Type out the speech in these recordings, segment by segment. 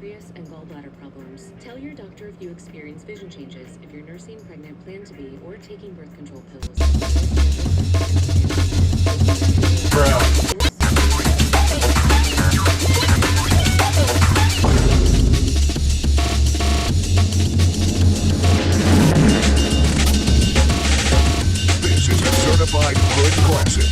pancreas, and gallbladder problems. Tell your doctor if you experience vision changes, if you're nursing, pregnant, plan to be, or taking birth control pills. This is a certified hood classic.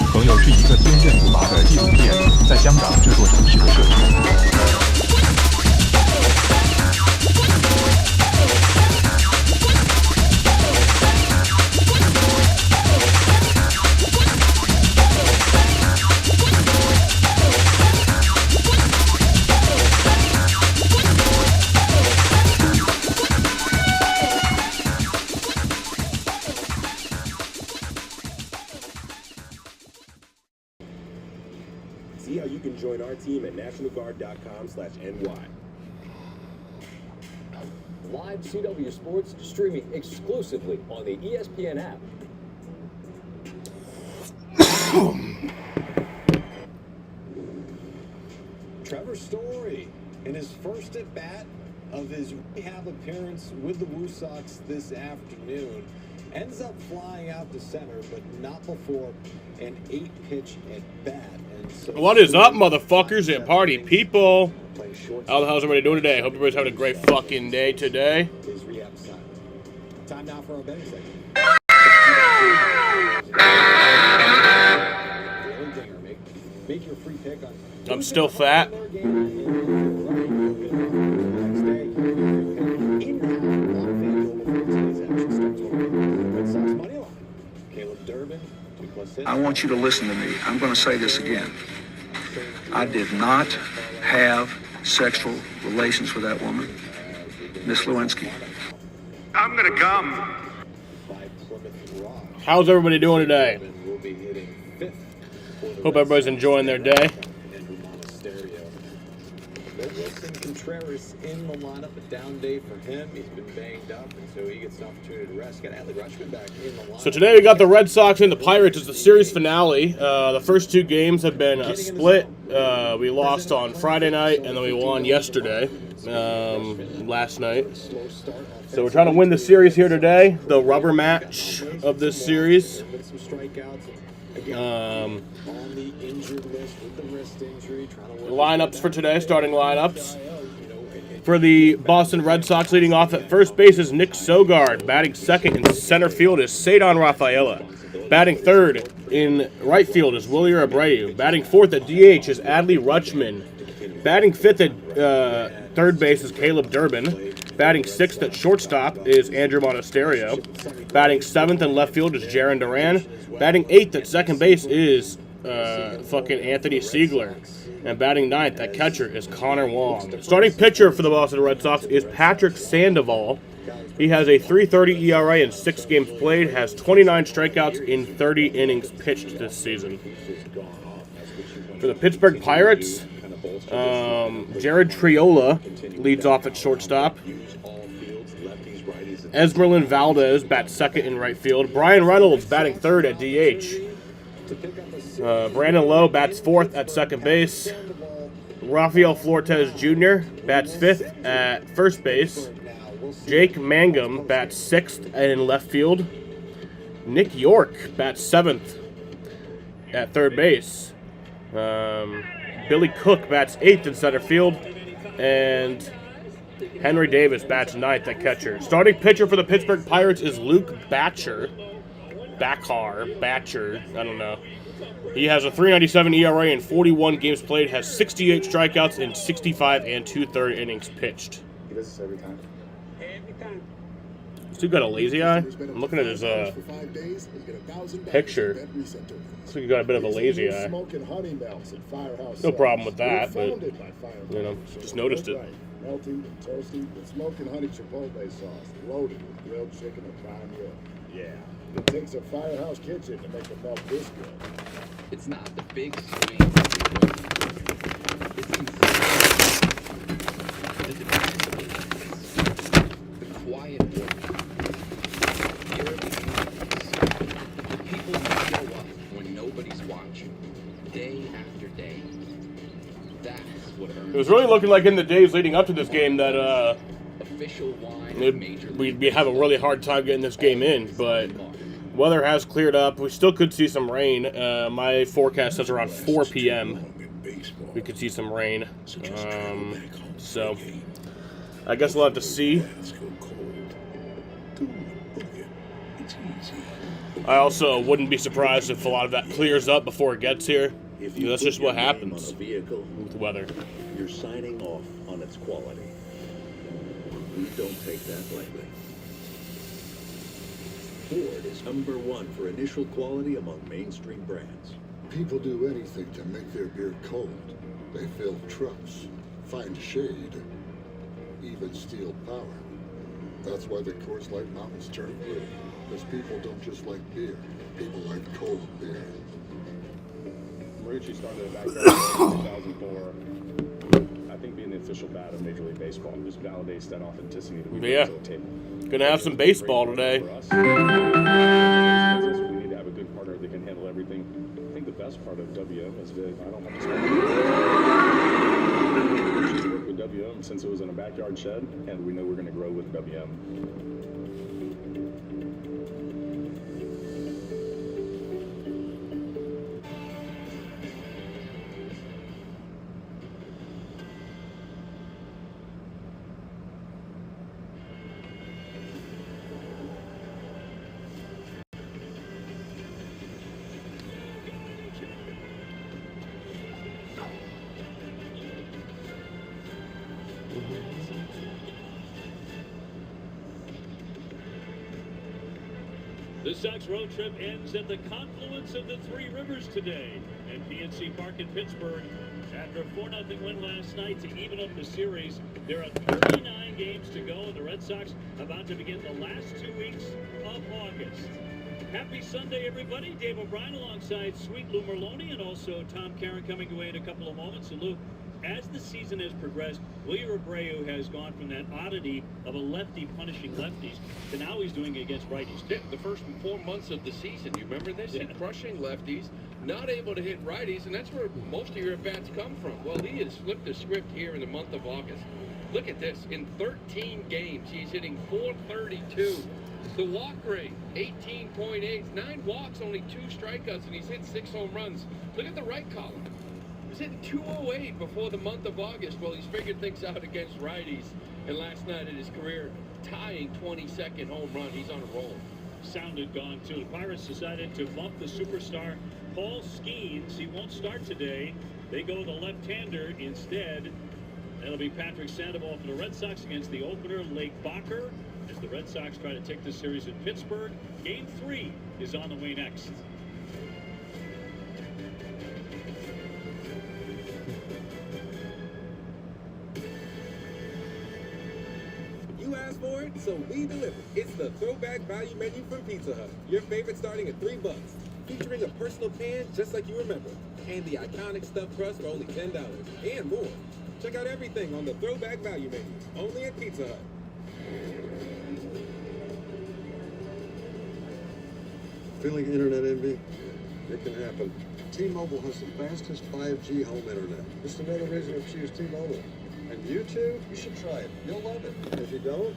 《朋友》是一个坚韧不拔的纪录片，在香港这座城市的设计。See how you can join our team at NationalGuard.com/NY. Live CW Sports streaming exclusively on the ESPN app. Trevor Story, in his first at-bat of his rehab appearance with the Woo Sox this afternoon, ends up flying out to center, but not before an 8-pitch at-bat. And so what is up, motherfuckers and party people? How the hell's everybody doing today? Hope everybody's having a great fucking day today. His rehab side. Time now for our betting segment. Make your free pick on. I'm still fat. I want you to listen to me. I'm going to say this again. I did not have sexual relations with that woman, Miss Lewinsky. I'm going to come. How's everybody doing today? Hope everybody's enjoying their day. Wilson Contreras in the lineup, a down day for him. He's been banged up, and so he gets an opportunity to rest. Got Adley Rutschman back in the lineup. So today we got the Red Sox and the Pirates. It's the series finale. The first two games have been a split. We lost on Friday night, and then we won yesterday, last night. So we're trying to win the series here today, the rubber match of this series. Lineups for today, starting lineups. For the Boston Red Sox, leading off at first base is Nick Sogard. Batting second in center field is Cedar Rafaela. Batting third in right field is Wilyer Abreu. Batting fourth at DH is Adley Rutschman. Batting fifth at third base is Caleb Durbin. Batting sixth at shortstop is Andrew Monasterio. Batting seventh in left field is Jarren Duran. Batting eighth at second base is fucking Anthony Siegler. And batting ninth at catcher is Connor Wong. Starting pitcher for the Boston Red Sox is Patrick Sandoval. He has a .330 ERA in 6 games played, has 29 strikeouts in 30 innings pitched this season. For the Pittsburgh Pirates, Jared Triola leads off at shortstop. Esmeralyn Valdez bats second in right field. Brian Reynolds batting third at DH. Brandon Lowe bats fourth at second base. Rafael Flores Jr. bats fifth at first base. Jake Mangum bats sixth in left field. Nick York bats seventh at third base. Billy Cook bats eighth in center field. And Henry Davis bats ninth at catcher. Starting pitcher for the Pittsburgh Pirates is Luke Batcher. Batcher, I don't know. He has a .397 ERA in 41 games played, has 68 strikeouts in 65 and 2/3 innings pitched. He does this every time. Still got a lazy eye? I'm looking at his picture. Looks like he got a bit of a lazy eye. No problem with that, but, you know, just noticed it. Melty and toasty with smoking honey chipotle sauce, loaded with grilled chicken and prime rib. Yeah, it takes a Firehouse Kitchen to make it melt this good. It's not the big swing. It's quiet work. Here at the the people who show up when nobody's watching, day after day. That's what It was really looking like in the days leading up to this game that official wine we'd be having a really hard time getting this game in, but weather has cleared up. We still could see some rain. My forecast says around 4 p.m. we could see some rain. So I guess we'll have to see. I also wouldn't be surprised if a lot of that clears up before it gets here. That's just what happens with weather. You're signing off on its quality. We don't take that lightly. Ford is #1 for initial quality among mainstream brands. People do anything to make their beer cold. They fill trucks, find shade, even steal power. That's why the Coors Light Mountains turn blue. Because people don't just like beer. People like cold beer. Marucci started back in 2004. I think being the official bat of Major League Baseball just validates that authenticity that we bring to the table. Gonna have some baseball today. We need to have a good partner that can handle everything. I think the best part of WM is that I don't have to work with WM since it was in a backyard shed, and we know we're going to grow with WM. The Sox road trip ends at the confluence of the Three Rivers today at PNC Park in Pittsburgh. After a 4-0 win last night to even up the series, there are 39 games to go, and the Red Sox about to begin the last 2 weeks of August. Happy Sunday, everybody. Dave O'Brien alongside Sweet Lou Merloni and also Tom Caron coming away in a couple of moments. So, Lou, as the season has progressed, Wilyer Abreu has gone from that oddity of a lefty punishing lefties to now he's doing it against righties. the first 4 months of the season. You remember this? Yeah. Crushing lefties, not able to hit righties, and that's where most of your at-bats come from. Well, he has flipped the script here in the month of August. Look at this. In 13 games, he's hitting .432. The walk rate, 18.8. 9 walks, only 2 strikeouts, and he's hit 6 home runs. Look at the right column. He was hitting .208 before the month of August. Well, he's figured things out against righties. And last night in his career, tying 22nd home run. He's on a roll. Sounded gone, too. The Pirates decided to bump the superstar Paul Skeens. He won't start today. They go the left-hander instead. That'll be Patrick Sandoval for the Red Sox against the opener, Lake Bacher, as the Red Sox try to take this series in Pittsburgh. Game 3 is on the way next. You asked for it, so we deliver. It's the Throwback Value Menu from Pizza Hut. Your favorite starting at $3. Featuring a personal pan just like you remember. And the iconic stuffed crust for only $10. And more. Check out everything on the Throwback Value Menu. Only at Pizza Hut. Feeling internet envy? It can happen. T-Mobile has the fastest 5G home internet. Just another reason to choose T-Mobile. And you too, you should try it. You'll love it. If you don't,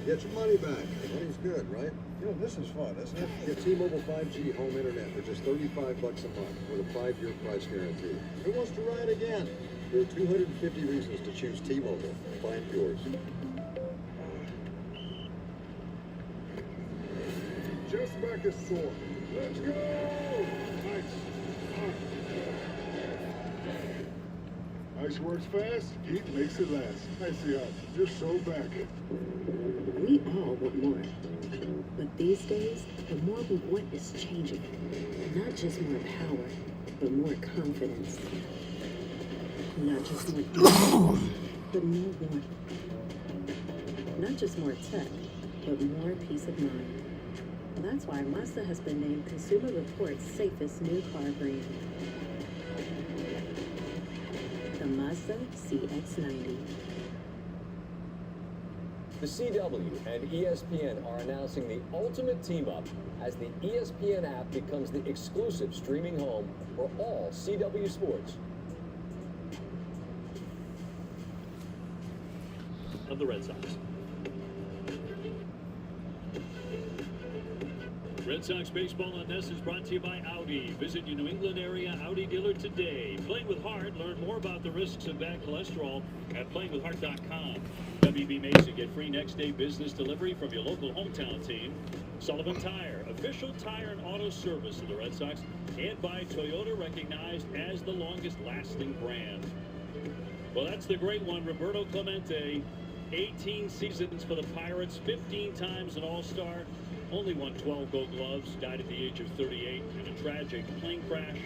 get your money back. Money's good, right? You know, this is fun, isn't it? Get T-Mobile 5G home internet for just $35 a month with a 5-year price guarantee. Who wants to ride again? There are 250 reasons to choose T-Mobile. Find yours. Just back a sore. Let's go! Ice works fast, heat makes it last. Icy Hot, just so back. We all want more. But these days, the more we want is changing. Not just more power, but more confidence. Not just more but more warmth. Not just more tech, but more peace of mind. That's why Mazda has been named Consumer Reports' safest new car brand. The Mazda CX-90. The CW and ESPN are announcing the ultimate team-up as the ESPN app becomes the exclusive streaming home for all CW sports. Of the Red Sox. Red Sox baseball on this is brought to you by Audi. Visit your New England area Audi dealer today. Playing with Heart. Learn more about the risks of bad cholesterol at playingwithheart.com. WB Mason. Get free next day business delivery from your local hometown team. Sullivan Tire. Official tire and auto service of the Red Sox. And by Toyota, recognized as the longest lasting brand. Well, that's the great one. Roberto Clemente. 18 seasons for the Pirates. 15 times an All-Star. Only won 12 Gold Gloves, died at the age of 38 in a tragic plane crash.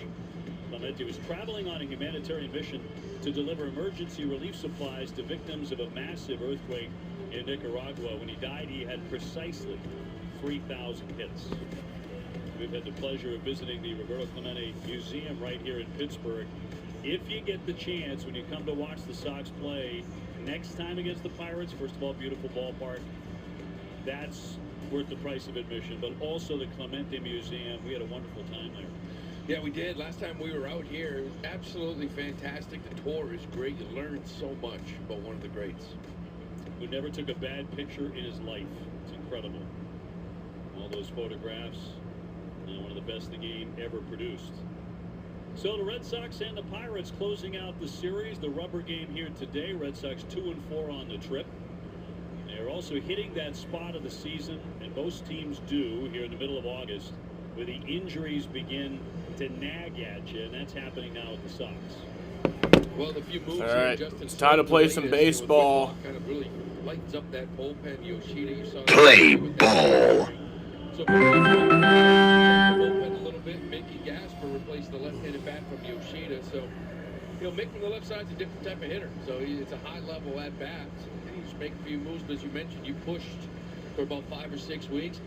Clemente was traveling on a humanitarian mission to deliver emergency relief supplies to victims of a massive earthquake in Nicaragua. When he died, he had precisely 3,000 hits. We've had the pleasure of visiting the Roberto Clemente Museum right here in Pittsburgh. If you get the chance, when you come to watch the Sox play next time against the Pirates, first of all, beautiful ballpark. That's worth the price of admission, but also the Clemente Museum. We had a wonderful time there. Yeah, we did. Last time we were out here, it was absolutely fantastic. The tour is great. You learn so much about one of the greats. Who never took a bad picture in his life. It's incredible. All those photographs. One of the best the game ever produced. So the Red Sox and the Pirates closing out the series. The rubber game here today. Red Sox 2-4 on the trip. They're also hitting that spot of the season, and most teams do here in the middle of August, where the injuries begin to nag at you, and that's happening now with the Sox. Well, the few moves all right, Justin it's time to play some baseball. Kind of really lightens up that bullpen. Yoshida, you saw Play ball. So bullpen a little bit. Mickey Gasper replaced the left-handed bat from Yoshida. So, you know, Mick from the left side is a different type of hitter. So it's a high-level at bat. Just make a few moves, but as you mentioned, you pushed for about 5 or 6 weeks.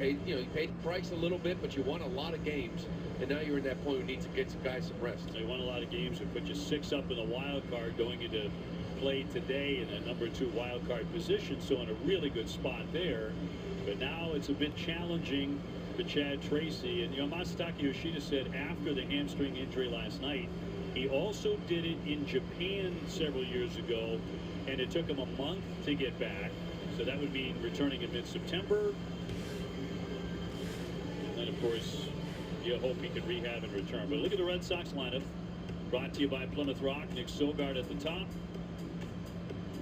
You paid the price a little bit, but you won a lot of games, and now you're in that point where you need to get some guys some rest. They won a lot of games and put you 6 up in the wild card going into play today in a number 2 wild card position, so in a really good spot there. But now it's a bit challenging for Chad Tracy, and Masataka Yoshida said after the hamstring injury last night, he also did it in Japan several years ago. And it took him a month to get back. So that would mean returning in mid-September. And then, of course, you hope he can rehab and return. But look at the Red Sox lineup. Brought to you by Plymouth Rock. Nick Sogard at the top.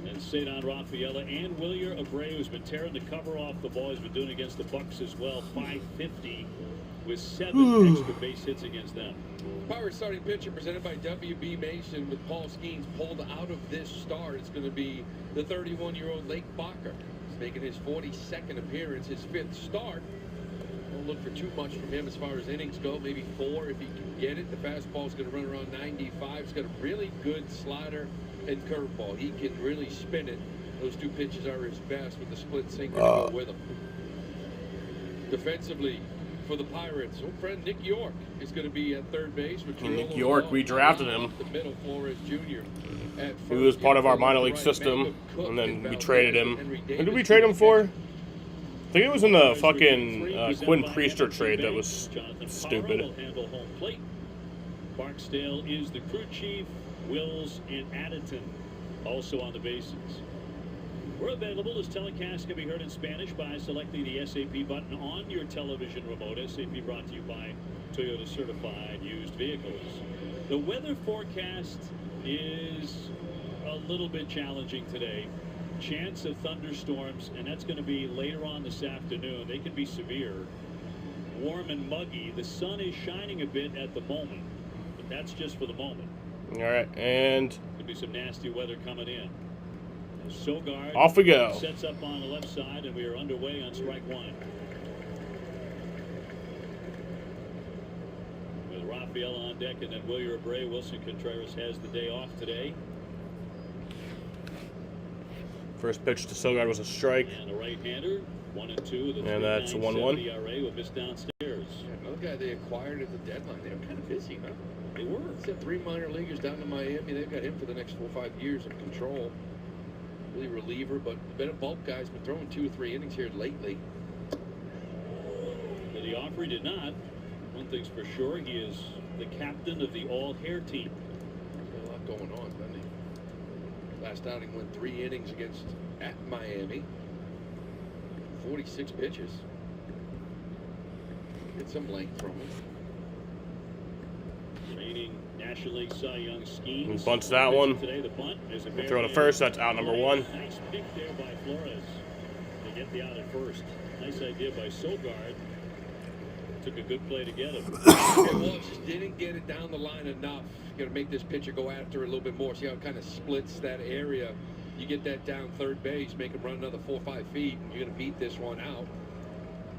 And Cedar Rafaela and Wilyer Abreu, who's been tearing the cover off the ball. He's been doing it against the Bucks as well. .550 with 7 extra base hits against them. Pirates starting pitcher presented by WB Mason with Paul Skeens pulled out of this start. It's going to be the 31-year-old Lake Bacher. He's making his 42nd appearance, his 5th start. Don't look for too much from him as far as innings go, maybe 4 if he can get it. The fastball is going to run around 95. He's got a really good slider and curveball. He can really spin it. Those 2 pitches are his best with the split sinker to go with him. Defensively, for the Pirates, old friend Nick York is going to be at third base. With Nick York, we drafted him. The middle, Flores Jr. He was part of our minor league system, and then we traded him. Who did we trade him for? I think it was in the fucking Quinn Priester trade that was stupid. Barksdale is the crew chief. Wills and Addington also on the bases. We're available. This telecast can be heard in Spanish by selecting the SAP button on your television remote. SAP brought to you by Toyota Certified Used Vehicles. The weather forecast is a little bit challenging today. Chance of thunderstorms, and that's going to be later on this afternoon. They can be severe. Warm and muggy. The sun is shining a bit at the moment, but that's just for the moment. All right, and could be some nasty weather coming in. Sogard off we go. Sets up on the left side, and we are underway on strike 1. With Rafael on deck, and then Wilyer Abreu. Wilson Contreras has the day off today. First pitch to Sogard was a strike. And the right-hander, 1-2. And that's 1-1. ERA will miss downstairs. Yeah, another guy they acquired at the deadline. They were kind of busy, huh? They were. Sent 3 minor leaguers down to Miami. They've got him for the next 4 or 5 years in control. really reliever, but been a bulk guy's been throwing 2 or 3 innings here lately. Did he offer? He did not. One thing's for sure, he is the captain of the all-hair team. Got a lot going on, doesn't he? Last outing went 3 innings at Miami. 46 pitches. Get some length from him. Reigning National League Cy Young schemes. Bunts that one. Today, the bunt is a Throw to first. That's out number 1. Nice pick there by Flores to get the out at first. Nice idea by Sogard. Took a good play to get him. Well, just didn't get it down the line enough. You got to make this pitcher go after it a little bit more. See how it kind of splits that area. You get that down third base, make him run another 4 or 5 feet, and you're going to beat this one out.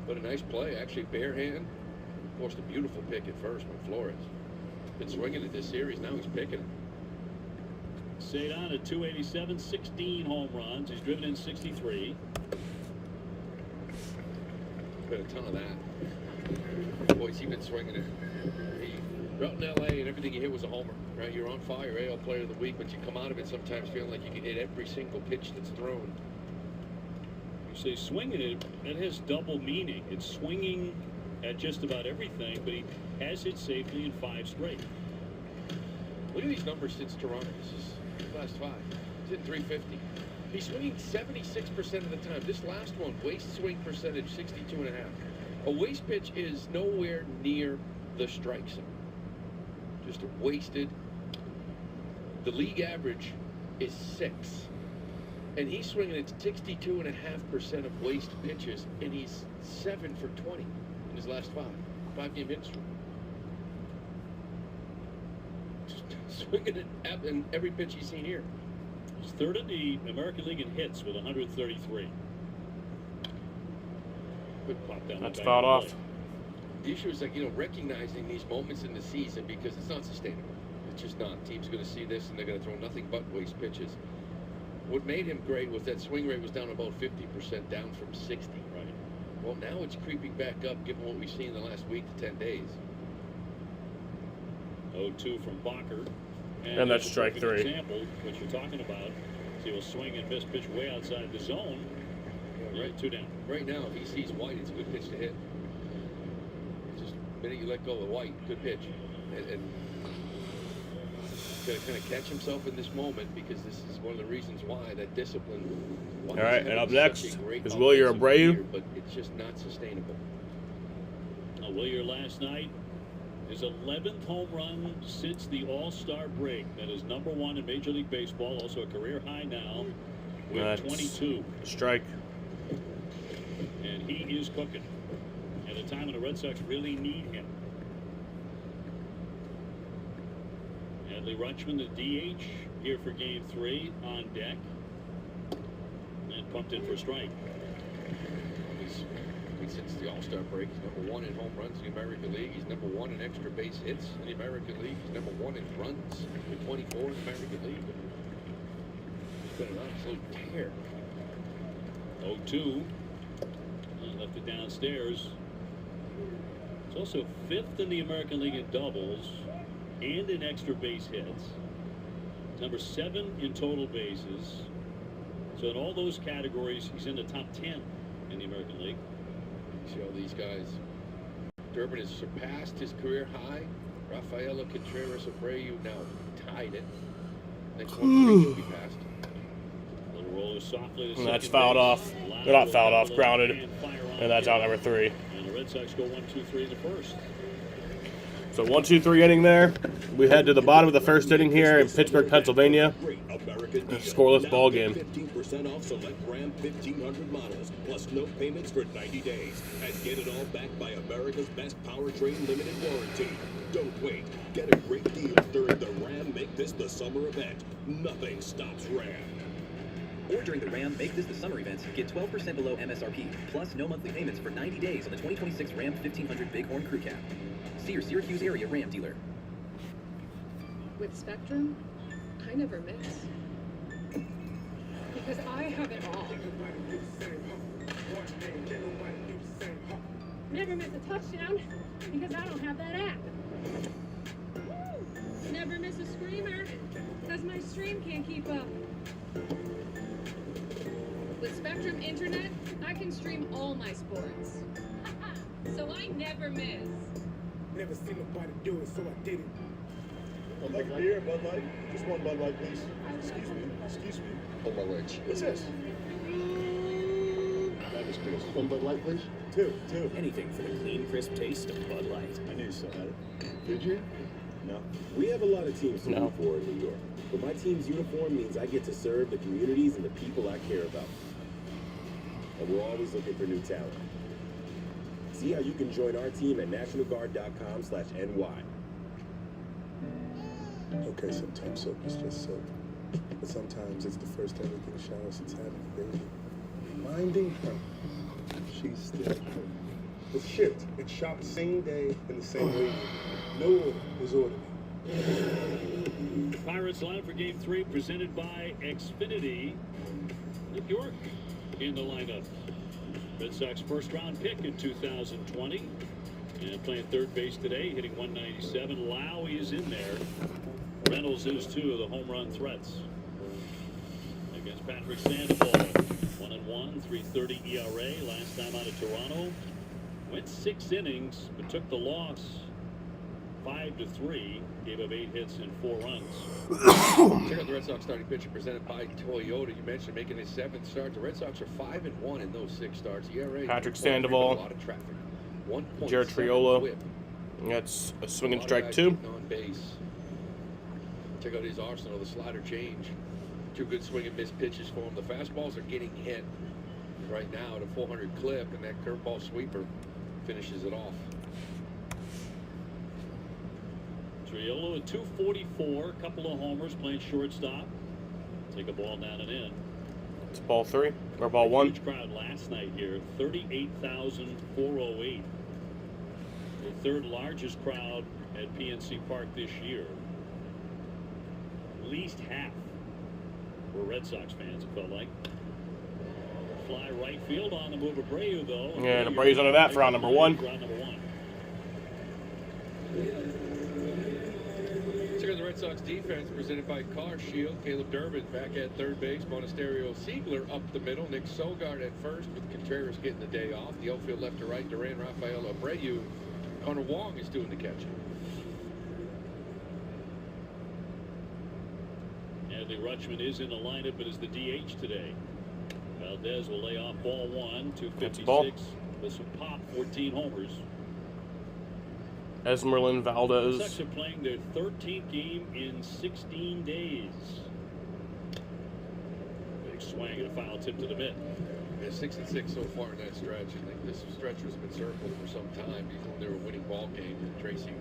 But a nice play, actually bare hand. Forced a beautiful pick at first by Flores. Been swinging it this series, now he's picking it. Cedon at 287, 16 home runs. He's driven in 63. Been a ton of that. Boys, he's been swinging it. You're out in L.A. and everything you hit was a homer, right? You're on fire, AL Player of the Week, but you come out of it sometimes feeling like you can hit every single pitch that's thrown. You say swinging it, that has double meaning. It's swinging at just about everything, but he has hit safely in 5 straight. Look at these numbers since Toronto. This is the last 5. He's hitting 350. He's swinging 76% of the time. This last one, waist swing percentage, 62.5. A waist pitch is nowhere near the strike zone. Just wasted. The league average is 6. And he's swinging at 62.5% of waste pitches, and he's 7 for 20 in his last 5-game hit streak. Just swinging at every pitch he's seen here. He's third in the American League in hits with 133. Good pop down. That's fouled off. The issue is, like, recognizing these moments in the season, because it's not sustainable. It's just not. Teams going to see this and they're going to throw nothing but waste pitches. What made him great was that swing rate was down about 50%, down from 60. Right. Well, now it's creeping back up, given what we've seen in the last week to 10 days. 0-2 from Bacher. And that's strike 3. Example, what you're talking about. So he'll swing and miss pitch way outside the zone. Yeah, right. 2 down. Right now, if he sees White, it's a good pitch to hit. Just the minute you let go of White, good pitch. And got to kind of catch himself in this moment, because this is one of the reasons why that discipline. All right, and up next is Wilyer Abreu. But it's just not sustainable. Wilyer last night, his 11th home run since the All-Star break. That is number 1 in Major League Baseball, also a career high now with That's 22. Strike. And he is cooking at a time when the Red Sox really need him. Adley Rutschman, the DH, here for Game 3 on deck. And pumped in for a strike. Since the All-Star break, he's number 1 in home runs in the American League. He's number 1 in extra base hits in the American League. He's number 1 in runs with 24 in the American League. He's been an absolute tear. 0-2. Left it downstairs. It's also 5th in the American League in doubles and in extra base hits. Number 7 in total bases. So in all those categories, he's in the top 10 in the American League. You see all these guys. Durbin has surpassed his career high. Rafaela Contreras Abreu now tied it. Next one should be passed. Little roller softly. And that's fouled off. They're not fouled off, grounded. And that's out number 3. And the Red Sox go 1-2-3 in the first. So 1-2-3 inning there. We head to the bottom of the first inning here in Pittsburgh, Pennsylvania. Scoreless ball game. 15% off select Ram 1500 models, plus no payments for 90 days. And get it all backed by America's best powertrain limited warranty. Don't wait. Get a great deal during the Ram Make This the Summer event. Nothing stops Ram. Or during the Ram Make This the Summer event, get 12% below MSRP, plus no monthly payments for 90 days on the 2026 Ram 1500 Bighorn Crew Cab. See your Syracuse area Ram dealer. With Spectrum, I never miss. Because I have it all. Never miss a touchdown because I don't have that app. Never miss a screamer because my stream can't keep up. With Spectrum Internet, I can stream all my sports. So I never miss. Never seen nobody do it, so I did it. Bud Light beer, Bud Light. Just one Bud Light, please. Excuse me. Excuse me. Hold my legs. What's this? That is Chris. One Bud Light, please. Two. Anything for the clean, crisp taste of Bud Light. I knew you still had it. Did you? No. We have a lot of teams to No. root for in New York, but my team's uniform means I get to serve the communities and the people I care about. And we're always looking for new talent. See how you can join our team at nationalguard.com/NY. Okay, sometimes soap is just soap. But sometimes it's the first time we can shower since having a baby. Minding her. She's still her. It's shipped. It's shopped same day in the same way. No order was ordered. Pirates line for Game 3 presented by Xfinity. Nick York in the lineup. Red Sox first-round pick in 2020. And playing third base today, hitting 197. Lowey is in there. Reynolds is two of the home run threats. Against Patrick Sandoval. 1-1, 3.30 ERA. Last time out of Toronto. Went 6 innings, but took the loss 5-3. Gave up 8 hits and 4 runs. Check out the Red Sox starting pitcher presented by Toyota. You mentioned making his 7th start. The Red Sox are 5-1 in those 6 starts. ERA. Patrick Sandoval. A lot of traffic. Jared 1.7 Triola. whip. That's a swing and A lot of strike guys 2. getting on base. Check out his arsenal. The slider change. 2 good swing and miss pitches for him. The fastballs are getting hit right now at a 400 clip, and that curveball sweeper finishes it off. Triolo at 244, a couple of homers, playing shortstop. Take a ball down and in. It's ball 3 or ball 1. Huge crowd last night here, 38,408. The third largest crowd at PNC Park this year. At least half were Red Sox fans, it felt like. Fly right field on the move of Abreu, though. Yeah, and Abreu's under that for round number 1. Round number 1. Check out the Red Sox defense presented by Car Shield. Caleb Durbin back at third base. Monasterio Siegler up the middle. Nick Sogard at first with Contreras getting the day off. The outfield left to right. Duran, Rafael Abreu. Connor Wong is doing the catching. Adley Rutschman is in the lineup, but is the DH today. Valdez will lay off ball 1, 256. With some pop, 14 homers. Esmeralyn The Valdez. Sox are playing their 13th game in 16 days. Big swing and a foul tip to the mid. Yeah, 6-6 so far in that stretch. I think this stretch has been circled for some time before they were winning ball games. And Tracy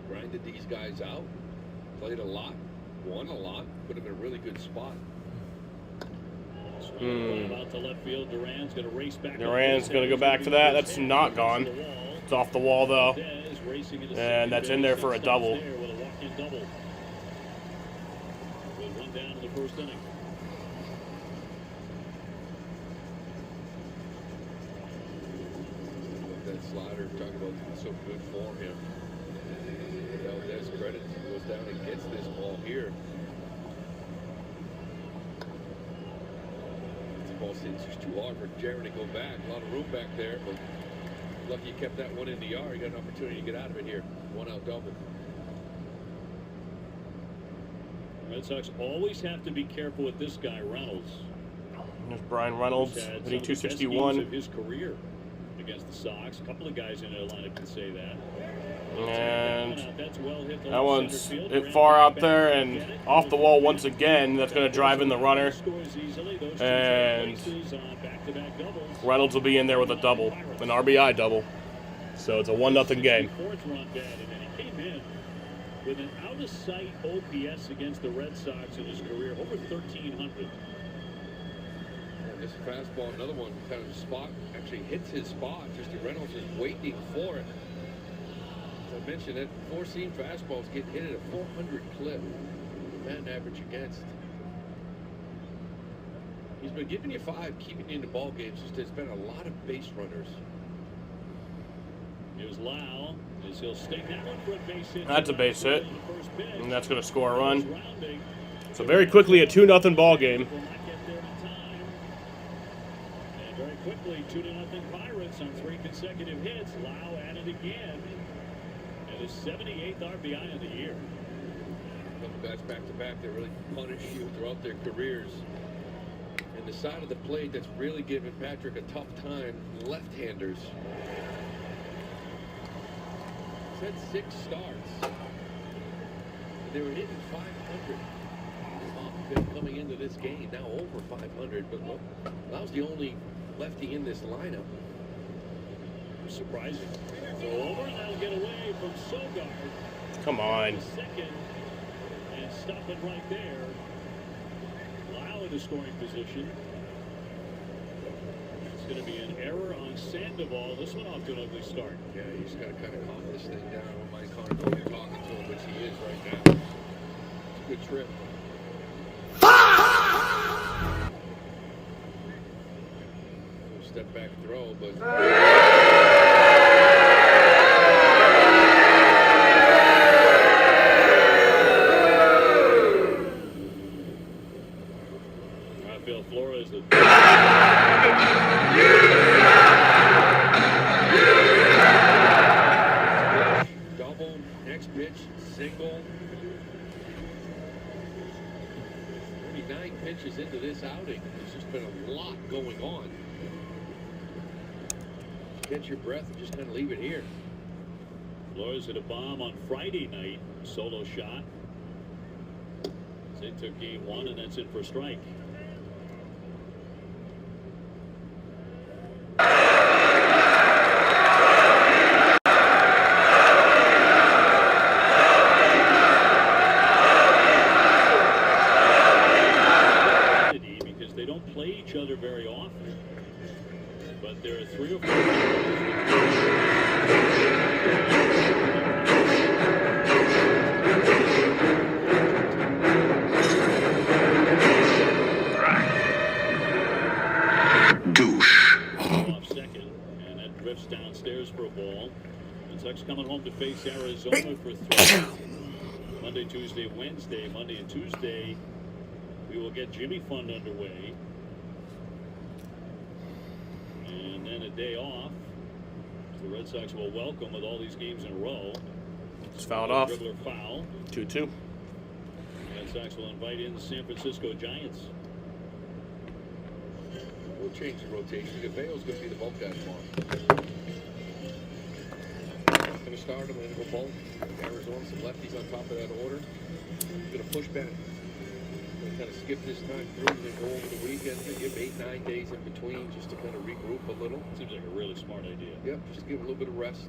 grinded these guys out, played a lot, won a lot, put them in a really good spot. Out to left field. Duran's going to race back. Duran's going to go back to that. That's not gone. It's off the wall, though. And that's in there for a double. With a walk-in double. With 1 down in the first inning. That slider, talking about so good for him. Valdez credit, goes down and gets this ball here. This ball seems just too hard for Jaron to go back. A lot of room back there, but lucky he kept that one in the yard. He got an opportunity to get out of it here. 1 out double. Red Sox always have to be careful with this guy, Reynolds. There's Brian Reynolds hitting 261. Of his career against the Sox. A couple of guys in their lineup can say that. And That's well hit that one's hit far out there and off the wall once again. That's going to drive in the runner. And Reynolds will be in there with a double, an RBI double. So it's a 1-0 game. Fourth run batted, and he came in with an out-of-sight OPS against the Red Sox in his career, over 1,300. This fastball, another one, kind of spot, actually hits his spot. Justin Reynolds is waiting for it. As I mentioned, that 4-seam fastballs get hit at a 400 clip. Man average against. He's been giving you 5, keeping you in the ball games. There's been a lot of base runners. Here's Lau, as he'll sting that one for a base hit. That's a base hit, and that's going to score a run. So very quickly, a 2-0 ball game. Very quickly, 2-0 Pirates on 3 consecutive hits. Lau at it again. And his 78th RBI of the year. A couple guys back-to-back that really punish you throughout their careers. And the side of the plate that's really giving Patrick a tough time, left-handers. He's had 6 starts. They were hitting 500. Coming into this game, now over 500, but look, Lau's the only lefty in this lineup. Surprising. So over, and that'll get away from Sogard. Come on. Second, and stop it right there. Lau in the scoring position. It's going to be an error on Sandoval. This one off to an ugly start. Yeah, he's got to kind of calm this thing down. I don't mind Connor you're talking to him, which he is right now. It's a good trip. Step back throw, but Rafael Flores. Double, next pitch, single. 39 pitches into this outing. There's just been a lot going on. Catch your breath and just kind of leave it here. Flores hit a bomb on Friday night. Solo shot. Zay took game 1, and that's it for a strike. Because they don't play each other very often. But there are 3 or 4 douche. Off second, and that drifts downstairs for a ball. The Sox coming home to face Arizona for 3. Monday, Tuesday, Wednesday. Monday and Tuesday, we will get Jimmy Fund underway. And then a day off. The Red Sox will welcome with all these games in a row. It's fouled off. Dribbler foul. 2-2. Red Sox will invite in the San Francisco Giants. We'll change the rotation because Bayo's going to be the bulk guy tomorrow. Going to start him and then go bulk. Arizona, some lefties on top of that order. Going to push back. Going to kind of skip this time through and then go over the weekend and give 8-9 days in between just to kind of regroup a little. Seems like a really smart idea. Yep, just to give a little bit of rest.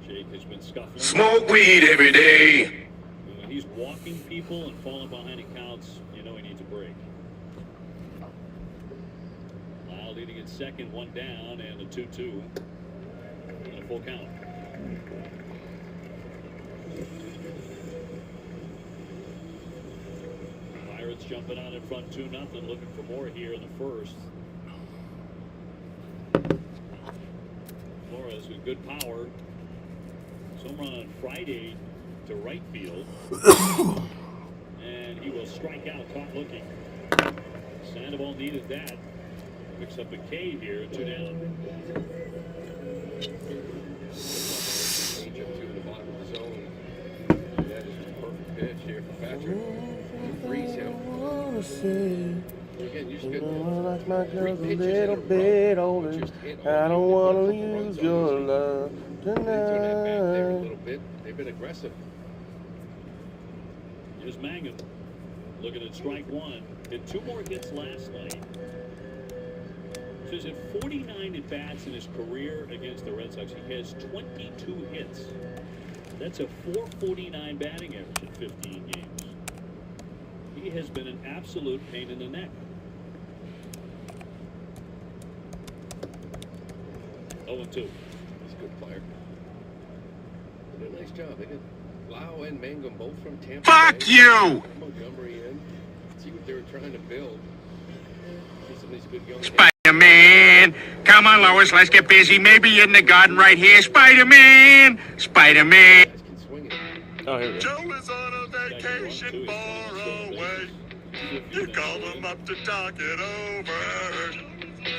Jake has been scuffling. Smoke weed every day. When he's walking people and falling behind accounts, you know he needs a break. Lau leading at second, 1 down, and a 2-2. And a full count. Pirates jumping out in front 2-0, looking for more here in the first. Flores with good power. Home run on Friday to right field. And he will strike out, caught looking. Sandoval needed that. Picks up a K here, 2 down. Change up to the bottom of the zone. That is a perfect pitch here for Patrick. You freeze him. Again, you just get like my girl's a little bit older. I don't want to lose your love tonight. There a little bit. They've been aggressive. Here's Mangum looking at strike 1. Did 2 more hits last night. So he's had 49 at-bats in his career against the Red Sox. He has 22 hits. That's a .449 batting average in 15 games. He has been an absolute pain in the neck. 0-2. He's a good player. They did a nice job. They got Lau and Mangum both from Tampa. Fuck you! Montgomery in. See what they were trying to build. See some of these good young Spider-Man! Come on, Lois, let's get busy. Maybe in the garden right here. Spider-Man! Spider-Man! Oh, here we go. Joe is on a vacation for way. You call them up to talk it over.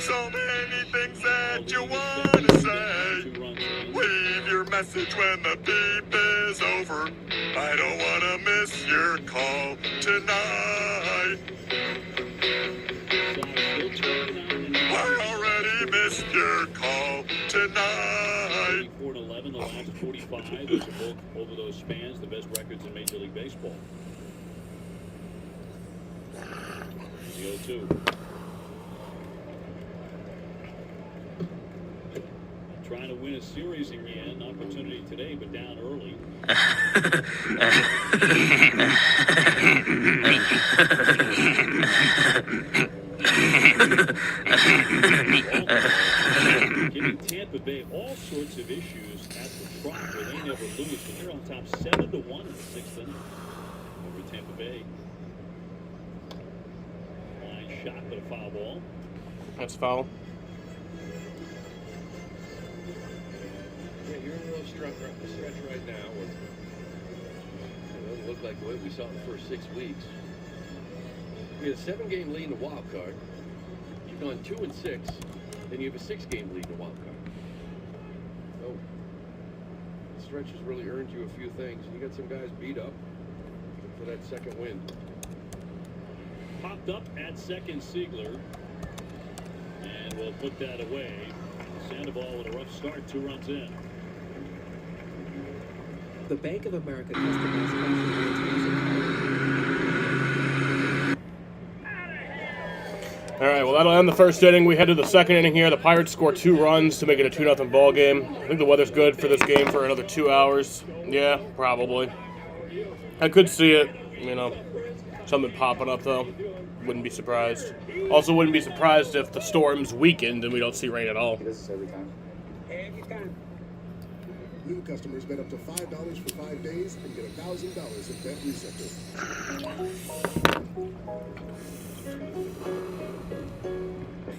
So many things that you want to say. Leave your message when the beep is over. I don't want to miss your call tonight. I already missed your call tonight. 4-11, the last 45. Those are both over those spans, the best records in Major League Baseball. The 0-2. Trying to win a series again. Opportunity today, but down early. Giving Tampa Bay all sorts of issues at the trot where they never lose, but they're on top 7-1 in the 6th inning over Tampa Bay. Line shot, but a foul ball. That's foul. Yeah, you're in a real stretch right now. Where it doesn't look like the way we saw in the first 6 weeks. We had a 7-game lead in the wild card. You've gone 2-6, then you have a 6-game lead in the wild card. So the stretch has really earned you a few things. You got some guys beat up for that second win. Popped up at second, Siegler, and we'll put that away. Sandoval with a rough start, 2 runs in. The Bank of America customized coffee. All right, well, that'll end the first inning. We head to the second inning here. The Pirates score 2 runs to make it a 2-0 ball game. I think the weather's good for this game for another 2 hours. Yeah, probably. I could see it, something popping up, though. Wouldn't be surprised. Also, wouldn't be surprised if the storm's weakened and we don't see rain at all. This is every time. New customers bet up to $5 for 5 days and get $1,000 in bet receptor.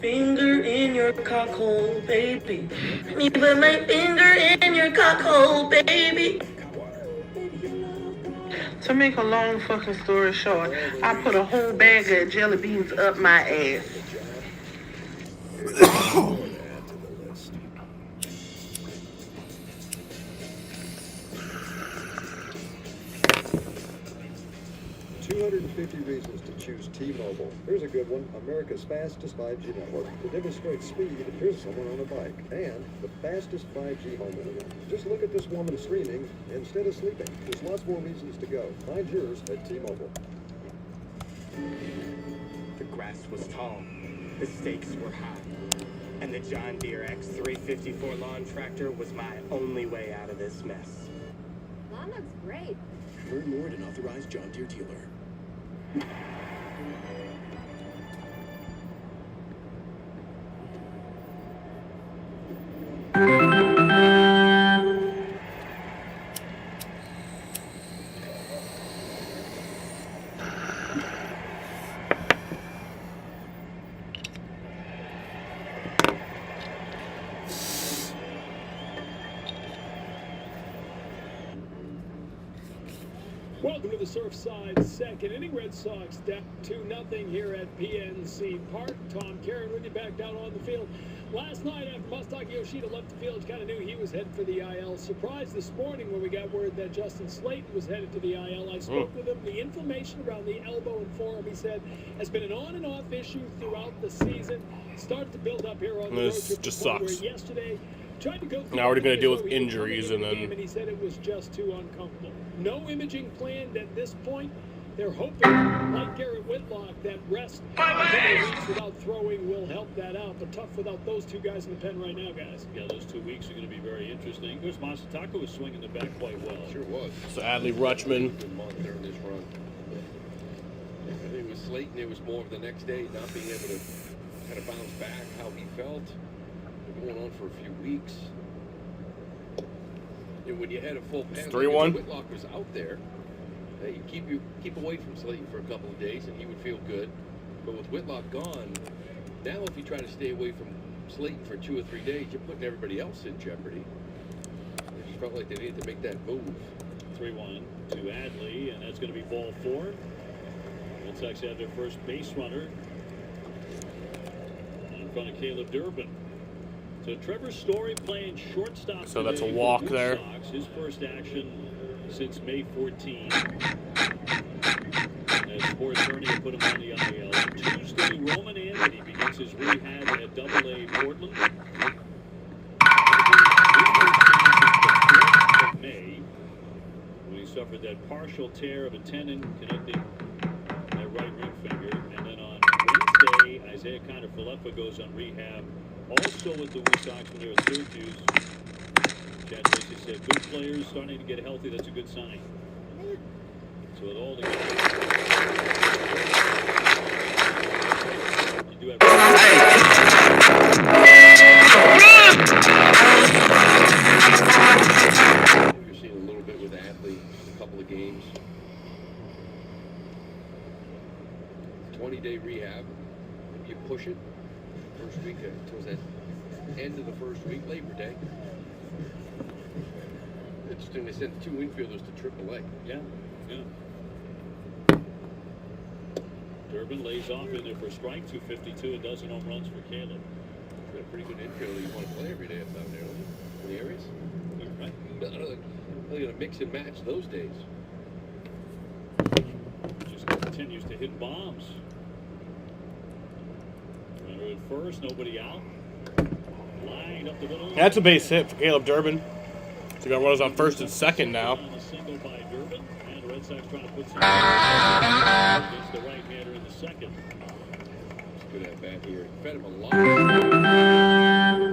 Finger in your cockhole, baby. Me put my finger in your cockhole, baby. To make a long fucking story short, I put a whole bag of jelly beans up my ass. 250 reasons to choose T-Mobile. Here's a good one. America's fastest 5G network. To demonstrate speed, here's someone on a bike. And the fastest 5G home internet. Just look at this woman streaming instead of sleeping. There's lots more reasons to go. Find yours at T-Mobile. The grass was tall. The stakes were high. And the John Deere X354 lawn tractor was my only way out of this mess. Lawn looks great. Learn more at an authorized John Deere dealer. Welcome to the Surfside second inning. Red Sox down 2-0 here at PNC Park. Tom Caron with you back down on the field. Last night after Masataka Yoshida left the field, kind of knew he was headed for the IL. Surprised this morning when we got word that Justin Slayton was headed to the IL. I spoke with him. The inflammation around the elbow and forearm, he said, has been an on and off issue throughout the season. Started to build up here on the road This trip. just sucks. Yesterday, tried to go through Now we're going to deal with the injuries and game, then... and he said it was just too uncomfortable. No imaging planned at this point. They're hoping, like Garrett Whitlock, that rest weeks without throwing will help that out. But tough without those two guys in the pen right now, guys. Yeah, those 2 weeks are going to be very interesting. Of course, Masataka was swinging the bat quite well. Sure was. So Adley Rutschman. Good month during this run. I think with Slayton, it was more of the next day not being able to kind of bounce back how he felt. Been going on for a few weeks. And when you had a full pen, 3-1. Whitlock was out there. You keep away from Slayton for a couple of days, and he would feel good. But with Whitlock gone, now if you try to stay away from Slayton for 2 or 3 days, you're putting everybody else in jeopardy. They just felt like they needed to make that move. 3-1 to Adley, and that's going to be ball 4. Red Sox have their first base runner in front of Caleb Durbin. So Trevor Story playing shortstop. So that's a today for walk the there. Sox, his first action since May 14. As sports attorney put him on the IL. Tuesday, Roman Anthony begins his rehab at Double-A Portland. May, when he suffered that partial tear of a tendon connecting that right ring finger. And then on Wednesday, Isaiah Kiner-Falefa goes on rehab, also with the Woo Sox when they were at Syracuse. Chad Tracy said, good players starting to get healthy, that's a good sign. So with all the guys, you do have You're seeing a little bit with Adley, a couple of games. 20-day rehab. You push it. First week, towards that end of the first week, Labor Day. Interesting, they sent 2 infielders to AAA. Yeah. Durbin lays off in there for strike 252, a dozen home runs for Caleb. Got a pretty good infielder you want to play every day up down there, don't you? In the areas. Right. They're going to mix and match those days. Just continues to hit bombs. Runner at first, nobody out. Line up the middle. That's a base hit for Caleb Durbin. So we got runners on first and second now. On a single by Durbin, and the Red Sox trying to put some against the right-hander in the second. Good at bat here. Fed him a lot.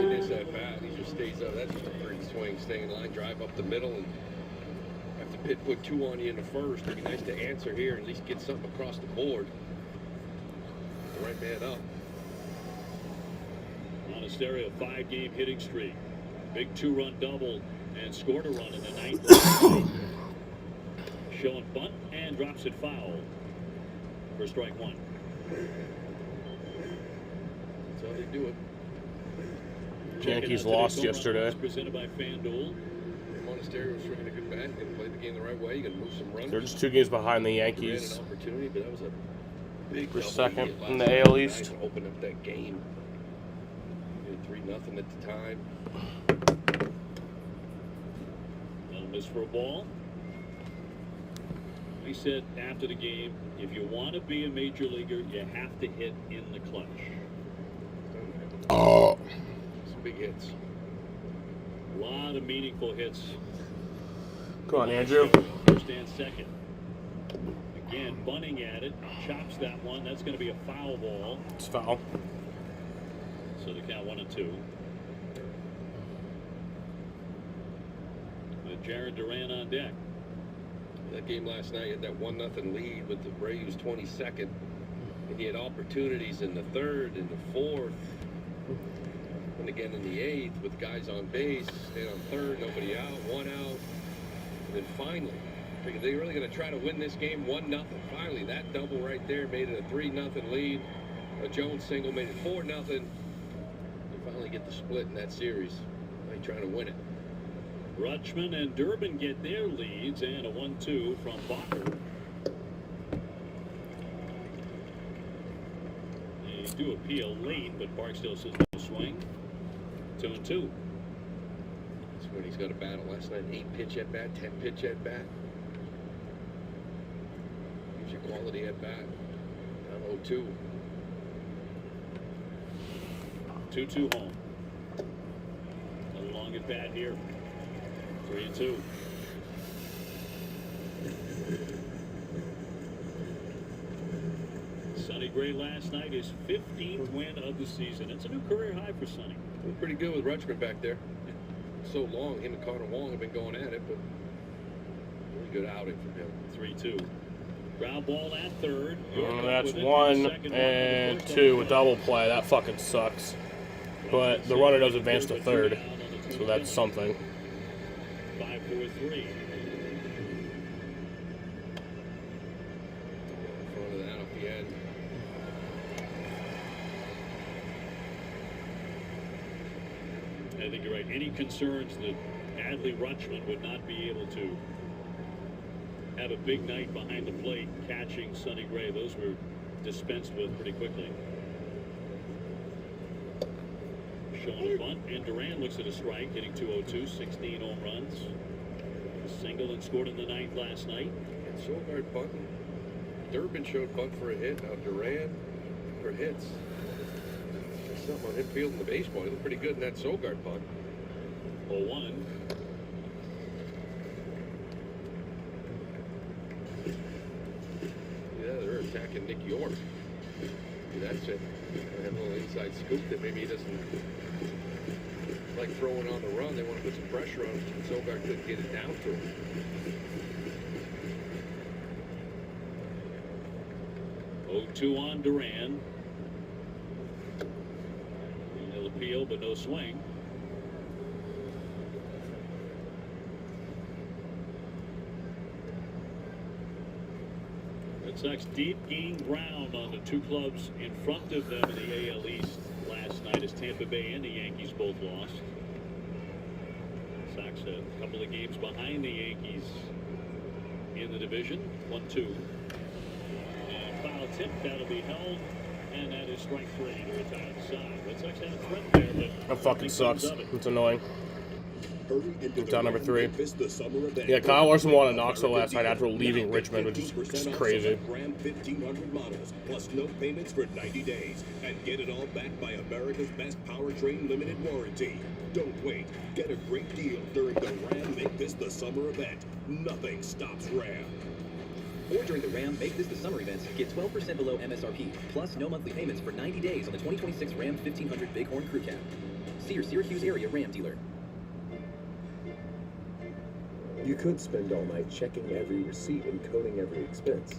He is at bat. He just stays up. That's just a pretty swing. Stay in line, drive up the middle, and have to put 2 on you in the first. It'd be nice to answer here and at least get something across the board. The right man up. Monasterio, 5-game hitting streak. Big 2-run double and scored a run in the 9th. Showing bunt and drops it foul for strike 1. That's how they do it. Yankees lost yesterday. Presented by FanDuel. Monasterio was swinging a good bat. You got to play the game the right way. You got to move some runs. They're just 2 games behind the They had Yankees. an opportunity, but that was a big For double second he hit in last the night. AL East. Nice to open up that game. 3-0 at the time. That'll miss for a ball. He said after the game, if you want to be a major leaguer, you have to hit in the clutch. Oh. Some big hits. A lot of meaningful hits. Come on, Andrew. First and second. Again, bunting at it. Chops that one. That's going to be a foul ball. It's foul. So the count 1-2. With Jared Duran on deck. That game last night had that 1-0 lead with the Braves 22nd. And he had opportunities in the 3rd and the 4th. And again in the 8th with guys on base. Stayed on 3rd, nobody out, 1 out. And then finally, they're really going to try to win this game 1-0. Finally, that double right there made it a 3-0 lead. A Jones single made it 4-0. They finally get the split in that series. They're trying to win it. Rutschman and Durbin get their leads, and a 1-2 from Bacher. They do appeal late, but Barksdale says no swing. 2-2. That's when he's got a battle. Last night, 8-pitch at bat, 10-pitch at bat. Gives you quality at bat. Now 0-2. 2-2 home. Another long at bat here. 3-2. Sonny Gray last night, his 15th win of the season. It's a new career high for Sonny. Looked pretty good with Rutschman back there. So long, him and Connor Wong have been going at it, but really good outing from him. 3-2. Ground ball at third. That's 1 and 2, a double play. That fucking sucks. But the runner does advance to third, so that's something. 5-4-3. Front of that up the end. I think you're right. Any concerns that Adley Rutschman would not be able to have a big night behind the plate catching Sonny Gray. Those were dispensed with pretty quickly. Showing a bunt, and Duran looks at a strike, hitting .202, 16 home runs. Single and scored in the ninth last night. And Sogard bunting. Durbin showed bunt for a hit. Now Duran for hits. There's something on him fielding the baseball. He looked pretty good in that Sogard bunt. 0-1. Yeah, they're attacking Nick York. That's it. I have a little inside scoop that maybe he doesn't like throwing on the run. They want to put some pressure on him. Sogard couldn't get it down to him. 0-2 on Duran. He'll appeal, but no swing. Red Sox deep gained ground on the two clubs in front of them in the AL East last night as Tampa Bay and the Yankees both lost. Sox a couple of games behind the Yankees in the division. 1-2. And foul tip, that'll be held, and that is strike three to retire the side. Red Sox had a threat there, but That fucking sucks. It's annoying. Hurry into Down number 3. the summer event. Yeah, Kyle Larson won in Knoxville last night after leaving Richmond, which is just crazy. Ram 1500 models, plus no payments for 90 days. And get it all backed by America's best powertrain limited warranty. Don't wait. Get a great deal during the Ram Make This the Summer event. Nothing stops Ram. Or during the Ram Make This the Summer events, get 12% below MSRP, plus no monthly payments for 90 days on the 2026 Ram 1500 Bighorn Crew Cab. See your Syracuse area Ram dealer. You could spend all night checking every receipt and coding every expense.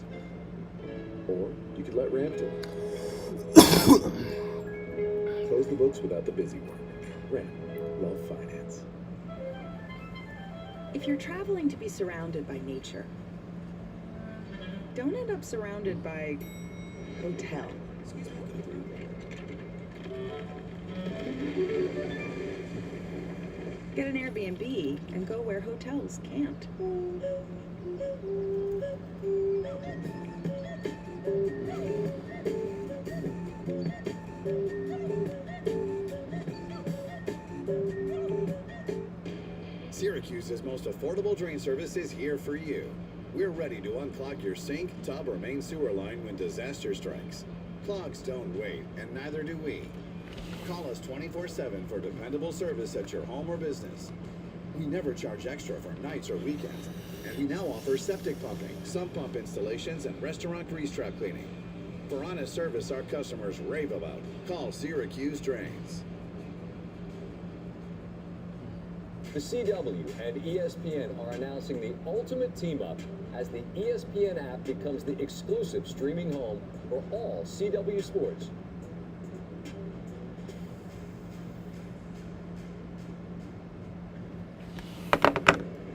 Or you could let Ram do it. Close the books without the busy work. Ram, love finance. If you're traveling to be surrounded by nature, don't end up surrounded by hotel. Get an Airbnb and go where hotels can't. Syracuse's most affordable drain service is here for you. We're ready to unclog your sink, tub, or main sewer line when disaster strikes. Clogs don't wait, and neither do we. Call us 24/7 for dependable service at your home or business. We never charge extra for nights or weekends, and we now offer septic pumping, sump pump installations, and restaurant grease trap cleaning. For honest service our customers rave about, call Syracuse Drains. The CW and ESPN are announcing the ultimate team-up as the ESPN app becomes the exclusive streaming home for all CW sports.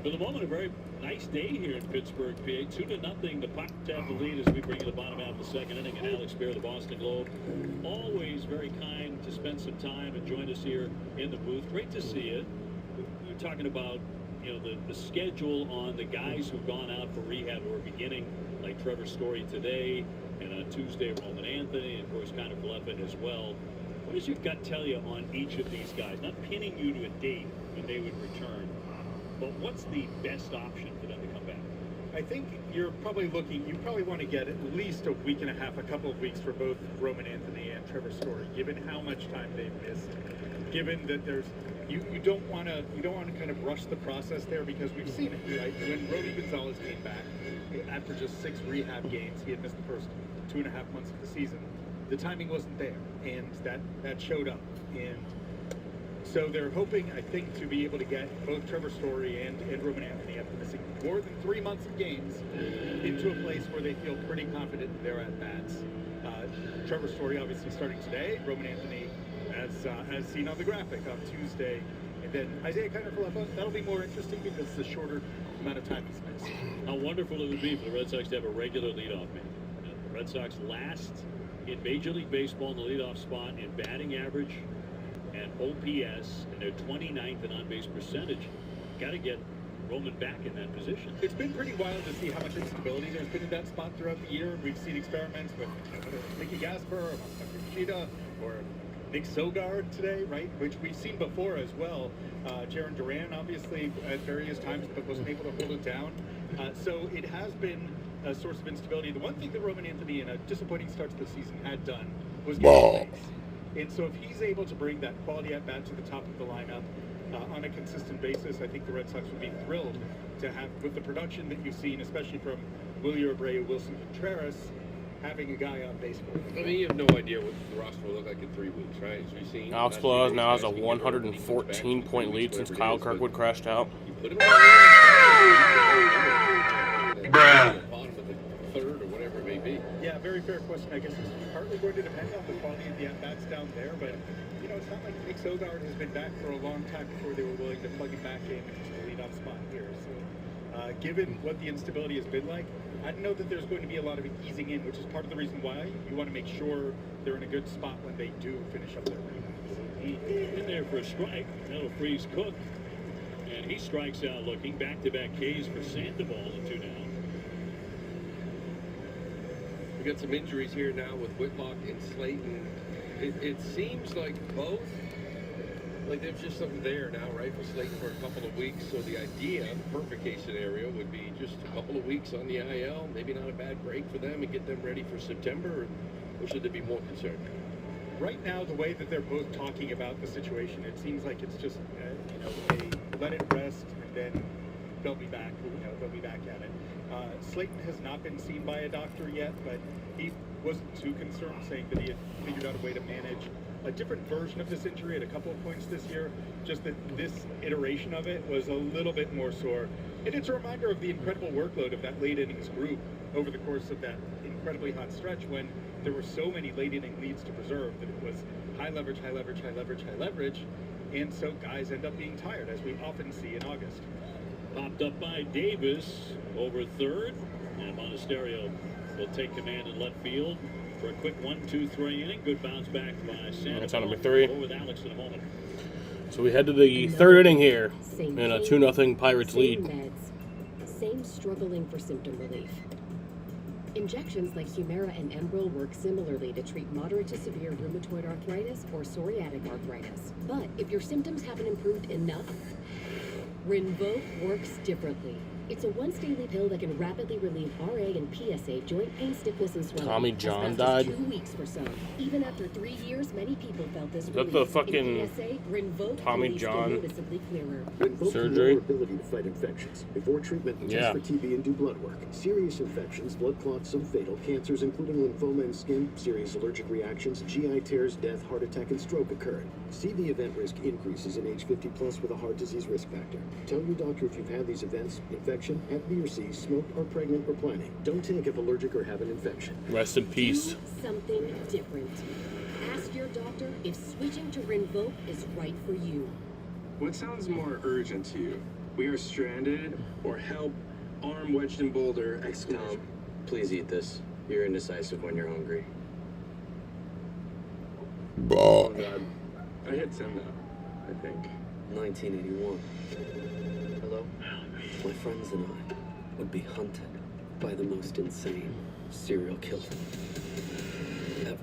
For the moment, a very nice day here in Pittsburgh, PA. 2-0. The Pirates have the lead as we bring to the bottom half of the second inning. And Alex Bear, the Boston Globe, always very kind to spend some time and join us here in the booth. Great to see you. We're talking about, you know, the schedule on the guys who've gone out for rehab who are beginning, like Trevor Story today, and on Tuesday, Roman Anthony, and of course, Connor Fleffen as well. What does your gut tell you on each of these guys? Not pinning you to a date when they would return, but what's the best option for them to come back? I think you're probably looking, you probably want to get at least a week and a half, a couple of weeks for both Roman Anthony and Trevor Story, given how much time they've missed. Given that there's, you don't want to kind of rush the process there, because we've seen it, right? When Rody Gonzalez came back after just 6 rehab games, he had missed the first 2.5 months of the season. The timing wasn't there, and that showed up. And so they're hoping, I think, to be able to get both Trevor Story and Roman Anthony, after missing more than 3 months of games, into a place where they feel pretty confident in their at-bats. Trevor Story obviously starting today, Roman Anthony as seen on the graphic on Tuesday, and then Isaiah Kiner-Falefa. That'll be more interesting because it's a shorter amount of time he's missed. How wonderful it would be for the Red Sox to have a regular leadoff man. The Red Sox last in Major League Baseball in the leadoff spot in batting average and OPS, and they're 29th in on-base percentage. Got to get Roman back in that position. It's been pretty wild to see how much instability there's been in that spot throughout the year. We've seen experiments with whether it's Nicky Gasper or Masaki Yoshida or Nick Sogard today, right? Which we've seen before as well. Jaron Duran, obviously, at various times, but wasn't able to hold it down. So it has been a source of instability. The one thing that Roman Anthony, in a disappointing start to the season, had done was get legs. And so if he's able to bring that quality at bat to the top of the lineup on a consistent basis, I think the Red Sox would be thrilled to have, with the production that you've seen, especially from Wilyer Abreu, Wilson Contreras, having a guy on base for I mean, you have no idea what the roster will look like in 3 weeks, right? As we've seen. Alex Velez now has a 114-point lead since Kyle Kirkwood crashed out. Bruh. Bottom of the third or whatever it may be. Yeah, very fair question. I guess it's partly going to depend on the quality of the at-bats down there, but, you know, it's not like Nick Sogard has been back for a long time before they were willing to plug him back in and just the lead-off spot here. So, given what the instability has been like, I don't know that there's going to be a lot of easing in, which is part of the reason why you want to make sure they're in a good spot when they do finish up their rebounds. In there for a strike. That'll freeze Cook. And he strikes out looking. Back-to-back Ks for Sandoval and 2 down. We got some injuries here now with Whitlock and Slayton. It seems like both, like there's just something there now, right, for Slayton for a couple of weeks. So the idea, the perfect case scenario, would be just a couple of weeks on the IL, maybe not a bad break for them, and get them ready for September. Or should they be more concerned? Right now, the way that they're both talking about the situation, it seems like it's just, you know, they let it rest and then they'll be back. You know, they'll be back at it. Slayton has not been seen by a doctor yet, but he wasn't too concerned, saying that he had figured out a way to manage a different version of this injury at a couple of points this year, just that this iteration of it was a little bit more sore. And it's a reminder of the incredible workload of that late innings group over the course of that incredibly hot stretch when there were so many late inning leads to preserve that it was high leverage, high leverage, high leverage, high leverage. And so guys end up being tired, as we often see in August. Popped up by Davis over third. And Monasterio will take command in left field for a quick 1-2-3 inning. Good bounce back by Sandoval. That's on number 3. Over with Alex in a moment. So we head to the third inning here in a 2-0 Pirates lead. Meds, same struggling for symptom relief. Injections like Humira and Enbrel work similarly to treat moderate to severe rheumatoid arthritis or psoriatic arthritis. But if your symptoms haven't improved enough, Rinvoq works differently. It's a once-daily pill that can rapidly relieve RA and PSA, joint pain, stiffness, and swelling. Tommy John as fast as died. 2 weeks for some. Even after 3 years, many people felt this. Is that the fucking Tommy John surgery? Ability to fight infections. Before treatment, test for TB and do blood work. Serious infections, blood clots, some fatal, cancers including lymphoma and skin, serious allergic reactions, GI tears, death, heart attack, and stroke occurred. See the event risk increases in age 50 plus with a heart disease risk factor. Tell your doctor if you've had these events, infection, Hep B or C, smoked or pregnant or planning. Don't take if allergic or have an infection. Rest in peace. Do something different. Ask your doctor if switching to Rinvoq is right for you. What sounds more urgent to you? We are stranded, or help, arm wedged in boulder, Tom, please eat this. You're indecisive when you're hungry. Oh God. I hit send now, I think. 1981. Hello? My friends and I would be hunted by the most insane serial killer ever.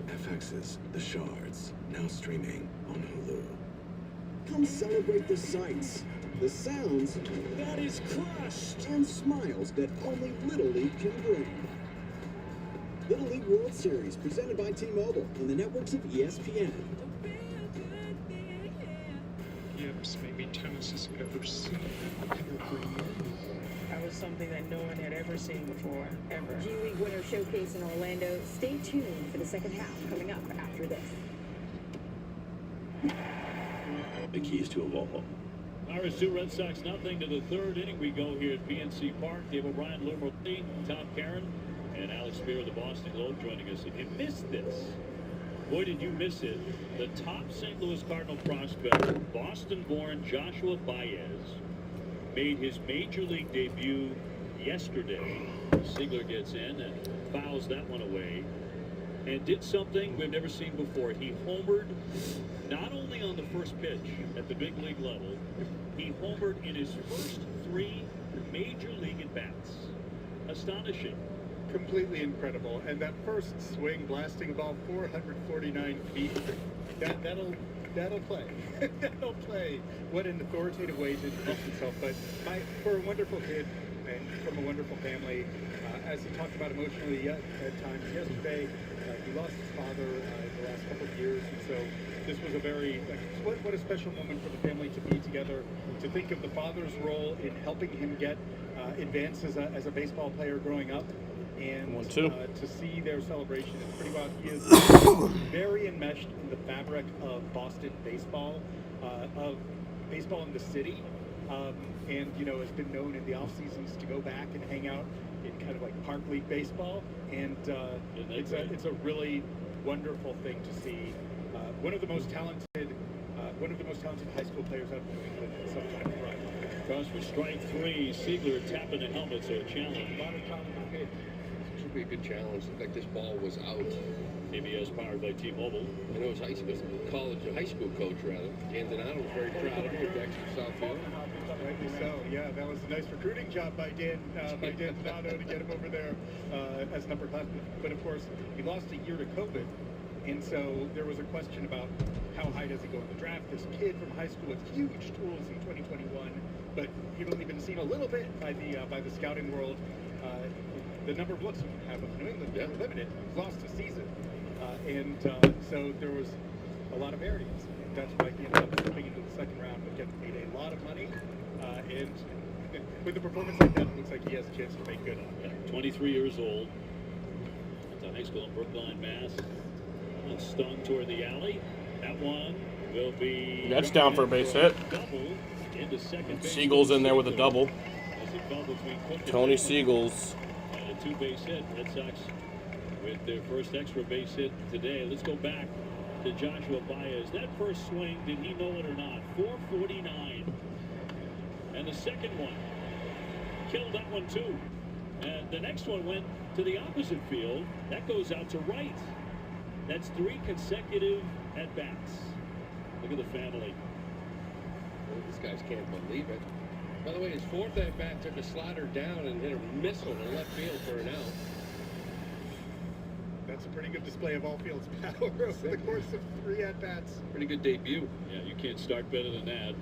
FX's The Shards, now streaming on Hulu. Come celebrate the sights, the sounds that is crushed, and smiles that only Little League can bring. Little League World Series, presented by T-Mobile on the networks of ESPN. Yips, maybe tennis has ever seen. That was something that no one had ever seen before, ever. G League Winter Showcase in Orlando. Stay tuned for the second half coming up after this. The keys to a Volvo. Pirates 2, Red Sox nothing to the third inning. We go here at PNC Park. Dave O'Brien, Lou Murphy, Tom Karen, and Alex Spear of the Boston Globe joining us. If you missed this, boy, did you miss it. The top St. Louis Cardinal prospect, Boston-born Joshua Baez, made his major league debut yesterday. Siegler gets in and fouls that one away. and did something we've never seen before. He homered not only on the first pitch at the big league level, he homered in his first 3 major league at-bats. Astonishing. Completely incredible. And that first swing, blasting a ball 449 feet, that'll play. That'll play. What an authoritative way to help himself. But for a wonderful kid and from a wonderful family, as he talked about emotionally at times yesterday, he lost his father in the last couple of years, and so this was a very what a special moment for the family to be together, to think of the father's role in helping him get advances as a baseball player growing up, and to see their celebration is pretty wild. He is very enmeshed in the fabric of Boston baseball, of baseball in the city, and has been known in the off seasons to go back and hang out in kind of like park league baseball, and it's a really wonderful thing to see. One of the most talented high school players out of New England in some time. Right. Across for strike 3, Siegler tapping the helmet, so a challenge. A lot of talented kids. Should be a good challenge. Looked like this ball was out. CBS powered by T-Mobile. I know his high school coach rather. Danzanato was very proud of him with Dexter Southfield. Rightly so. Yeah, that was a nice recruiting job by Dan Donato to get him over there as an upperclassman. But of course, he lost a year to COVID, and so there was a question about how high does he go in the draft. This kid from high school with huge tools in 2021, but he'd only been seen a little bit by the scouting world. The number of looks we have of New England are limited. He's lost a season, and so there was a lot of variance. That's why he ended up slipping into the second round, but getting paid a lot of money. And with a performance like that, it looks like he has a chance to make good on it. 23 years old. It's a high school in Brookline, Mass. And stung toward the alley. That one will be... That's down for a base hit. Double into second base. Siegel's in there with a double. As it fell between Cook and Tony Siegel's. And a 2-base hit. Red Sox with their first extra base hit today. Let's go back to Joshua Baez. That first swing, did he know it or not? 449. And the second one killed that one too. And the next one went to the opposite field. That goes out to right. That's 3 consecutive at-bats. Look at the family. Well, these guys can't believe it. By the way, his 4th at-bat took a slider down and hit a missile in left field for an out. That's a pretty good display of all fields power over the course of 3 at-bats. Pretty good debut. Yeah, you can't start better than that.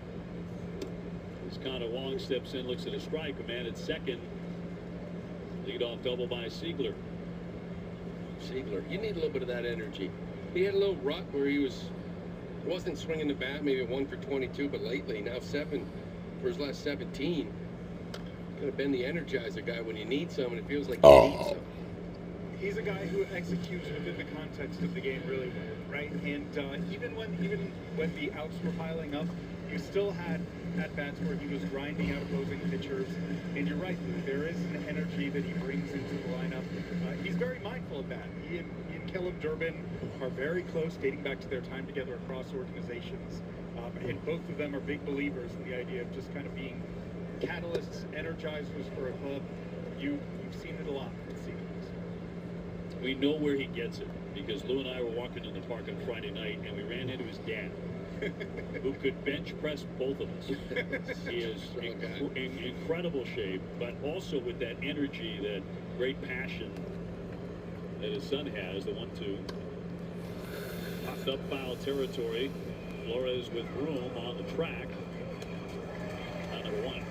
As Connor Wong steps in, looks at a strike, a man at second. Lead-off double by Siegler. Siegler, you need a little bit of that energy. He had a little rut where he wasn't swinging the bat, maybe 1 for 22, but lately, now 7 for his last 17. Could have been the energizer guy when you need some, and it feels like you need some. He's a guy who executes within the context of the game really well, right? And even when the outs were piling up, you still had at-bats where he was grinding out opposing pitchers. And you're right, Lou, there is an energy that he brings into the lineup. He's very mindful of that. He and Caleb Durbin are very close, dating back to their time together across organizations. And both of them are big believers in the idea of just kind of being catalysts, energizers for a club. You've seen it a lot with Seagulls. We know where he gets it, because Lou and I were walking in the park on Friday night, and we ran into his dad, who could bench press both of us. He is in incredible shape, but also with that energy, that great passion that his son has. The 1-2 popped up foul territory. Flores with room on the track. Number 1.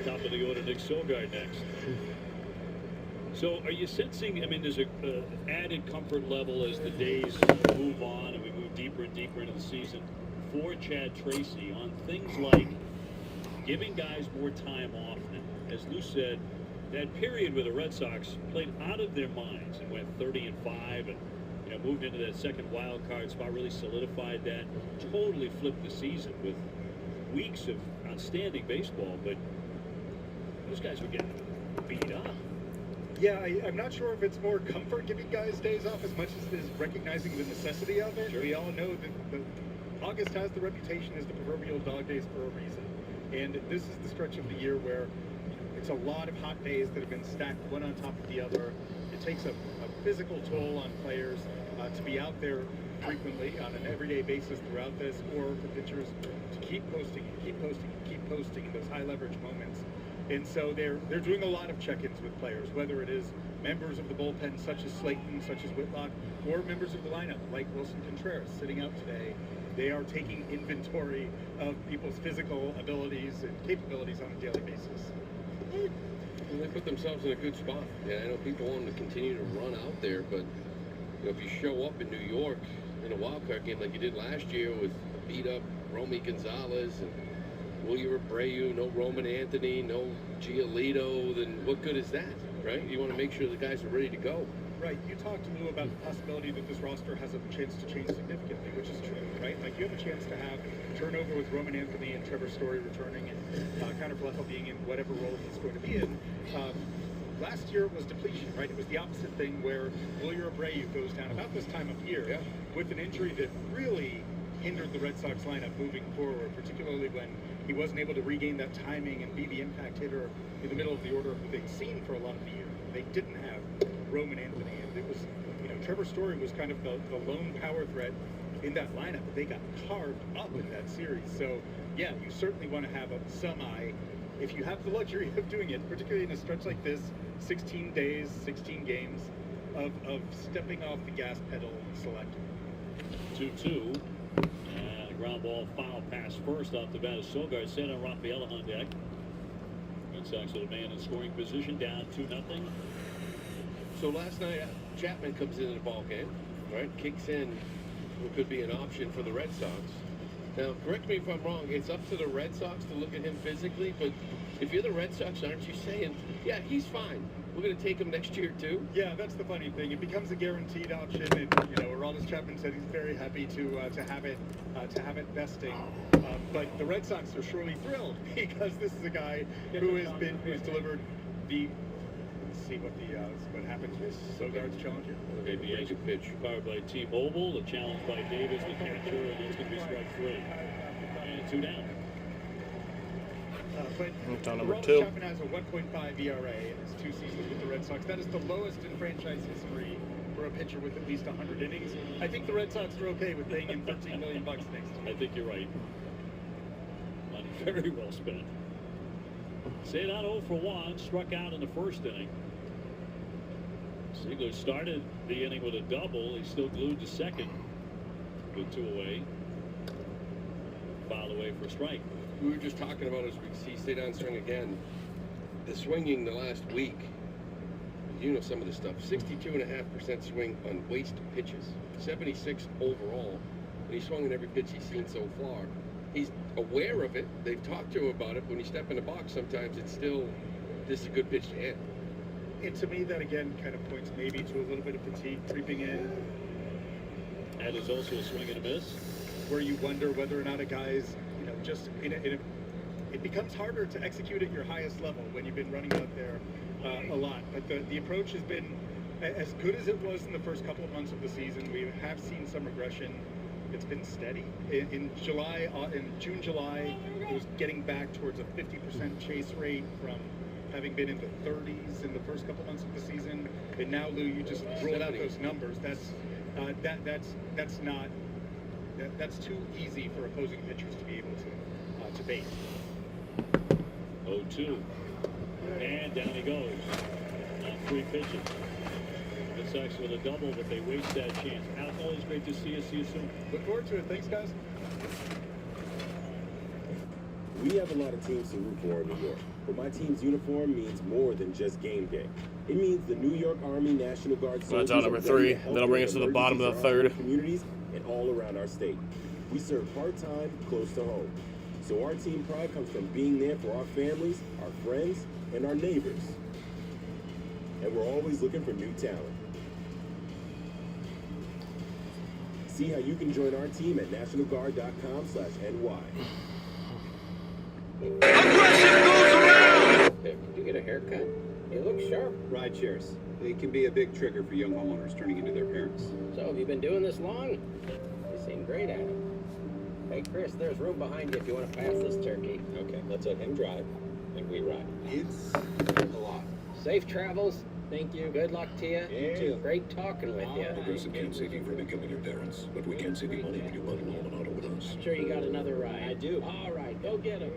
Top of the order, Nick Sogard next. So are you sensing, I mean, there's a added comfort level as the days move on and we move deeper and deeper into the season for Chad Tracy on things like giving guys more time off now. As Lou said, that period where the Red Sox played out of their minds and went 30-5 and moved into that second wild card spot, really solidified that, totally flipped the season with weeks of outstanding baseball, but those guys were getting beat up. Yeah, I'm not sure if it's more comfort giving guys days off as much as it is recognizing the necessity of it. Sure. We all know that August has the reputation as the proverbial dog days for a reason. And this is the stretch of the year where it's a lot of hot days that have been stacked one on top of the other. It takes a physical toll on players to be out there frequently on an everyday basis throughout this, or for pitchers to keep posting in those high leverage moments. And so they're doing a lot of check-ins with players, whether it is members of the bullpen such as Slayton, such as Whitlock, or members of the lineup like Wilson Contreras sitting out today. They are taking inventory of people's physical abilities and capabilities on a daily basis. Well, they put themselves in a good spot. Yeah, I know people want them to continue to run out there, but you know, if you show up in New York in a wild card game like you did last year with beat up Romy Gonzalez and Wilyer Abreu, no Roman Anthony, no Giolito, then what good is that, right? You want to make sure the guys are ready to go. Right. You talked to Lou about the possibility that this roster has a chance to change significantly, which is true, right? Like, you have a chance to have turnover with Roman Anthony and Trevor Story returning and Connor Fleckle being in whatever role he's going to be in. Last year it was depletion, right? It was the opposite thing where Wilyer Abreu goes down about this time of year with an injury that really hindered the Red Sox lineup moving forward, particularly when he wasn't able to regain that timing and be the impact hitter in the middle of the order who they'd seen for a lot of the year. They didn't have Roman Anthony, and it was, you know, Trevor Story was kind of the lone power threat in that lineup, but they got carved up in that series. So yeah, you certainly want to have a semi, if you have the luxury of doing it, particularly in a stretch like this, 16 days, 16 games of stepping off the gas pedal selectively. 2-2. And a ground ball foul pass first off the bat of Sogard. Cedar Rafaela on deck. Red Sox with a man in scoring position, down 2-0. So last night, Chapman comes into the ball game, right? Kicks in what could be an option for the Red Sox. Now, correct me if I'm wrong, it's up to the Red Sox to look at him physically, but if you're the Red Sox, aren't you saying, yeah, he's fine, we're going to take him next year too? Yeah, that's the funny thing. It becomes a guaranteed option, and you know, Aroldis Chapman said he's very happy to have it vesting. But the Red Sox are surely thrilled because this is a guy who has delivered the. Let's see what happens with Sogard's challenger. Okay, the exit pitch powered by T-Mobile. The challenge by Davis, the catcher, and it's going to be strike 3. And 2 down. But number Aroldis 2. Chapman has a 1.5 ERA in his 2 seasons with the Red Sox. That is the lowest in franchise history for a pitcher with at least 100 innings. I think the Red Sox are okay with paying him $13 million next year. I think you're right. Money very well spent. Cedar 0 for 1, struck out in the first inning. Ziegler started the inning with a double. He's still glued to second with 2 away. Foul away for a strike. We were just talking about, as we see stay down swing again, the swinging the last week. You know some of the stuff. 62.5% swing on waste pitches, 76 overall, and he's swung in every pitch he's seen so far. He's aware of it. They've talked to him about it. When you step in the box, sometimes it's still, this is a good pitch to hit. And to me, that again kind of points maybe to a little bit of fatigue creeping in. And it's also a swing and a miss, where you wonder whether or not a guy's, you know, just it becomes harder to execute at your highest level when you've been running out there a lot. But the approach has been as good as it was in the first couple of months of the season. We have seen some regression. It's been steady. In June, July, it was getting back towards a 50% chase rate from having been in the 30s in the first couple months of the season. And now, Lou, you just rolled out those numbers. That's too easy for opposing pitchers to be able to bait. 0-2. And down he goes. On 3 pitches. Red Sox with a double, but they waste that chance. Alex, always great to see you. See you soon. Look forward to it. Thanks, guys. We have a lot of teams to root for in New York, but my team's uniform means more than just game day. It means the New York Army National Guard soldiers. That's out number 3. That'll bring us to the bottom of the 3rd. Communities and all around our state. We serve part-time, close to home. So our team pride comes from being there for our families, our friends, and our neighbors. And we're always looking for new talent. See how you can join our team at nationalguard.com/NY. Aggression goes around! Did you get a haircut? You look sharp. Ride shares. They can be a big trigger for young homeowners turning into their parents. So, have you been doing this long? You seem great at it. Hey, Chris, there's room behind you if you want to pass this turkey. Okay, let's let him drive, and we ride. It's a lot. Safe travels, Thank you. Good luck to you. You too. Great talking with you. Progressive can't save you from becoming your parents, but we can save you money when you bundle home and auto with us. Sure you got another ride? I do. All right, go get him.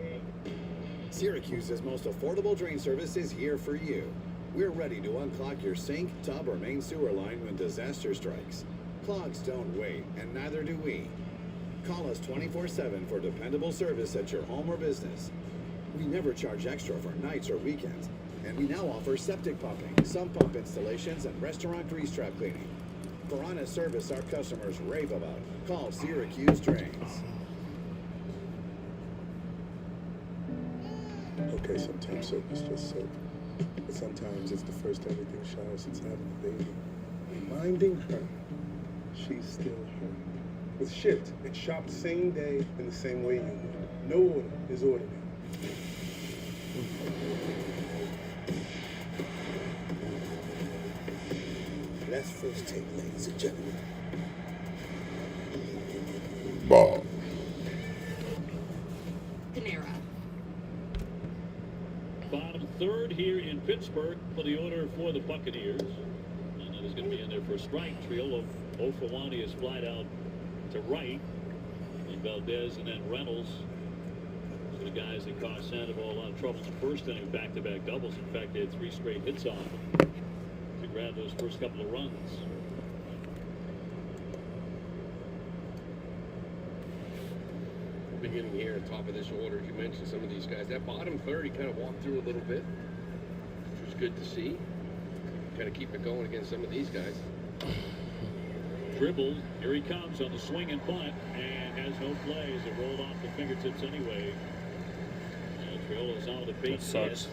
Syracuse's most affordable drain service is here for you. We're ready to unclog your sink, tub, or main sewer line when disaster strikes. Clogs don't wait, and neither do we. Call us 24/7 for dependable service at your home or business. We never charge extra for nights or weekends, and we now offer septic pumping, sump pump installations, and restaurant grease trap cleaning. For honest service our customers rave about, call Syracuse Drains. Okay, sometimes soap is just soap. But sometimes it's the first everything showers since having a baby. Reminding her she's still her. Was shipped and shopped same day in the same way you would. No order is ordinary. Let's first take, ladies and gentlemen. Ball. Panera. Bottom third here in Pittsburgh for the order for the Buccaneers. And that is going to be in there for a strike. Triolo 0 for 1. He is flied out to right. And Valdez and then Reynolds. Those are the guys that caused Sandoval a lot of trouble in the first inning, back-to-back doubles. In fact, they had 3 straight hits on them to grab those first couple of runs. Beginning here at top of this order, you mentioned some of these guys. That bottom third, he kind of walked through a little bit, which was good to see. Kind of keep it going against some of these guys. Dribbled. Here he comes on the swing and bunt, and has no plays. It rolled off the fingertips anyway. And Triolo's out of the base hit,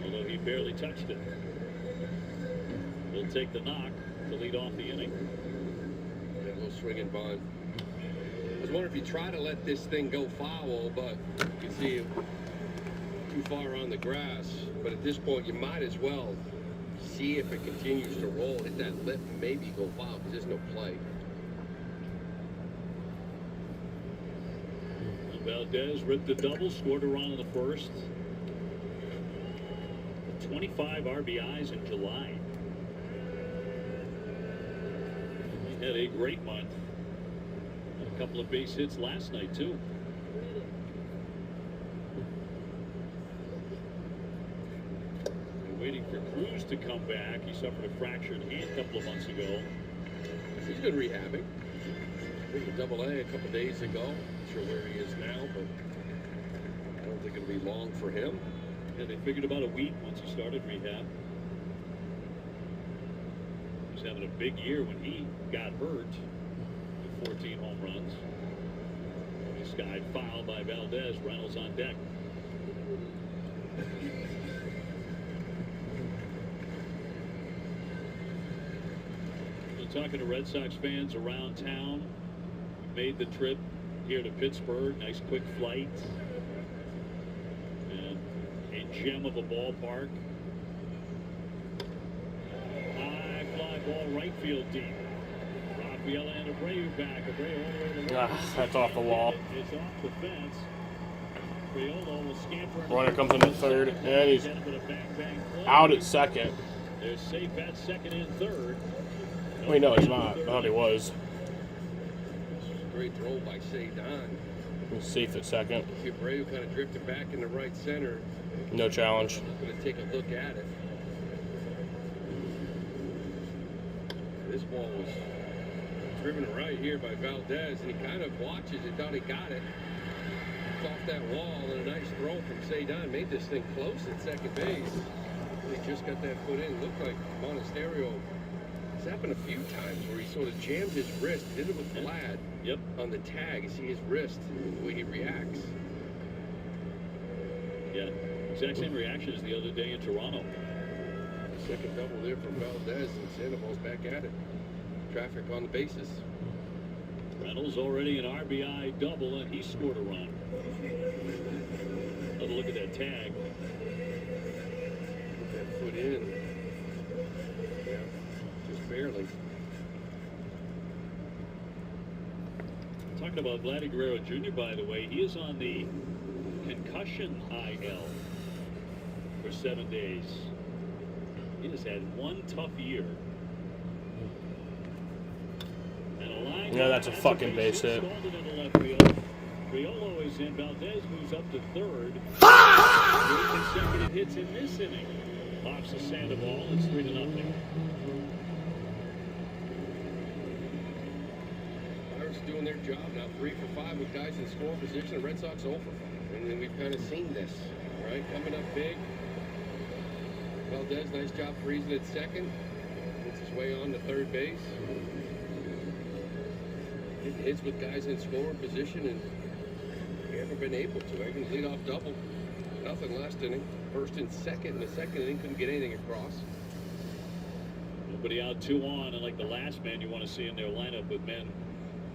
although he barely touched it. He'll take the knock to lead off the inning. That little swing and bunt. I was wondering if you try to let this thing go foul, but you can see it too far on the grass. But at this point, you might as well see if it continues to roll, hit that lip, and maybe go foul, because there's no play. Valdez ripped the double, scored a run in the first. 25 RBIs in July. He had a great month. A couple of base hits last night, too. We're waiting for Cruz to come back. He suffered a fractured hand a couple of months ago. He's been rehabbing. He was in Double-A a couple days ago. Not sure where he is now, but I don't think it'll be long for him. Yeah, they figured about a week once he started rehab. He was having a big year when he got hurt. 14 home runs. This guy fouled by Valdez. Reynolds on deck. We're talking to Red Sox fans around town. Made the trip here to Pittsburgh. Nice quick flight. And a gem of a ballpark. High fly ball right field deep. Rafaela and Abreu back. Abreu all the way to the right. That's off the wall. It's off the fence. Triolo will scamper. Runner comes in at third, and he's out at second. They're safe at second and third. Wait, no, he's not. I thought he was. Great throw by Cedon. He's safe at second. Abreu kind of drifted back in the right center. No challenge. Going to take a look at it. This ball was driven right here by Valdez, and he kind of watches it, thought he got it. It's off that wall, and a nice throw from Cedon made this thing close at second base. He just got that foot in. Looked like Monasterio. It's happened a few times where he sort of jammed his wrist, did it with Vlad. Yep. On the tag, you see his wrist, the way he reacts. Yeah, exact same reaction as the other day in Toronto. Second double there from Valdez, and Sandoval's back at it. Traffic on the bases. Reynolds already an RBI double, and he scored a run. Another look at that tag. Put that foot in. Yeah, just barely. Talking about Vladdy Guerrero Jr., by the way, he is on the concussion IL for 7 days. has had one tough year. And a line Yeah, that's a fucking base hit. Triolo is in. Valdez moves up to third. 3 consecutive hits in this inning. Pops the Sandoval. It's 3-0. Pirates doing their job now, 3 for 5 with guys in scoring position. The Red Sox 0 for 5. And then we've kind of seen this, right? Coming up big. Valdez, nice job freezing at second. Gets his way on to third base. It hits with guys in scoring position, and we haven't been able to. Even lead off double. Nothing last inning. First and second in the second inning, couldn't get anything across. Nobody out 2 on, and like the last man you want to see in their lineup with men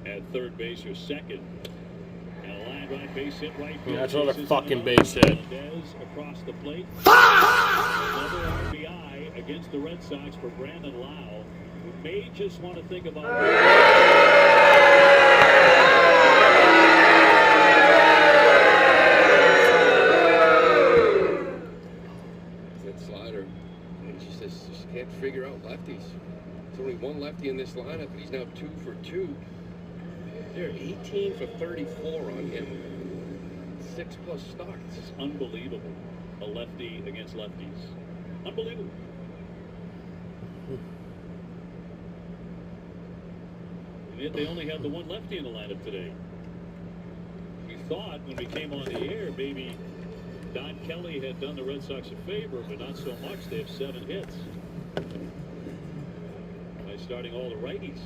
at third base or second. And a line right base hit right field. Yeah, that's another fucking base hit. Valdez across the plate. Another RBI against the Red Sox for Brandon Lau, who may just want to think about that slider. And she says she can't figure out lefties. There's only one lefty in this lineup, and he's now 2 for 2. They're 18 for 34 on him. 6+ starts. It's unbelievable. A lefty against lefties. Unbelievable. And yet they only have the one lefty in the lineup today. We thought when we came on the air, maybe Don Kelly had done the Red Sox a favor, but not so much. They have 7 hits by starting all the righties.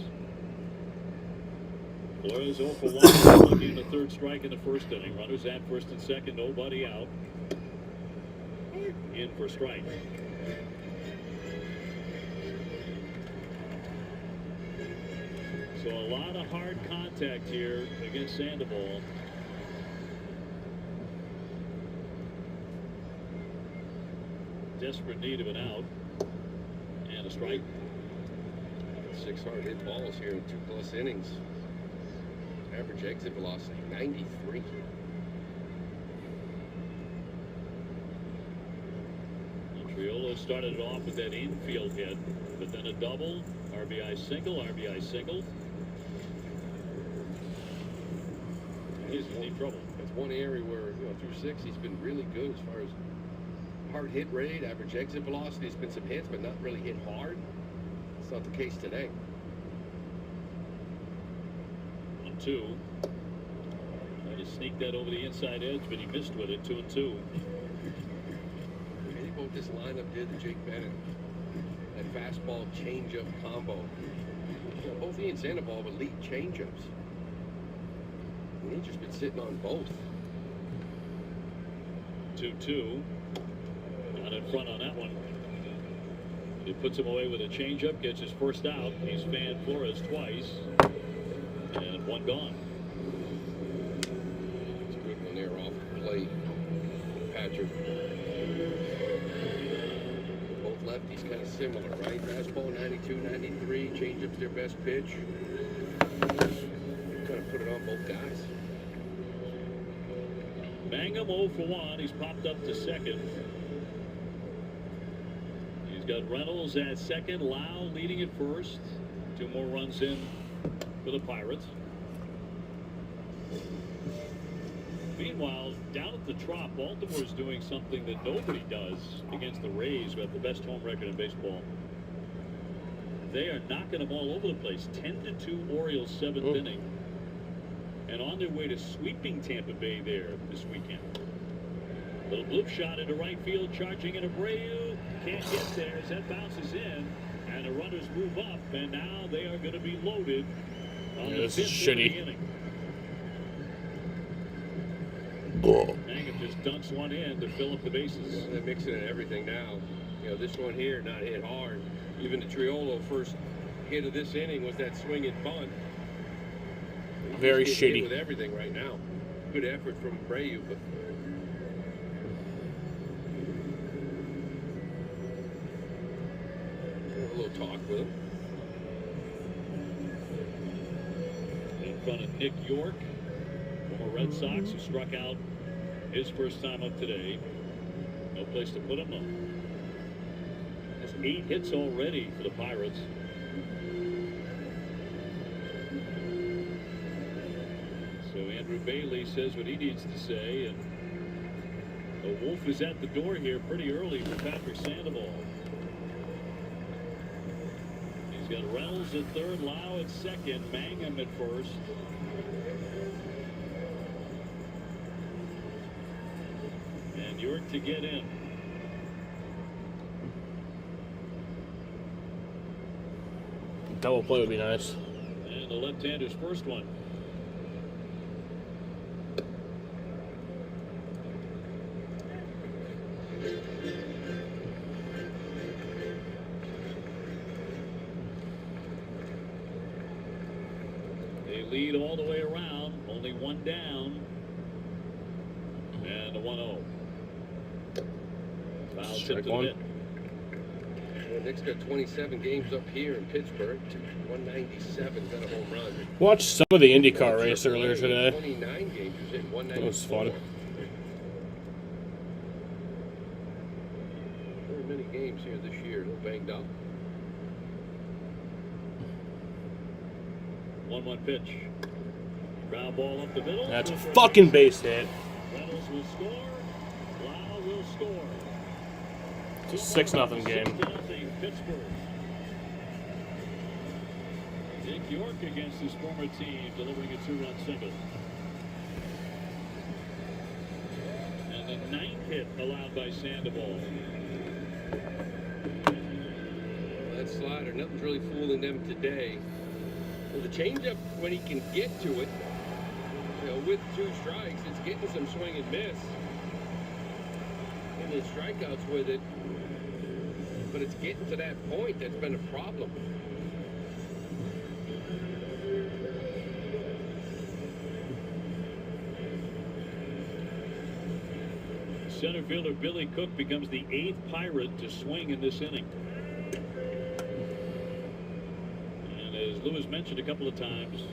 Flores 0 for 1, looking at the third strike in the first inning. Runners at first and second, nobody out. In for strike. So a lot of hard contact here against Sandoval. Desperate need of an out. And a strike. 6 hard hit balls here in 2+ innings. Average exit velocity 93. Triolo started it off with that infield hit, but then a double, RBI single. He's in deep trouble. That's one area where, through 6, he's been really good as far as hard hit rate, average exit velocity. There's been some hits, but not really hit hard. It's not the case today. 1-2. Tried to sneak that over the inside edge, but he missed with it. 2-2. What this lineup did to Jake Bennett, that fastball changeup combo. Both he and Sandoval have elite changeups. And he's just been sitting on both. 2-2. Not in front on that one. He puts him away with a changeup, gets his first out. He's fanned Flores twice, and 1 gone. It's a good one there off the plate. Patrick. Lefties kind of similar, right? Fastball 92, 93, changeup's their best pitch. Kind of put it on both guys. Mangum 0 for 1. He's popped up to second. He's got Reynolds at second. Lau leading at first. 2 more runs in for the Pirates. Meanwhile, down at the Trop, Baltimore is doing something that nobody does against the Rays, who have the best home record in baseball. They are knocking them all over the place. 10-2 Orioles 7th inning. And on their way to sweeping Tampa Bay there this weekend. Little bloop shot into right field, charging in Abreu. Can't get there as that bounces in. And the runners move up, and now they are going to be loaded on the 5th of the inning. Mangum just dunks one in to fill up the bases. They're mixing in everything now. This one here, not hit hard. Even the Triolo first hit of this inning was that swing and bunt. Very shitty. With everything right now. Good effort from Abreu, but a little talk with him. In front of Nick York, former Red Sox, who struck out his first time up today. No place to put him, though. Hasn't 8 hits already for the Pirates. So Andrew Bailey says what he needs to say, and the Wolf is at the door here pretty early for Patrick Sandoval. He's got Reynolds at third, Lau at second, Mangum at first. And York to get in. Double play would be nice. And the left-hander's first one. They lead all the way around, only one down. And a 1-0. Foul tip to the net. Well, Nick's got 27 games up here in Pittsburgh. 197 got a home run. Watched some of the IndyCar race earlier today. 29 games. He was hitting 194. That was fun. Very many games here this year. A little banged up. 1-1 pitch. Ground ball up the middle. That's a fucking base hit. Reynolds will score. Lau will score. It's a 6-0 game. 6-0 Pittsburgh. Nick York against his former team, delivering a 2-run single. And the 9th hit allowed by Sandoval. Well, that slider, nothing's really fooling them today. Well, the changeup, when he can get to it, you know, with 2 strikes, it's getting some swing and miss. And the strikeouts with it. But it's getting to that point that's been a problem. Center fielder Billy Cook becomes the 8th Pirate to swing in this inning. And as Lewis mentioned a couple of times,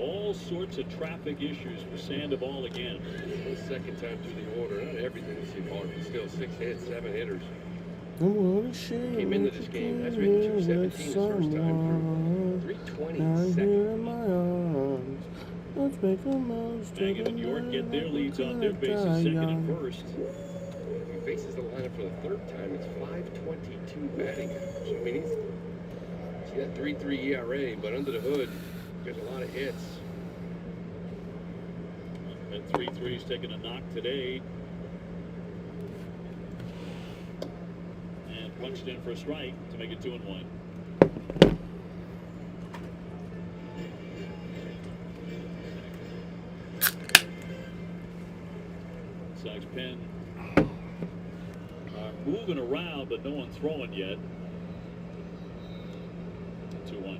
all sorts of traffic issues for Sandoval again. The second time through the order, not everything is hard, but still 6 hits, 7 hitters. Came into this game as hitting 217 his first time through. 320 second. Let's make the most of Mangum and York get their leads on their bases, second and first. He faces the lineup for the 3rd time. It's 5.22 batting average. I mean, he's got 3.3 ERA, but under the hood, there's a lot of hits. And 3-3's taking a knock today. And punched in for a strike to make it 2-1. Sox pen moving around, but no one throwing yet. 2-1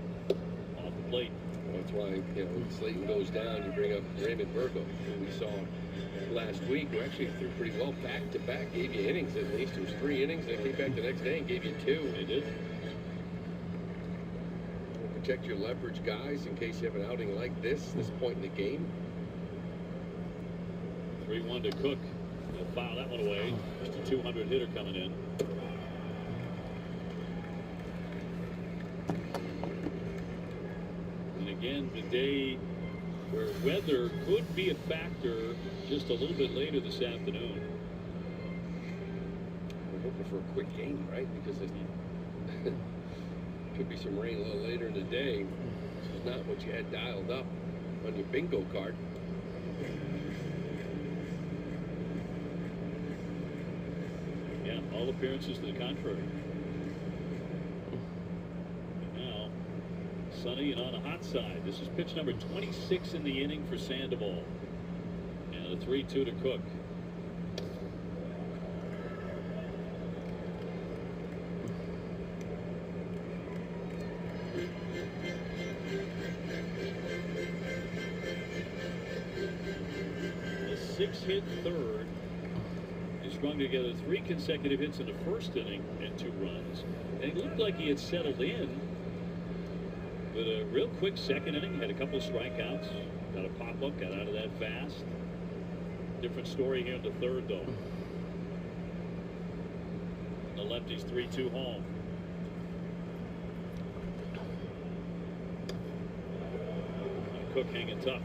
off the plate. That's why, you know, when Slayton goes down, you bring up Raymond Burgo, who we saw last week, who actually threw pretty well back-to-back, gave you innings at least. It was 3 innings, then came back the next day and gave you 2. They did. Protect your leverage guys in case you have an outing like this point in the game. 3-1 to Cook. They'll foul that one away. Just a 200 hitter coming in. And again, the day where weather could be a factor just a little bit later this afternoon. We're hoping for a quick game, right? Because it could be some rain a little later in the day. This is not what you had dialed up on your bingo card. Yeah, all appearances to the contrary. And now, sunny and on the hot side. This is pitch number 26 in the inning for Sandoval. And a 3-2 to Cook. A 6-hit third. He strung together 3 consecutive hits in the first inning and 2 runs. And he looked like he had settled in. With a real quick second inning, had a couple of strikeouts, got a pop-up, got out of that fast. Different story here in the third, though. the lefty's 3-2 home. Cook hanging tough.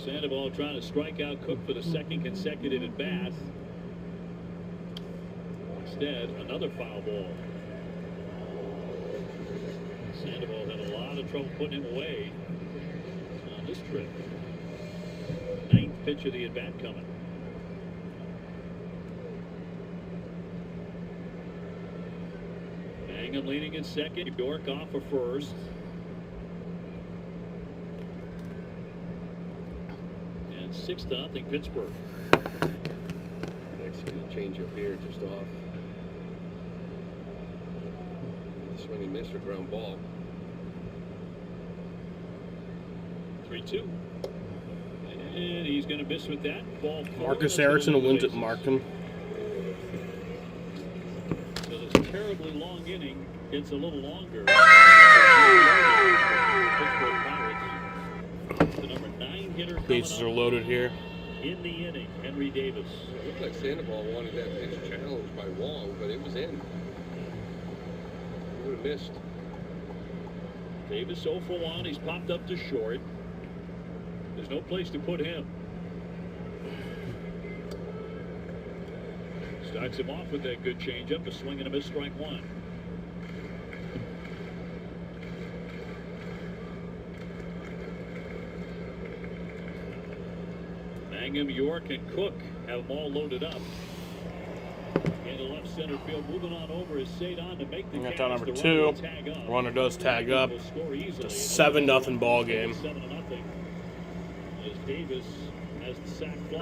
Sandoval trying to strike out Cook for the second consecutive at bat. Instead, another foul ball. Sandoval had a lot of trouble putting him away on this trip. Ninth pitch of the at-bat coming. Mangum leading in second. York off for first. And 6-0 Pittsburgh. Next, gonna change up here just off. Swing and miss or ground ball. 3-2. And he's going to miss with that. Ball. Marcus Erickson wins at Markham. So this terribly long inning gets a little longer. Pittsburgh Pirates. The number 9 hitter. Bases are loaded here. In the inning, Henry Davis. It looked like Sandoval wanted that pitch challenged by Wong, but it was in. He would have missed. Davis 0 for 1. He's popped up to short. There's no place to put him. Starts him off with that good changeup, a swing and a miss, strike one. Mangum, York, and Cook have them all loaded up. In the left center field, moving on over is Sadon to make the catch. That's number 2. Runner does tag up. It's a 7-0 ball game. 7-0. As Davis has the sack fly.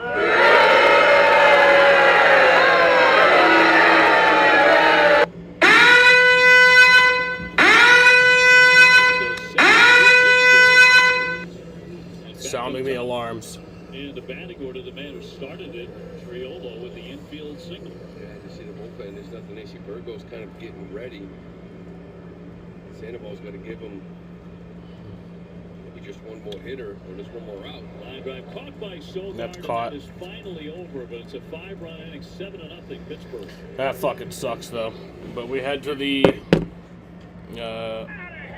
Sounding the alarms. And the batting order, the man who started it, Triolo, with the infield single. Yeah, you see the bullpen, there's nothing issue. Burgo's kind of getting ready. Sandoval's got to give him maybe just one more hitter or just one more out. Line drive caught by Sogard. That's caught. That is finally over, but it's a 5-run inning, 7-0 Pittsburgh. That fucking sucks, though. But we head to the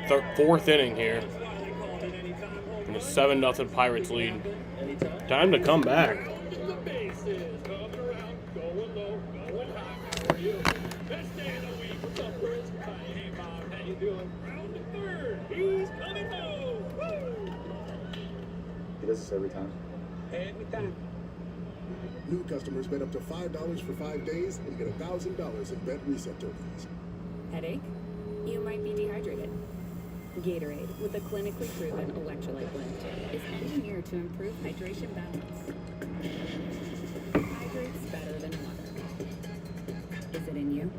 4th inning here. And a 7-0 Pirates lead. Time to come back. He does this every time. Every time. New customers bet up to $5 for 5 days and get $1,000 in bet reset tokens. Headache? You might be dehydrated. Gatorade, with a clinically proven electrolyte blend, is engineered to improve hydration balance. Hydrates better than water. Is it in you?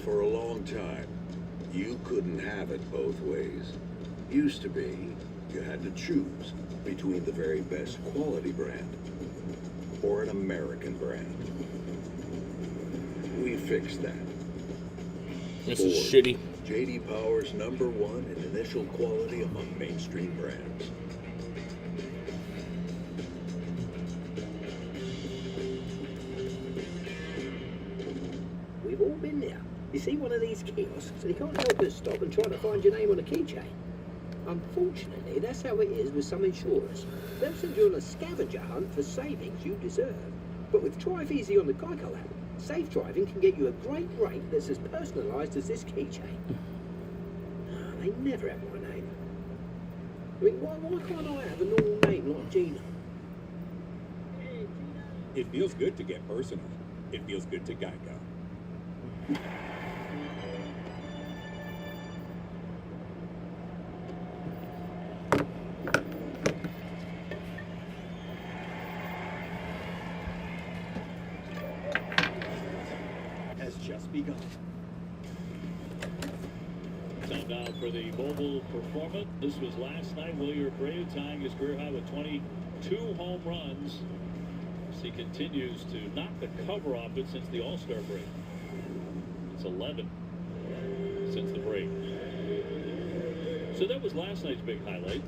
For a long time, you couldn't have it both ways. Used to be, you had to choose between the very best quality brand or an American brand. We fixed that. This is shitty. J.D. Power's #1 in initial quality among mainstream brands. We've all been there. You see one of these kiosks, and you can't help but stop and try to find your name on a keychain. Unfortunately, that's how it is with some insurers. They'll send you on a scavenger hunt for savings you deserve. But with Drive Easy on the Geico app, safe driving can get you a great rate that's as personalised as this keychain. They never have my name. I mean, why can't I have a normal name like Gina? It feels good to get personal. It feels good to Geico. Has just begun. Time now for the mobile performance. This was last night. William Abreu tying his career high with 20 2 home runs. He continues to knock the cover off it since the All-Star break. It's 11 since the break. So that was last night's big highlight.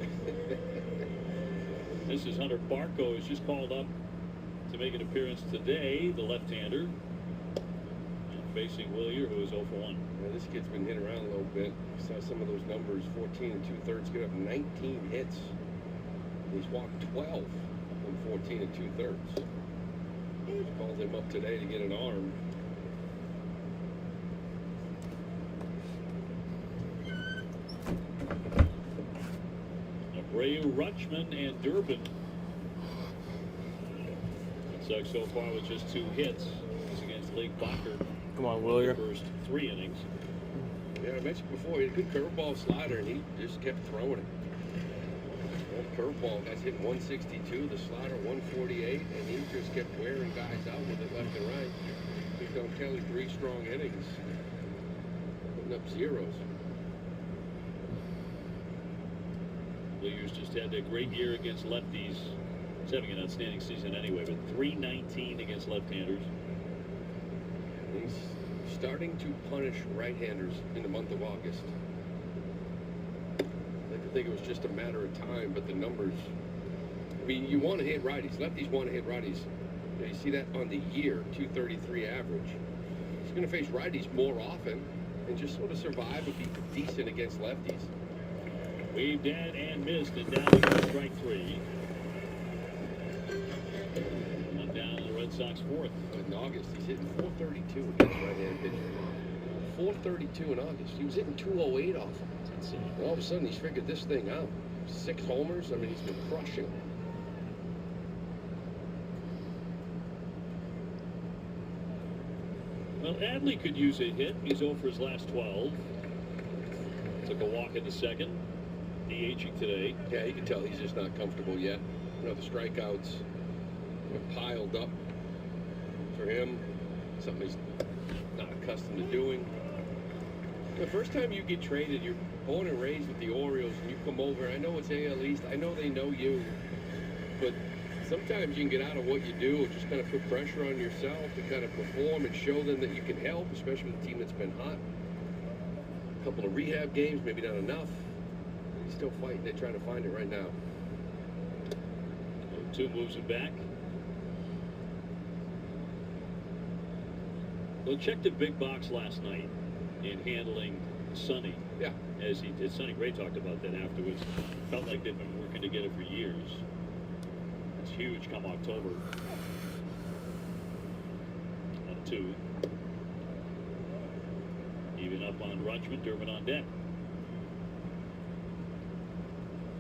This is Hunter Barco, who's just called up to make an appearance today, the left-hander. And facing Willier, who is 0 for 1. Yeah, this kid's been hit around a little bit. Saw some of those numbers, 14 2/3, give up 19 hits. He's walked 12 from 14 2/3. Called him up today to get an arm. Abreu, Rutschman, and Durbin. Sox so far with just 2 hits. It's against Lake Bacher. Come on, Willier. First 3 innings. Yeah, I mentioned before, he had a good curveball slider, and he just kept throwing it. That curveball, guys hitting 162, the slider 148, and he just kept wearing guys out with it left and right. He's done Kelly 3 strong innings, putting up zeros. Williers just had a great year against lefties. He's having an outstanding season anyway, but .319 against left-handers. He's starting to punish right-handers in the month of August. I think it was just a matter of time, but the numbers, I mean, you want to hit righties. Lefties want to hit righties. You see that on the year, 233 average. He's going to face righties more often and just sort of survive and be decent against lefties. Waved at and missed, and down to strike 3. One down to the Red Sox 4th. In August, he's hitting 432 against right-hand pitchers. 432 in August. He was hitting 208 off him. And all of a sudden, he's figured this thing out. 6 homers. I mean, he's been crushing. Well, Adley could use a hit. He's 0 for his last 12. Took a walk in the second. DHing today. Yeah, you can tell he's just not comfortable yet. You know, the strikeouts have piled up for him. Something he's not accustomed to doing. The first time you get traded, you're born and raised with the Orioles, and you come over. I know it's AL East. I know they know you. But sometimes you can get out of what you do and just kind of put pressure on yourself to kind of perform and show them that you can help, especially with a team that's been hot. A couple of rehab games, maybe not enough. He's still fighting. They're trying to find it right now. 2 moves it back. Well, checked the big box last night in handling Sonny. Yeah. As he did. Sonny Gray talked about that afterwards. Felt like they've been working together for years. It's huge come October. 1-2. Even up on Rutschman, Durbin on deck.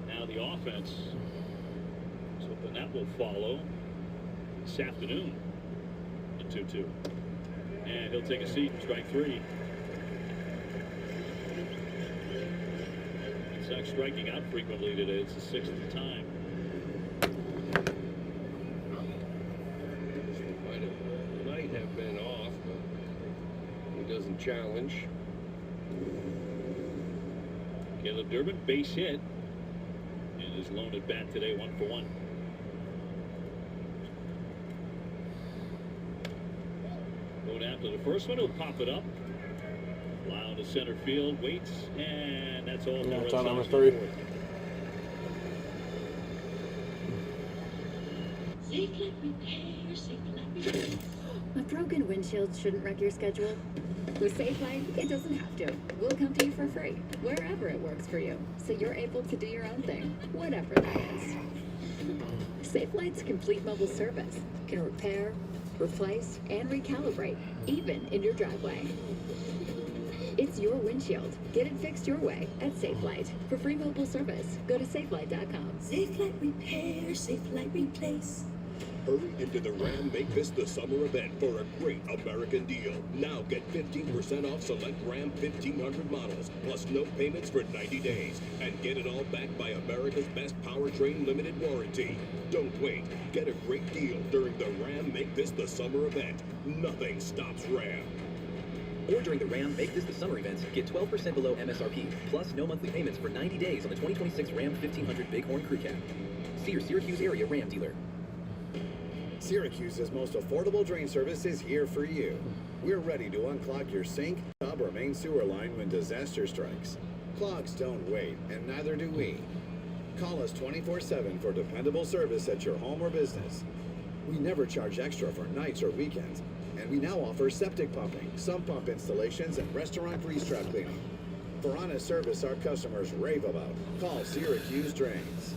Now the offense. So hoping that will follow this afternoon. 2-2. And he'll take a seat, strike 3. Sox striking out frequently today. It's the 6th time. Might have been off, but he doesn't challenge. Caleb Durbin, base hit. And his lone at bat today, 1 for 1. Going after the first one, he'll pop it up. Loud to center field, waits, and that's all. Yeah, it's on number 3. A broken windshield shouldn't wreck your schedule. With Safelite, it doesn't have to. We'll come to you for free, wherever it works for you, so you're able to do your own thing, whatever that is. Safelite's complete mobile service can repair, replace, and recalibrate, even in your driveway. It's your windshield. Get it fixed your way at Safelite. For free mobile service, go to safelite.com. Safelite repair, Safelite replace. Hurry into the Ram Make This the Summer event for a great American deal. Now get 15% off select Ram 1500 models, plus no payments for 90 days. And get it all backed by America's best powertrain limited warranty. Don't wait. Get a great deal during the Ram Make This the Summer event. Nothing stops Ram. Or during the Ram Make This the Summer event, get 12% below MSRP, plus no monthly payments for 90 days on the 2026 Ram 1500 Bighorn Crew Cab. See your Syracuse area Ram dealer. Syracuse's most affordable drain service is here for you. We're ready to unclog your sink, tub, or main sewer line when disaster strikes. Clogs don't wait, and neither do we. Call us 24/7 for dependable service at your home or business. We never charge extra for nights or weekends, and we now offer septic pumping, sump pump installations, and restaurant grease trap cleaning. For honest service our customers rave about, call Syracuse Drains.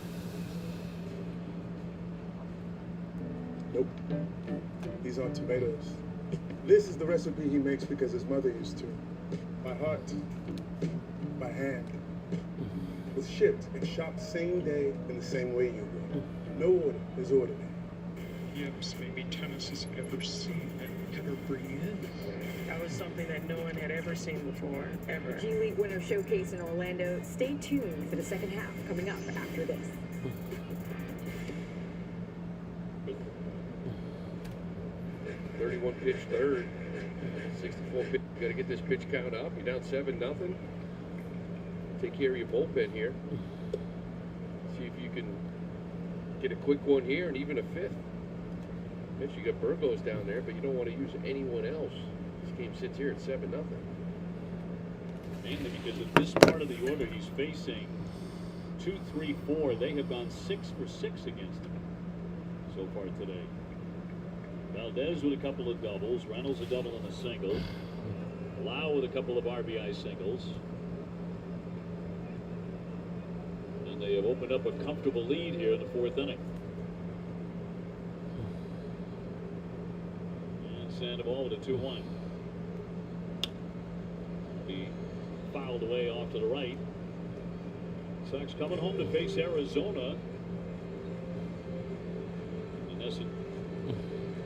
Nope. He's on tomatoes. This is the recipe he makes because his mother used to. By heart. By hand. Was shipped and shopped same day in the same way you would. No order is ordinary. Yes, maybe tennis has ever seen and ever bring in. That was something that no one had ever seen before, ever. G League Winter Showcase in Orlando. Stay tuned for the second half coming up after this. 31 pitch third, 64 pitch. You got to get this pitch count up. You're down 7-0. Take care of your bullpen here. See if you can get a quick one here and even a fifth. Yes, you got Burgos down there, but you don't want to use anyone else. This game sits here at 7-0. Mainly because in this part of the order he's facing 2, 3, 4. They have gone 6 for 6 against him so far today. Valdez with a couple of doubles, Reynolds a double and a single, Lau with a couple of RBI singles. And they have opened up a comfortable lead here in the 4th inning. And Sandoval with a 2-1. Be fouled away off to the right. Sox coming home to face Arizona. In essence,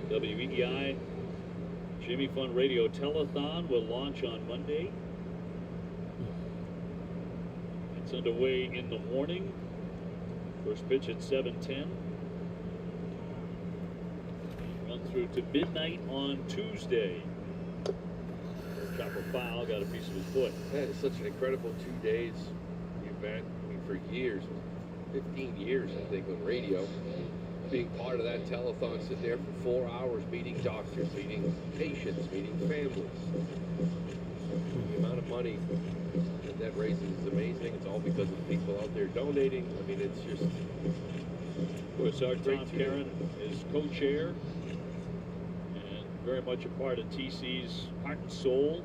WEEI Jimmy Fund Radio Telethon will launch on Monday. It's underway in the morning. First pitch at 7:10. Run through to midnight on Tuesday. Chopper foul, got a piece of his foot. That is such an incredible 2 days event. I mean, for years, 15 years, I think, on radio. Being part of that telethon, sitting there for 4 hours, meeting doctors, meeting patients, meeting families. The amount of money that raises is amazing. It's all because of the people out there donating. I mean, it's just... Of course, our Tom Karen is co-chair and very much a part of TC's heart and soul.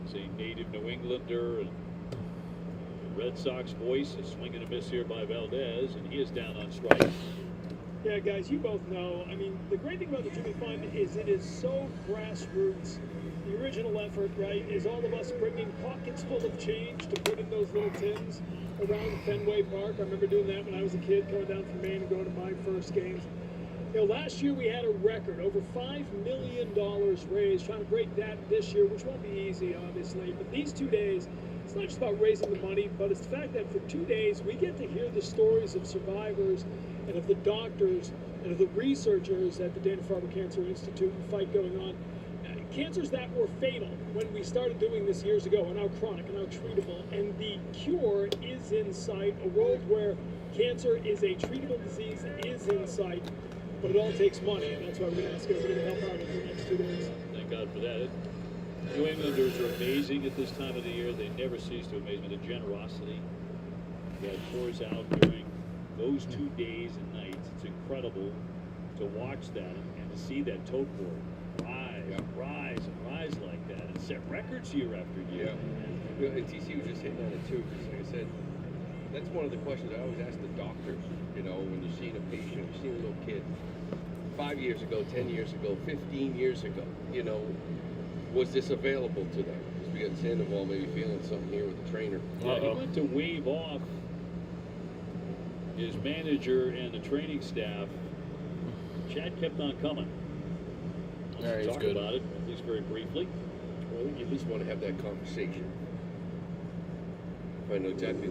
He's a native New Englander, and Red Sox voice is swinging a miss here by Valdez, and he is down on strikes. Yeah, guys, you both know. I mean, the great thing about the Jimmy Fund is it is so grassroots. The original effort, right, is all of us bringing pockets full of change to put in those little tins around Fenway Park. I remember doing that when I was a kid, coming down from Maine and going to my first games. You know, last year we had a record, over $5 million raised, trying to break that this year, which won't be easy, obviously. But these 2 days, it's not just about raising the money, but it's the fact that for 2 days we get to hear the stories of survivors and of the doctors and of the researchers at the Dana-Farber Cancer Institute and fight going on. Cancers that were fatal when we started doing this years ago are now chronic and now treatable, and the cure is in sight. A world where cancer is a treatable disease is in sight, but it all takes money, and that's why we're going to ask everybody to help out in the next 2 days. Thank God for that. New Englanders are amazing at this time of the year. They never cease to amaze me. The generosity that pours out during those 2 days and nights. It's incredible to watch that and to see that tote board rise and rise like that and set records year after year. Yeah. And TC was just hitting on it too, because like I said, that's one of the questions I always ask the doctors, you know, when you're seeing a patient, you're seeing a little kid 5 years ago, 10 years ago, 15 years ago, you know, was this available to them? Because we got Sandoval maybe feeling something here with the trainer. Yeah, he went to wave off his manager and the training staff. Chad kept on coming. Let's talk good. about it, at least very briefly. Well, I think you at least want to have that conversation. Find out exactly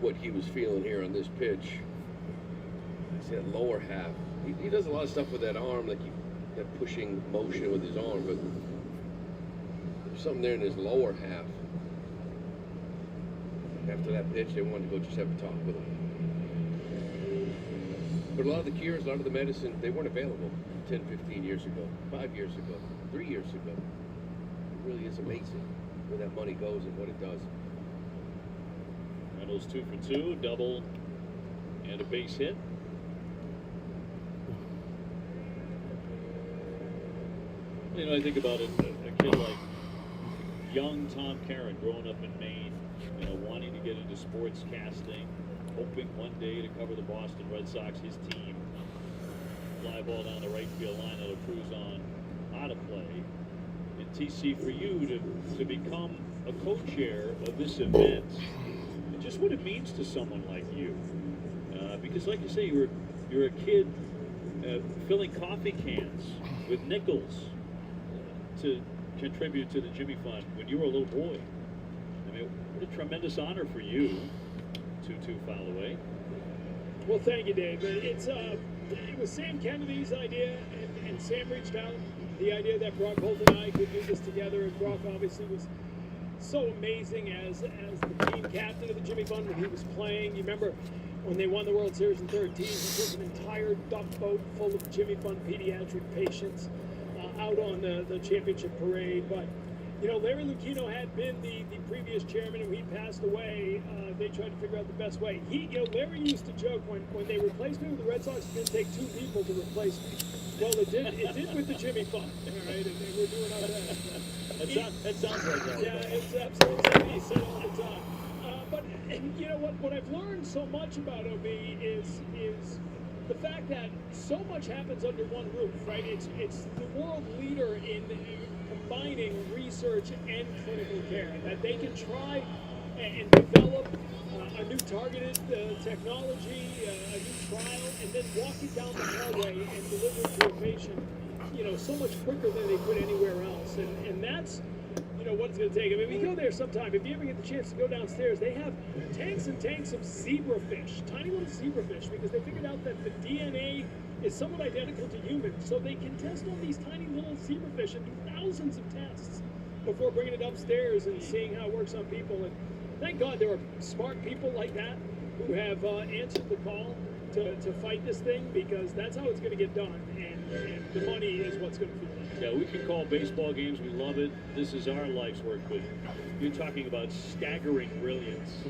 what he was feeling here on this pitch. It's that lower half. He does a lot of stuff with that arm, like that pushing motion with his arm, but there's something there in his lower half. After that pitch, they wanted to go just have a talk with him. But a lot of the cures, a lot of the medicine, they weren't available 10, 15 years ago, 5 years ago, 3 years ago. It really is amazing where that money goes and what it does. Reynolds 2 for 2, double and a base hit. You know, I think about it, a kid like young Tom Caron growing up in Maine, you know, wanting to get into sports casting, hoping one day to cover the Boston Red Sox, his team, fly ball down the right field line out of Cruzon, out of play. And TC, for you to become a co-chair of this event, and just what it means to someone like you. Because like you say, you're a kid filling coffee cans with nickels to contribute to the Jimmy Fund when you were a little boy. I mean, what a tremendous honor for you to file away. Well, thank you, Dave. It was Sam Kennedy's idea, and Sam reached out. The idea that Brock Holt and I could do this together, and Brock obviously was so amazing as the team captain of the Jimmy Fund when he was playing. You remember when they won the World Series in 13, he took an entire duck boat full of Jimmy Fund pediatric patients out on the championship parade. But you know, Larry Lucchino had been the previous chairman, and he passed away. They tried to figure out the best way. Larry used to joke when they replaced me with the Red Sox, it didn't take 2 people to replace me. Well, it did with the Jimmy Fund, all right, and we're doing our best. That sounds like that. Yeah, it's absolutely something he said all the time. But you know what I've learned so much about OB is the fact that so much happens under one roof, right? It's the world leader in combining research and clinical care, that they can try and develop a new targeted technology, a new trial, and then walk it down the hallway and deliver it to a patient, you know, so much quicker than they could anywhere else. And that's, you know, what it's going to take. I mean, we go there sometime. If you ever get the chance to go downstairs, they have tanks and tanks of zebrafish, tiny little zebrafish, because they figured out that the DNA is somewhat identical to humans. So they can test on these tiny little zebrafish and do thousands of tests before bringing it upstairs and seeing how it works on people. And thank God there are smart people like that who have answered the call to fight this thing, because that's how it's going to get done. And the money is what's going to fuel it. Yeah, we can call baseball games. We love it. This is our life's work. But you're talking about staggering brilliance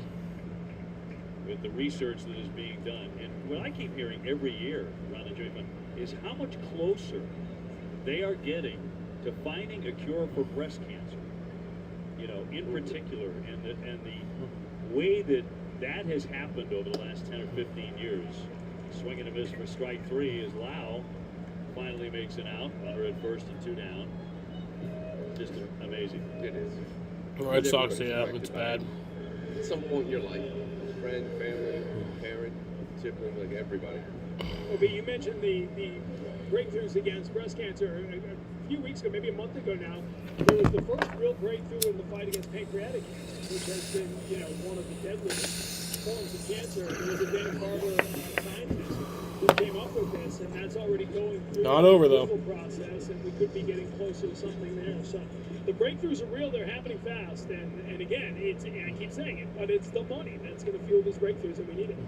with the research that is being done. And what I keep hearing every year around the Jimmy Fund is how much closer they are getting to finding a cure for breast cancer. You know, in particular, and the way that has happened over the last 10 or 15 years. Swing and a miss for strike 3 as Lau finally makes an out. Runner at first and 2 down. Just amazing. It is. The Red Sox, yeah, it's bad. At some point in your life, friend, family, parent, sibling, like everybody. Well, but you mentioned the breakthroughs against breast cancer. A few weeks ago, maybe a month ago now, there was the first real breakthrough in the fight against pancreatic cancer, which has been, you know, one of the deadliest forms of cancer. There was a Dana-Farber scientist who came up with this, and that's already going through Not over, the though. approval process, and we could be getting closer to something there. So the breakthroughs are real; they're happening fast. And again, I keep saying it, but it's the money that's going to fuel these breakthroughs, and we need it.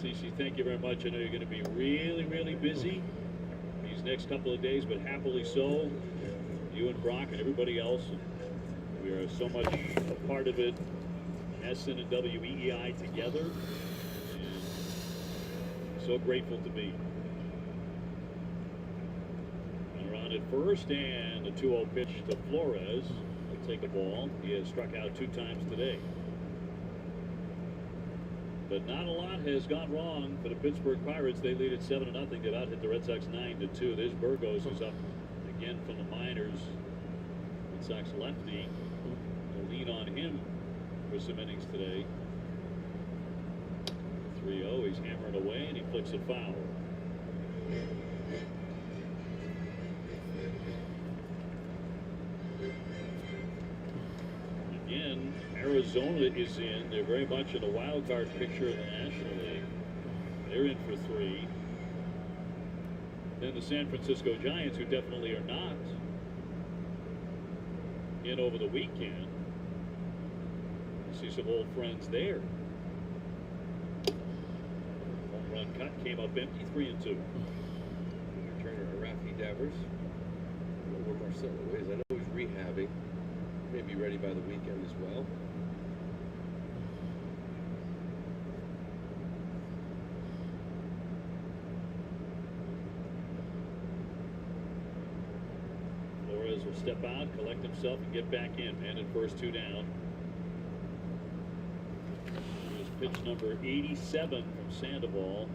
TC, thank you very much. I know you're going to be really, really busy these next couple of days, but happily so. You and Brock and everybody else. We are so much a part of it. SN and WEEI together. And so grateful to be. Around at first, and a 2-0 pitch to Flores. He'll take a ball. He has struck out 2 times today. But not a lot has gone wrong for the Pittsburgh Pirates. They lead at 7-0. They've out hit the Red Sox 9-2. There's Burgos, who's up again from the minors. Red Sox lefty. The lead on him for some innings today. 3-0. He's hammering away, and he flicks it foul. Again, Arizona is in. They're very much in the wild card picture of the National League. They're in for 3. Then the San Francisco Giants, who definitely are not in over the weekend. See some old friends there. Home run uncut, came up empty, 3-2. Turner or Rafi Devers. I don't know where Marcelo is. I know he's rehabbing. Maybe ready by the weekend as well. Flores will step out, collect himself, and get back in. Man at first, 2 down. Here's pitch number 87 from Sandoval.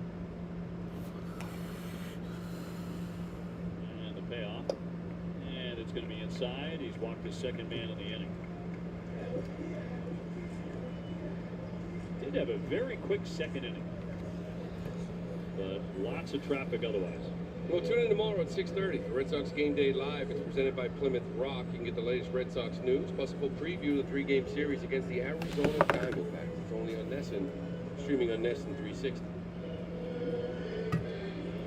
And the payoff. And it's going to be inside. He's walked his second man in the inning. Did have a very quick second inning, but lots of traffic otherwise. Well, tune in tomorrow at 6:30 for Red Sox Game Day Live. It's presented by Plymouth Rock. You can get the latest Red Sox news, plus a full preview of the 3-game series against the Arizona Diamondbacks. It's only on NESN, streaming on NESN 360.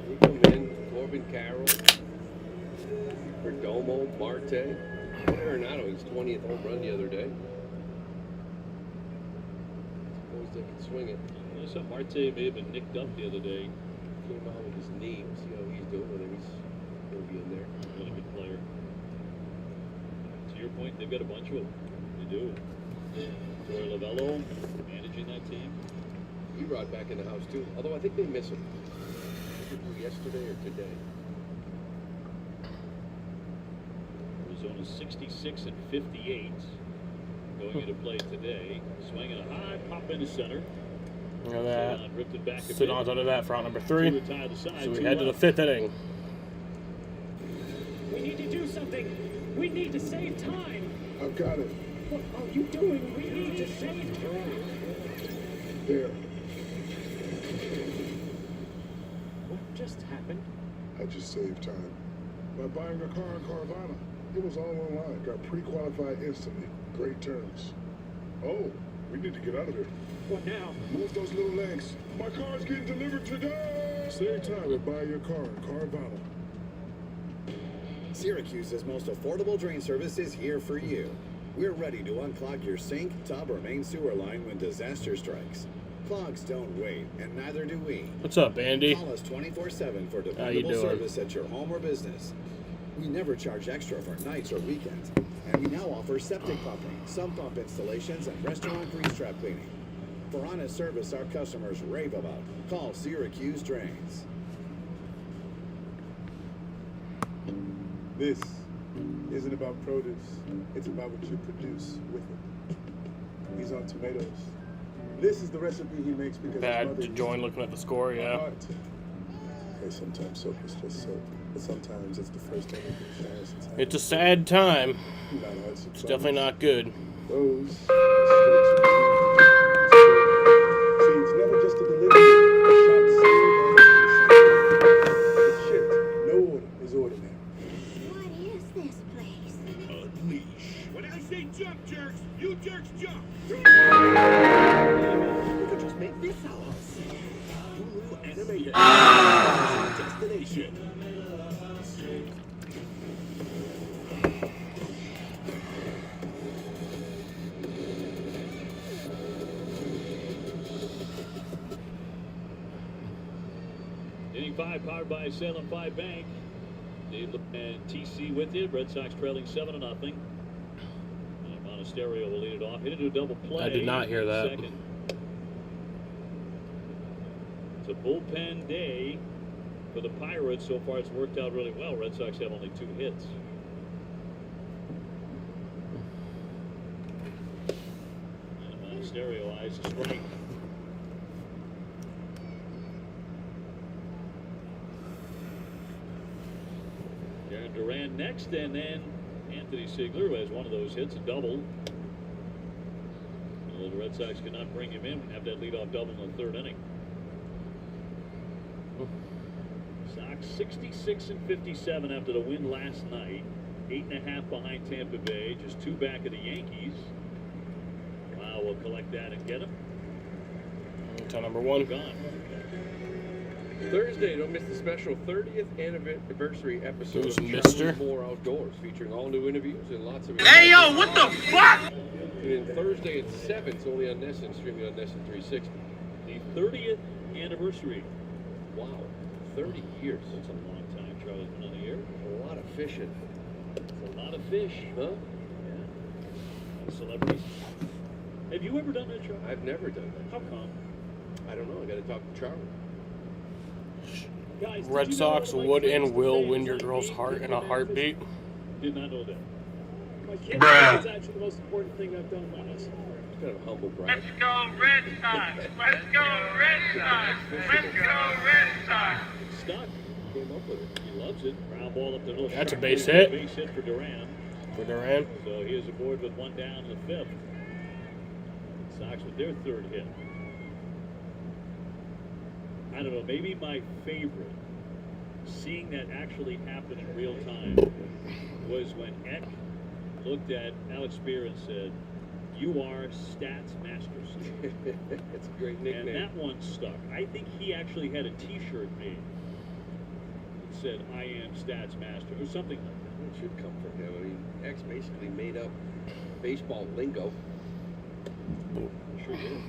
We come in, Corbin Carroll, Perdomo, Marte, Arenado, his 20th home run the other day. Suppose they can swing it. I thought Marte may have been nicked up the other day. Came out with his knee. We'll see how he's doing. Whether he's going to be in there. Really good player. To your point, they've got a bunch of them. They do. Torey Lovello managing that team. Erod back in the house too. Although I think they miss him. Yesterday or today. Arizona 66 and 58 going into play today. Swinging a high pop into center. Look at that. Ripped it back Sidon's under that for out number 3. Side, So we head to the 5th inning. We need to do something. We need to save time. I've got it. What are you doing? We need to save time. There. What just happened? I just saved time. By buying a car in Carvana. It was all online. Got pre-qualified instantly. Great terms. Oh, we need to get out of here. What now? Move those little legs. My car's getting delivered today. Save time and buy your car in Carvana. Syracuse's most affordable drain service is here for you. We're ready to unclog your sink, tub, or main sewer line when disaster strikes. Clogs don't wait, and neither do we. What's up, Andy? Call us 24/7 for How you dependable doing? service at your home or business. We never charge extra for nights or weekends. And we now offer septic pumping, sump pump installations, and restaurant grease trap cleaning. For honest service our customers rave about, call Syracuse Drains. This isn't about produce. It's about what you produce with it. These are tomatoes. This is the recipe he makes because Bad to join looking at the score, yeah. Okay, sometimes soap is just soap, but sometimes it's the first time you can shine since It's a sad time. Not hard to It's definitely not good. Those. See, it's never just a delivery. A shop it's shipped. No order is ordinary. What is this place? Unleash. When I say jump, jerks, you jerks jump. We could just make this ours. Hulu animated. Destination. Inning 5 powered by Salem 5 Bank. Dave and TC with you. Red Sox trailing 7-0. And Monasterio will lead it off. Hit into a double play. I did not hear that. Second. It's a bullpen day for the Pirates. So far, it's worked out really well. Red Sox have only 2 hits. And Monasterio eyes a strike. Darren Duran next, and then Anthony Sigler, who has one of those hits, a double. Well, the Red Sox could not bring him in. Have that leadoff double in the 3rd inning. Sox 66 and 57 after the win last night. 8.5 behind Tampa Bay, just 2 back of the Yankees. Wow, we'll collect that and get him. To number 1. Gone. Thursday, don't miss the special 30th anniversary episode Who's of Mr.? Traveling More Outdoors, featuring all new interviews and lots of... Hey, yo, what the fuck? And then Thursday at 7, it's only on NESN, streaming on NESN 360. The 30th anniversary Wow, 30 years. That's a long time. Charlie's been on the air. A lot of fishing. It's a lot of fish. Huh? Yeah. Celebrities. Have you ever done that, Charlie? I've never done that. How come? I don't know. I got to talk to Charlie. Guys, did Red you know Sox one of my would kids and will today win is your like girl's me? heart in a heartbeat. Did not know that. My kid Bruh. is actually the most important thing I've done last year. It's kind of a humble brag. Let's go Red Sox! Let's go Red Sox! Let's go Red Sox! Stuck. Came up with it. He loves it. Ground ball up the middle. That's a Sharp base lead. hit. Base hit for Duran. For Duran. So he is aboard with one down in the fifth. Sox with their third hit. I don't know, maybe my favorite, seeing that actually happen in real time, was when Eck looked at Alex Spear and said, "You are Stats Masters." That's a great nickname. And that one stuck. I think he actually had a T-shirt made that said, "I am Stats Master," or something like that. It should come from him. I mean, X basically made up baseball lingo. Sure did.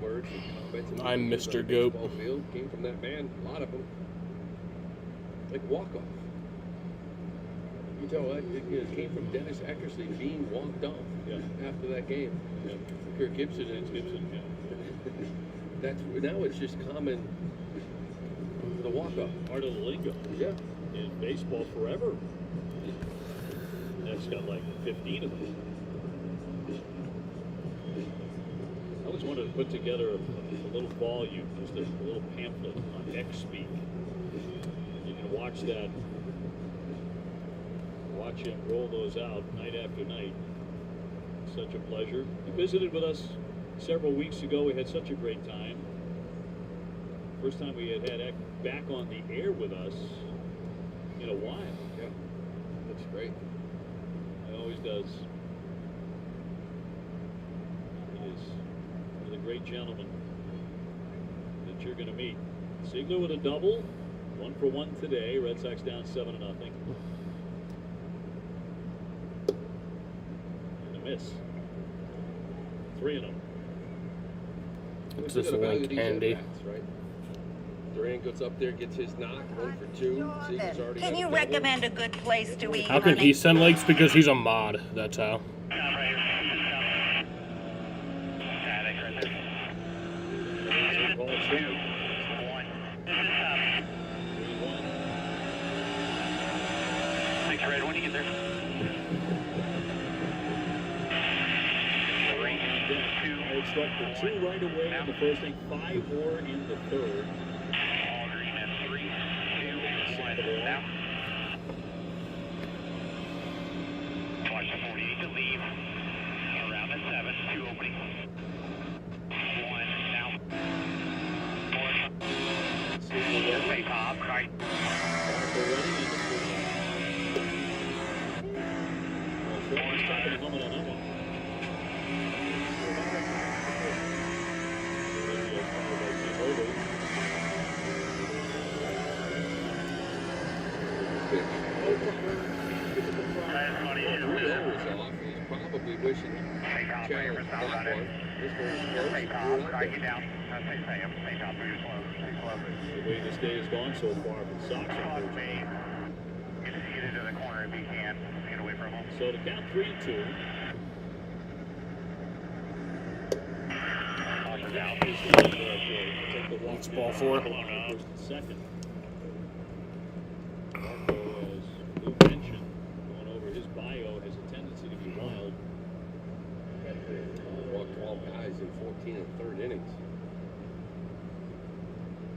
Words and comments. And I'm moves Mr. on a Goat. baseball field came from that man. A lot of them. Like walk-off. You tell what? It came from Dennis Eckersley being walked off after that game. Yeah. Kirk Gibson and Gibson, yeah. That's now it's just common for the walk-off. Part of the lingo. Yeah. In baseball forever. That's got like 15 of them. I always wanted to put together a little volume, just a little pamphlet on X Speak. You can watch that, watch him roll those out night after night. Such a pleasure. He visited with us several weeks ago. We had such a great time. First time we had Eck back on the air with us in a while. Yeah, looks great. He always does. He is one of the great gentlemen that you're going to meet. Ziegler with a double, 1-for-1 today. Red Sox down 7-0. And a miss. 3-0. It's just like candy. Right? Durant goes up there, gets his knock, 1 for 2. Ziegler's already Can got you a double. recommend a good place to eat? How can he send likes? Because he's a mod. That's how. Thanks, Red. When do you get there? I struck for 2 right away in the first inning, 5 more in the third. All green at 3, 2, 1, now. Watch the 48 to leave. Around at 7, 2 opening. 1, now. 4. Face off, right. He's talking to Helmet on that one. He's probably wishing Charles got one. This one is close. The way this day has gone so far for the Sox, unfortunately. Get into the corner if you can. Get away from him. So to count 3-2. It's ball 4. First and second. Marco, as Lou mentioned, going over his bio, has a tendency to be wild. Walked 12 guys in 14 and third innings.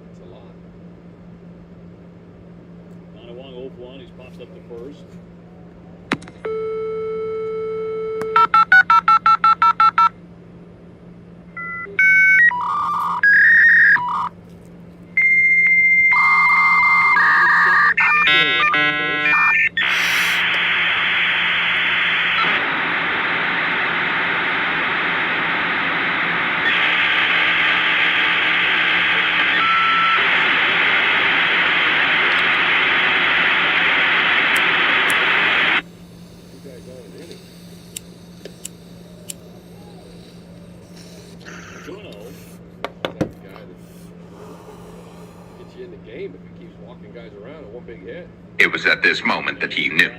That's a lot. Nanawang 0-1. He's popped up to first. guys around in one big hit. It was at this moment that he knew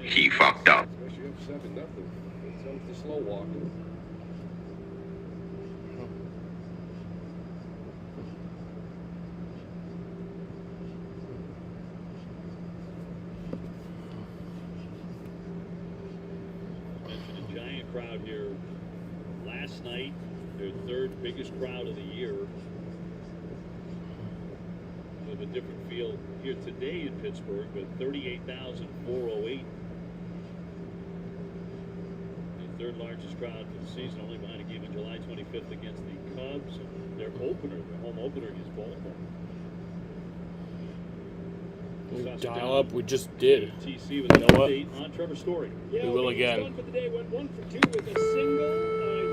he fucked up. Especially up 7-0. It's some the slow walking. Mentioned a giant crowd here last night. Their third biggest crowd of the year. With a different feel here today in Pittsburgh with 38,408. The third largest crowd for the season, only behind a game on July 25th against the Cubs. Their home opener is Baltimore. Dial up, we just did. TC with an update on Trevor Story. We will again. He was done for the day, went 1 for 2 with a single.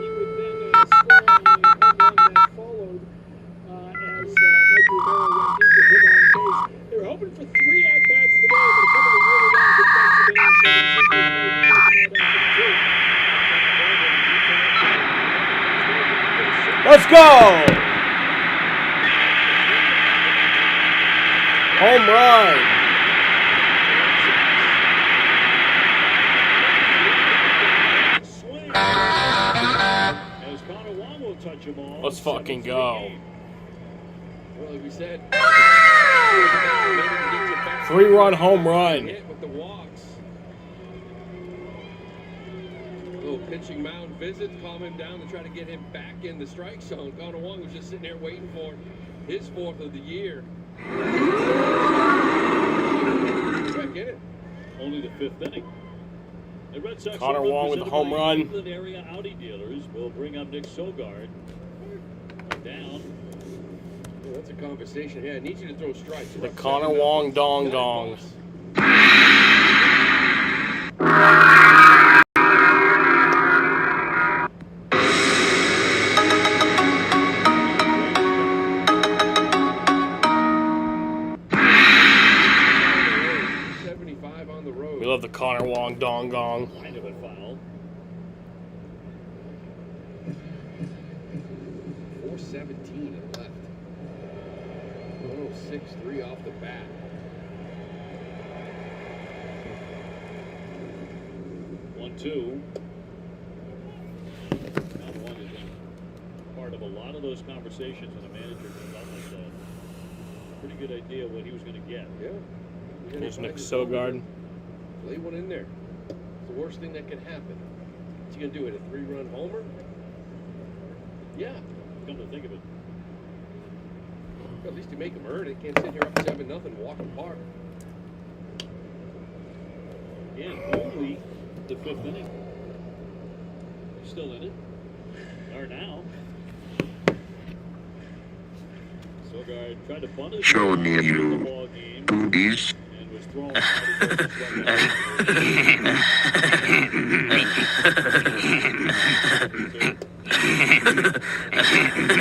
He would then score on the home run that followed as Mike Rivera went deep with him on base. They were hoping for 3 at-bats today, but a couple of really long defensive innings, so they simply played Let's go! Home run! As Connor Wong will touch him all. Let's fucking go. Well, like we said, 3-run home run. hit with the walks. Little pitching mound visit, calm him down to try to get him back in the strike zone. Connor Wong was just sitting there waiting for his 4th of the year. Back in it. Only the 5th inning. The Red Sox Connor Wong with the home run. Cleveland area Audi dealers will bring up Nick Sogard. Down. Yeah, that's a conversation. Yeah, I need you to throw strikes. The Connor Wong dong dong. We love the Connor Wong dong gong. Kind of a foul. 4:17 and left. 106.3 off the bat. One, two. Now one is part of a lot of those conversations when a manager comes out like that. Pretty good idea what he was going to get. Yeah. Here's Nick Sogard. Lay one in there. It's the worst thing that can happen. What's he going to do? It a 3-run homer? Yeah. Come to think of it. At least you make them earn it. Can't sit here up 7-0 walk apart. Again, only the 5th inning. They're still in it. Are now. Sogard tried to bunt it. Show me the you ball game do this. and was thrown.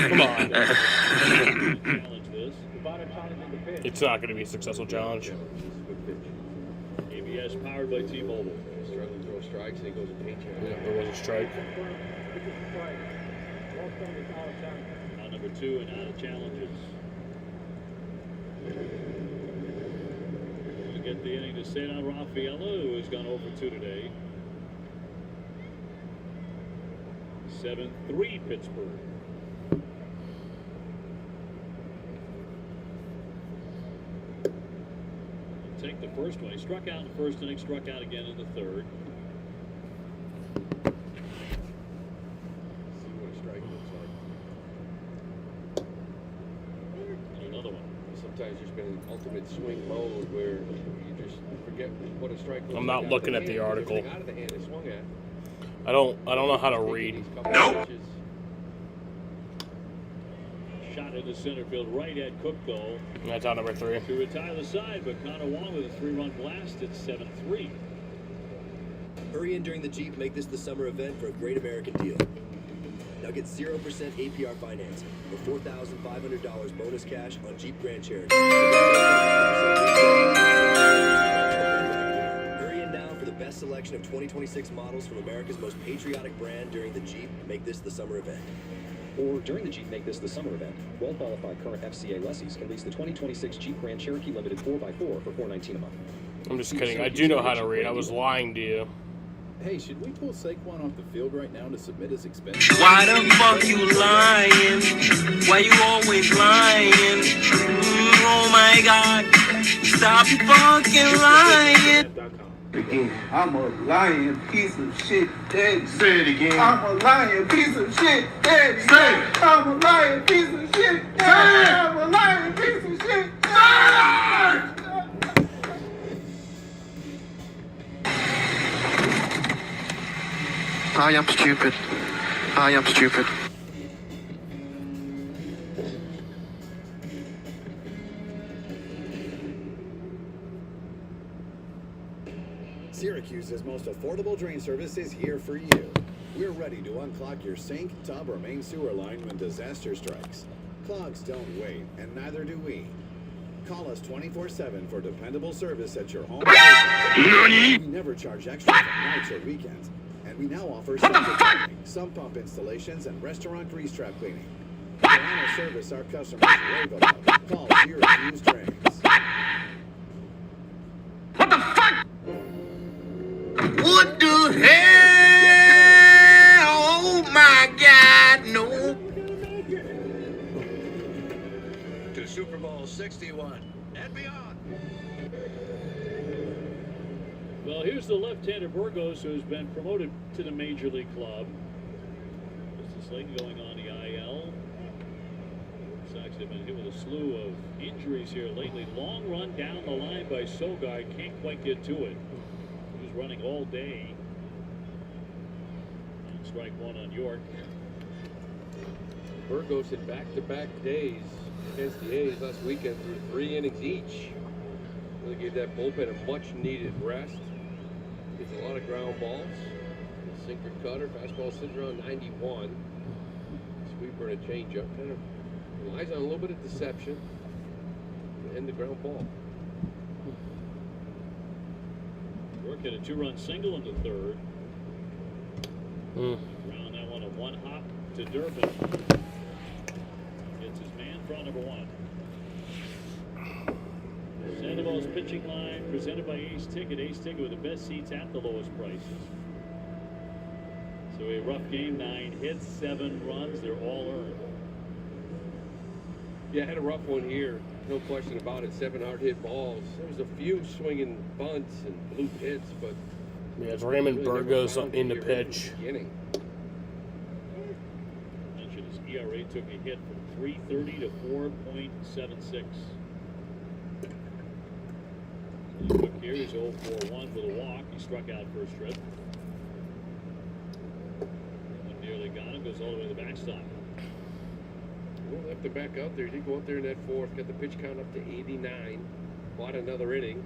Come on. Challenge this. It's not going to be a successful challenge. ABS powered by T-Mobile. Struggling to throw strikes and he goes and paint you. Yeah, there was a strike. Now number 2 and out of challenges. We get the inning to Cedar Rafaela, who has gone over 2 today. 7-3 Pittsburgh. Take the first one. He struck out in the first inning, struck out again in the third. See what a strike looks like. And another one. Sometimes you're in ultimate swing mode where you just forget what a strike looks like. I'm not looking at the article. Out of the hand is swung at. I don't know how to read. No. Shot into center field right at Cook, though. That's out number 3. To retire the side, but Connor Wong with a 3-run blast at 7-3. Hurry in during the Jeep. Make this the summer event for a great American deal. Now get 0% APR financing or $4,500 bonus cash on Jeep Grand Cherokee. Hurry in now for the best selection of 2026 models from America's most patriotic brand during the Jeep. Make this the summer event. Or during the Jeep Make This the Summer event, well-qualified current FCA lessees can lease the 2026 Jeep Grand Cherokee Limited 4x4 for $419 a month. I'm just kidding. I do know how to read. I was lying to you. Hey, should we pull Saquon off the field right now to submit his expenses? Why the fuck you lying? Why you always lying? Oh my God. Stop fucking lying. I'm a lying piece of shit, daddy. Say it again. I'm a lying piece of shit, daddy. Say it. I'm a lying piece of shit, daddy. I'm a lying piece of shit. Say it. I am stupid. I am stupid. Syracuse's most affordable drain service is here for you. We're ready to unclog your sink, tub, or main sewer line when disaster strikes. Clogs don't wait, and neither do we. Call us 24/7 for dependable service at your home. We never charge extra for nights or weekends, and we now offer sump pump installations and restaurant grease trap cleaning. For honest service our customers rave about. Call Syracuse Drains. What the hell? Oh my God, no. To Super Bowl 61 and beyond. Well, here's the left-hander Burgos, who's been promoted to the Major League club. This is Slayton going on the IL. Sox have been hit with a slew of injuries here lately. Long run down the line by Sogard. Can't quite get to it. He was running all day. And strike one on York. Burgos in back-to-back days against the A's last weekend through 3 innings each. Really gave that bullpen a much-needed rest. Gets a lot of ground balls. Sinker cutter, fastball sitting around 91. Sweeper and a changeup. Kind of relies on a little bit of deception and the ground ball. York hit a 2-run single in the third. Ground that one a 1-hop to Durbin. Gets his man front number 1. Sandoval's pitching line presented by Ace Ticket. Ace Ticket with the best seats at the lowest prices. So a rough game, 9 hits, 7 runs. They're all earned. Yeah, I had a rough one here. No question about it. 7 hard hit balls. There was a few swinging bunts and blue hits, but yeah, it's Raymond Burgos in the pitch. Mentioned his ERA took a hit from 3.30 to 4.76. Look here, he's 0-for-1 with a walk. He struck out first trip. One nearly got him. Goes all the way to the backstop. We'll have to back out there. He did go out there in that fourth. Got the pitch count up to 89. Bought another inning.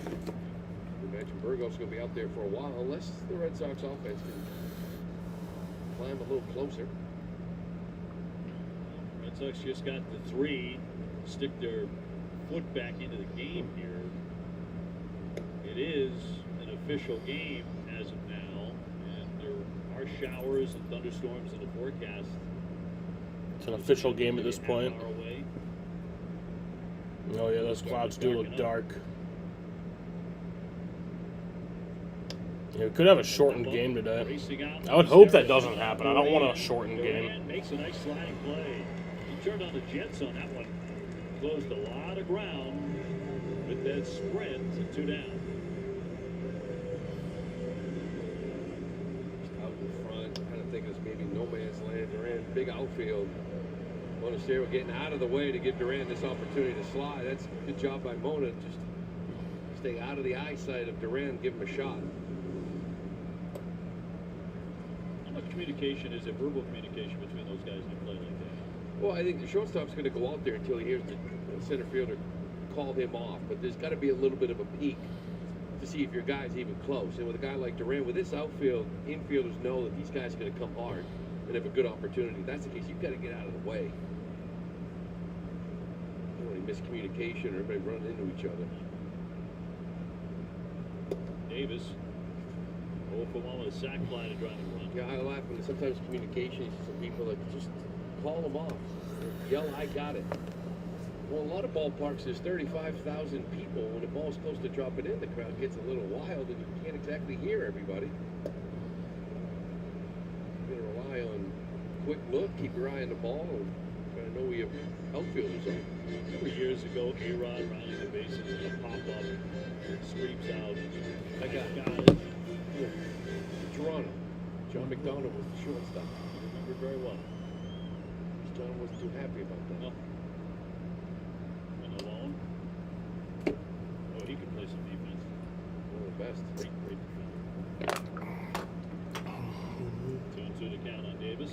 I imagine Burgos going to be out there for a while, unless the Red Sox offense can climb a little closer. Red Sox just got the 3. Stick their foot back into the game here. It is an official game as of now, and there are showers and thunderstorms in the forecast. It's an official game at this point. Oh yeah, those clouds do look dark. Yeah, we could have a shortened game today. I would hope that doesn't happen. I don't want a shortened game. Makes a nice sliding play. He turned on the Jets on that one. Closed a lot of ground with that sprint and 2 down. Out in front, kind of think it's maybe no man's land. Durant, big outfield. Monasterio getting out of the way to give Durant this opportunity to slide. That's a good job by Mona. Just stay out of the eyesight of Durant, give him a shot. How much communication is it, verbal communication between those guys that play like that? Well, I think the shortstop's going to go out there until he hears the center fielder call him off. But there's got to be a little bit of a peek to see if your guy's even close. And with a guy like Durant, with this outfield, infielders know that these guys are going to come hard and have a good opportunity. If that's the case, you've got to get out of the way. You don't want any miscommunication or everybody running into each other. Davis for one with a sac fly to drive a run. Yeah, I laugh when sometimes communications to people that just call them off. Yell, I got it. Well, a lot of ballparks, there's 35,000 people. When the ball's close to dropping in, the crowd gets a little wild and you can't exactly hear everybody. You gotta rely on quick look, keep your eye on the ball, and try to know where your outfielders are. A couple of years ago, A-Rod rounding the bases and a pop-up screams out. I got it. Yeah. Toronto. John McDonough was the shortstop. I remember very well. John wasn't too happy about that. No. And alone. Oh, he could play some defense. One of the best. Great defender. 2-2 to count on Davis.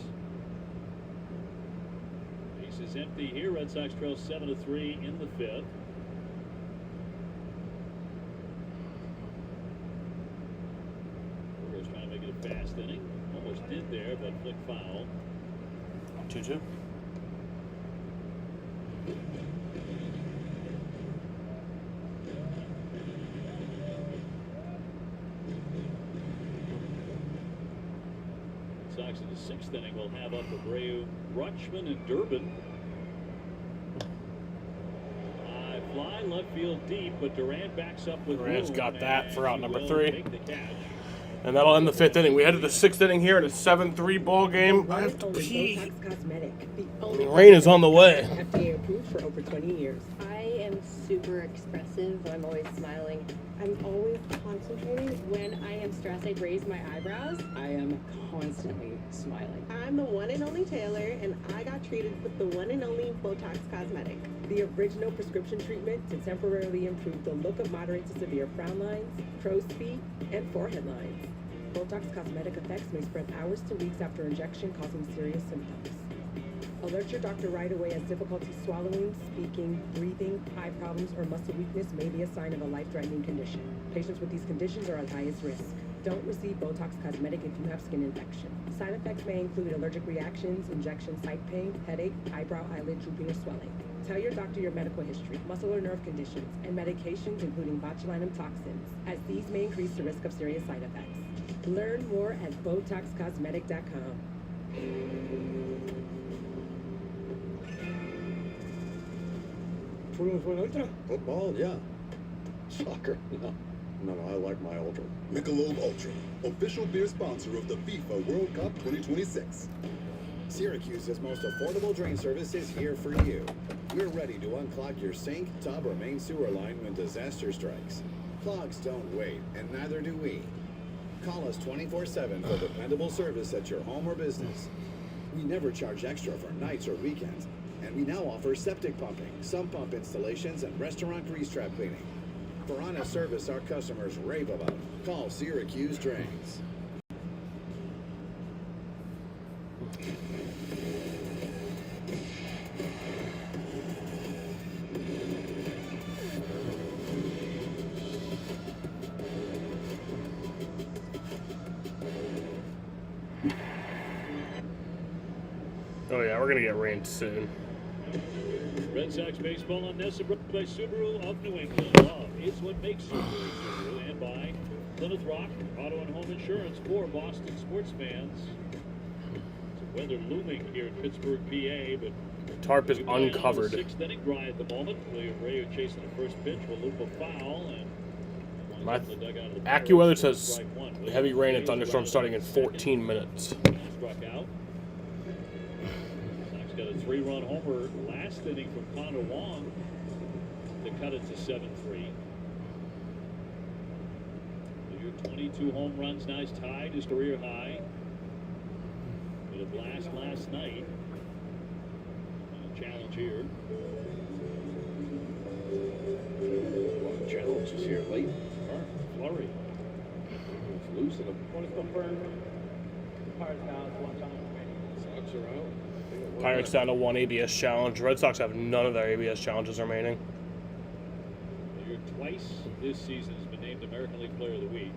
Base is empty here. Red Sox trail 7-3 in the fifth. Burgos trying to make it a fast inning. Almost did there, but flick foul. 2-2. Sox in the sixth inning will have up Abreu, Rutschman, and Durbin. High fly, left field deep, but Durant backs up with Durant's room, got that for out and he number will 3. make the catch. And that'll end the 5th inning. We head to the 6th inning here in a 7-3 ball game. I have to pee. Botox Cosmetic, the The only rain is on the way. FDA approved for over 20 years. I am super expressive. I'm always smiling. I'm always concentrating. When I am stressed, I raise my eyebrows. I am constantly smiling. I'm the one and only Taylor, and I got treated with the one and only Botox Cosmetic. The original prescription treatment to temporarily improve the look of moderate to severe frown lines, crow's feet, and forehead lines. Botox Cosmetic effects may spread hours to weeks after injection, causing serious symptoms. Alert your doctor right away as difficulty swallowing, speaking, breathing, eye problems, or muscle weakness may be a sign of a life-threatening condition. Patients with these conditions are at highest risk. Don't receive Botox Cosmetic if you have skin infection. Side effects may include allergic reactions, injection site pain, headache, eyebrow, eyelid drooping, or swelling. Tell your doctor your medical history, muscle or nerve conditions, and medications including botulinum toxins, as these may increase the risk of serious side effects. Learn more at BotoxCosmetic.com. Football, yeah. Soccer, no. No, I like my Ultra. Michelob Ultra, official beer sponsor of the FIFA World Cup 2026. Syracuse's most affordable drain service is here for you. We're ready to unclog your sink, tub, or main sewer line when disaster strikes. Clogs don't wait, and neither do we. Call us 24/7 for dependable service at your home or business. We never charge extra for nights or weekends, and we now offer septic pumping, sump pump installations, and restaurant grease trap cleaning. For honest service our customers rave about, call Syracuse Drains. Oh yeah, we're gonna get rain soon. Red Sox baseball on Nessa brought by Subaru of New England. Love is what makes Subaru, and by Plymouth Rock Auto and Home Insurance for Boston sports fans. Some weather looming here in Pittsburgh, PA, but Tarp is uncovered. Sixth inning dry at the moment. William Ray chasing the first pitch will loop a foul, and My AccuWeather says heavy rain and thunderstorms starting in 14 minutes. Struck out. Sox got a 3-run homer last inning from Connor Wong to cut it to 7-3. Your 22 home runs, nice tied his career high. With a blast last night. And a challenge here. Challenges here late. Flurry. It's loose in them. What is confirmed? Pirates down to 1 challenge. Sox are out. Pirates down to 1 ABS challenge. Red Sox have none of their ABS challenges remaining. Twice this season has been named American League Player of the Week.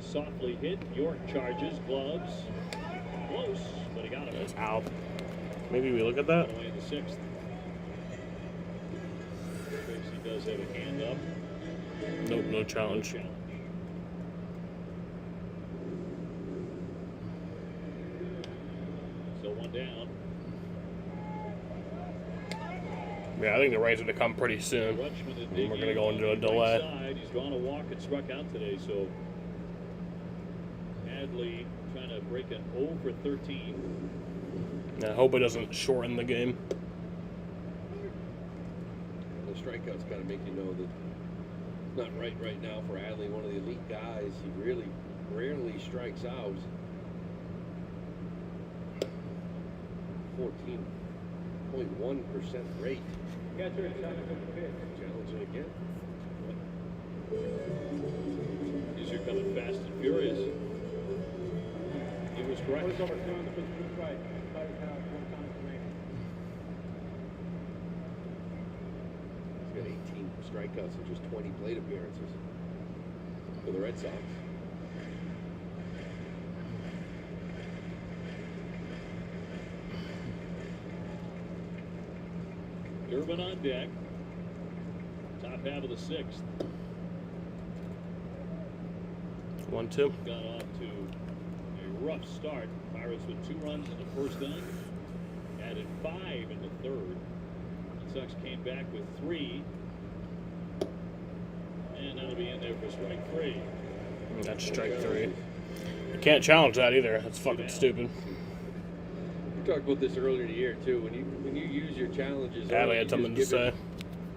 Softly hit. York charges. Gloves. Close, but he got him. It's out. Maybe we look at that. Away in the 6th. Tracy does have a hand up. Nope, no challenge. Yeah, I think the rain's going to come pretty soon. Rutschman And we're going to go into a delay. Side. He's drawn a walk and struck out today, so Hadley trying to break an 0 for 13. I hope it doesn't shorten the game. The strikeouts kind of make you know that it's not right now for Adley, one of the elite guys. He really rarely strikes out. 14.1% rate. Catcher and Challenging again. These are coming fast and furious. He was correct. Over 2 on the pitch right. He's got 18 strikeouts and just 20 plate appearances for the Red Sox. Durbin on deck. Top half of the 6th. 1-2. Got off to a rough start. Pirates with 2 runs in the first inning. Added 5 in the third. Red Sox came back with 3. And that'll be in there for strike 3. That's strike 3. You can't challenge that either. That's fucking stupid. We talked about this earlier in the year too. When you use your challenges, Hadley had something to say.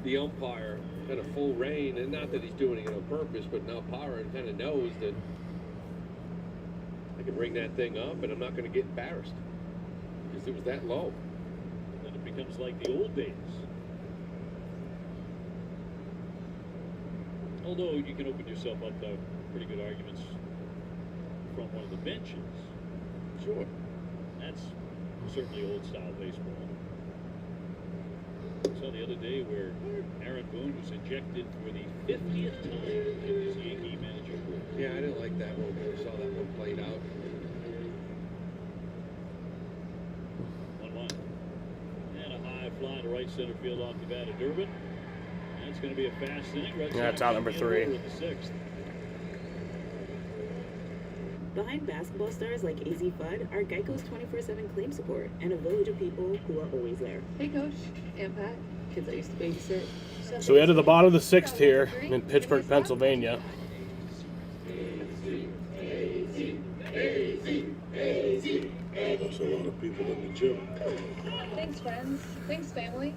The umpire kind of full reign, and not that he's doing it on purpose, but now Power kind of knows that I can bring that thing up, and I'm not going to get embarrassed because it was that low. Then it becomes like the old days. Although you can open yourself up to pretty good arguments from one of the benches. Sure. That's certainly old style baseball. I saw the other day where Aaron Boone was ejected for the 50th time in his Yankee manager career. Yeah, I didn't like that one when I saw that one played out. 1-1. And a high fly to right center field off the bat of Durbin. And it's going to be a fast inning. Yeah, it's out number 3. In the 6th. Behind basketball stars like AZ Fudd are Geico's 24/7 claim support and a village of people who are always there. Hey, Coach. And Pat. Kids I used to babysit. So we headed to the bottom of the 6th here in Pittsburgh, Pennsylvania. There's a lot of people in the gym. Thanks, friends. Thanks, family.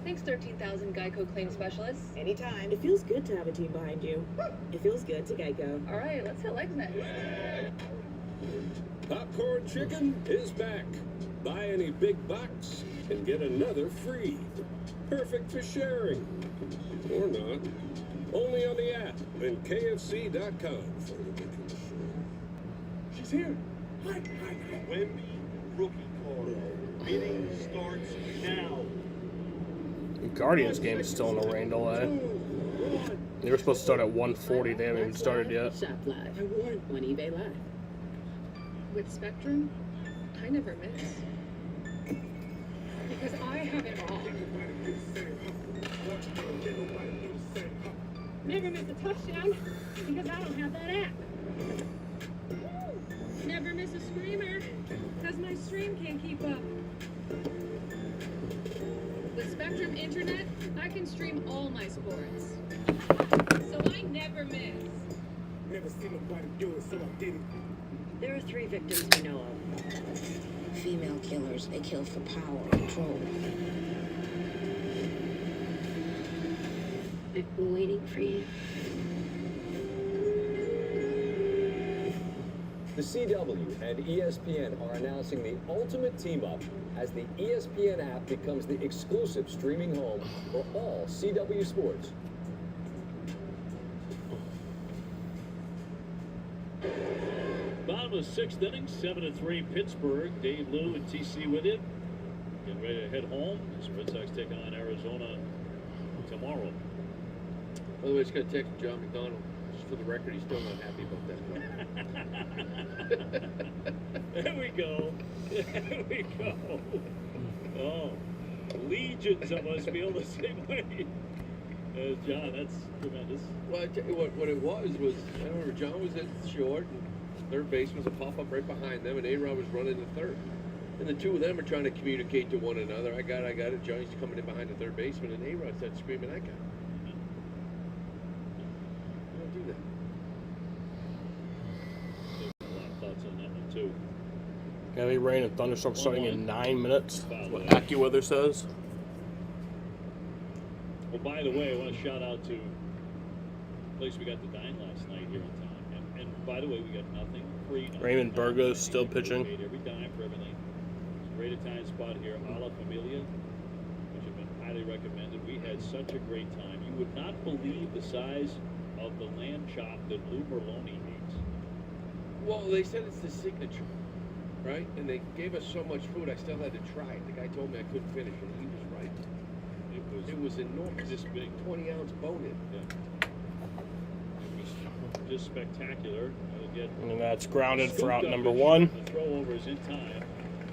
Thanks, 13,000 Geico claim specialists. Anytime. It feels good to have a team behind you. It feels good to Geico. All right, let's hit legs next. Popcorn Chicken is back. Buy any big box and get another free. Perfect for sharing. Or not. Only on the app and KFC.com. She's here. Hi. Wemby rookie card. Bidding starts now. The Guardians game is still in a rain delay. They were supposed to start at 1:40. They haven't even started yet. Shop live on eBay Live. With Spectrum, I never miss. Because I have it all. Never miss a touchdown because I don't have that app. Never miss a screamer because my stream can't keep up. With Spectrum Internet, I can stream all my sports. So I never miss. Never seen nobody do it, so I did it. There are 3 victims we know of. Female killers. They kill for power and control. I've been waiting for you. The CW and ESPN are announcing the ultimate team-up as the ESPN app becomes the exclusive streaming home for all CW sports. Bottom of the 6th inning, 7-3 Pittsburgh. Dave Lou and TC with you. Getting ready to head home as Red Sox take on Arizona tomorrow. By the way, I just got a text from John McDonald. Just for the record, he's still not happy about that. There we go. There we go. Oh, legions of us feel the same way. John, that's tremendous. Well, I tell you what it was, I remember John was at short, and third base was a pop-up right behind them, and A-Rod was running to third. And the two of them are trying to communicate to one another. I got it. Johnny's coming in behind the third baseman, and A-Rod starts screaming, I got it. You don't do that. A lot of thoughts on that one, too. Heavy rain and thunderstorms starting in 9 minutes. That's what AccuWeather says. Well, by the way, I want to shout out to the place we got to dine last night here in town. And by the way, we got nothing free. Raymond Burgos still pitching. Paid every dime for everything. It's a great Italian spot here, A La Familia, which have been highly recommended. We had such a great time. You would not believe the size of the lamb chop that Lou Merloni eats. Well, they said it's the signature, right? And they gave us so much food, I still had to try it. The guy told me I couldn't finish, and he was right. It was enormous. This big. 20-ounce bone-in. Yeah. It was just spectacular. And that's grounded for out number and 1. The throw-over is in time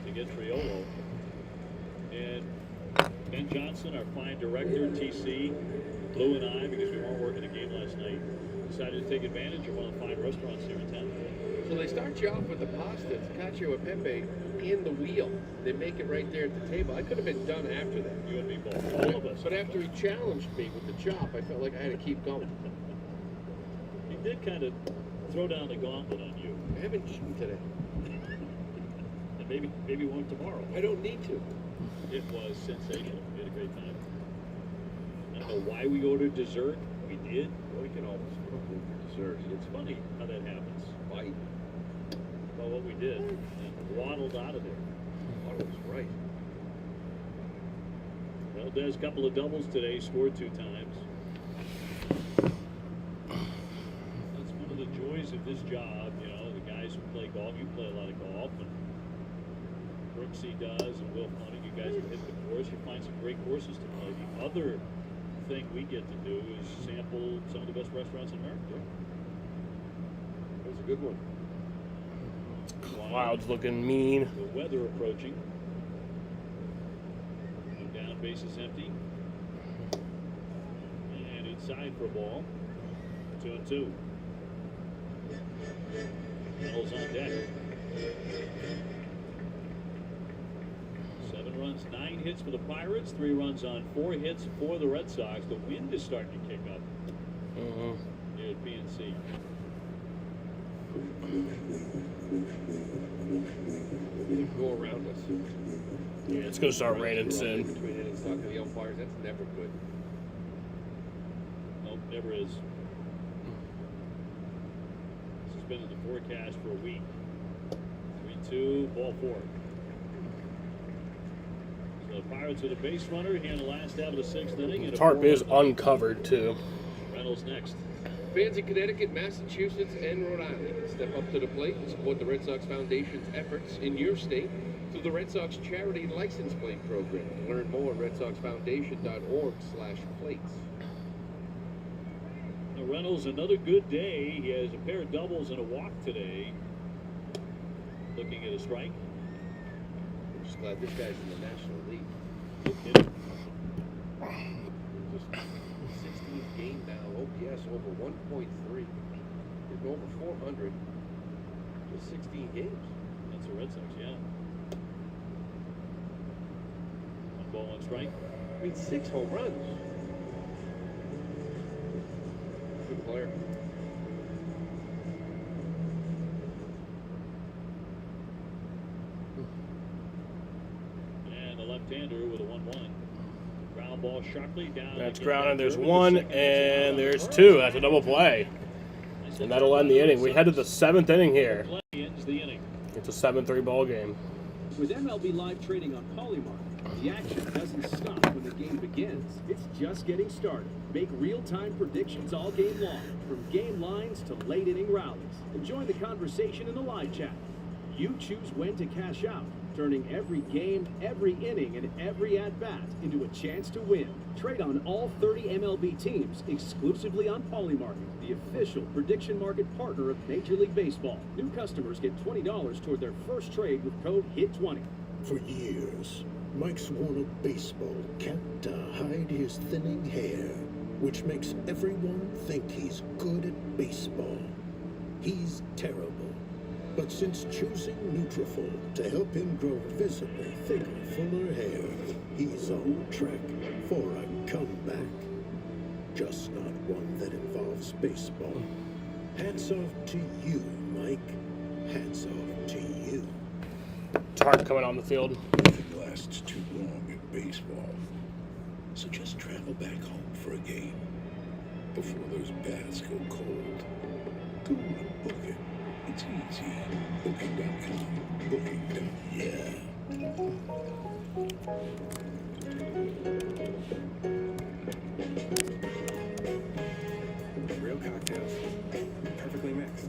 to get Triolo. And Ben Johnson, our fine director, TC, Lou and I, because we weren't working a game last night, decided to take advantage of one of the fine restaurants here in town. So they start you off with the pasta, cacio e pepe, in the wheel. They make it right there at the table. I could have been done after that. You and me both. All of us. But after he challenged me with the chop, I felt like I had to keep going. He did kind of throw down the gauntlet on you. I haven't eaten today. And maybe won't tomorrow. I don't need to. It was sensational. We had a great time. I don't know why we ordered dessert. We did. Well, we can always go for dessert. It's funny how that happens. Right. Well, what we did, and waddled out of there. Waddle was right. Valdez, a couple of doubles today, scored 2 times. That's one of the joys of this job, you know, the guys who play golf. You play a lot of golf, and Brooksy does, and Will Fleming. You guys have hit the course. You find some great courses to play. The other thing we get to do is sample some of the best restaurants in America. That was a good one. Clouds looking mean. The weather approaching. Down, base is empty. And inside for a ball. 2-2. Reynolds on deck. 7 runs, 9 hits for the Pirates. 3 runs on 4 hits for the Red Sox. The wind is starting to kick up here at PNC. Go around us. Yeah, it's going to start raining soon. Between innings, talking to the umpires, that's never good. Nope, never is. This has been in the forecast for a week. 3-2, ball 4. So the Pirates with a base runner here in the last half of the 6th inning. The tarp is uncovered, too. Reynolds next. Fans in Connecticut, Massachusetts, and Rhode Island can step up to the plate and support the Red Sox Foundation's efforts in your state through the Red Sox Charity License Plate Program. To learn more at redsoxfoundation.org/plates. Now Reynolds, another good day. He has a pair of doubles and a walk today. Looking at a strike. I'm just glad this guy's in the National League. Just 16th game now. OPS over 1.3. Hitting over 400. Just 16 games. That's the Red Sox, yeah. 1 ball, 1 strike. I mean, 6 home runs. Good player. And the left-hander with a 1-1. Ground ball sharply down. That's grounded. There's 1 and there's 2. That's a double play. And that'll end the inning. We head to the 7th inning here. Ends the inning. It's a 7-3 ball game. With MLB Live trading on Polymarket, the action doesn't stop when the game begins. It's just getting started. Make real-time predictions all game long, from game lines to late-inning rallies. And join the conversation in the live chat. You choose when to cash out, turning every game, every inning, and every at-bat into a chance to win. Trade on all 30 MLB teams exclusively on Polymarket, the official prediction market partner of Major League Baseball. New customers get $20 toward their first trade with code HIT20. For years, Mike Swan of baseball can't hide his thinning hair, which makes everyone think he's good at baseball. He's terrible, But since choosing Nutrafol to help him grow visibly thicker, fuller hair, he's on track for a comeback. Just not one that involves baseball. Hats off to you, Mike. Hats off to you. Tark coming on the field. Nothing lasts too long in baseball. So just travel back home for a game before those bats go cold. Go and book it. It's easy. Booking.com. Booking.com. Yeah. Real cocktails. Perfectly mixed.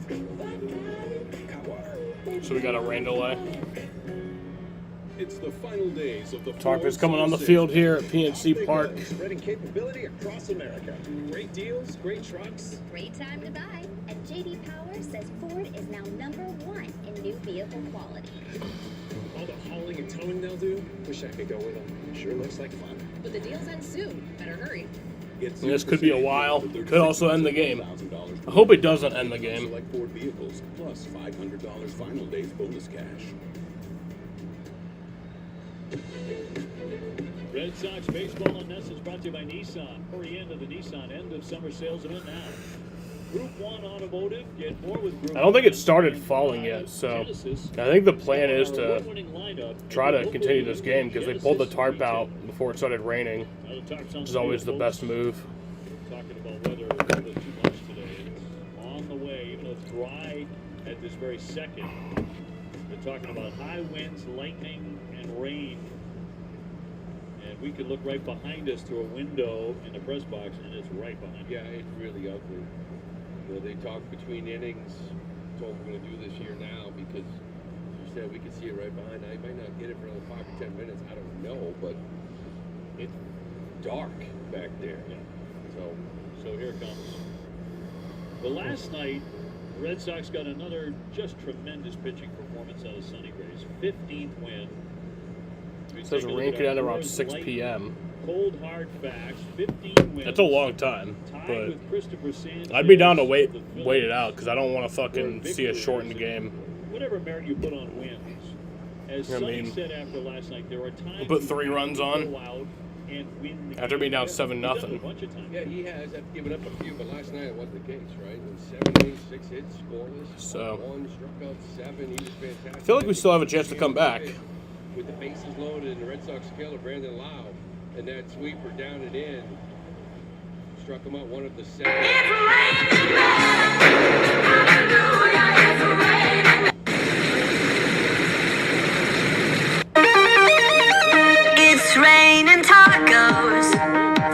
Hot water. So we got a rain delay. It's the final days of the Tark is coming on the field here at PNC Park. Spreading capability across America. Great deals, great trucks. Great time to buy. And J.D. Power says Ford is now #1 in new vehicle quality. All the hauling and towing they'll do. Wish I could go with them. Sure looks like fun. But the deals end soon. Better hurry. And this could be a while. Could also end the game. I hope it doesn't end the game. Select Ford vehicles plus $500 final days bonus cash. Red Sox baseball on Ness is brought to you by Nissan. Hurry into the Nissan end of summer sales event now. Group 1 Automotive, get more with Group I don't think it started falling yet, so I think the plan is to try to continue this game because they pulled the tarp out before it started raining, which is always the best move. Talking about weather a little bit too much today. It's on the way, even though it's dry at this very second. They're talking about high winds, lightning, and rain. And we could look right behind us through a window in the press box, and it's right behind us. Yeah, it's really ugly. You know, they talk between innings. That's what we're going to do this year now because you said we could see it right behind. I might not get it for another 5 or 10 minutes. I don't know, but it's dark back there. Yeah. So here it comes. Well, last night, the Red Sox got another just tremendous pitching performance out of Sonny Grace. 15th win. It says rain could end around 6 p.m. Cold hard facts. 15 wins. That's a long time, Tied but with Christopher Sanchez. I'd be down to wait it out because I don't want to fucking see a shortened game. Whatever merit you put on wins. As I Sonny mean, said after last night, there are times we'll put you 3 runs go on out and win the after being down game. 7-0. He's done it a bunch of times. Yeah, he has. I've given up a few, but last night it wasn't the case, right? It was 7 innings, 6 hits, scoreless. So 1 struck out 7. He was fantastic. I feel like we still have a chance to come back. With the bases loaded and the Red Sox killer Brandon Lau and that sweeper down and in struck him out one of the 7. It's raining tacos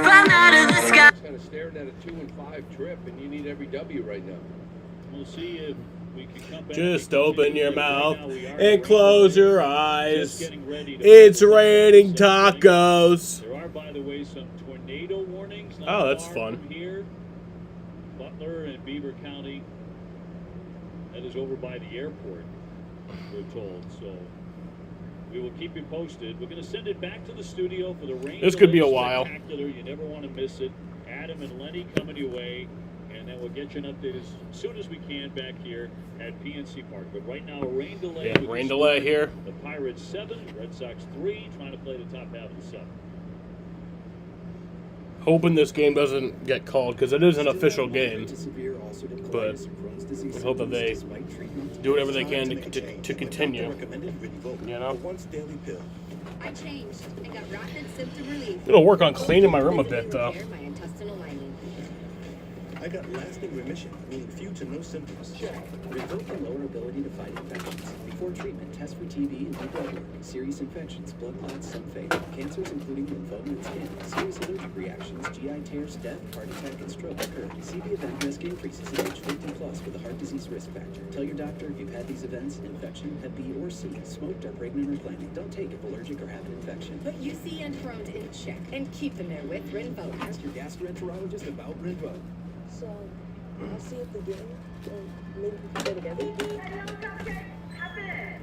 from out of the sky. Kind of staring at a 2 and 5 trip, and you need every W right now. We'll see if we can come back. Just open your mouth and close your eyes. It's raining tacos. There are, by the way, some tornado warnings. Oh, that's fun. From here, Butler and Beaver County. That is over by the airport, we're told. So we will keep you posted. We're going to send it back to the studio for the rain. This could be a while. Spectacular. You never want to miss it. Adam and Lenny coming your way. And then we'll get you an update as soon as we can back here at PNC Park. But right now, a rain delay. Yeah, rain delay here. The Pirates 7, Red Sox 3, trying to play the top half of the 7. Hoping this game doesn't get called because it is an official game. But I hope that they do whatever they can to continue. You know? I changed and got rapid symptom relief. It'll work on cleaning my room a bit though. My intestinal lining. I got lasting remission, meaning few to no symptoms. Check. Rinvoq can lower ability to fight infections. Before treatment, test for TB and deep blood work, serious infections, blood clots, some fatal, cancers including lymphoma and skin, serious allergic reactions, GI tears, death, heart attack, and stroke occur. CV event risk increases in age 50 plus with a heart disease risk factor. Tell your doctor if you've had these events, infection, Hep B or C, smoked, are pregnant or planning. Don't take if allergic or have an infection. Put UC and Crohn's in check and keep them there with Rinvoq. Ask your gastroenterologist about Rinvoq. So, I'll see you at the game, and maybe we can go together.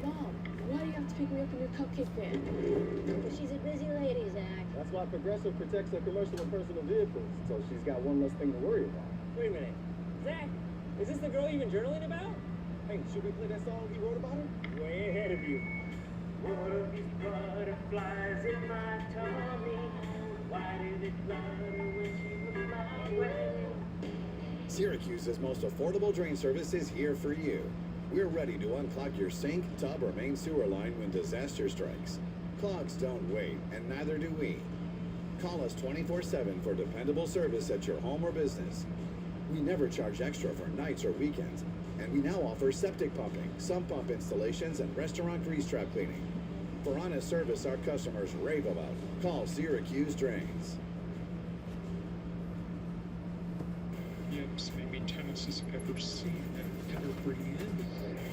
Mom, why do you have to pick me up in your cupcake van? Because she's a busy lady, Zach. That's why Progressive protects their commercial and personal vehicles, so she's got one less thing to worry about. Wait a minute. Zach, is this the girl you've been journaling about? Hey, should we play that song he wrote about her? Way ahead of you. What are these butterflies in my tummy? Why did it flutter when she was my way? Syracuse's most affordable drain service is here for you. We're ready to unclog your sink, tub, or main sewer line when disaster strikes. Clogs don't wait, and neither do we. Call us 24/7 for dependable service at your home or business. We never charge extra for nights or weekends, and we now offer septic pumping, sump pump installations, and restaurant grease trap cleaning. For honest service our customers rave about, call Syracuse Drains. Yips, maybe tennis has ever seen and ever breathed.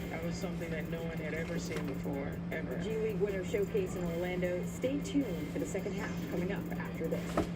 That was something that no one had ever seen before, ever. G League Winter Showcase in Orlando. Stay tuned for the second half coming up after this.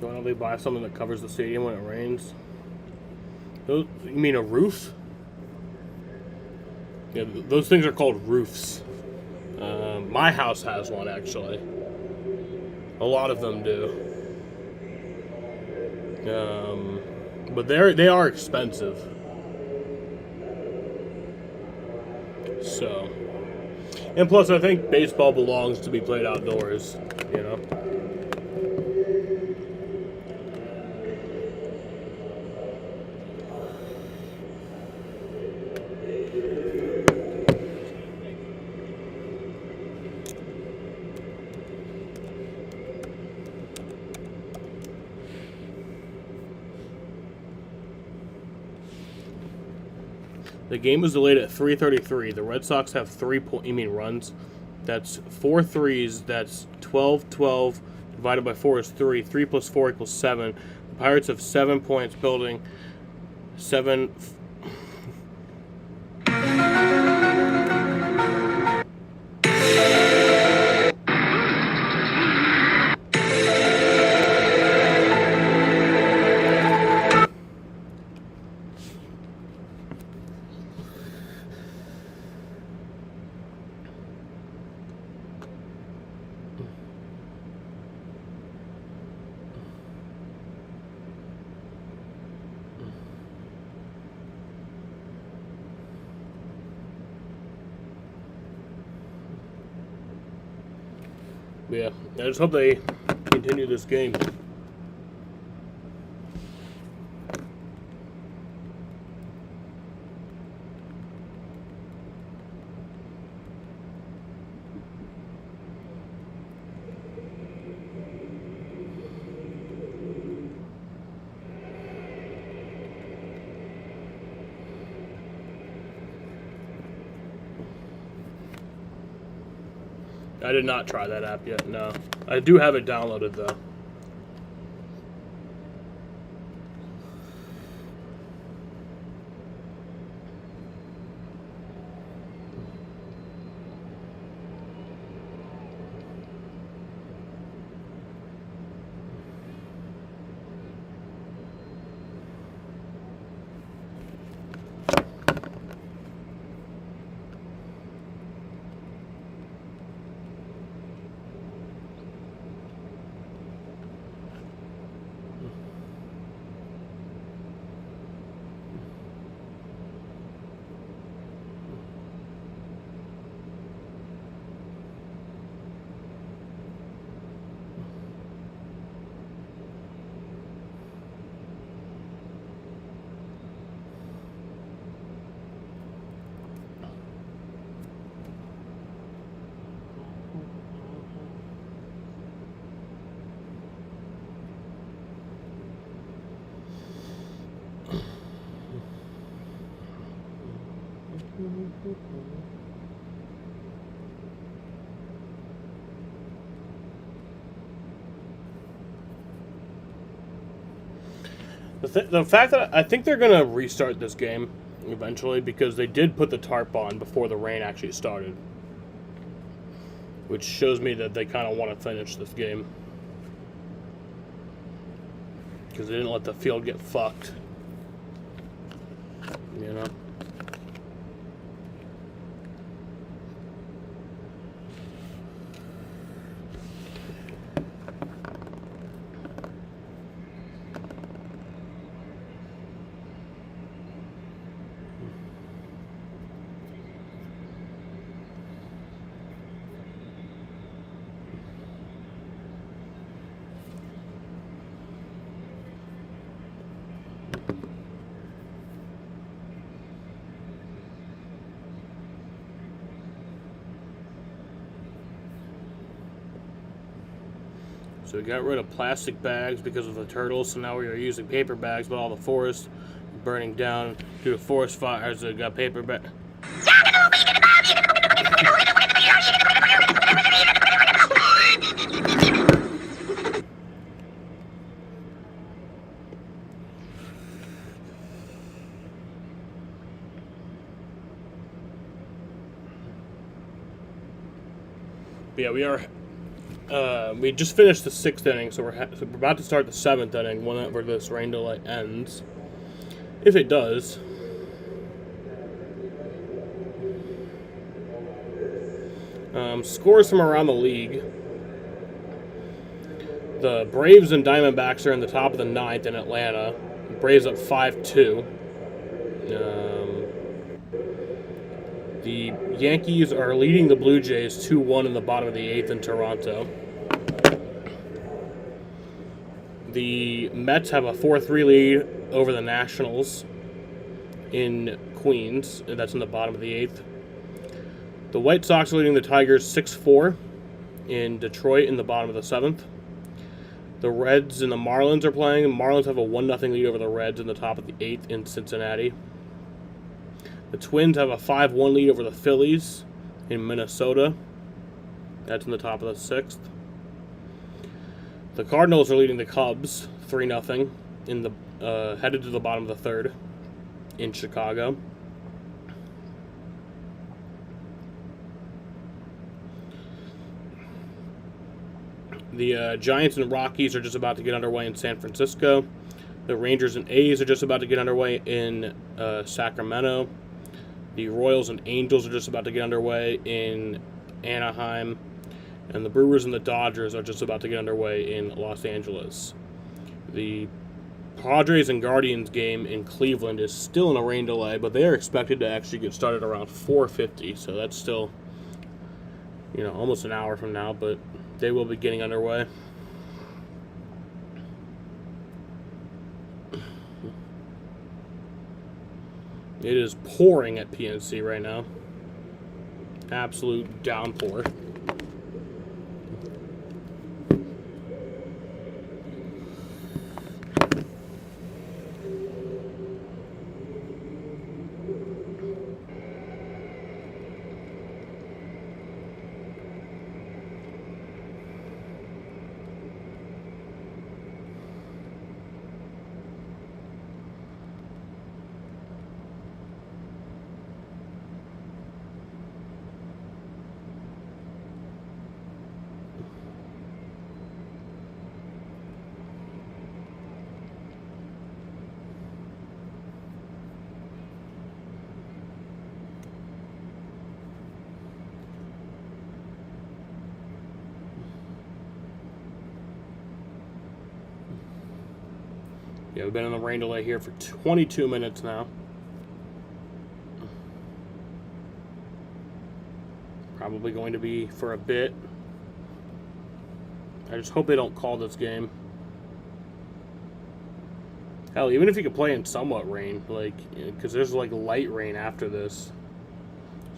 Why don't they buy something that covers the stadium when it rains? Those, you mean a roof? Yeah, those things are called roofs. My house has one, actually. A lot of them do. But they are expensive. So, and plus, I think baseball belongs to be played outdoors. You know. The game was delayed at 3:33. The Red Sox have 3 runs. That's 4 threes. That's 12. Divided by 4 is 3. 3 plus 4 equals 7. The Pirates have 7 points, building 7. Yeah, I just hope they continue this game. I did not try that app yet, no. I do have it downloaded, though. The fact that I think they're going to restart this game eventually because they did put the tarp on before the rain actually started. Which shows me that they kind of want to finish this game. Because they didn't let the field get fucked. You know? So we got rid of plastic bags because of the turtles, so now we are using paper bags, but all the forest burning down due to forest fires. So we got paper bags. Yeah, we are. We just finished the 6th inning, so we're about to start the 7th inning whenever this rain delay ends. If it does. Scores from around the league. The Braves and Diamondbacks are in the top of the 9th in Atlanta. Braves up 5-2. The Yankees are leading the Blue Jays 2-1 in the bottom of the 8th in Toronto. The Mets have a 4-3 lead over the Nationals in Queens, and that's in the bottom of the 8th. The White Sox are leading the Tigers 6-4 in Detroit in the bottom of the 7th. The Reds and the Marlins are playing. The Marlins have a 1-0 lead over the Reds in the top of the 8th in Cincinnati. The Twins have a 5-1 lead over the Phillies in Minnesota. That's in the top of the 6th. The Cardinals are leading the Cubs 3-0 in the headed to the bottom of the 3rd in Chicago. The Giants and Rockies are just about to get underway in San Francisco. The Rangers and A's are just about to get underway in Sacramento. The Royals and Angels are just about to get underway in Anaheim. And the Brewers and the Dodgers are just about to get underway in Los Angeles. The Padres and Guardians game in Cleveland is still in a rain delay, but they are expected to actually get started around 4:50, so that's still, almost an hour from now, but they will be getting underway. It is pouring at PNC right now. Absolute downpour. Yeah, we've been in the rain delay here for 22 minutes now. Probably going to be for a bit. I just hope they don't call this game. Hell, even if you could play in somewhat rain, because there's light rain after this.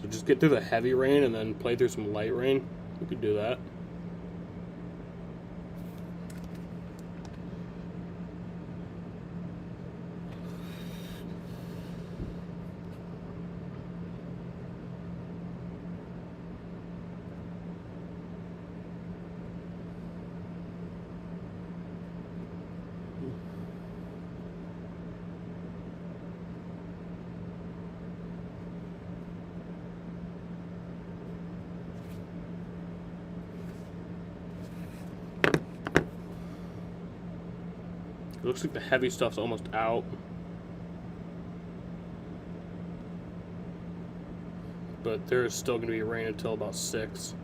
So just get through the heavy rain and then play through some light rain. We could do that. It looks like the heavy stuff's almost out. But there's still going to be rain until about 6.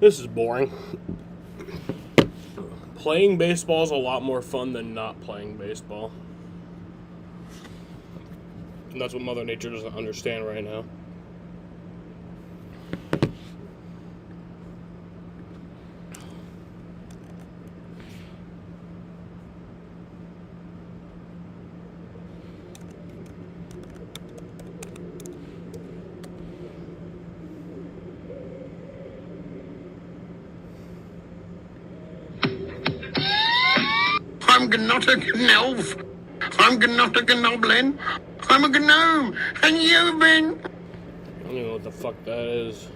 This is boring. Playing baseball is a lot more fun than not playing baseball. And that's what Mother Nature doesn't understand right now. I'm not a elf. I'm not a goblin. I'm a gnome. And you've been... I don't even know what the fuck that is.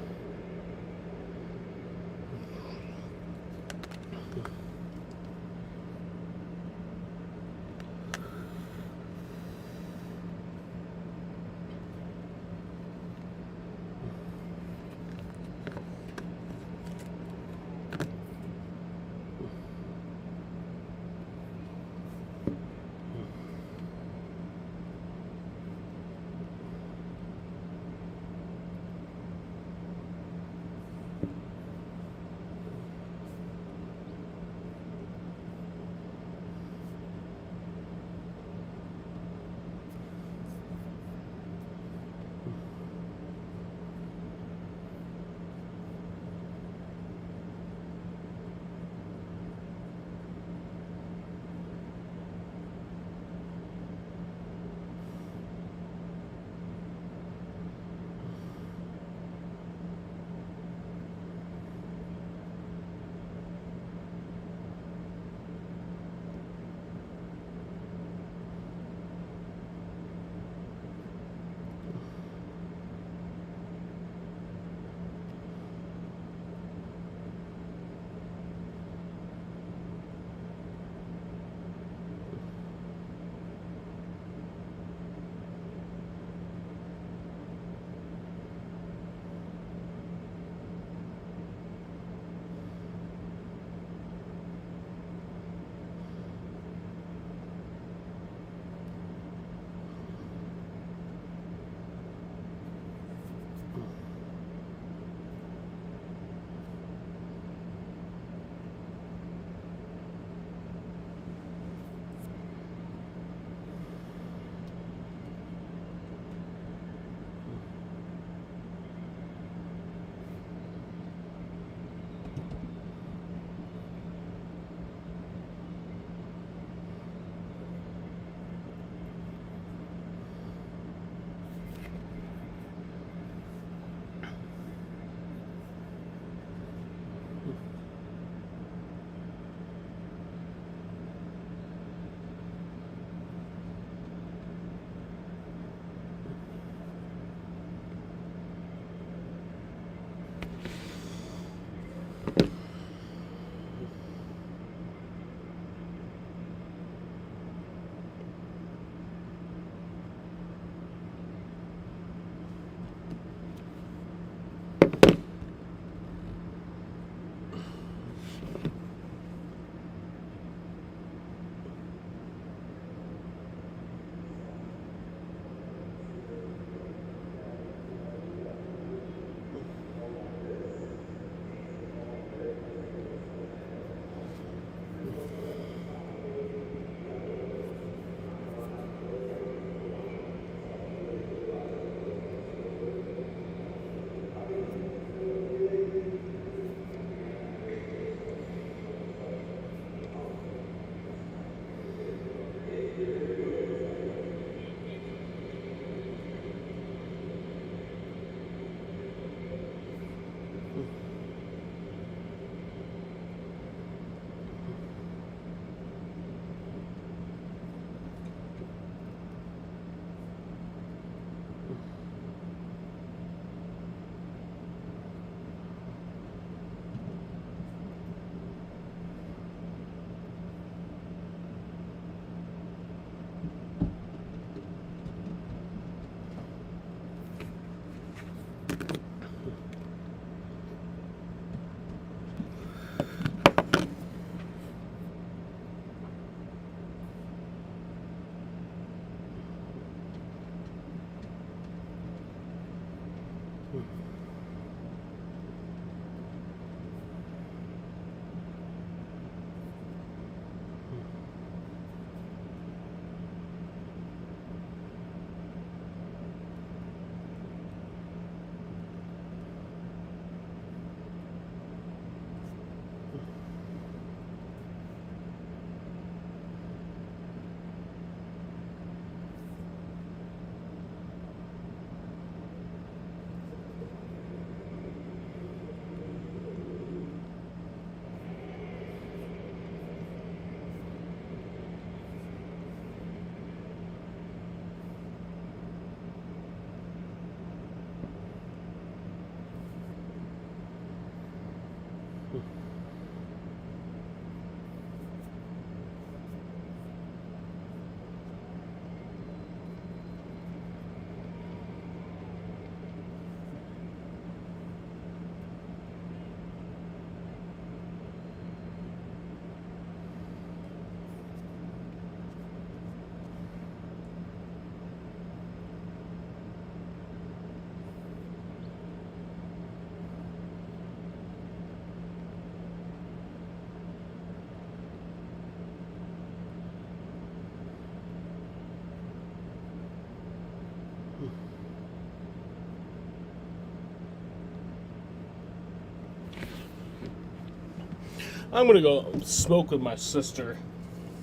I'm gonna go smoke with my sister.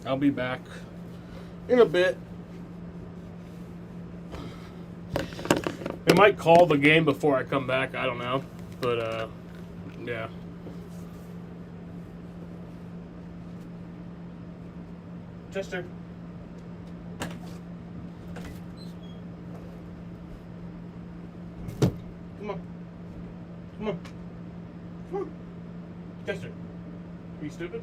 I'll be back in a bit. They might call the game before I come back. I don't know, but yeah. Sister. Come on. Come on. Come on. Chester. Are you stupid?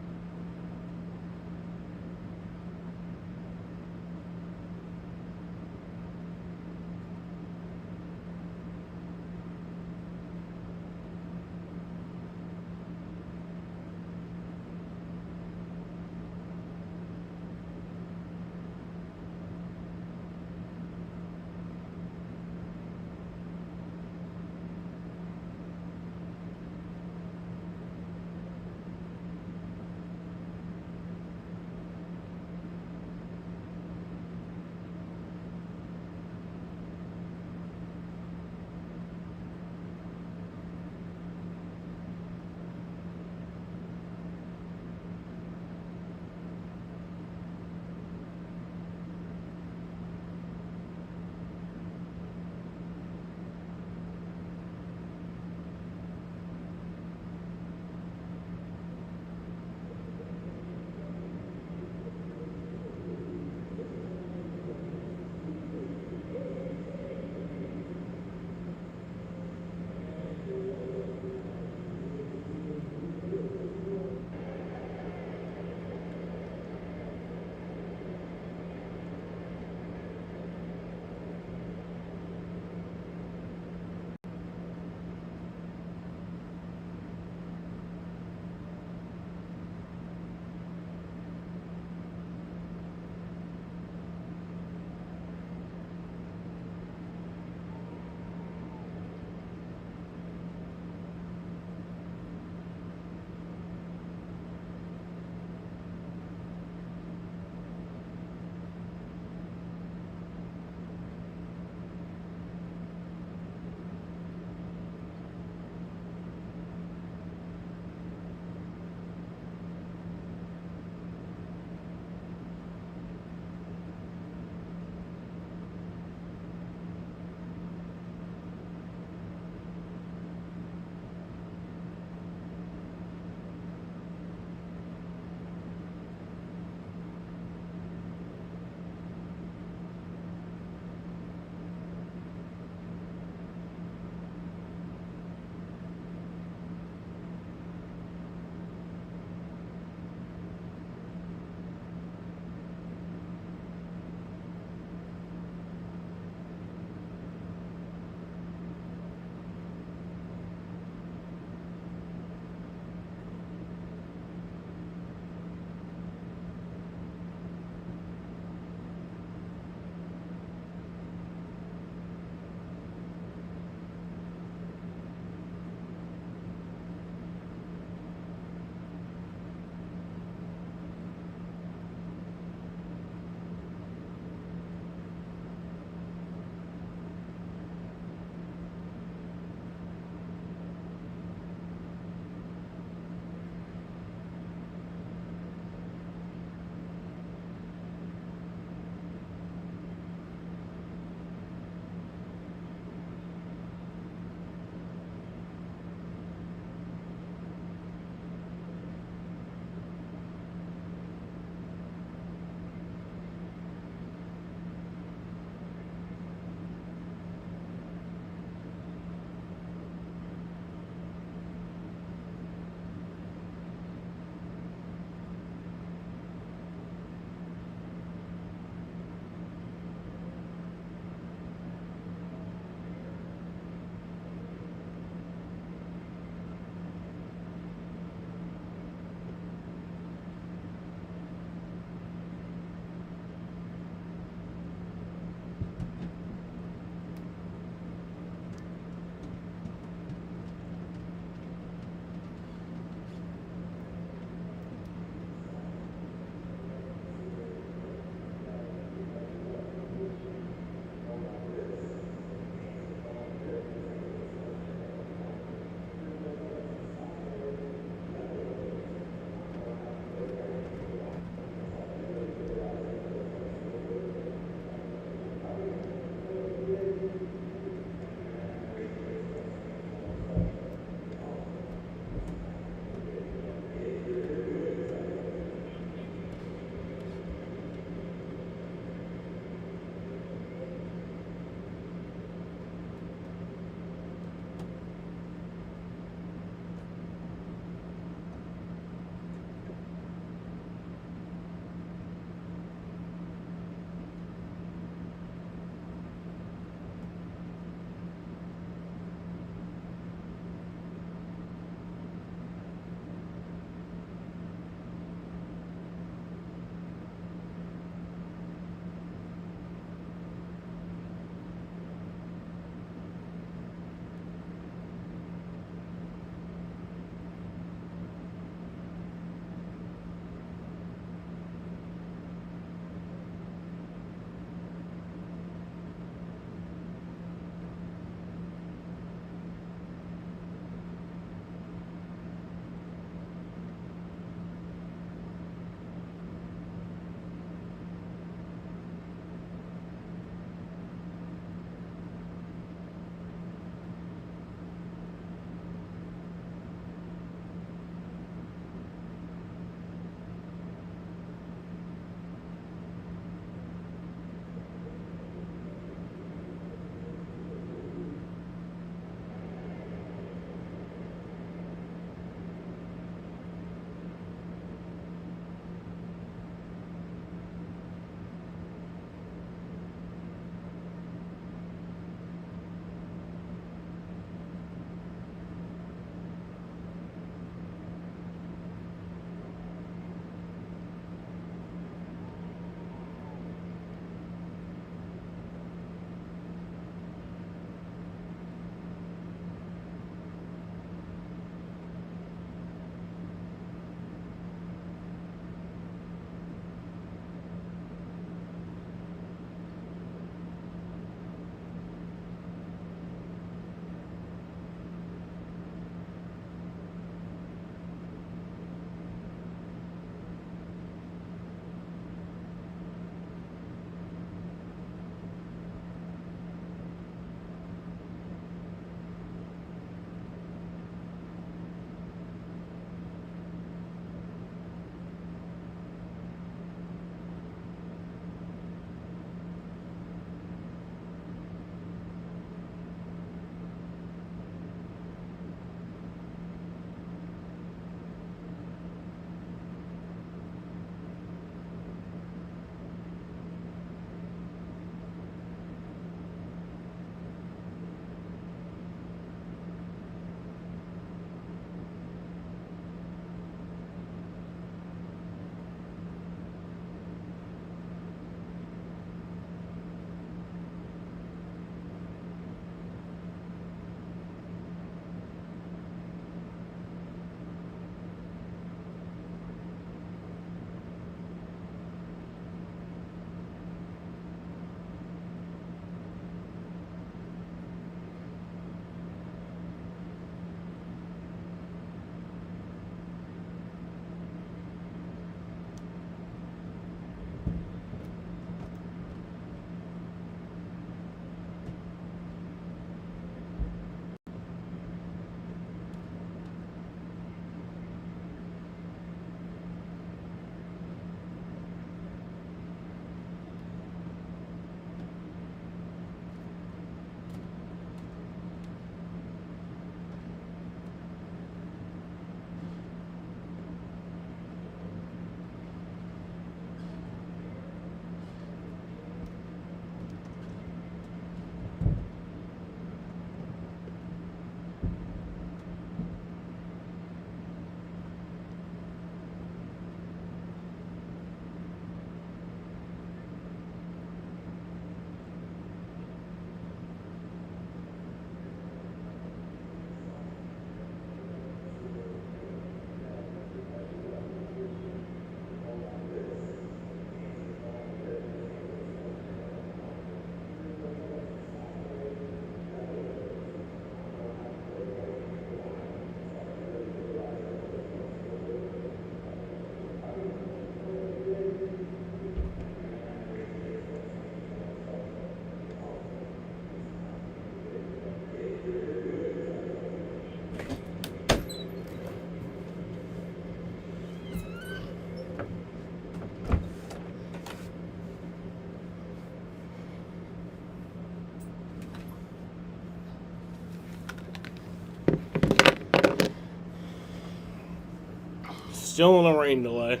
Still in a rain delay.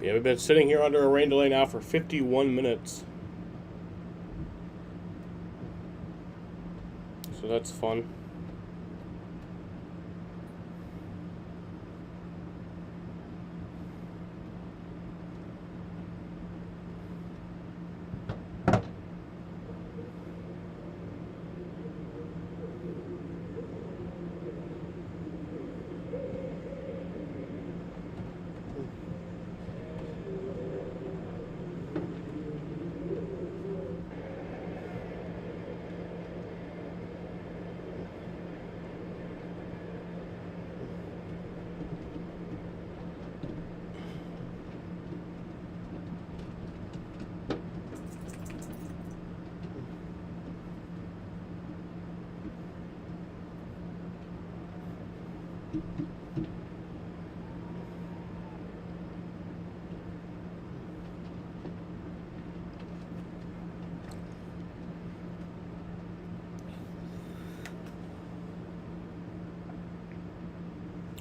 Yeah, we've been sitting here under a rain delay now for 51 minutes. So that's fun.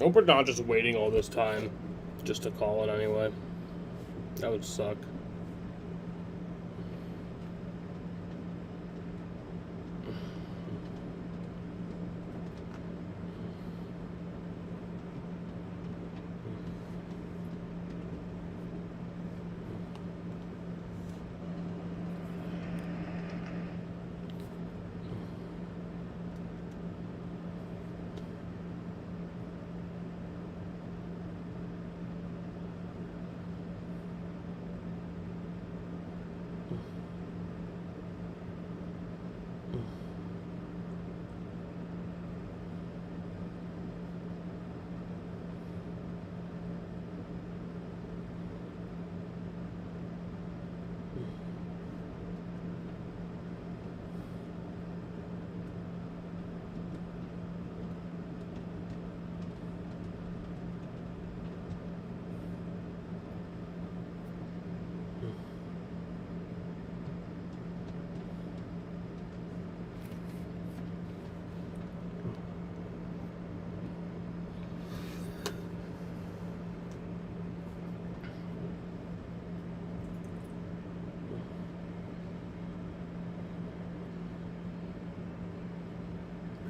Hope we're not just waiting all this time just to call it anyway. That would suck.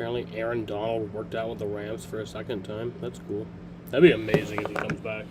Apparently Aaron Donald worked out with the Rams for a second time. That's cool. That'd be amazing if he comes back.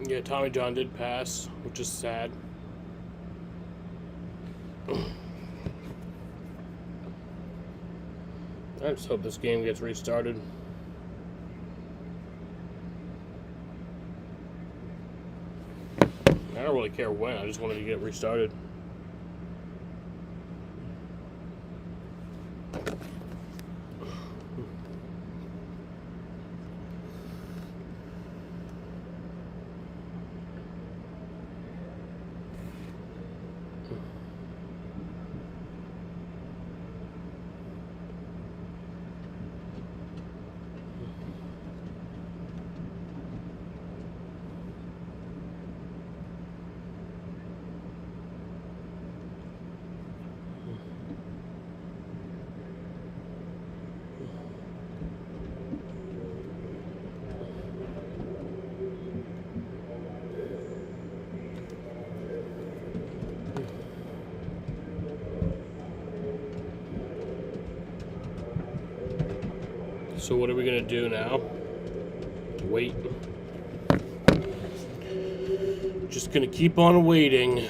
Yeah, Tommy John did pass, which is sad. I just hope this game gets restarted. I don't really care when, I just wanted to get restarted. So what are we gonna do now? Wait. Just gonna keep on waiting.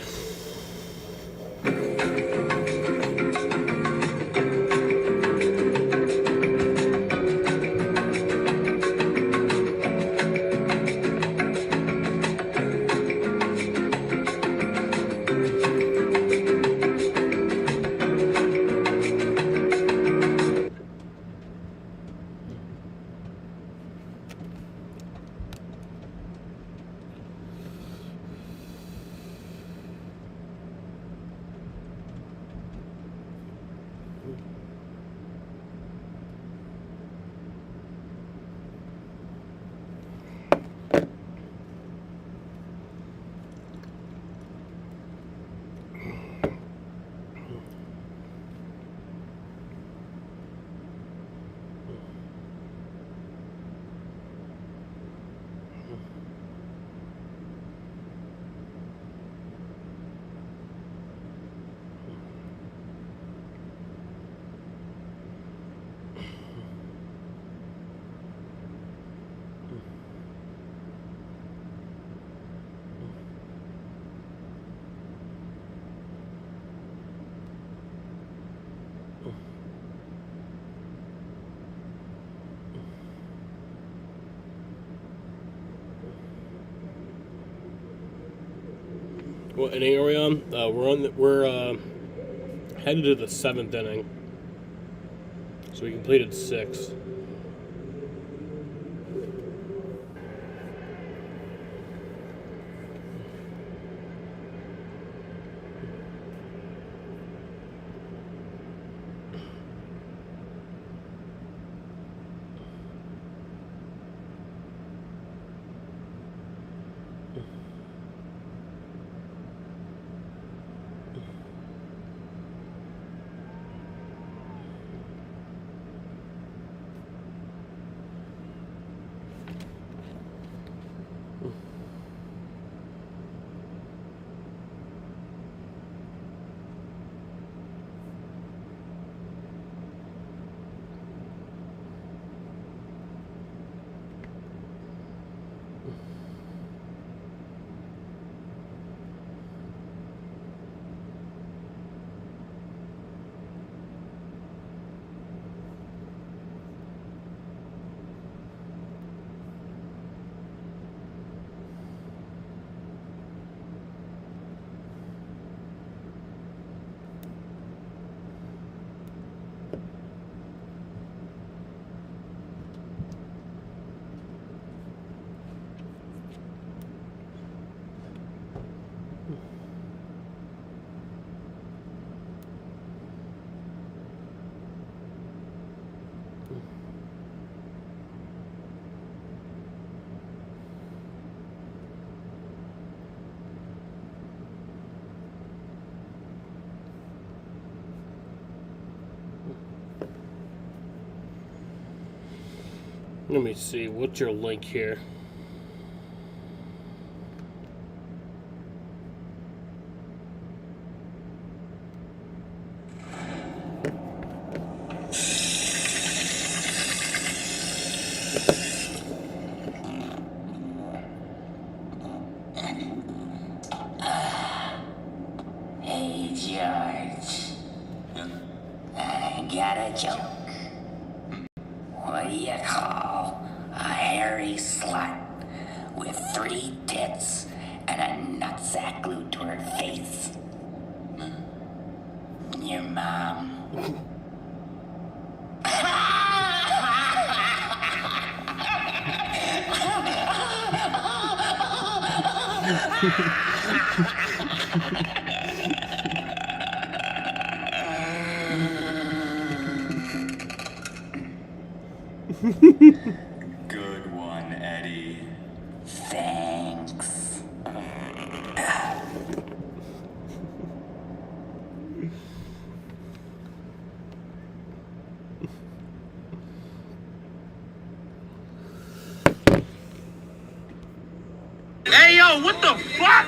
What inning are we on? We're headed to the 7th inning. So we completed 6. Let me see. What's your link here? Hey, George. I got a joke. What do you call a hairy slut with 3 tits and a nutsack glued to her face? Your mom. Good one, Eddie. Thanks. Hey, yo, what the fuck?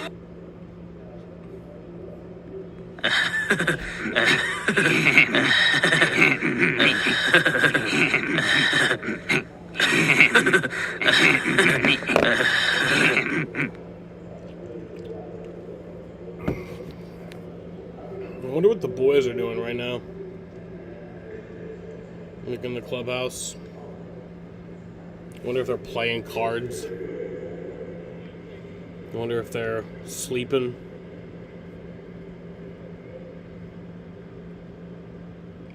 I wonder what the boys are doing right now. Like in the clubhouse. I wonder if they're playing cards. I wonder if they're sleeping.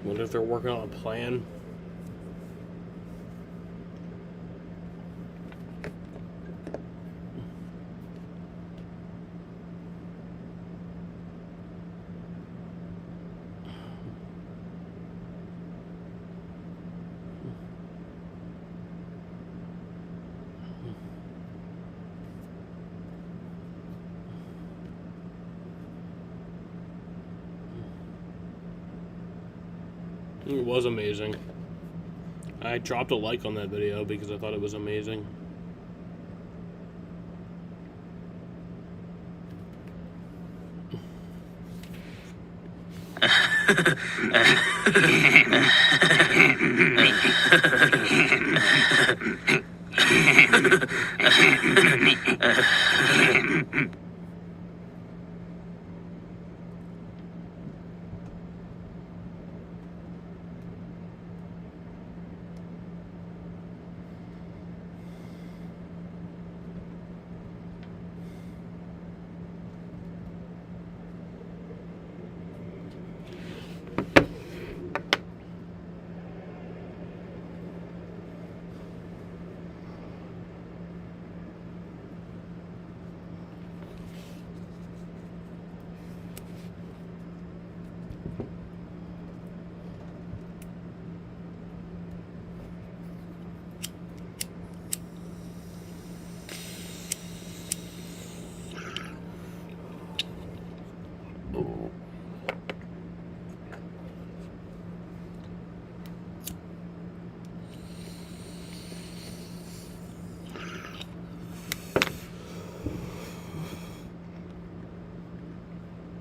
I wonder if they're working on a plan. It was amazing. I dropped a like on that video because I thought it was amazing.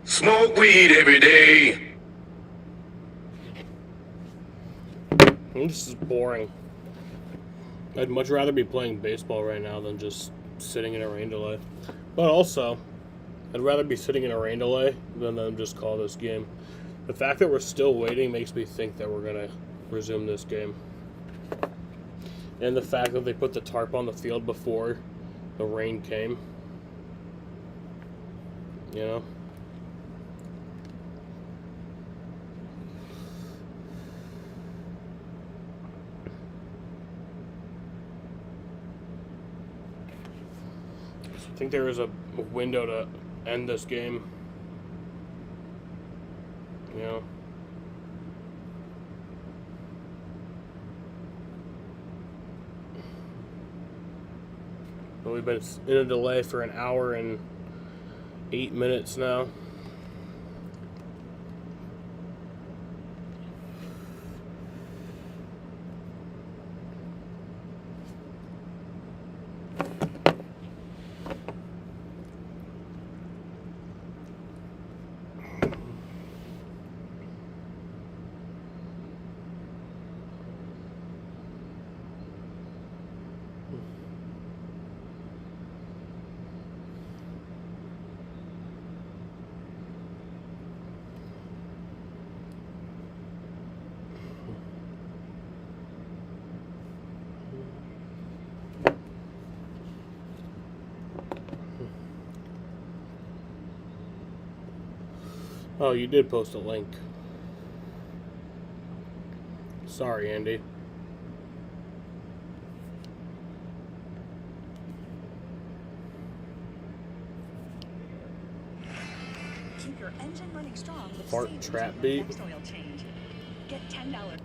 Smoke weed every day. This is boring. I'd much rather be playing baseball right now than just sitting in a rain delay. But also, I'd rather be sitting in a rain delay than them just call this game. The fact that we're still waiting makes me think that we're going to resume this game. And the fact that they put the tarp on the field before the rain came. You know? I think there is a window to end this game. You know? But we've been in a delay for an hour and 8 minutes now. Oh, you did post a link. Sorry, Andy. Keep your engine running strong with Fart savings trap on beat. next oil change. Get $10.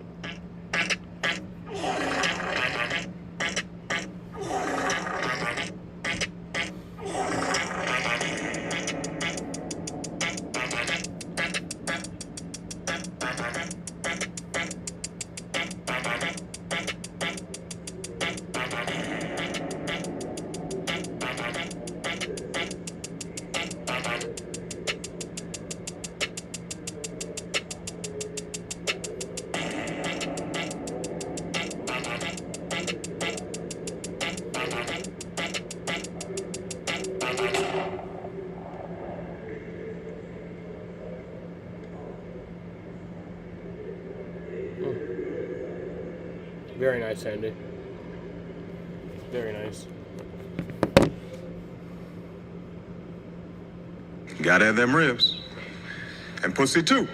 Very nice, Andy. Very nice. Gotta have them ribs. And pussy too.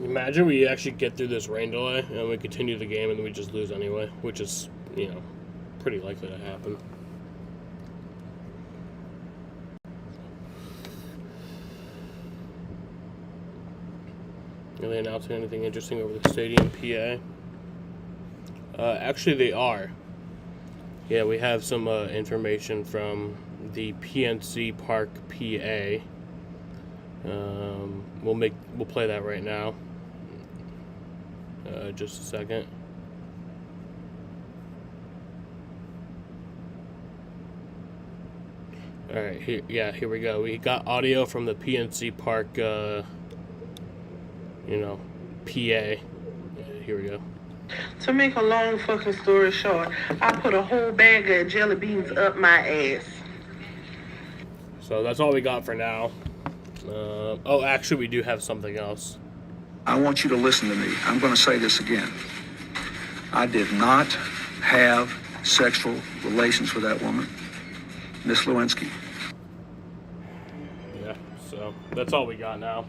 Imagine we actually get through this rain delay and we continue the game and then we just lose anyway, which is, you know, pretty likely to happen. Are they announcing anything interesting over the stadium, PA? Actually, they are. Yeah, we have some information from the PNC Park, PA. We'll play that right now. Just a second. All right, here we go. We got audio from the PNC Park, PA. Here we go. To make a long fucking story short, I put a whole bag of jelly beans up my ass. So that's all we got for now. Oh, actually, we do have something else. I want you to listen to me. I'm going to say this again. I did not have sexual relations with that woman, Miss Lewinsky. Yeah, so that's all we got now.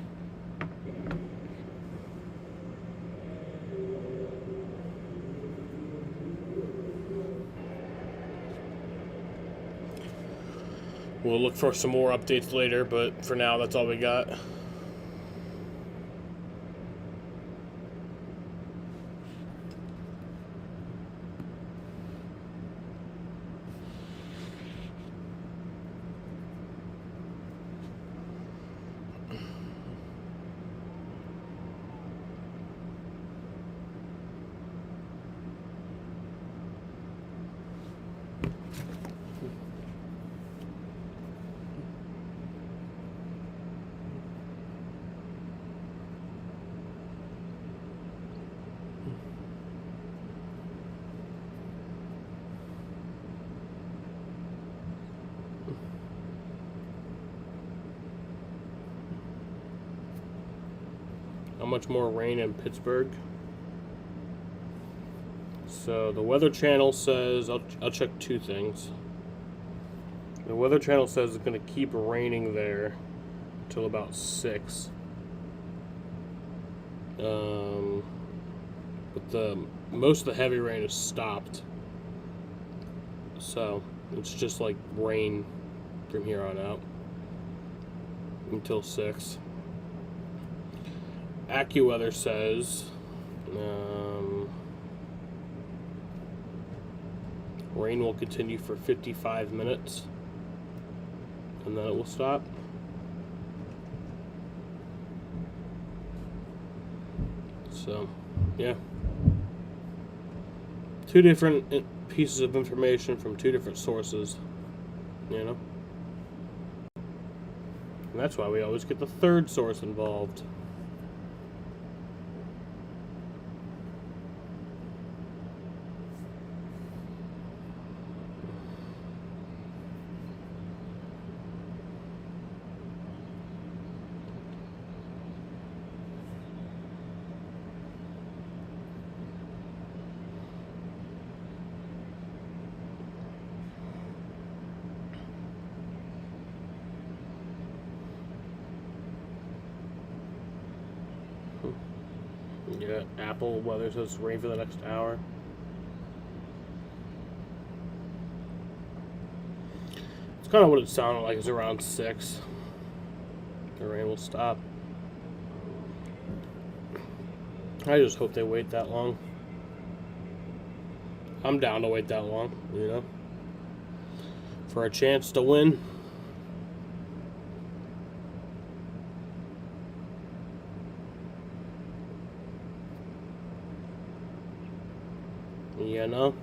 We'll look for some more updates later, but for now, that's all we got. How much more rain in Pittsburgh? So the Weather Channel says, I'll check two things. The Weather Channel says it's going to keep raining there till about 6. But most of the heavy rain is stopped. So it's just like rain from here on out until 6. AccuWeather says rain will continue for 55 minutes and then it will stop. So, yeah. Two different pieces of information from two different sources, you know? And that's why we always get the third source involved. Yeah, Apple weather says rain for the next hour. It's kind of what it sounded like. It's around 6. The rain will stop. I just hope they wait that long. I'm down to wait that long, you know, for a chance to win. You know?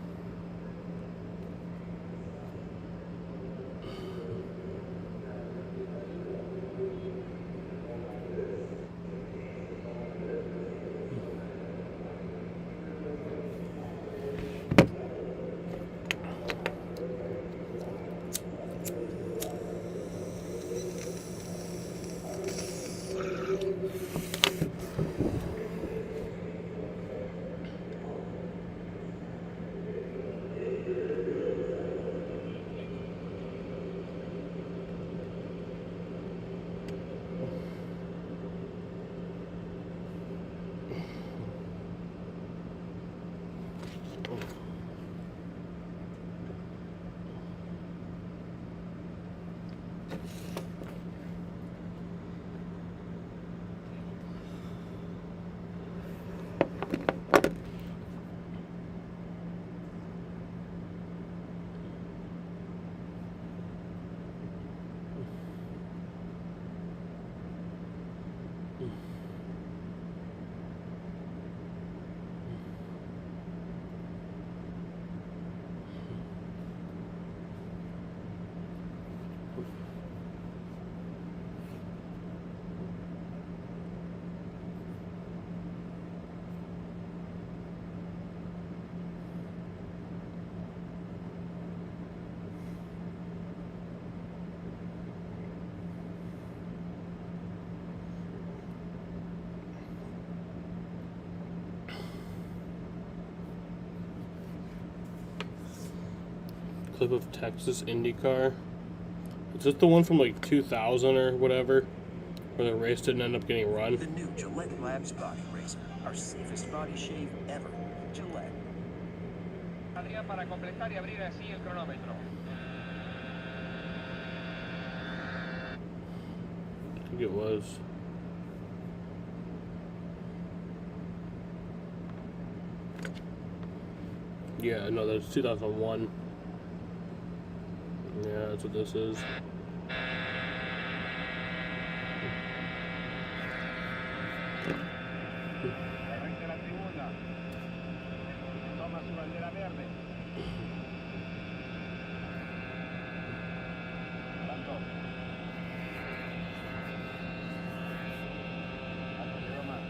Clip of Texas IndyCar. Is this the one from like 2000 or whatever, where the race didn't end up getting run? The new Gillette Labs Body Razor, our safest body shave ever. Gillette. Adrián, para completar y abrir así el cronómetro. I think it was. Yeah, no, that's 2001. Yeah, that's what this is. Arranque la tribuna. Toma su bandera verde. Adelantó. Adelantó más.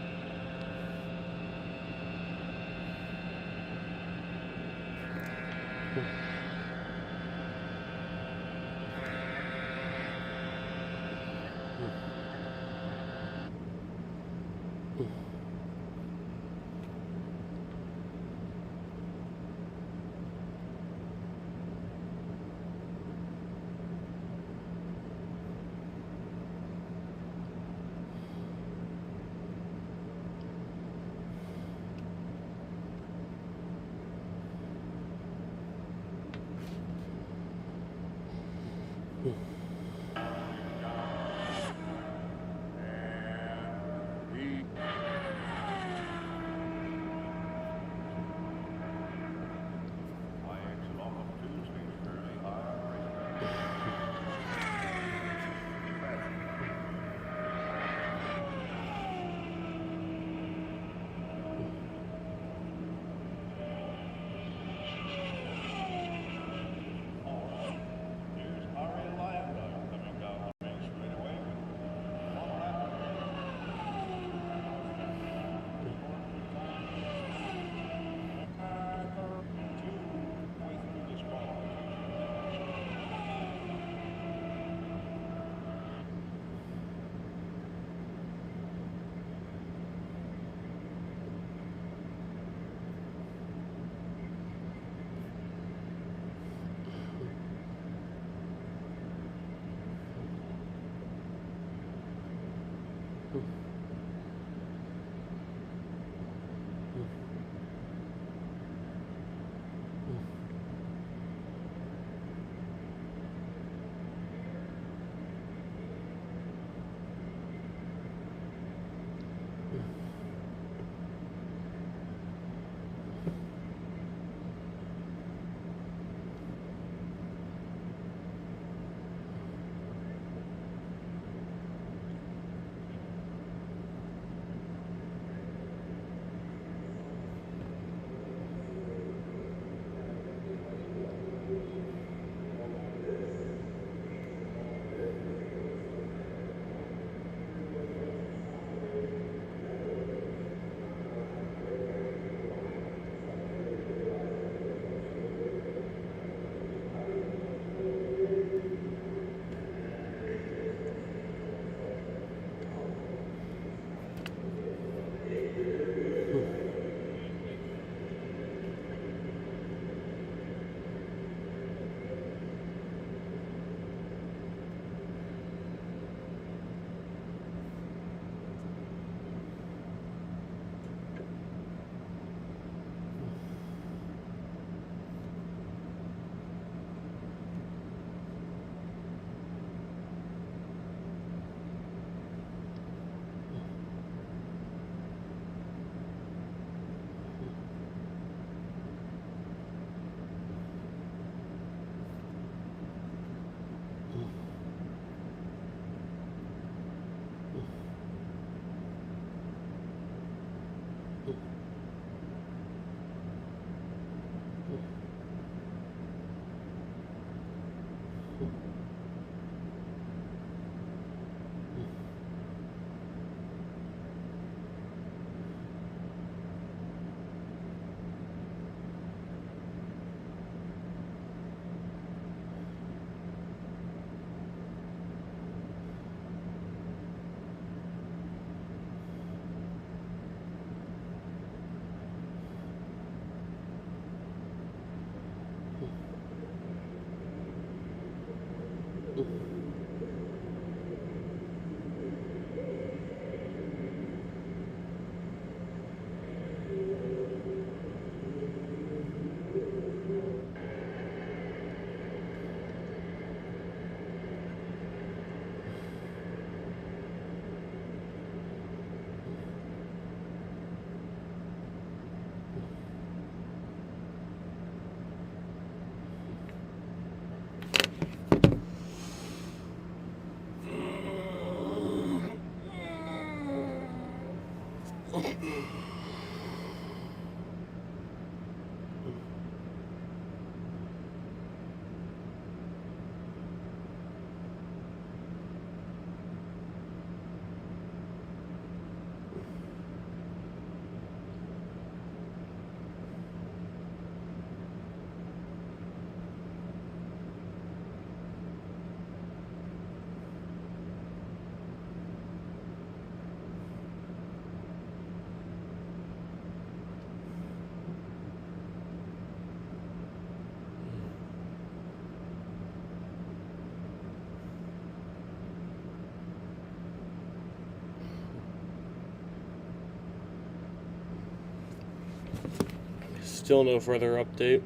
Still no further update.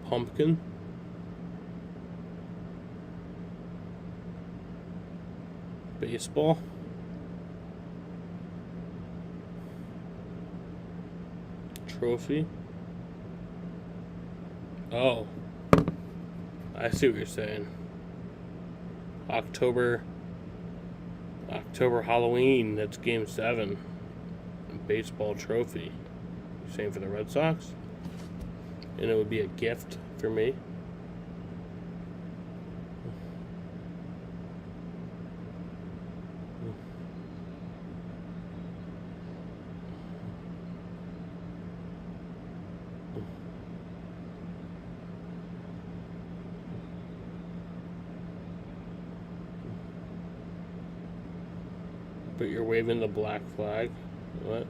Pumpkin. Baseball. Trophy. Oh. I see what you're saying. October Halloween, that's game 7. Baseball trophy. Same for the Red Sox. And it would be a gift for me. But you're waving the black flag. What?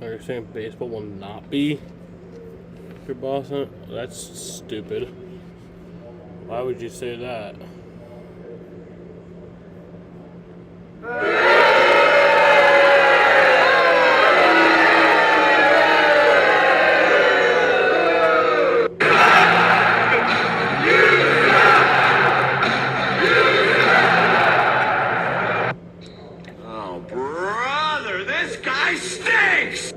Are you saying baseball will not be your boss? That's stupid. Why would you say that? Oh, brother, this guy stinks!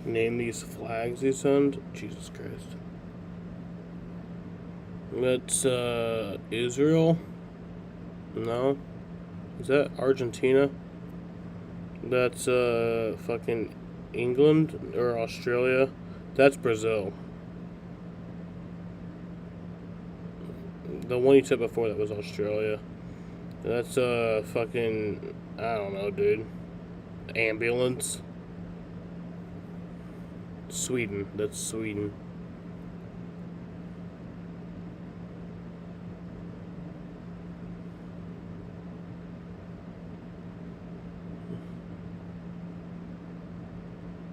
Name these flags you send? Jesus Christ. That's Israel? No. Is that Argentina? That's fucking England or Australia? That's Brazil. The one you said before that was Australia. That's fucking, I don't know, dude. Ambulance. Sweden. That's Sweden.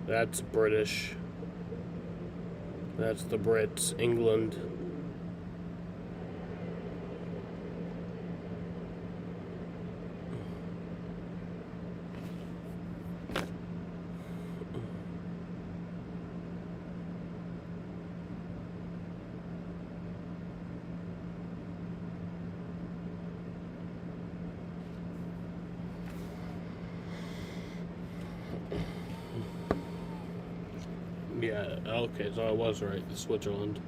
That's British. That's the Brits. England. Yeah, okay, so I was right. Switzerland.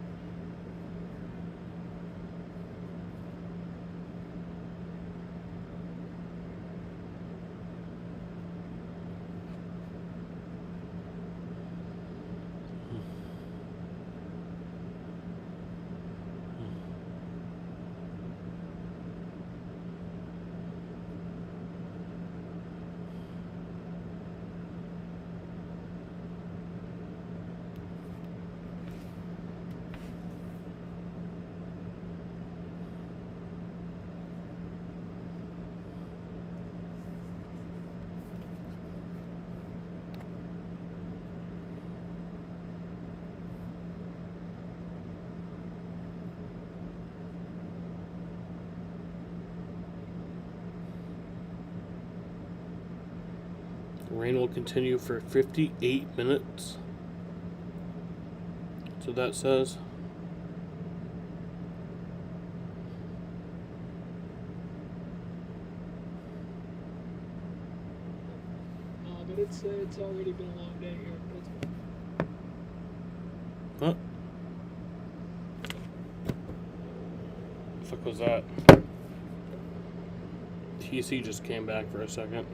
Rain will continue for 58 minutes. So that says. But it's already been a long day here in Pittsburgh. What? The fuck was that? TC just came back for a second.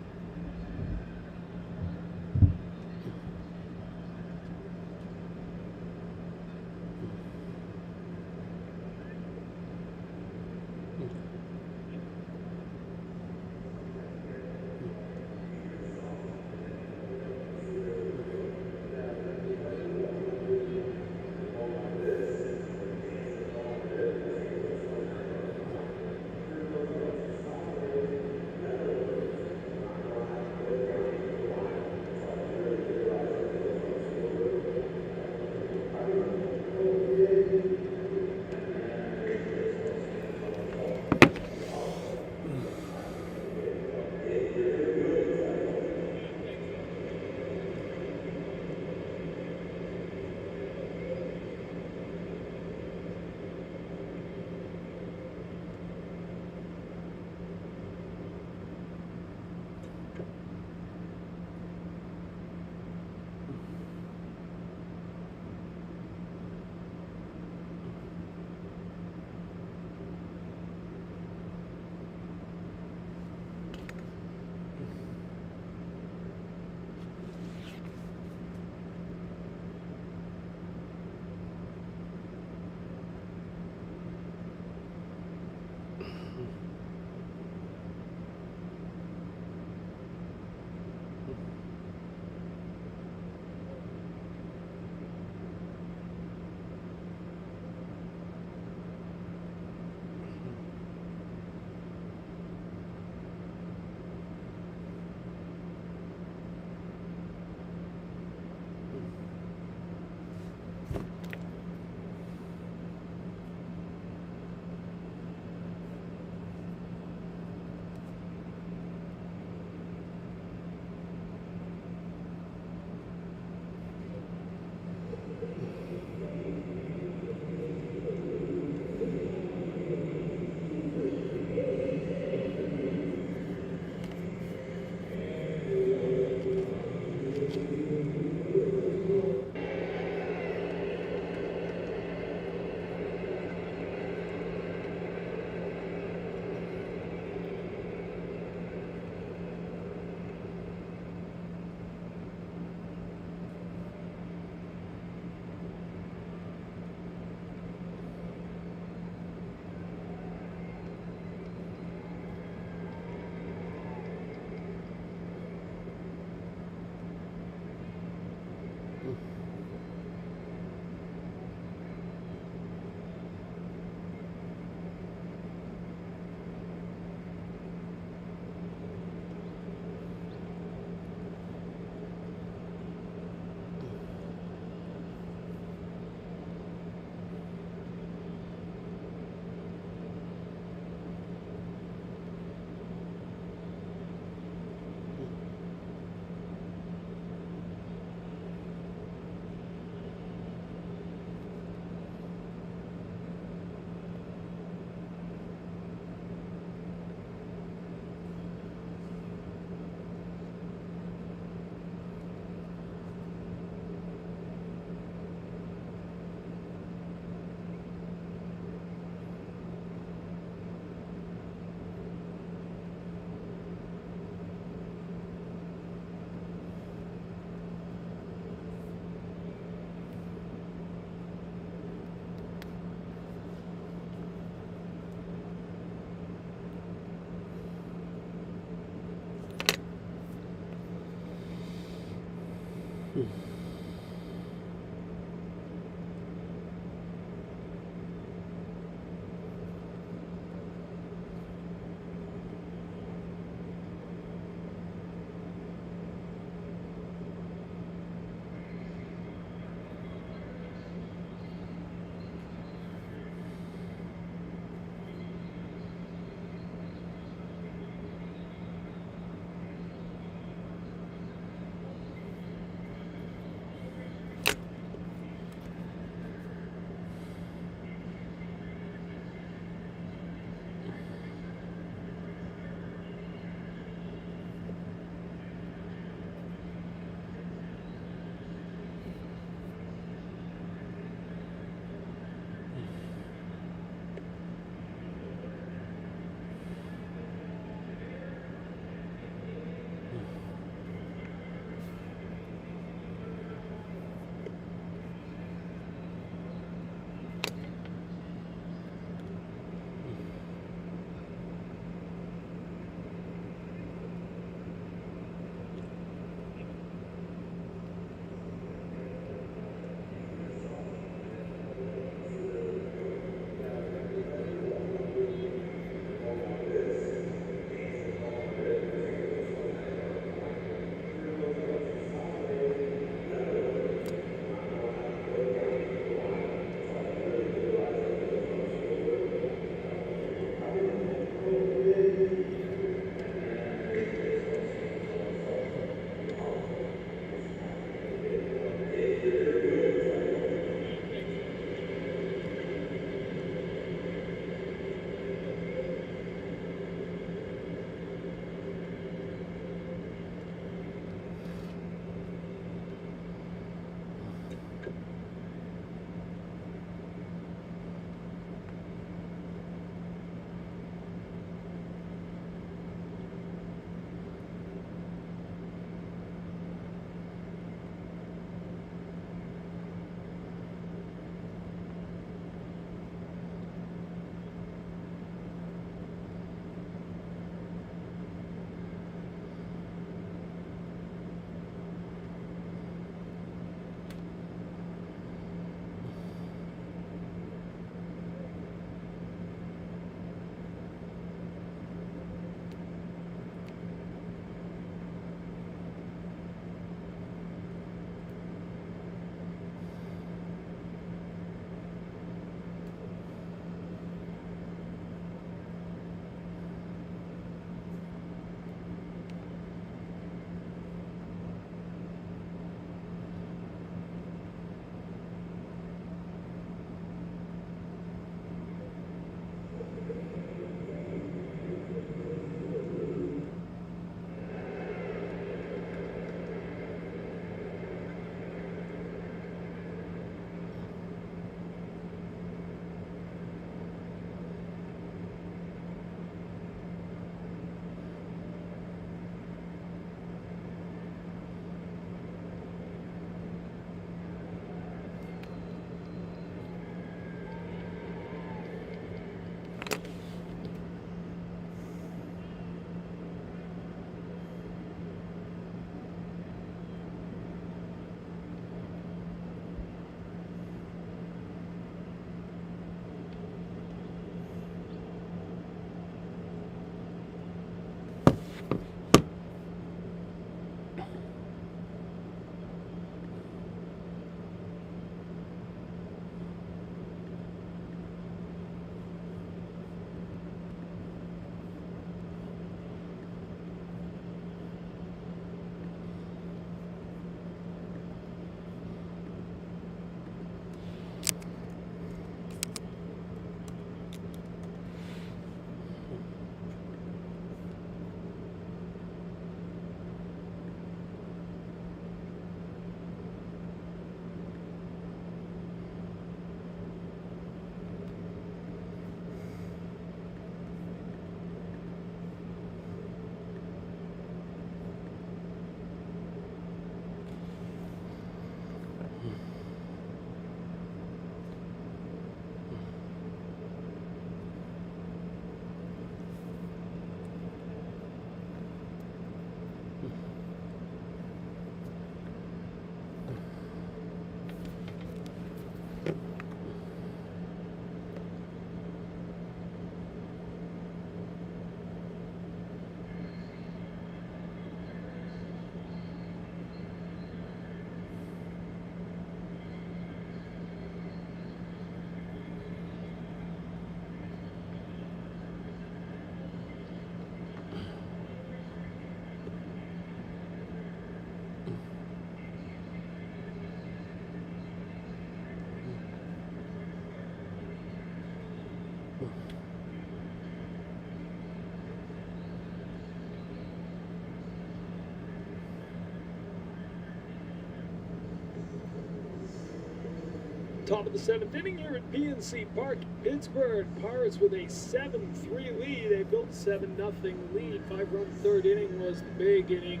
Top of the 7th inning here at PNC Park, Pittsburgh. Pirates with a 7-3 lead. They built a 7-0 lead. 5-run third inning was the big inning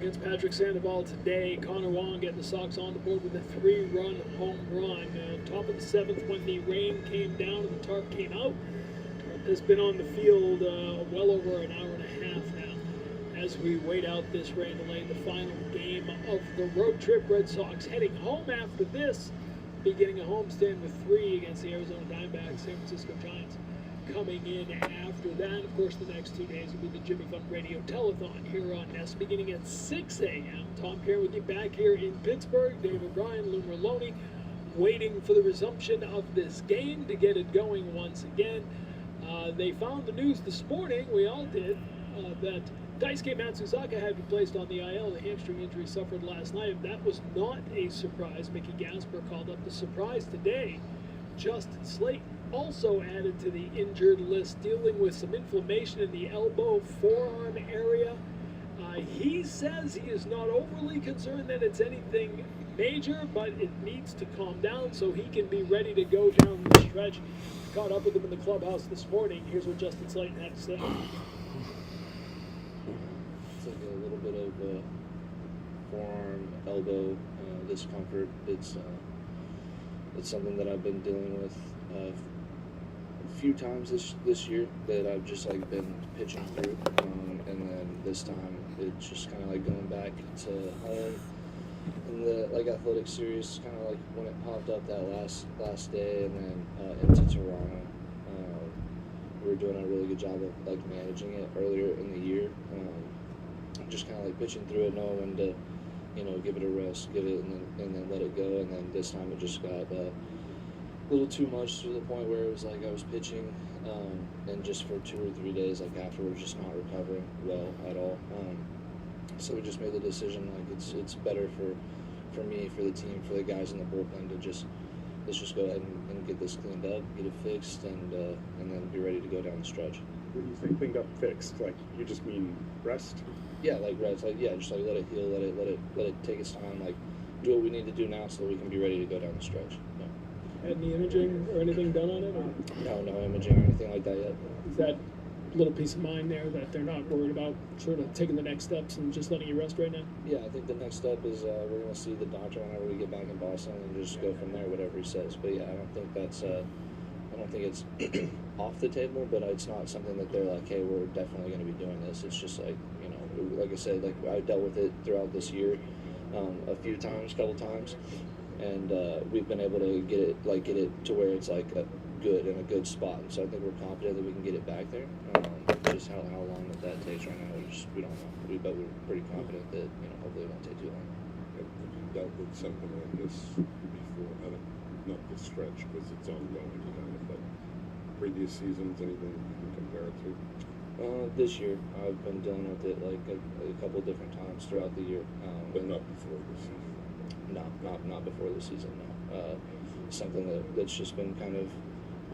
against Patrick Sandoval today. Connor Wong getting the Sox on the board with a 3-run home run. Top of the 7th when the rain came down and the tarp came out. Has been on the field well over an hour and a half now as we wait out this rain delay. The final game of the road trip. Red Sox heading home after this, beginning a homestand with 3 against the Arizona Diamondbacks. San Francisco Giants coming in after that. Of course, the next 2 days will be the Jimmy Fund Radio Telethon here on Nest, beginning at 6 a.m. Tom Kerr with you back here in Pittsburgh. Dave O'Brien, Lou Merloni, waiting for the resumption of this game to get it going once again. They found the news this morning, we all did, that Daisuke Matsuzaka had been placed on the IL. The hamstring injury suffered last night. That was not a surprise. Mickey Gasper called up the surprise today. Justin Slate also added to the injured list, dealing with some inflammation in the elbow, forearm area. He says he is not overly concerned that it's anything major, but it needs to calm down so he can be ready to go down the stretch. Caught up with him in the clubhouse this morning. Here's what Justin Slayton had to say. It's like a little bit of forearm, elbow discomfort. It's something that I've been dealing with a few times this year that I've just like been pitching through, and then this time it's just kind of like going back to home in the like athletic series, kind of like when it popped up that last day, and then into Toronto. We were doing a really good job of like managing it earlier in the year, just kind of like pitching through it, knowing when to, give it a rest, give it, and then let it go. And then this time it just got a little too much to the point where it was like I was pitching, and just for 2 or 3 days, like afterwards, just not recovering well at all. So we just made the decision, like it's better for me, for the team, for the guys in the bullpen to let's just go ahead and get this cleaned up, get it fixed, and then be ready to go down the stretch. When you say cleaned up, fixed, like you just mean rest? Yeah, like rest, like just like let it heal, let it take its time, like do what we need to do now so that we can be ready to go down the stretch. Yeah. Had any imaging or anything done on it? Or? No imaging or anything like that yet. Is that little peace of mind there that they're not worried about sort of taking the next steps and just letting you rest right now? Yeah, I think the next step is we're going to see the doctor whenever we get back in Boston and just go from there, whatever he says. But yeah, I don't think it's off the table, but it's not something that they're like, hey, we're definitely going to be doing this. It's just like, like I said, like I dealt with it throughout this year a couple times, and we've been able to get it to where it's like good in a good spot. And so I think we're confident that we can get it back there. Just how long that takes right now, we don't know. But we're pretty confident that hopefully it won't take too long. Have you dealt with something like this before? Not the stretch because it's ongoing, but previous seasons, anything you can compare it to? This year, I've been dealing with it like a couple different times throughout the year. But not before the season? No, not before the season, no. Something that's just been kind of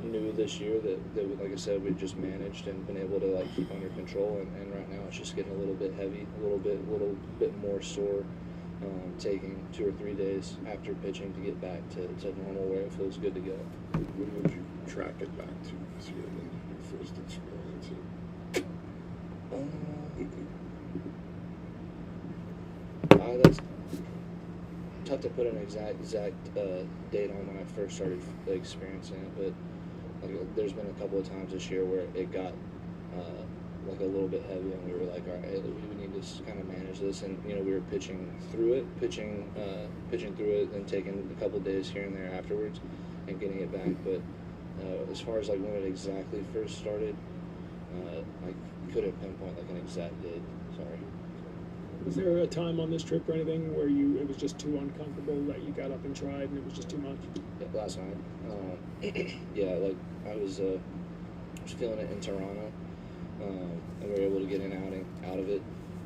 new this year that like I said, we've just managed and been able to like keep under control, and right now it's just getting a little bit heavy, a little bit more sore, taking 2 or 3 days after pitching to get back to normal where it feels good to go. When would you track it back to this year when you first experienced it? That's tough to put an exact date on when I first started experiencing it, but like, there's been a couple of times this year where it got like a little bit heavy, and we were like, all right, we need to kind of manage this, and we were pitching through it, and taking a couple of days here and there afterwards, and getting it back. But as far as like when it exactly first started, I couldn't pinpoint like an exact date. Sorry. Was there a time on this trip or anything where it was just too uncomfortable that you got up and tried and it was just too much? Yeah, last night. Yeah, like I was feeling it in Toronto, and we were able to get an outing out of it.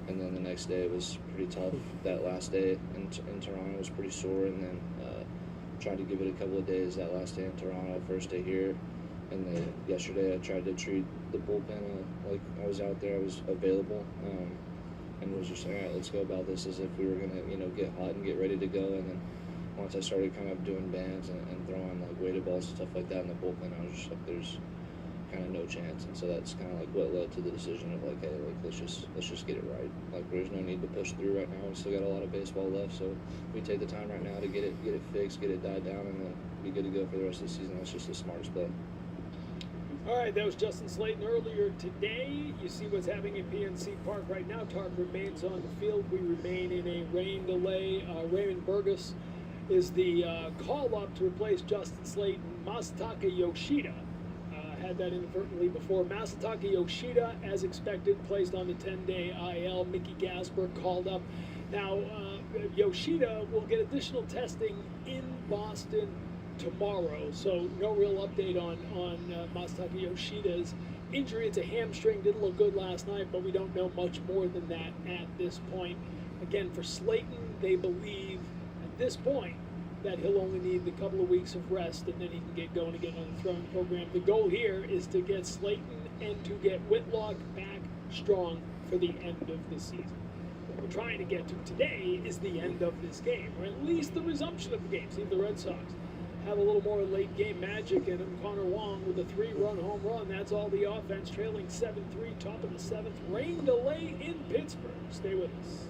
And then the next day it was pretty tough. That last day in Toronto was pretty sore, and then tried to give it a couple of days that last day in Toronto, first day here. And then yesterday I tried to treat the bullpen like I was out there, I was available. And was just like, all right, let's go about this as if we were gonna, get hot and get ready to go. And then once I started kind of doing bands and throwing like weighted balls and stuff like that in the bullpen, I was just like, there's kind of no chance. And so that's kind of like what led to the decision of like, hey, like let's just get it right. Like there's no need to push through right now. We still got a lot of baseball left, so if we take the time right now to get it fixed, get it died down, and then be good to go for the rest of the season. That's just the smartest play. All right, that was Justin Slayton earlier today. You see what's happening in PNC Park right now. Tark remains on the field. We remain in a rain delay. Raymond Burgess is the call-up to replace Justin Slayton. Masataka Yoshida had that inadvertently before. Masataka Yoshida, as expected, placed on the 10-day IL. Mickey Gasper called up. Now, Yoshida will get additional testing in Boston tomorrow, so no real update on Masataka Yoshida's injury. It's a hamstring. Didn't look good last night, but we don't know much more than that at this point. Again, for Slayton, they believe at this point that he'll only need a couple of weeks of rest, and then he can get going again on the throwing program. The goal here is to get Slayton and to get Whitlock back strong for the end of the season. What we're trying to get to today is the end of this game, or at least the resumption of the game. See if the Red Sox have a little more late game magic in him. Connor Wong with a 3-run home run. That's all the offense, trailing 7-3, top of the 7th. Rain delay in Pittsburgh. Stay with us.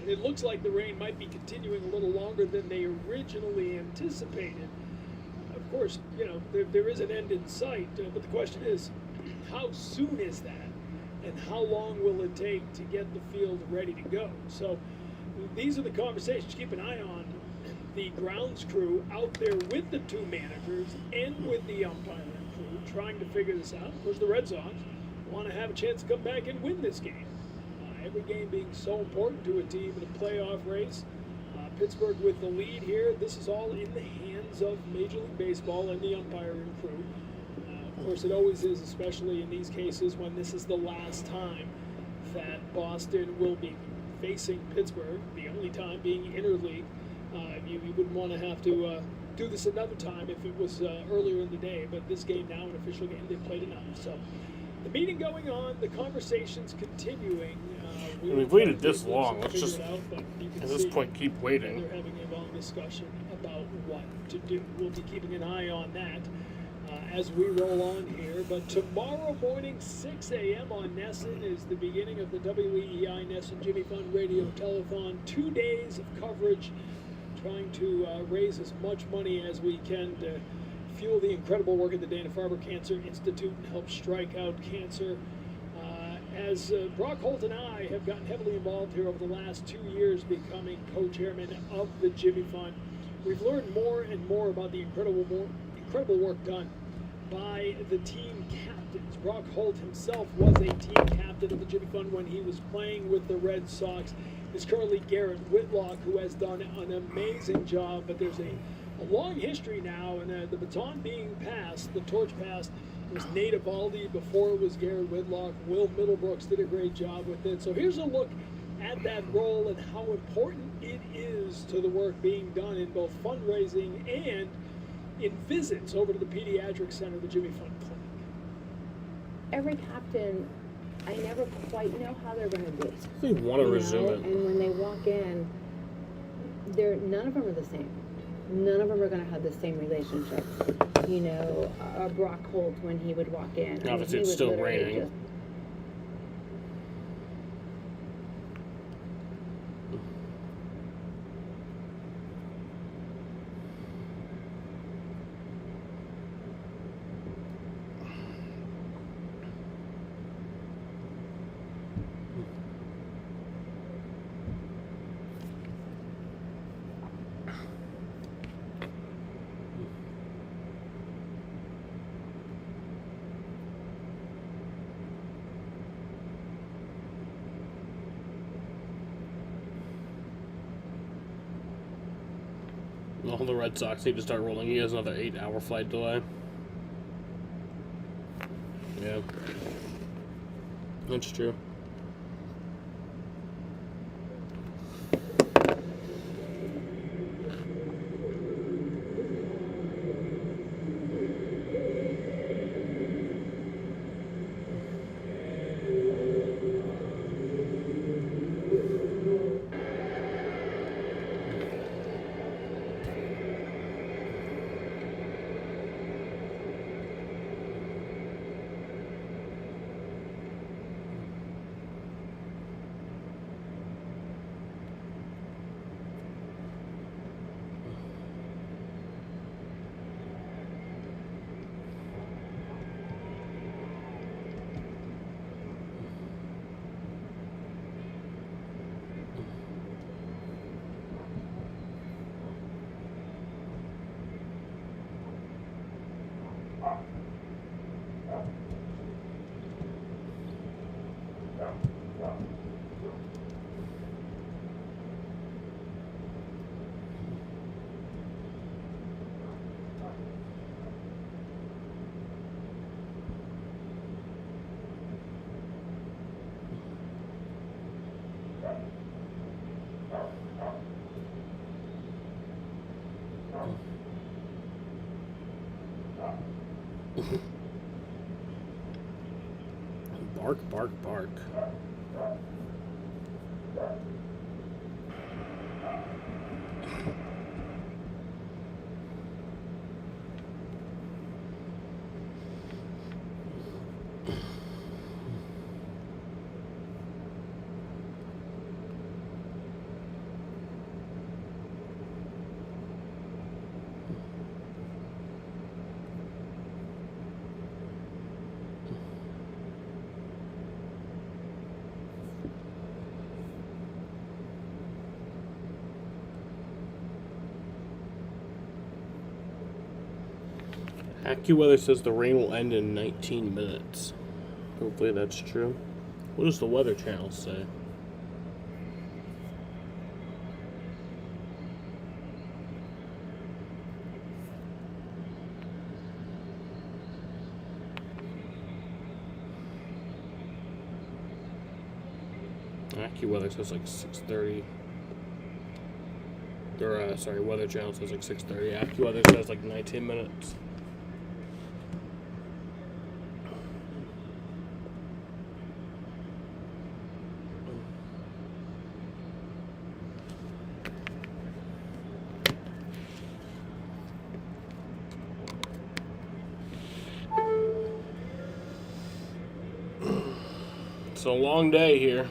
It looks like the rain might be continuing a little longer than they originally anticipated. Of course, you know, there is an end in sight, but the question is, how soon is that? And how long will it take to get the field ready to go? So these are the conversations to keep an eye on. The grounds crew out there with the two managers and with the umpiring crew trying to figure this out. Of course, the Red Sox want to have a chance to come back and win this game. Every game being so important to a team in a playoff race. Pittsburgh with the lead here. This is all in the hands of Major League Baseball and the umpiring crew. Of course, it always is, especially in these cases when this is the last time that Boston will be facing Pittsburgh, the only time being interleague. You wouldn't want to have to do this another time if it was earlier in the day, but this game now, an official game, they played enough. So the meeting going on, the conversations continuing. We've waited this long. Let's Figure just, it out, but you can at this see point, keep waiting. They're having a long discussion about what to do. We'll be keeping an eye on that as we roll on here. But tomorrow morning, 6 a.m. on Nesson is the beginning of the WEEI Nesson Jimmy Fund Radio Telethon. 2 days of coverage, trying to raise as much money as we can to fuel the incredible work of the Dana-Farber Cancer Institute and help strike out cancer. As Brock Holt and I have gotten heavily involved here over the last 2 years, becoming co-chairman of the Jimmy Fund, we've learned more and more about the incredible work done by the team captains. Brock Holt himself was a team captain of the Jimmy Fund when he was playing with the Red Sox. It's currently Garrett Whitlock, who has done an amazing job, but there's a long history now, and the baton being passed, the torch passed. It was Nate Evaldi, before it was Garrett Whitlock. Will Middlebrooks did a great job with it. So here's a look at that role and how important it is to the work being done in both fundraising and in visits over to the Pediatric Center, the Jimmy Fund Clinic. Every captain, I never quite know how they're going to do. They want to resume it. And when they walk in, none of them are the same. None of them are going to have the same relationships. You know, Brock Holt, when he would walk in. Obviously, it's still raining. All the Red Sox need to start rolling. He has another 8-hour flight delay. Yeah. That's true. Bark, bark, bark. AccuWeather says the rain will end in 19 minutes. Hopefully that's true. What does the Weather Channel say? AccuWeather says like 6:30. Or sorry, Weather Channel says like 6:30. AccuWeather says like 19 minutes. It's a long day here.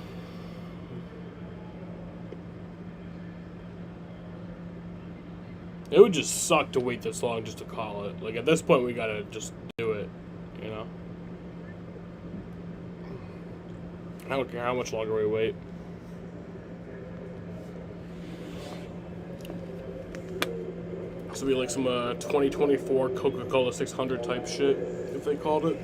It would just suck to wait this long just to call it. Like, at this point, we gotta just do it, you know? I don't care how much longer we wait. This would be like some 2024 Coca-Cola 600 type shit, if they called it.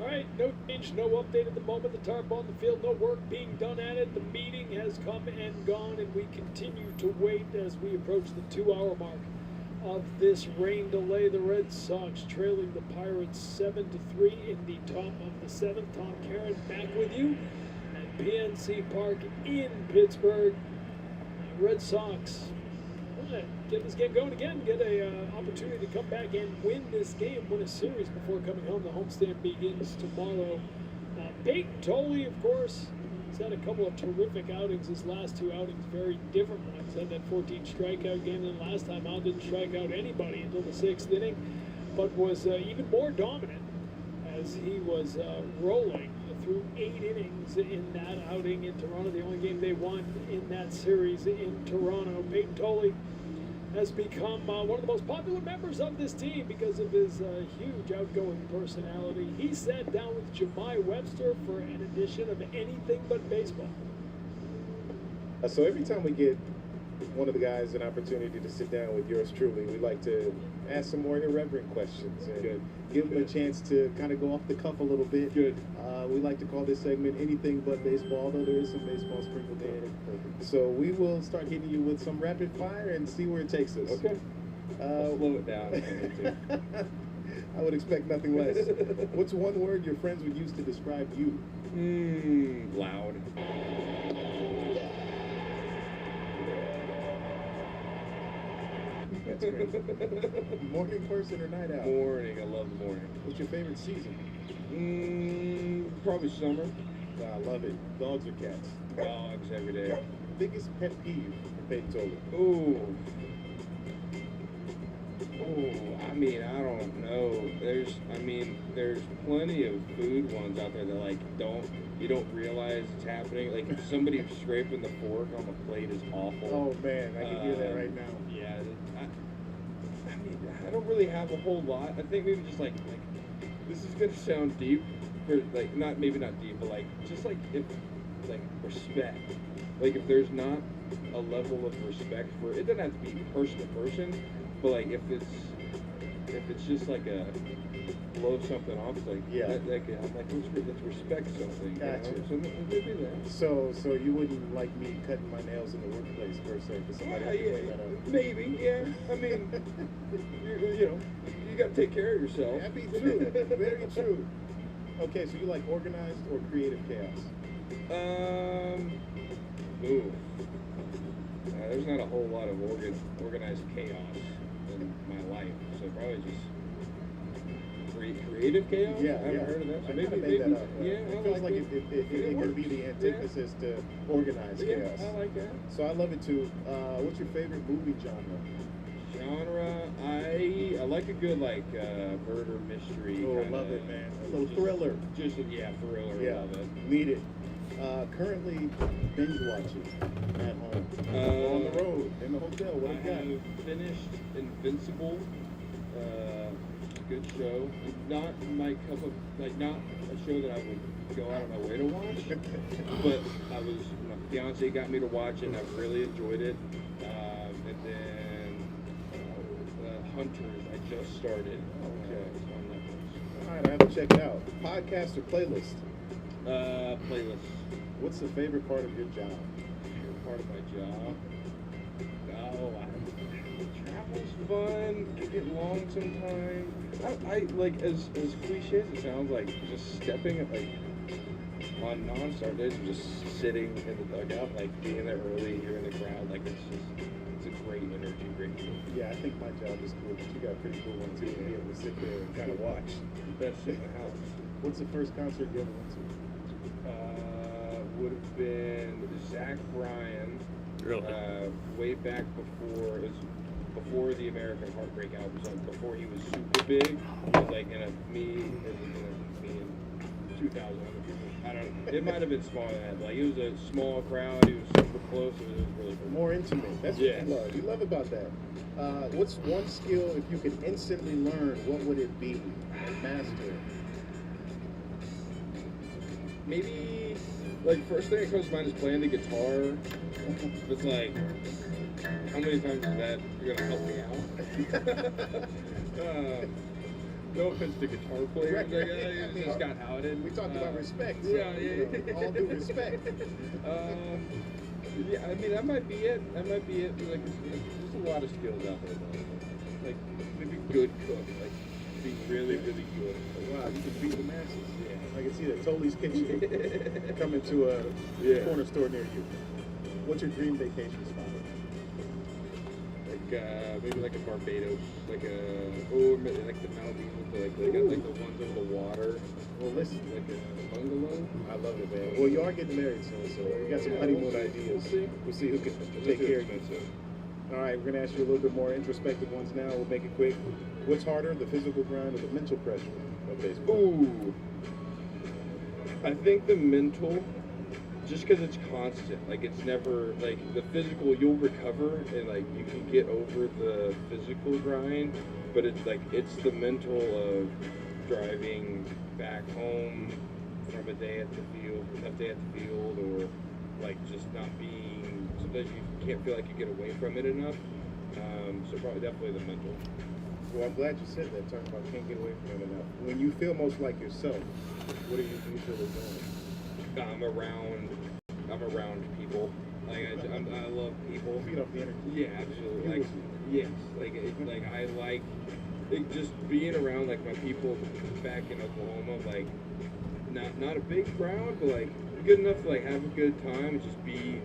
Alright, no change, no update at the moment. The tarp on the field, no work being done at it. The meeting has come and gone, and we continue to wait as we approach the 2-hour mark of this rain delay. The Red Sox trailing the Pirates 7-3 in the top of the 7th. Tom Caron back with you at PNC Park in Pittsburgh. Red Sox want to get this game going again, get an opportunity to come back and win this game, win a series before coming home. The homestand begins tomorrow. Peyton Tolley, of course, has had a couple of terrific outings. His last 2 outings, very different ones. Had that 14 strikeout game, then last time out didn't strike out anybody until the 6th inning, but was even more dominant as he was rolling through 8 innings in that outing in Toronto. The only game they won in that series in Toronto. Peyton Tolley has become one of the most popular members of this team because of his huge outgoing personality. He sat down with Jemai Webster for an edition of Anything But Baseball. So every time we get one of the guys an opportunity to sit down with yours truly, we like to ask some more irreverent questions and give them a chance to kind of go off the cuff a little bit. We like to call this segment Anything But Baseball, although there is some baseball sprinkled in. So we will start hitting you with some rapid fire and see where it takes us. Okay. Slow it down if I need to. I would expect nothing less. What's one word your friends would use to describe you? Loud. That's great. Morning person or night owl? Morning. I love the morning. What's your favorite season? Probably summer. I love it. Dogs or cats? Dogs every day. Biggest pet peeve for Peyton Tolley? Ooh, I mean, I don't know. There's plenty of food ones out there that like you don't realize it's happening. Like somebody scraping the fork on the plate is awful. Oh man, I can hear that right now. Yeah, I mean, I don't really have a whole lot. I think maybe just like this is gonna sound deep, for like maybe not deep, but like just like if like respect. Like if there's not a level of respect for it, doesn't have to be person to person, but like if it's just like a blow something off, like I'm like let's respect something. Gotcha. You know? So maybe that. So you wouldn't like me cutting my nails in the workplace per se for somebody else to bring that up? Maybe, yeah. I mean, you got to take care of yourself. That'd be true. Very true. Okay, so you like organized or creative chaos? There's not a whole lot of organized chaos in my life, so probably just creative Creative chaos? Yeah, I haven't heard of that. So I maybe, kinda made that up. yeah, It I feels like it. it could be the antithesis to organized Yeah, chaos. I like that. So I love it too. What's your favorite movie genre? I like a good like murder mystery. Oh, kinda, love it, man. A little thriller. Just thriller. Yeah, Love it. need it. Currently binge watching at home, on the road, in the hotel. What I do you got? have finished Invincible. Good show. Not my cup of not a show that I would go out of my way to watch, but my fiance got me to watch it, and I've really enjoyed it. And then Hunters, I just started. Okay, it's on Netflix. All right, I have to check it out. Podcast or playlist? Playlist. What's the favorite part of your job? Favorite part of my job? Travel's fun. Can get long sometimes. I like as cliche as it sounds, like just stepping on non-start days, and just sitting in the dugout, like being there early, you're in the crowd, like it's a great energy, great feel. Yeah, I think my job is cool, but you got a pretty cool one too, to be able to sit there and kind of watch. Best shit in the house. What's the first concert you ever went to? Would have been Zach Bryan. Really? Way back before the American Heartbreak album, so before he was super big. It was like me and 2,000 other people. I don't know. It might have been smaller than that. Like it was a small crowd. He was super close. It was really cool. More intimate. That's what you love. You love about that. What's one skill, if you could instantly learn, what would it be and master? Maybe, like, first thing that comes to mind is playing the guitar. It's like, how many times is that you're gonna help me out? No offense to guitar players, it's just got how it is. We talked about respect. So, Yeah. all due respect. Yeah, I mean, that might be it. Like, there's a lot of skills out there, though. Like, maybe good cook, like, be really, really good. Wow, you can beat the masses. Yeah. I can see that. Tolly's Kitchen coming to a corner store near you. What's your dream vacation spot? Like, maybe like a Barbados, like like the Maldives, like the ones over the water. Well, listen, like a bungalow. I love it, man. Well, you are getting married soon, so you got some honeymoon ideas. We'll see who can take care of you. All right, we're gonna ask you a little bit more introspective ones now. We'll make it quick. What's harder, the physical grind or the mental pressure of baseball? Ooh, I think the mental, just because it's constant. Like it's never like the physical. You'll recover and like you can get over the physical grind, but it's like it's the mental of driving back home from a day at the field, or like just not being. Sometimes you can't feel like you get away from it enough. So probably definitely the mental. Well, I'm glad you said that, talking about can't get away from it enough. When you feel most like yourself, what are you usually doing? I'm around people. Like I love people. Feed off the energy. Yeah, absolutely. Like yes, like I like just being around like my people back in Oklahoma. Like not a big crowd, but like good enough to like have a good time and just be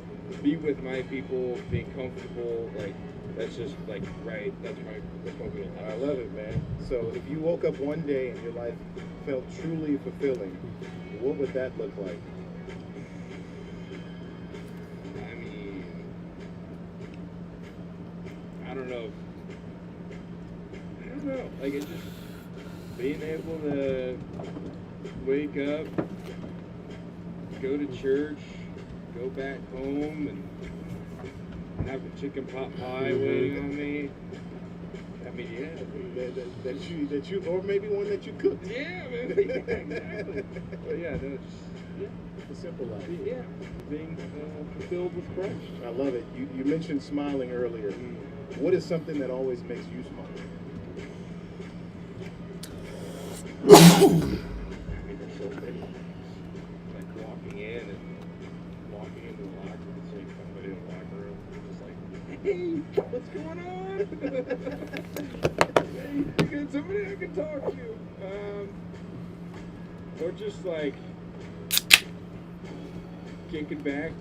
with my people, being comfortable. Like that's just like right. That's my wheelhouse. I love it, man. So if you woke up one day and your life felt truly fulfilling, what would that look like? I mean, I don't know. Like it's just being able to wake up, go to church, go back home, and have a chicken pot pie waiting on me. I mean, yeah, that you, or maybe one that you cooked. Yeah, man. Yeah, exactly. But yeah, no, just the simple life. Yeah, being fulfilled with Christ. I love it. You mentioned smiling earlier. What is something that always makes you smile? I mean, there's so many. Like walking in and walking into the locker room, and seeing somebody in the locker room, just like, hey, what's going on? Hey, you got somebody I can talk to. Or just like kicking back,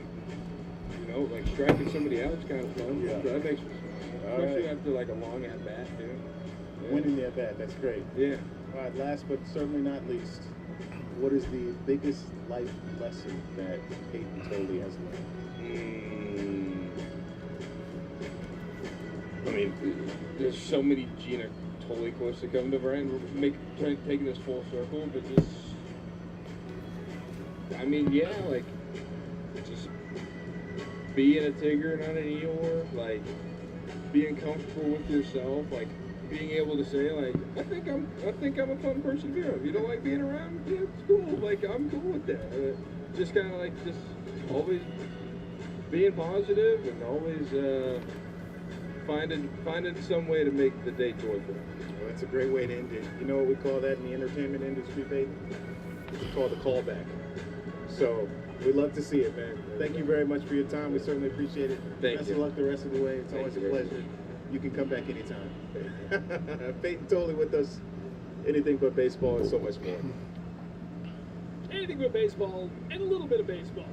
you know, like striking somebody out is kind of fun. Yeah. That makes me smile. Especially after like a long at bat, too. Yeah. Winning the at bat, that's great. Yeah. All right, last but certainly not least, what is the biggest life lesson that Peyton Toley has learned? I mean, there's so many Gina Toley quotes that come to mind. Taking this full circle, but just, I mean, yeah, like, just being a Tigger, not an Eeyore, like, being comfortable with yourself, like, being able to say, like, I think I'm a fun person to be around. If you don't like being around, yeah, it's cool. Like, I'm cool with that. Just kind of like, just always being positive and always finding some way to make the day joyful. Well, that's a great way to end it. You know what we call that in the entertainment industry, Peyton? It's called a callback. So we love to see it, man. Thank you very much for your time. We certainly appreciate it. Best of luck the rest of the way. It's always a pleasure. You can come back anytime. Peyton Toley with us. Anything but baseball and so much more. Anything but baseball and a little bit of baseball.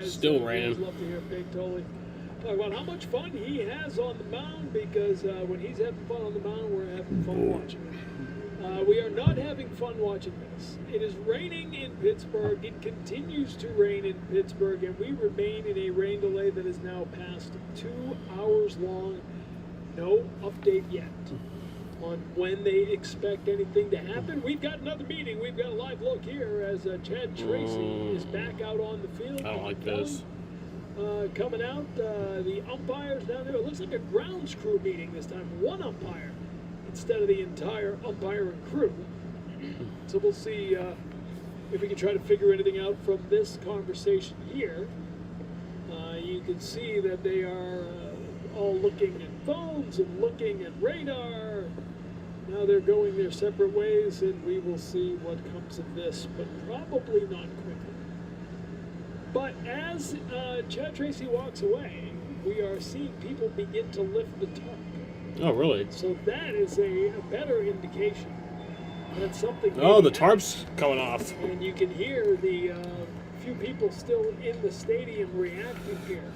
Still raining. I'd love to hear Peyton Toley talk about how much fun he has on the mound, because when he's having fun on the mound, we're having fun watching it. We are not having fun watching this. It is raining in Pittsburgh. It continues to rain in Pittsburgh, and we remain in a rain delay that is now past 2 hours long. No update yet on when they expect anything to happen. We've got another meeting. We've got a live look here as Chad Tracy is back out on the field. I don't like this. Coming out, the umpires down there. It looks like a grounds crew meeting this time. One umpire instead of the entire umpiring crew. So we'll see if we can try to figure anything out from this conversation here. You can see that they are all looking at phones and looking at radar. Now they're going their separate ways, and we will see what comes of this, but probably not quickly. But as Chad Tracy walks away, we are seeing people begin to lift the tarp. Oh, really? So that is a better indication that something. Oh, the tarp's coming off. And you can hear the few people still in the stadium reacting here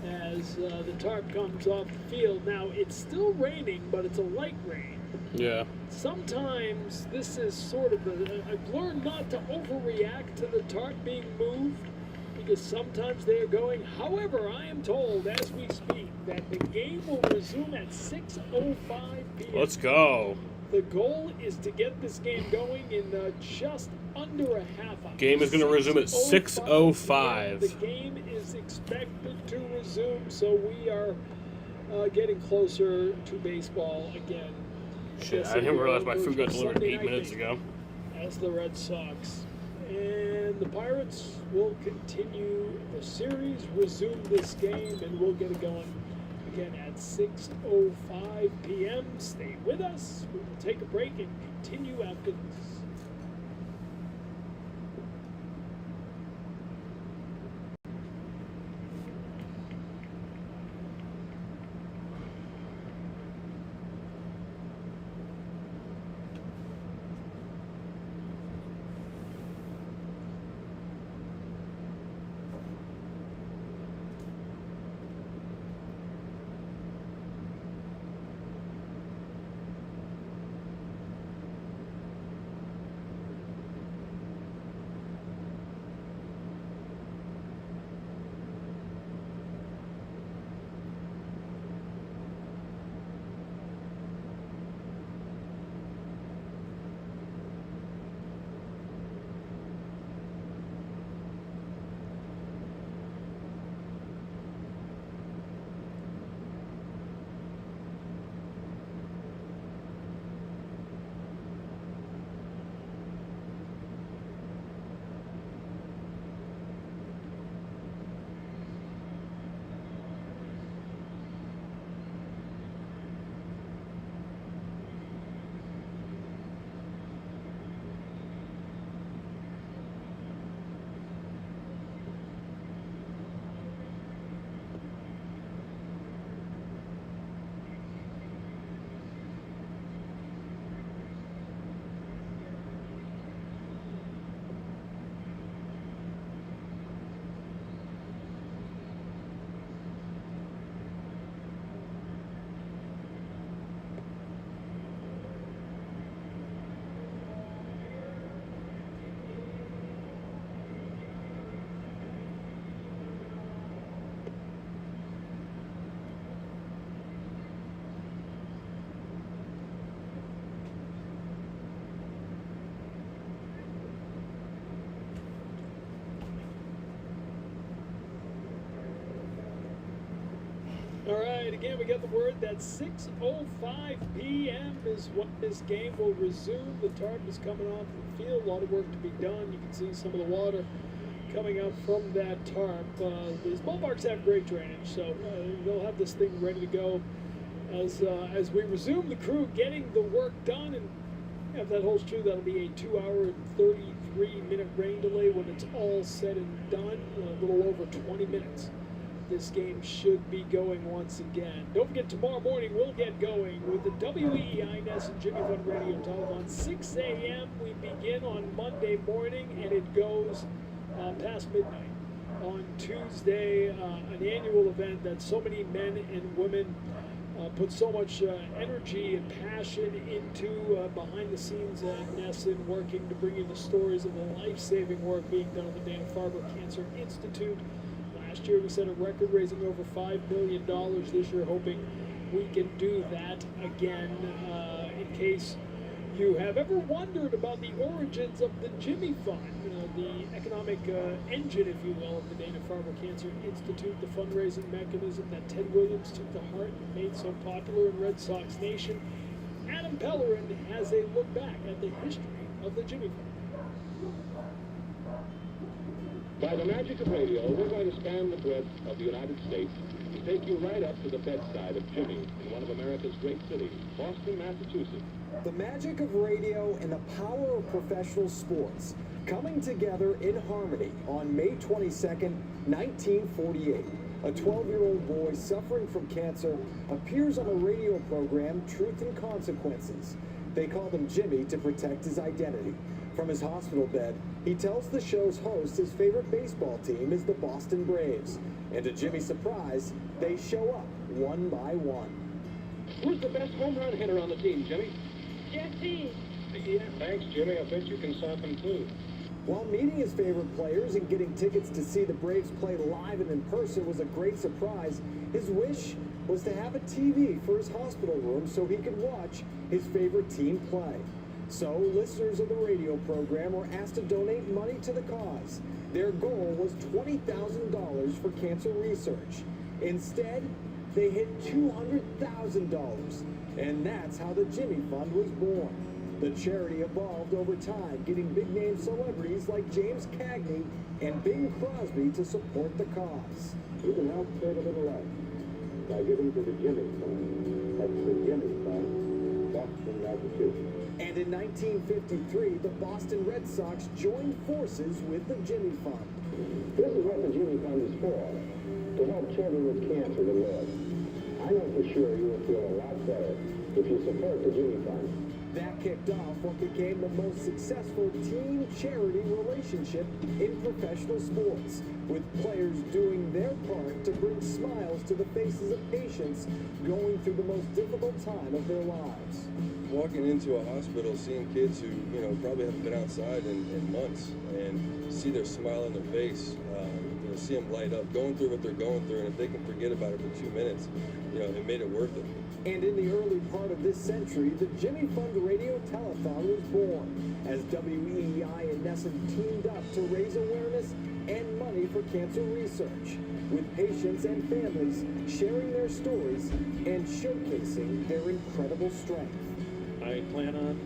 as the tarp comes off the field. Now, it's still raining, but it's a light rain. Yeah. Sometimes this is sort of I've learned not to overreact to the tarp being moved, because sometimes they are going. However, I am told as we speak that the game will resume at 6:05 p.m. Let's go. The goal is to get this game going in just under a half hour. Game is going to resume at 6:05. The game is expected to resume, so we are getting closer to baseball again. Shit, I didn't realize my food got delivered 8 minutes ago. As the Red Sox. And the Pirates will continue the series, resume this game, and we'll get it going again at 6:05 p.m. Stay with us. We will take a break and continue after this. And again, we got the word that 6:05 p.m. is when this game will resume. The tarp is coming off the field. A lot of work to be done. You can see some of the water coming up from that tarp. These ballparks have great drainage, so they'll have this thing ready to go as we resume the crew getting the work done. And if that holds true, that'll be a 2-hour and 33-minute rain delay when it's all said and done. A little over 20 minutes. This game should be going once again. Don't forget, tomorrow morning we'll get going with the WEEI Ness and Jimmy Fund Radio Telethon. 6 a.m. we begin on Monday morning, and it goes past midnight on Tuesday. An annual event that so many men and women put so much energy and passion into behind the scenes at Nesson, working to bring you the stories of the life-saving work being done at the Dana-Farber Cancer Institute. Last year we set a record, raising over $5 million. This year, hoping we can do that again. In case you have ever wondered about the origins of the Jimmy Fund, the economic engine, if you will, of the Dana-Farber Cancer Institute, the fundraising mechanism that Ted Williams took to heart and made so popular in Red Sox Nation, Adam Pellerin has a look back at the history of the Jimmy Fund. By the magic of radio, we're going to span the breadth of the United States and take you right up to the bedside of Jimmy in one of America's great cities, Boston, Massachusetts. The magic of radio and the power of professional sports coming together in harmony on May 22nd, 1948. A 12-year-old boy suffering from cancer appears on a radio program, Truth and Consequences. They called him Jimmy to protect his identity. From his hospital bed, he tells the show's host his favorite baseball team is the Boston Braves. And to Jimmy's surprise, they show up one by one. Who's the best home run hitter on the team, Jimmy? Jesse! Yeah, thanks, Jimmy. I bet you can sock him, too. While meeting his favorite players and getting tickets to see the Braves play live and in person was a great surprise, his wish was to have a TV for his hospital room so he could watch his favorite team play. So, listeners of the radio program were asked to donate money to the cause. Their goal was $20,000 for cancer research. Instead, they hit $200,000. And that's how the Jimmy Fund was born. The charity evolved over time, getting big-name celebrities like James Cagney and Bing Crosby to support the cause. You can help save a little life by giving to the Jimmy Fund. That's the Jimmy Fund, Boston, Massachusetts. And in 1953, the Boston Red Sox joined forces with the Jimmy Fund. This is what the Jimmy Fund is for, to help children with cancer to live. I know for sure you will feel a lot better if you support the Jimmy Fund. That kicked off what became the most successful team-charity relationship in professional sports, with players doing their part to bring smiles to the faces of patients going through the most difficult time of their lives. Walking into a hospital, seeing kids who, probably haven't been outside in months, and see their smile on their face, see them light up, going through what they're going through, and if they can forget about it for 2 minutes, it made it worth it. And in the early part of this century, the Jimmy Fund Radio Telethon was born, as WEEI and Nesson teamed up to raise awareness and money for cancer research, with patients and families sharing their stories and showcasing their incredible strength. I plan on,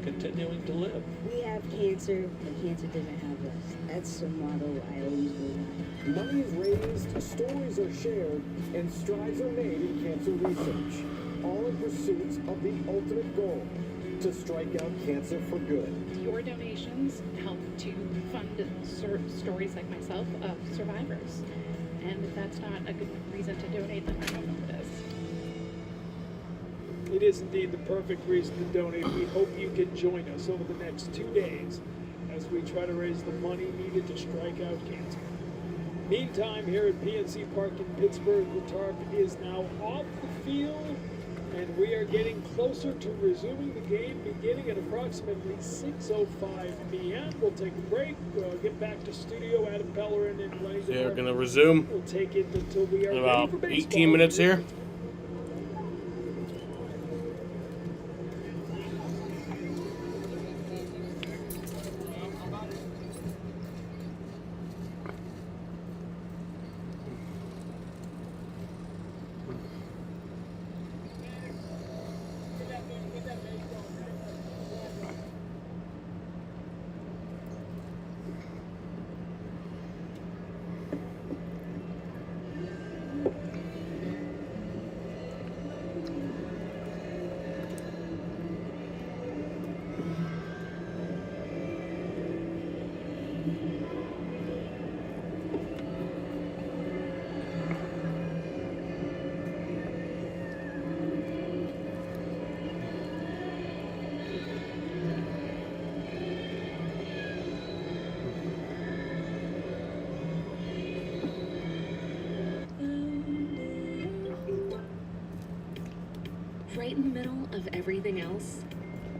continuing to live. We have cancer, but cancer doesn't have us. That's the motto I always go by. Money is raised, stories are shared, and strides are made in cancer research, all in pursuit of the ultimate goal, to strike out cancer for good. Your donations help to fund stories like myself of survivors. And if that's not a good reason to donate, then I don't know what is. It is indeed the perfect reason to donate. We hope you can join us over the next 2 days as we try to raise the money needed to strike out cancer. Meantime, here at PNC Park in Pittsburgh, the tarp is now off the field, and we are getting closer to resuming the game, beginning at approximately 6:05 p.m. We'll take a break. We'll get back to studio. Adam Pellerin and Lenny. They're going to resume. We'll take it until we are in ready about for baseball. 18 minutes here. right in the middle of everything else,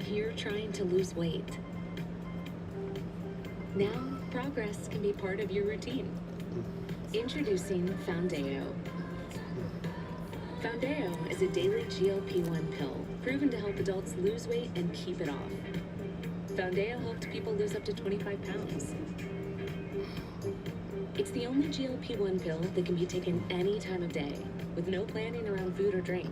you're trying to lose weight. Now, progress can be part of your routine. Introducing Foundeo. Foundeo is a daily GLP-1 pill proven to help adults lose weight and keep it off. Foundeo helped people lose up to 25 pounds. It's the only GLP-1 pill that can be taken any time of day, with no planning around food or drink.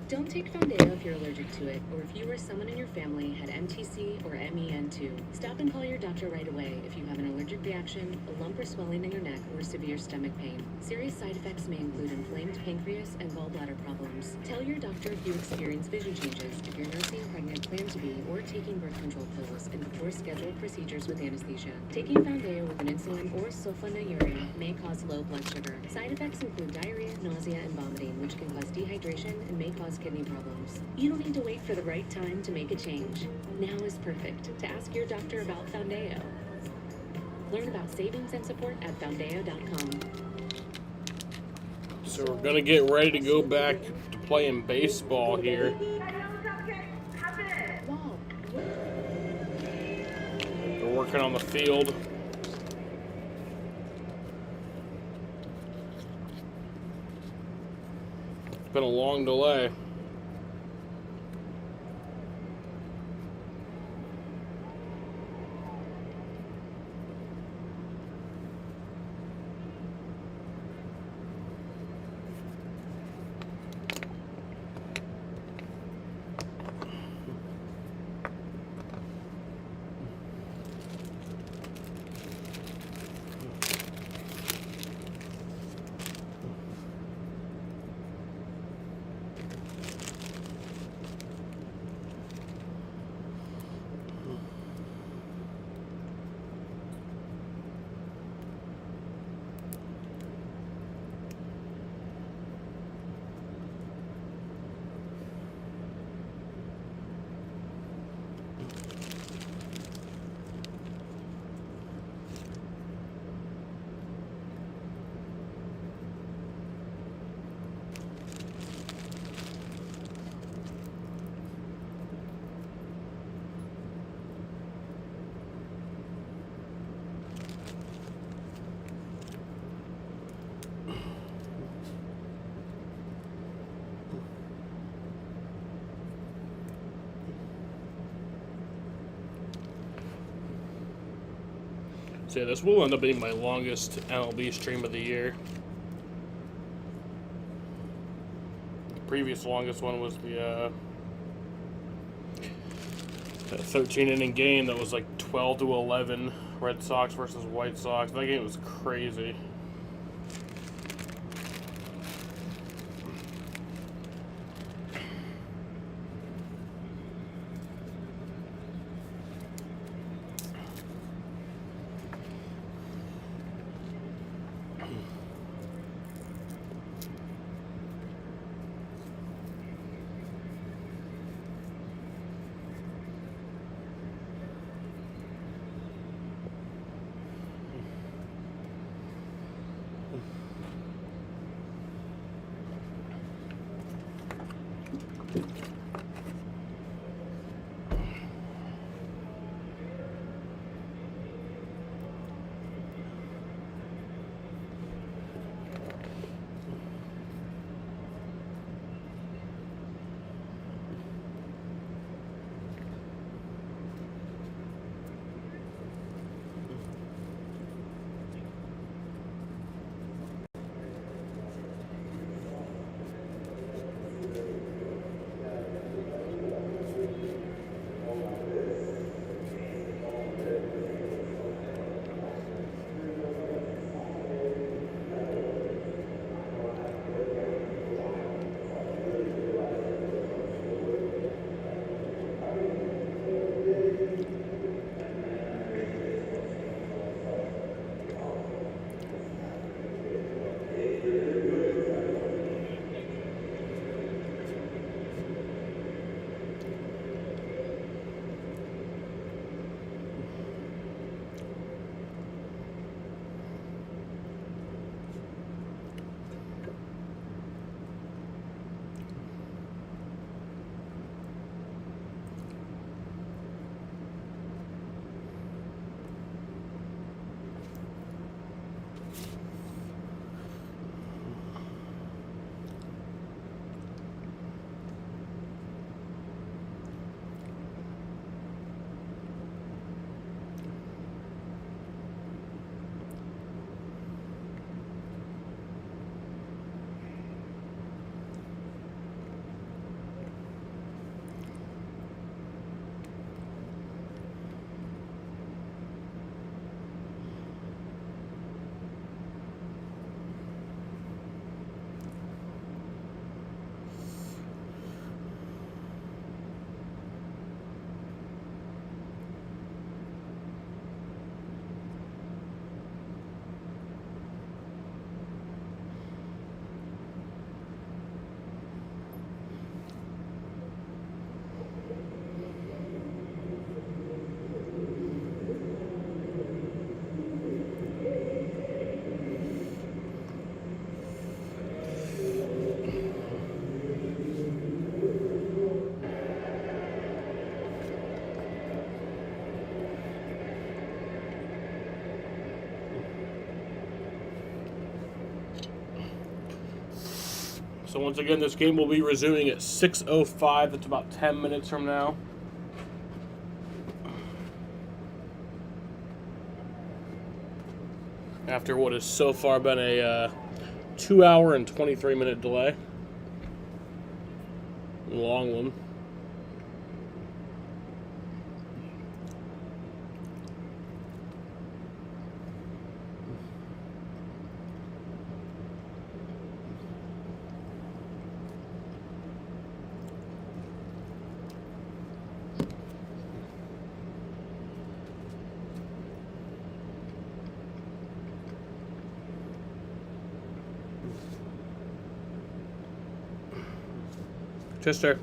Don't take Foundeo if you're allergic to it, or if you or someone in your family had MTC or MEN2. Stop and call your doctor right away if you have an allergic reaction, a lump or swelling in your neck, or severe stomach pain. Serious side effects may include inflamed pancreas and gallbladder problems. Tell your doctor if you experience vision changes, if you're nursing, pregnant, plan to be, or taking birth control pills, and before scheduled procedures with anesthesia. Taking Foundeo with an insulin or sulfonylurea may cause low blood sugar. Side effects include diarrhea, nausea, and vomiting, which can cause dehydration and may cause kidney problems. You don't need to wait for the right time to make a change. Now is perfect to ask your doctor about Foundeo. Learn about savings and support at Foundeo.com. So we're gonna get ready to go back to playing baseball here. We're working on the field. It's been a long delay. So yeah, this will end up being my longest MLB stream of the year. The previous longest one was the that 13-inning game that was like 12-11, Red Sox versus White Sox. That game was crazy. So once again, this game will be resuming at 6:05. That's about 10 minutes from now. After what has so far been a 2 hour and 23-minute delay. Long one. Chester.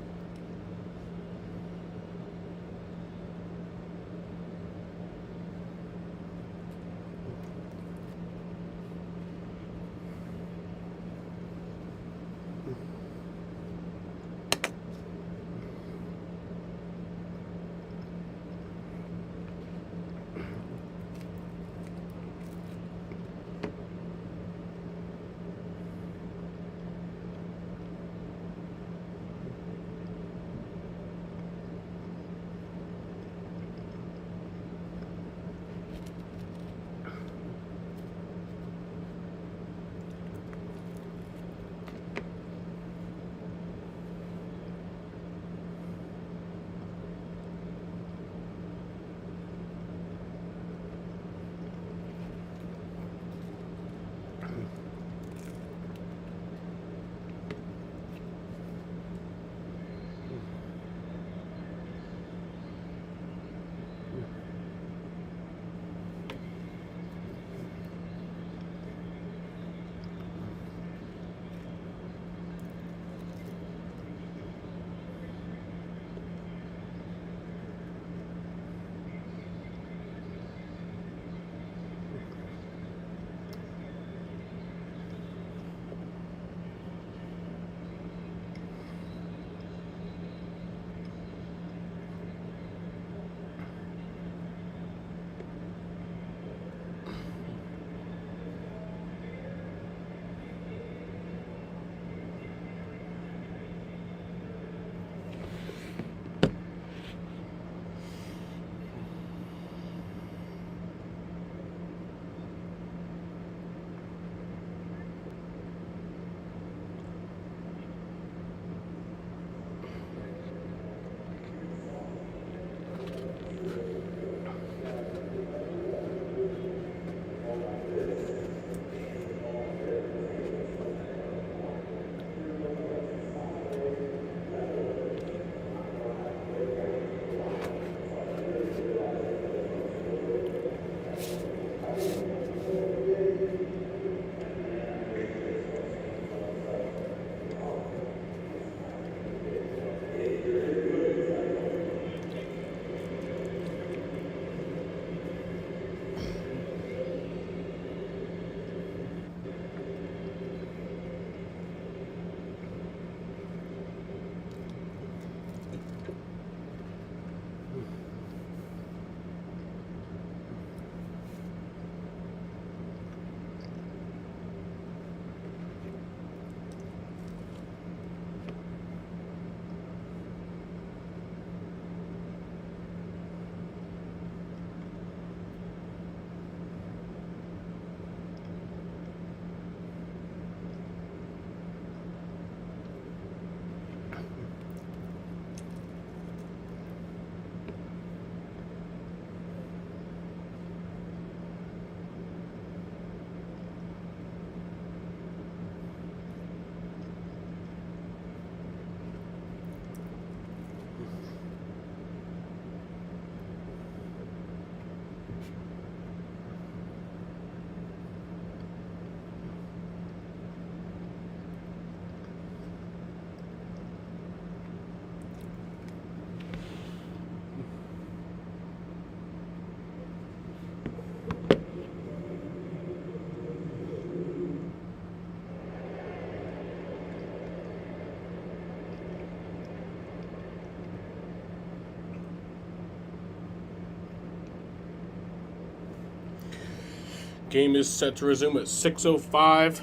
Game is set to resume at 6:05.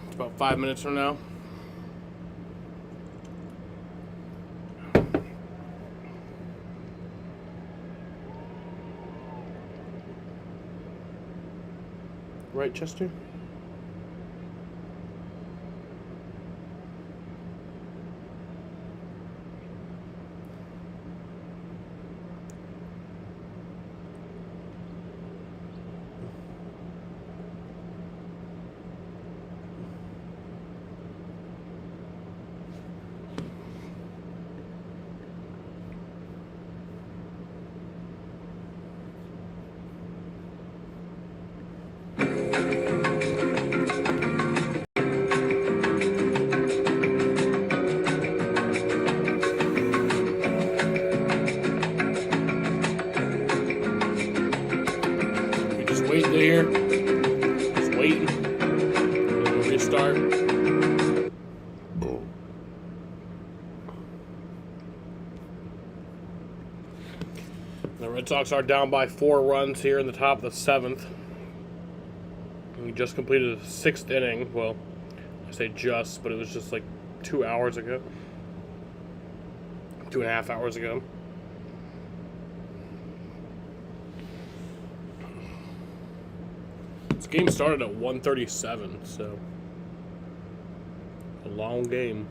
It's about 5 minutes from now. Right, Chester? Waiting here. Just waiting. We'll restart. The Red Sox are down by 4 runs here in the top of the 7th. We just completed the 6th inning. Well, I say just, but it was just like 2 hours ago. 2.5 hours ago. This game started at 1:37, so a long game.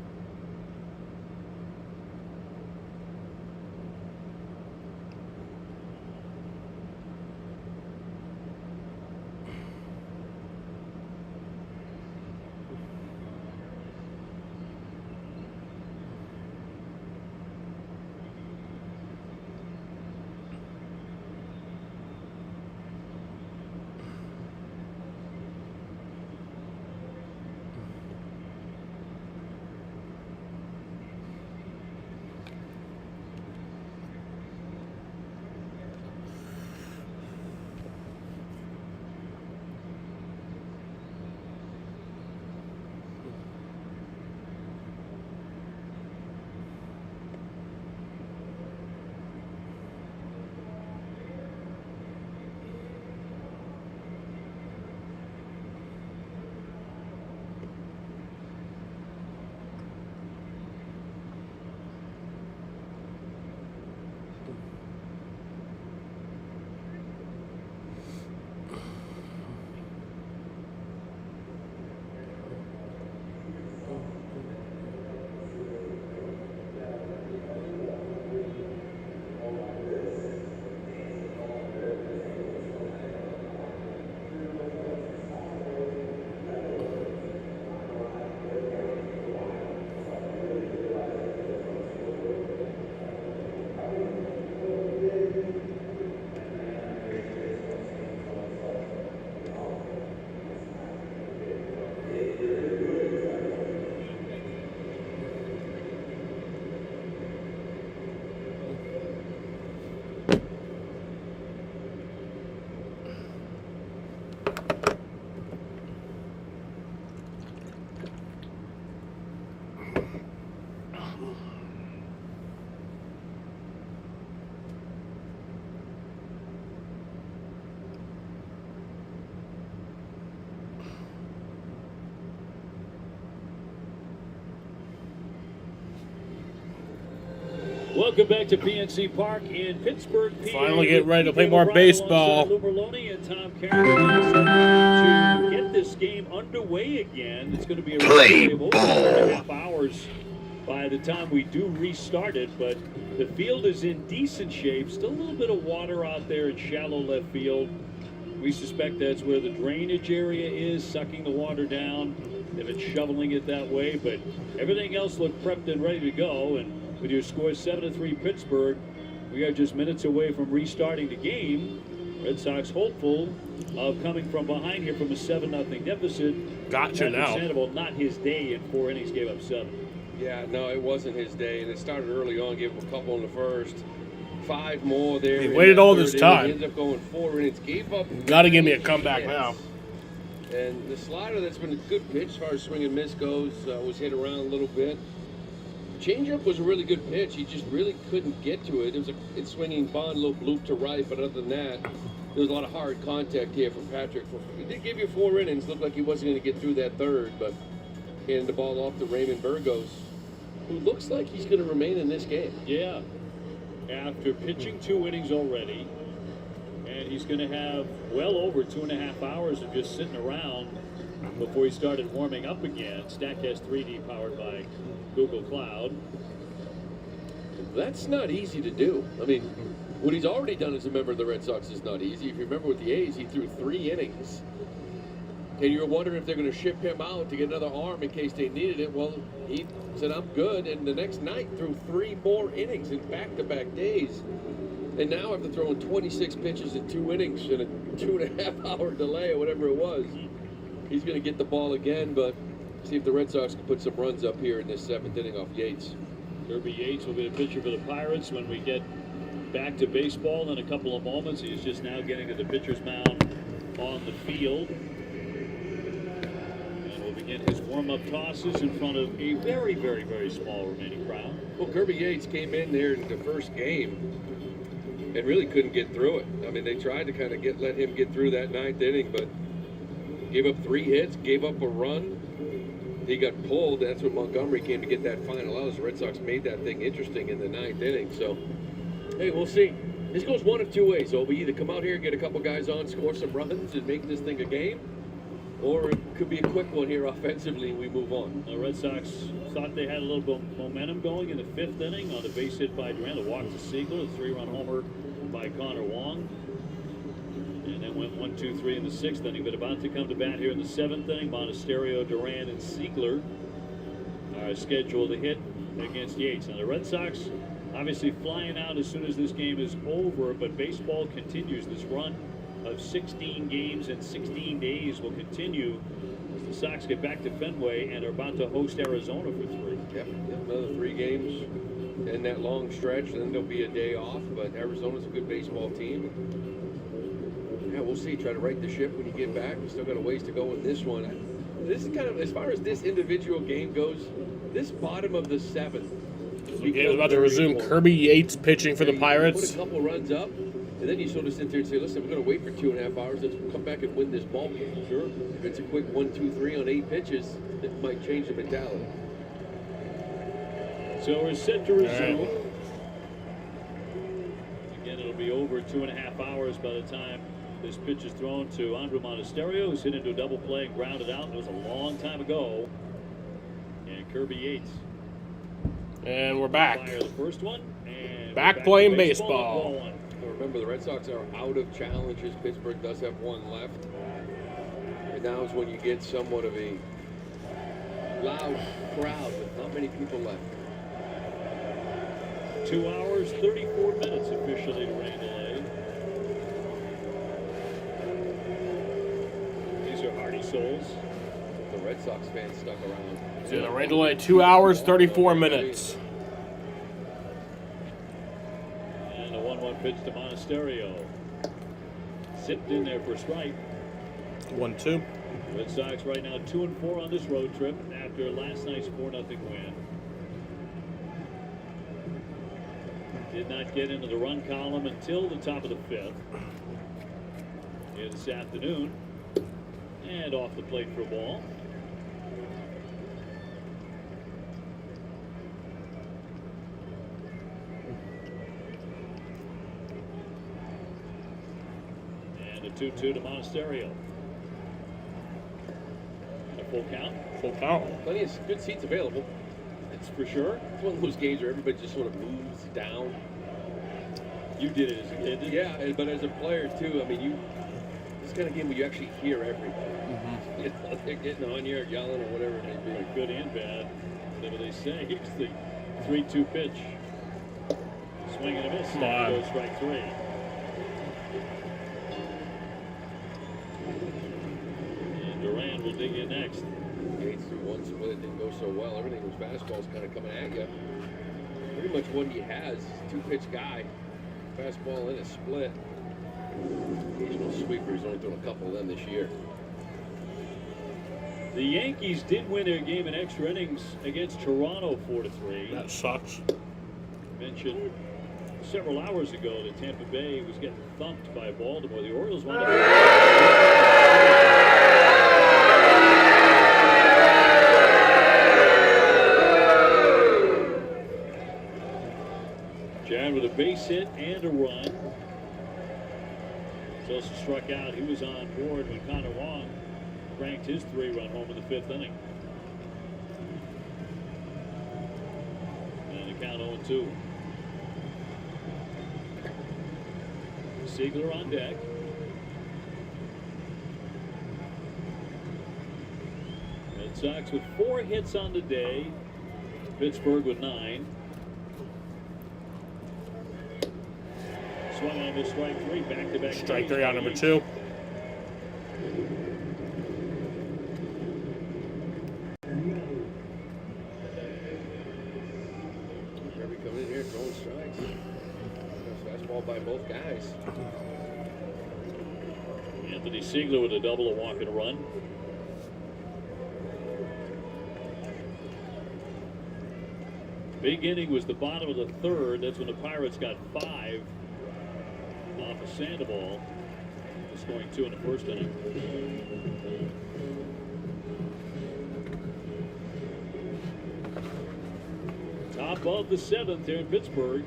Welcome back to PNC Park in Pittsburgh, PA. Finally get ready to play more baseball. Lou Merloni and Tom Carroll to get this game underway again. It's going to be a Play of over 2.5 hours by the time we do restart it, but the field is in decent shape. Still a little bit of water out there in shallow left field. We suspect that's where the drainage area is, sucking the water down. They've been shoveling it that way, but everything else looked prepped and ready to go. And with your score 7-3 Pittsburgh, we are just minutes away from restarting the game. Red Sox hopeful of coming from behind here from a 7-0 deficit. Gotcha now. Sandoval, not his day in 4 innings, gave up 7. Yeah, no, it wasn't his day, and it started early on, gave him a couple in the first. 5 more there. He waited all this He time. ended up going 4 innings, gave up. Gotta give me a comeback now. And the slider that's been a good pitch as far as swing and miss goes was hit around a little bit. Changeup was a really good pitch. He just really couldn't get to it. It was it's swinging Bond, little bloop to right, but other than that, there was a lot of hard contact here from Patrick. He did give you 4 innings. Looked like he wasn't going to get through that third, but handed the ball off to Raymond Burgos, who looks like he's going to remain in this game. Yeah. After pitching 2 innings already And he's going to have well over 2.5 hours of just sitting around before he started warming up again. StatCast 3D powered by Google Cloud. That's not easy to do. I mean, what he's already done as a member of the Red Sox is not easy. If you remember with the A's, he threw 3 innings. And you're wondering if they're going to ship him out to get another arm in case they needed it. Well, he said, I'm good. And the next night threw 3 more innings in back-to-back days. And now after throwing 26 pitches in 2 innings in a 2.5-hour delay or whatever it was, he's going to get the ball again, but see if the Red Sox can put some runs up here in this 7th inning off Yates. Kirby Yates will be the pitcher for the Pirates when we get back to baseball in a couple of moments. He's just now getting to the pitcher's mound on the field. And we'll begin his warm-up tosses in front of a very, very, very small remaining crowd. Well, Kirby Yates came in there in the first game and really couldn't get through it. I mean, they tried to kind of let him get through that 9th inning, but gave up 3 hits, gave up a run. He got pulled. That's when Montgomery came to get that final out. The Red Sox made that thing interesting in the 9th inning. So, hey, we'll see. This goes one of 2 ways. So we either come out here and get a couple guys on, score some runs, and make this thing a game, or it could be a quick one here offensively and we move on. The Red Sox thought they had a little bit of momentum going in the 5th inning on the base hit by Duran, a walk to Siegler, a 3-run homer by Connor Wong. And then went 1-2-3 in the 6th inning, but about to come to bat here in the 7th inning. Monasterio, Duran, and Siegler are scheduled to hit against Yates. Now the Red Sox obviously flying out as soon as this game is over, but baseball continues. This run of 16 games in 16 days will continue as the Sox get back to Fenway and are about to host Arizona for 3. Yep, another 3 games in that long stretch, and then there'll be a day off, but Arizona's a good baseball team. Yeah, we'll see. Try to right the ship when you get back. We still got a ways to go in this one. This is kind of, as far as this individual game goes, this bottom of the 7th. The game is about to resume. Kirby Yates pitching for the Pirates. Put a couple runs up, and then you sort of sit there and say, listen, we're going to wait for 2.5 hours. Let's come back and win this ball game. Sure. If it's a quick 1-2-3 on 8 pitches, it might change the mentality. So we're set to resume. Again, it'll be over 2.5 hours by the time this pitch is thrown to Andrew Monasterio, who's hit into a double play and grounded out. It was a long time ago. And Kirby Yates. And we're back. Fire the first one. And back playing baseball. Well, remember, the Red Sox are out of challenges. Pittsburgh does have 1 left. And now is when you get somewhat of a loud crowd with not many people left. 2 hours, 34 minutes officially to rain delay. These are hardy souls. The Red Sox fans stuck around. Yeah, the rain delay, 2 hours, 34 minutes. And a 1-1 pitch to Monasterio. Zipped in there for a strike. 1-2. Red Sox right now 2-4 on this road trip after last night's 4-0 win. Did not get into the run column until the top of the 5th. Here this afternoon. And off the plate for a ball. And a 2-2 to Monasterio. And a full count. Full count. Plenty of good seats available. That's for sure. It's one of those games where everybody just sort of moves down. You did it as a kid, didn't you? Yeah, but as a player too. I mean, it's kind of game where you actually hear everybody. Mm-hmm. You know, they're getting on you or yelling or whatever it may be. Good and bad. Whatever they say. It's the 3-2 pitch. Swing and a miss. There goes strike 3. And Duran will dig in next. Yates threw 1 split, didn't go so well. Everything was fastballs kind of coming at you. Pretty much what he has, 2-pitch guy. Fastball and a split. Occasional sweeper. He's only thrown a couple of them this year. The Yankees did win their game in extra innings against Toronto 4-3. That sucks. Mentioned several hours ago that Tampa Bay was getting thumped by Baltimore. The Orioles wound up. Jared with a base hit and a run. Sosa struck out. He was on board when Connor Wong cranked his 3-run home in the 5th inning. And the count 0-2. Siegler on deck. Red Sox with 4 hits on the day. Pittsburgh with 9. Swung on to strike 3, back-to-back. Strike 3 on number 2. Kirby coming in here throwing strikes. Fastball by both guys. Anthony Siegler with a double, a walk, and a run. Big inning was the bottom of the 3rd. That's when the Pirates got 5 off of Sandoval, scoring 2 in the 1st inning. Top of the 7th here in Pittsburgh.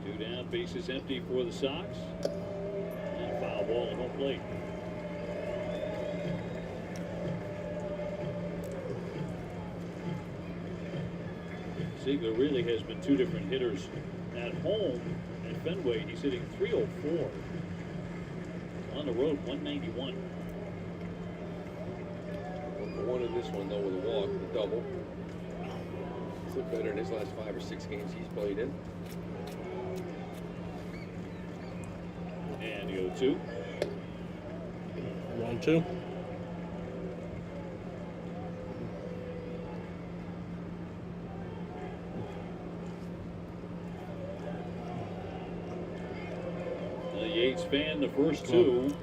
2 down, bases empty for the Sox. And a foul ball at home plate. Siegler really has been 2 different hitters at home at Fenway. He's hitting .304. On the road, 191. 1 in this one, though, with a walk, the double. He's looked better in his last 5 or 6 games he's played in. And the 0-2. 1-2. Yates fan the first 2.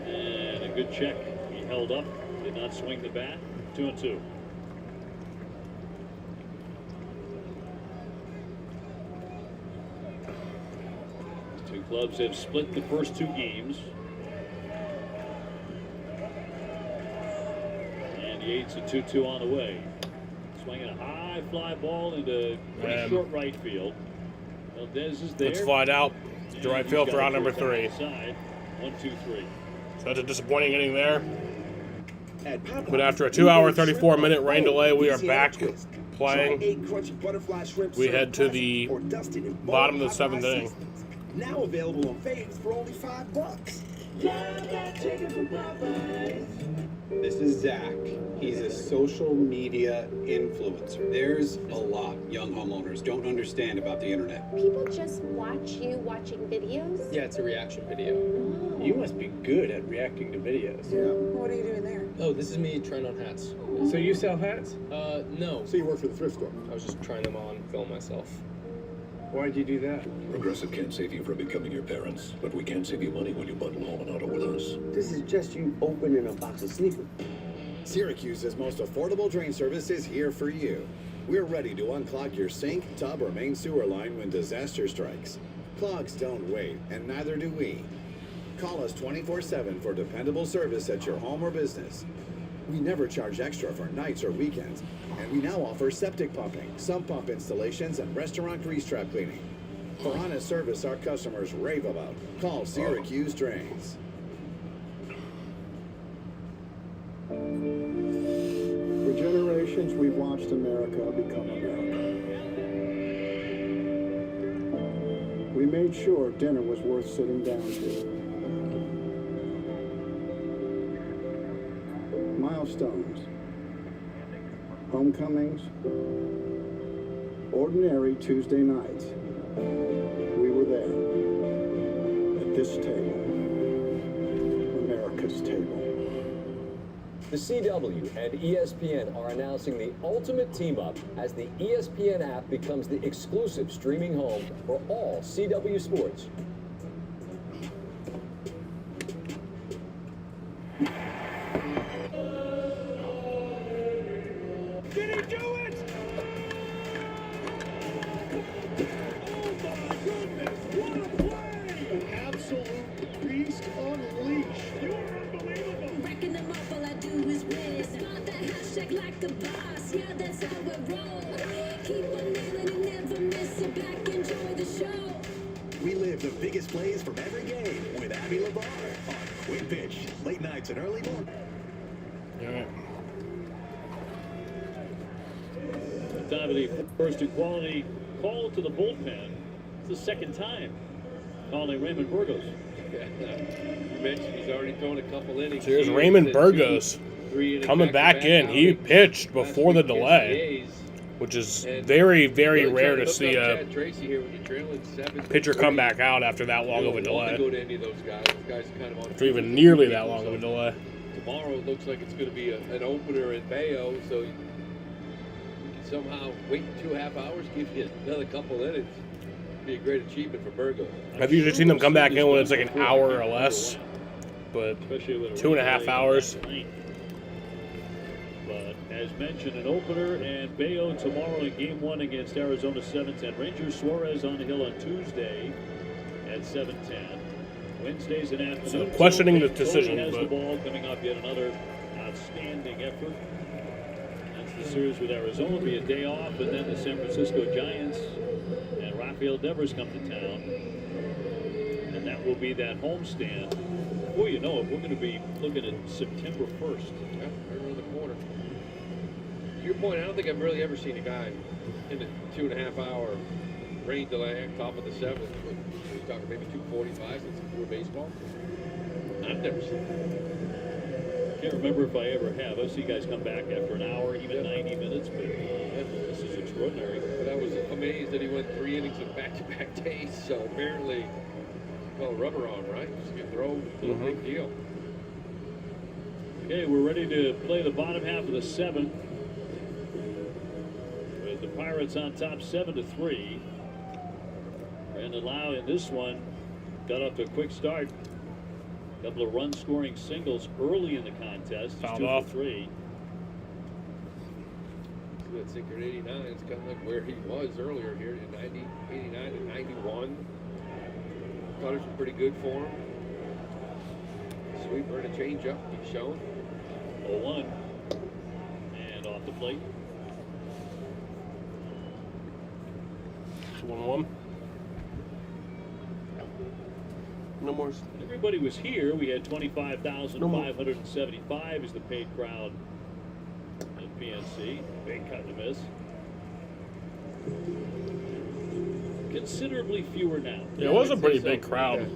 And a good check. He held up, did not swing the bat. 2-2. Two clubs have split the first 2 games. And Yates a 2-2 on the way. Swinging a high fly ball into pretty short right field. Valdez is there. Let's fly out to right field for out number 3. Side. 1, 2, 3. So that's a disappointing inning there. But after a 2-hour, 34-minute rain delay, we are back playing. We head to the bottom of the 7th inning. Now available on Faves for only $5. This is Zach. He's a social media influencer. There's a lot young homeowners don't understand about the internet. People just watch you watching videos? Yeah, it's a reaction video. Oh. You must be good at reacting to videos. Yeah. What are you doing there? Oh, this is me trying on hats. So you sell hats? No. So you work for the thrift store? I was just trying them on, film myself. Why'd you do that? Progressive can't save you from becoming your parents, but we can save you money when you bundle home and auto with us. This is just you opening a box of sneakers. Syracuse's most affordable drain service is here for you. We're ready to unclog your sink, tub, or main sewer line when disaster strikes. Clogs don't wait, and neither do we. Call us 24/7 for dependable service at your home or business. We never charge extra for nights or weekends, and we now offer septic pumping, sump pump installations, and restaurant grease trap cleaning. For honest service our customers rave about, call Syracuse Drains. For generations, we've watched America become America. We made sure dinner was worth sitting down to. Milestones, homecomings, ordinary Tuesday nights. We were there, at this table, America's table. The CW and ESPN are announcing the ultimate team-up as the ESPN app becomes the exclusive streaming home for all CW sports. Did he do it? Oh my goodness, what a play! An absolute beast unleashed. You are unbelievable. Racking them up, all I do is win. Start that hashtag like a boss. Yeah, that's how I roll. Keep plays from every game with Abby LeVar on Quick Pitch, late nights and early morning. All right. Time of the first equality call to the bullpen. It's the second time calling Raymond Burgos. You mentioned he's already thrown a couple innings. So here's Raymond Burgos coming back in. He pitched before the delay, which is very, very rare to see a pitcher come back out after that long of a delay. For even nearly that long of a delay. Tomorrow it looks like it's going to be an opener in Bayo, so you can somehow wait 2.5 hours, give you another couple innings. Be a great achievement for Burgos. I've usually seen them come back in when it's like an hour or less, but 2.5 hours. But as mentioned, an opener and Bayo tomorrow in Game 1 against Arizona 7:10. Rangers Suarez on the hill on Tuesday at 7:10. Wednesdays and afternoon. So questioning the decision, has but the ball coming up, yet another outstanding effort. That's the series with Arizona. Will be a day off, and then the San Francisco Giants and Rafael Devers come to town, and that will be that homestand. Before you know it, we're going to be looking at September 1st. Yeah, right around the corner. To your point, I don't think I've really ever seen a guy in the 2.5 hour rain delay top of the 7th. We're talking maybe 2:45 since before baseball. I've never seen that. Can't remember if I ever have. I see guys come back after an hour, even 90 minutes, but this is extraordinary. But I was amazed that he went 3 innings in back-to-back days. So apparently, well, rubber on, right? Just get throw, no big deal. Okay, we're ready to play the bottom half of the 7th. With the Pirates on top 7-3. Brandon Lau in this one got off to a quick start. A couple of run-scoring singles early in the contest. Fouled 2 off. for 3. That sinker at 89 is kind of like where he was earlier here in 90, 89 and 91. Cutters were pretty good for him. Sweeper and a changeup, he's shown. 0-1. And off the plate. 1-1. No more. Everybody was here. We had 25,575 is the paid crowd at PNC. Big cut and a miss. Considerably fewer now. Yeah, it was a pretty big crowd.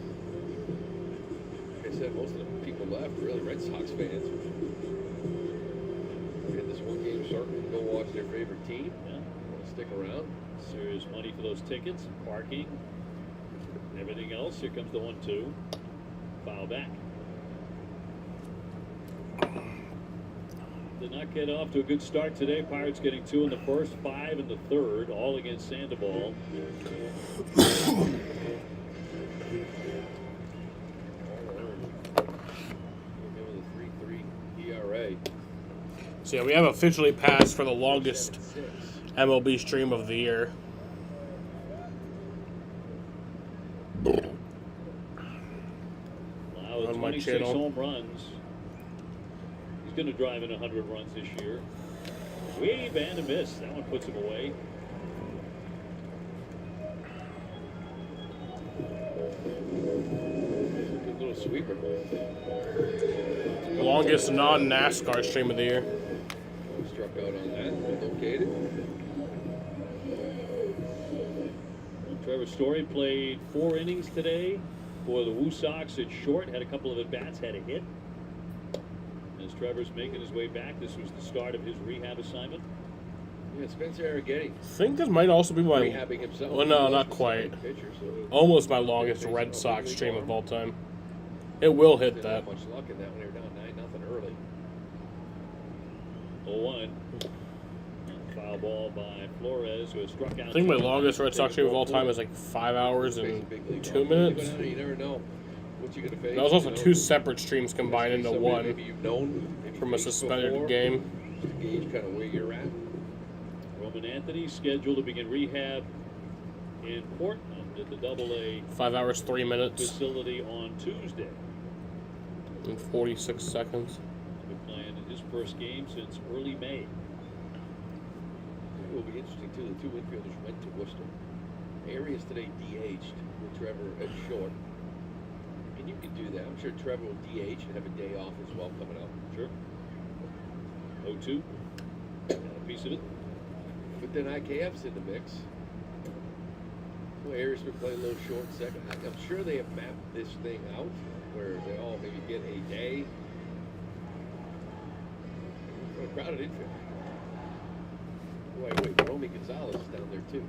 Like I said, most of the people left were really Red Sox fans. They had this one game circle to go watch their favorite team. Yeah. Want to stick around. Serious money for those tickets, parking, and everything else. Here comes the 1-2. Foul back. Did not get off to a good start today. Pirates getting 2 in the first, 5 in the third, all against Sandoval. ERA. So yeah, we have officially passed for the longest MLB stream of the year. Wow, with On my 26 channel. home runs. He's going to drive in 100 runs this year. Wave and a miss. That one puts him away. Good little sweeper. Longest non-NASCAR stream of the year. Struck out on that. Located. Trevor Story played 4 innings today for the Woo Sox at short. Had a couple of at-bats, had a hit. As Trevor's making his way back, this was the start of his rehab assignment. Yeah, Spencer Arrighetti. I think this might also be my... Rehabbing himself. Well, no, not quite. Pitcher, so Almost my longest Red Sox stream of all time. It will hit didn't that. have much luck in that when they were down 9-0 early. 0-1. Foul ball by Flores, who has struck out. I think my longest Red Sox stream of all time is like 5 hours and 2 minutes. You never know what you're going to face. That was also you know. 2 separate streams combined into Somebody one maybe you've known, maybe from a faced suspended before, game. just to gauge kind of where you're at. Roman Anthony scheduled to begin rehab in Portland at the AA 5 hours, 3 minutes, facility on Tuesday. and 46 seconds. Been playing in his first game since early May. It will be interesting, too. The 2 infielders went to Worcester. Arias today DH'd with Trevor at short. And you can do that. I'm sure Trevor will DH and have a day off as well coming up. Sure. 0-2. Got a piece of it. But then IKF's in the mix. Well, Ayers would play a little short second. I'm sure they have mapped this thing out where they all maybe get a day. What a crowded infield. Wait, Romy Gonzalez is down there too.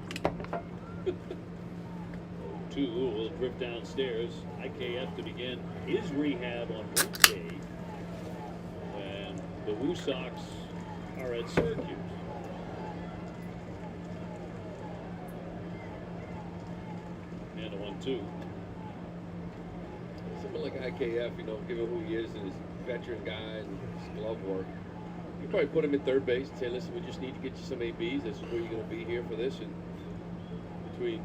2 will drift downstairs. IKF to begin his rehab on Wednesday. And the Woo Sox are at Syracuse. And a 1-2. Someone like IKF, you know, given who he is and his veteran guy and his glove work, you probably put him at third base and say, listen, we just need to get you some ABs. This is where you're going to be here for this. And between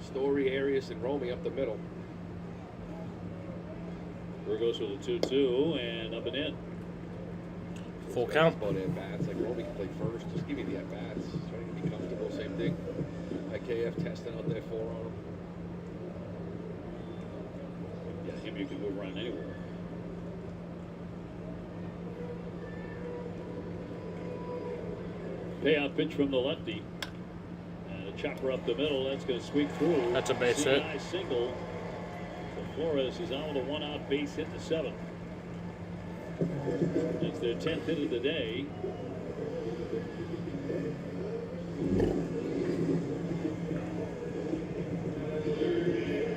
Story, Arias, and Romy up the middle. Burgos with a 2-2 and up and in. Full count. About at-bats. Like Romy can play first. Just give me the at-bats. Trying to be comfortable. Same thing. IKF testing out that forearm. Yeah, him you can move around anywhere. Payout pitch from the lefty. And a chopper up the middle. That's going to sweep through. That's a base hit. High single. So Flores is on with a 1-out base hit in the 7th. It's their 10th hit of the day.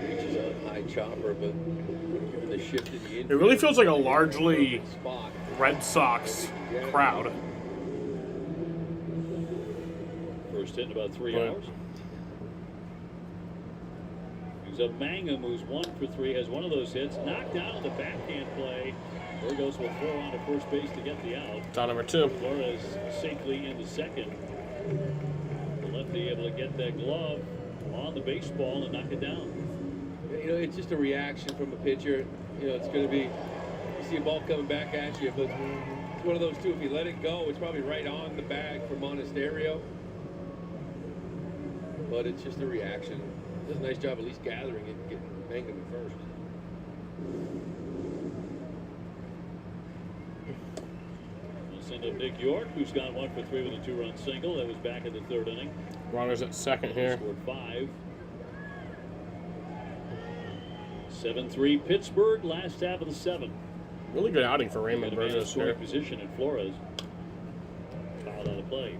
Reaches a high chopper, but given the shift in the It really feels like a largely Red Sox crowd. First hit in about 3 hours. He's a Mangum who's 1 for 3, has one of those hits, knocked down on the backhand play. Burgos will throw on to first base to get the out. Down number 2. Flores safely into second. The lefty able to get that glove on the baseball and knock it down. You know, it's just a reaction from a pitcher. You know, it's going to be, you see a ball coming back at you, but it's one of those two. If you let it go, it's probably right on the bag for Monasterio. But it's just a reaction. Does a nice job at least gathering it and getting Mangum at first. We'll send up Nick York, who's got 1 for 3 with a 2-run single. That was back in the 3rd inning. Runners at second here. Scored 5. 7-3 Pittsburgh, last half of the 7th. Really good outing for Raymond Burgos here. Position in Flores. Fouled out of play.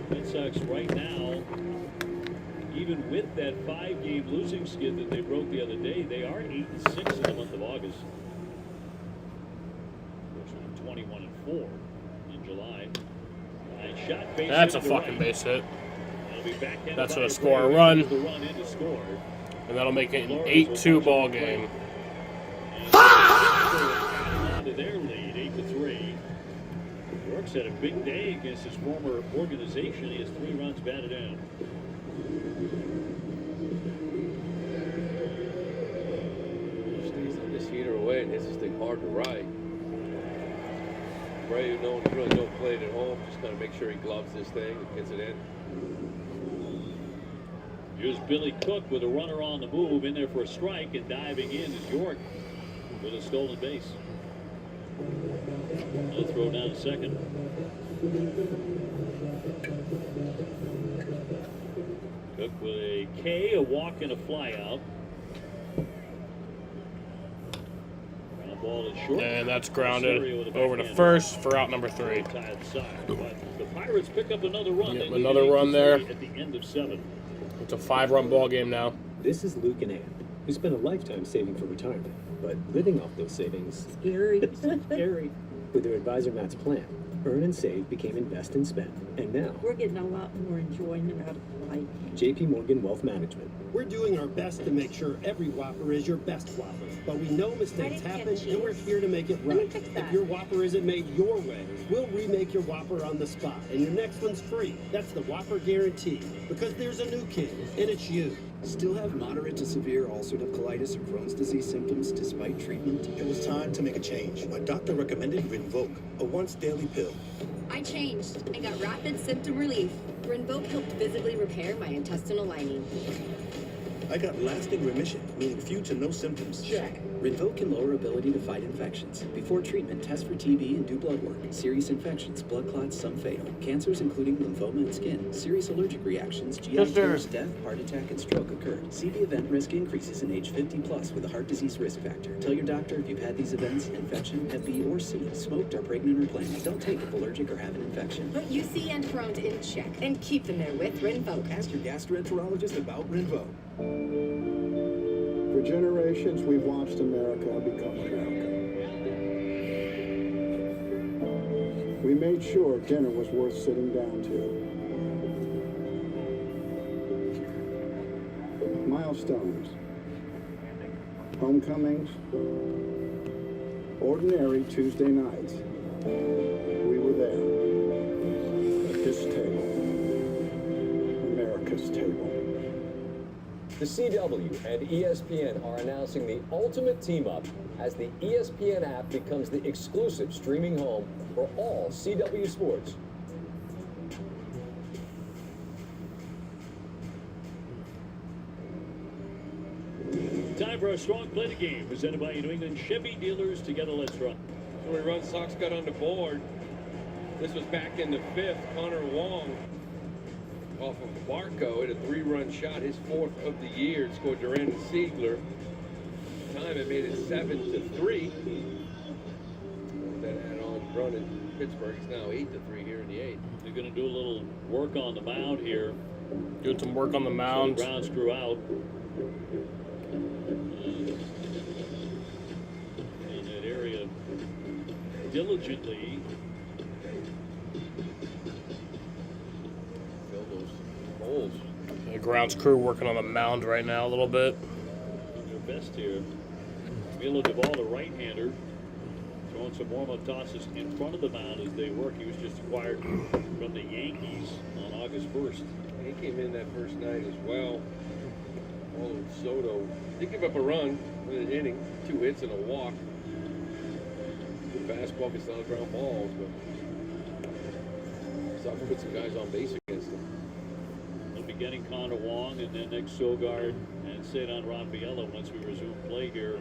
Red Sox right now, even with that 5-game losing skid that they broke the other day, they are 8-6 in the month of August. Which were 21-4 in July. Shot base That's a hit fucking right. base hit. Be That's going to score a run. The run in to score. And that'll make it an 8-2 ball game. To their lead, 8-3. York's had a big day against his former organization. He has 3 runs batted in. Stays on this heater away and hits this thing hard to right. Bray, who really don't play it at home, just got to make sure he gloves this thing and gets it in. Here's Billy Cook with a runner on the move, in there for a strike, and diving in is York with a stolen base. A throw down to second. Cook with a K, a walk, and a fly out. Ground ball is short. And that's grounded over to first for out number 3. But the Pirates pick up another run. Yep, another run there. At the end of 7. It's a 5-run ball game now. This is Luke and Ann, who spent a lifetime saving for retirement, but living off those savings. Scary. Scary. With their advisor Matt's plan, Earn and Save became Invest and Spend. And now, We're getting a lot more enjoyment out of life. JP Morgan Wealth Management. We're doing our best to make sure every Whopper is your best Whopper. But we know mistakes happen, and we're here to make it right. If your Whopper isn't made your way, we'll remake your Whopper on the spot. And your next one's free. That's the Whopper Guarantee. Because there's a new king, and it's you. Still have moderate to severe ulcerative colitis or Crohn's disease symptoms despite treatment? It was time to make a change. My doctor recommended Rinvoq, a once-daily pill. I changed and got rapid symptom relief. Rinvoq helped visibly repair my intestinal lining. I got lasting remission, meaning few to no symptoms. Check. Rinvoq can lower ability to fight infections. Before treatment, test for TB and do blood work. Serious infections, blood clots, some fatal. Cancers including lymphoma and skin. Serious allergic reactions, GI tears, death, heart attack, and stroke occurred. CV event risk increases in age 50 plus with a heart disease risk factor. Tell your doctor if you've had these events, infection, Hep B or C, smoked, are pregnant or planned. Don't take if allergic or have an infection. Put UC and Crohn's in check and keep them there with Rinvoq. Ask your gastroenterologist about Rinvoq. For generations, we've watched America become America. We made sure dinner was worth sitting down to. Milestones, homecomings, ordinary Tuesday nights. We were there at this table, America's table. The CW and ESPN are announcing the ultimate team-up as the ESPN app becomes the exclusive streaming home for all CW sports. Time for our strong play the game, presented by New England Chevy dealers. Together, let's run. So we run, Sox got on the board. This was back in the 5th. Connor Wong off of Barco at a 3-run shot, his 4th of the year. It scored Duran and Siegler. Time it made it 7-3. That add-on run in Pittsburgh is now 8-3 here in the 8th. They're going to do a little work on the mound here. Doing some work on the mound. So ground screw out. In that area diligently. Fill those holes. The grounds crew working on the mound right now a little bit. Doing their best here. Milo Duvall, the right-hander, throwing some warm-up tosses in front of the mound as they work. He was just acquired from the Yankees on August 1st. He came in that first night as well. Followed Soto. Did give up a run in an inning, 2 hits and a walk. Good fastball gets on ground balls, but Sox put some guys on base against him. We'll be getting Connor Wong and then Nick Sogard and Cedar Rafaela once we resume play here.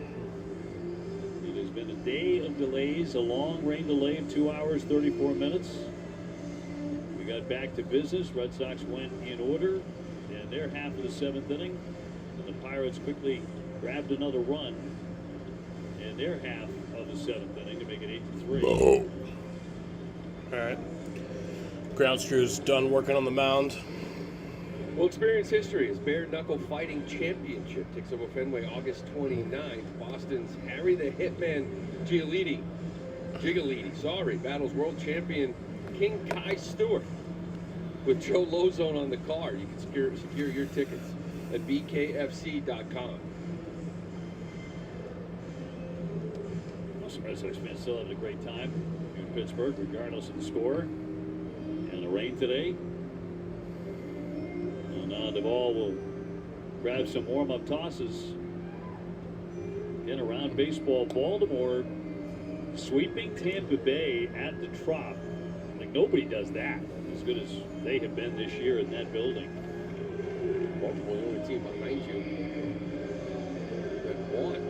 It has been a day of delays, a long rain delay of 2 hours, 34 minutes. We got back to business. Red Sox went in order, and their half of the 7th inning. And the Pirates quickly grabbed another run in their half of the 7th inning to make it 8-3. All right. Ground crew's done working on the mound. We'll experience history as Bare Knuckle Fighting Championship takes over Fenway August 29th. Boston's Harry the Hitman Giglietti battles world champion King Kai Stewart with Joe Lozone on the card. You can secure your tickets at bkfc.com. Most Red Sox fans still having a great time in Pittsburgh, regardless of the score. And the rain today. Now Duvall will grab some warm-up tosses. Again, around baseball, Baltimore sweeping Tampa Bay at the Trop. Like, nobody does that as good as they have been this year in that building. Baltimore, the only team behind you that won.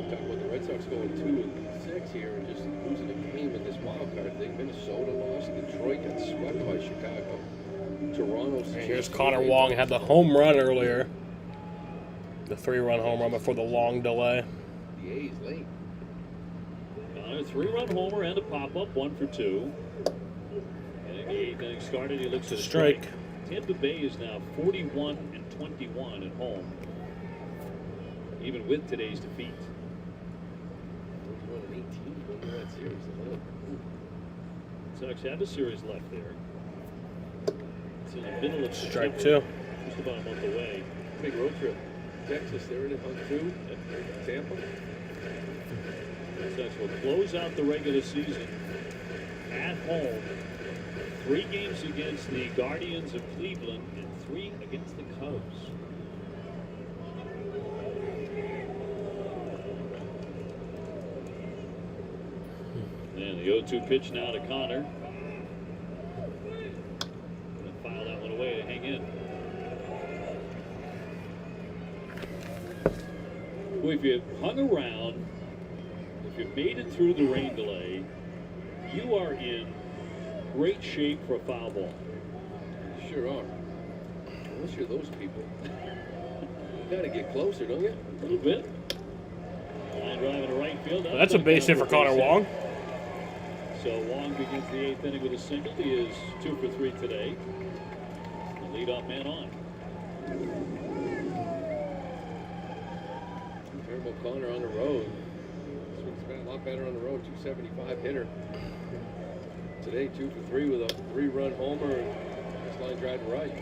Talk about the Red Sox going 2-6 here and just losing a game in this wild card thing. Minnesota lost. Detroit got swept by Chicago. Toronto. And here's Connor Wong, had the home run earlier. The 3-run home run before the long delay. The A's late. Connor, 3-run homer and a pop-up, 1 for 2. And in the 8th inning started, he looks at a strike. Tampa Bay is now 41-21 at home, even with today's defeat. Sox have a series left there. It's in the middle of strike September, 2. just about a month away. Big road trip. Texas, they're in hunt 2 at Tampa. The Sox will close out the regular season at home. 3 games against the Guardians of Cleveland and 3 against the Cubs. And the 0-2 pitch now to Connor. Gonna file that one away to hang in. Well, if you hung around, if you made it through the rain delay, you are in great shape for a foul ball. You sure are. Unless you're those people. You gotta get closer, don't you? A little bit. Line drive into right field. That's a base hit for Connor Wong. So Wong begins the 8th inning with a single. He is 2 for 3 today. The leadoff man on. Terrible Connor on the road. This one's been a lot better on the road. 275 hitter. Today, 2 for 3 with a 3-run homer. This line drive to right.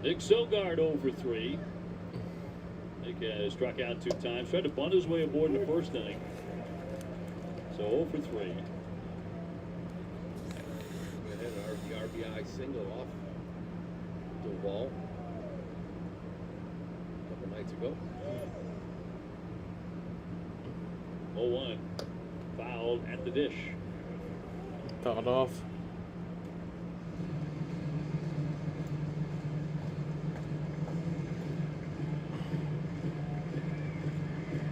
Nick Sogard 0 for 3. Nick struck out 2 times. Tried to bunt his way aboard in the first inning. So 0 for 3. We had an RBI single off Duvall a couple nights ago. 0-1. Fouled at the dish. Fouled off.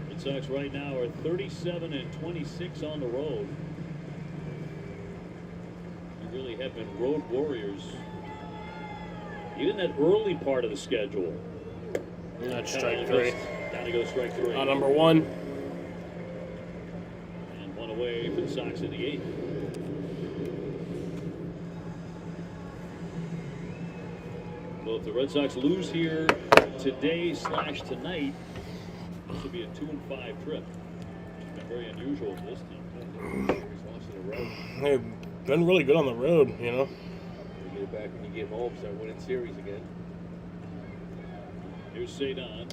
Red Sox right now are 37-26 on the road. They really have been road warriors. Even that early part of the schedule. That's strike 3. Down to go strike 3. Number 1. And 1 away for the Sox in the 8th. Well, if the Red Sox lose here today/tonight, this will be a 2-5 trip. It's been very unusual for this team. They've been really good on the road, you know. You get it back when you get home, start winning series again. Here's Cedon.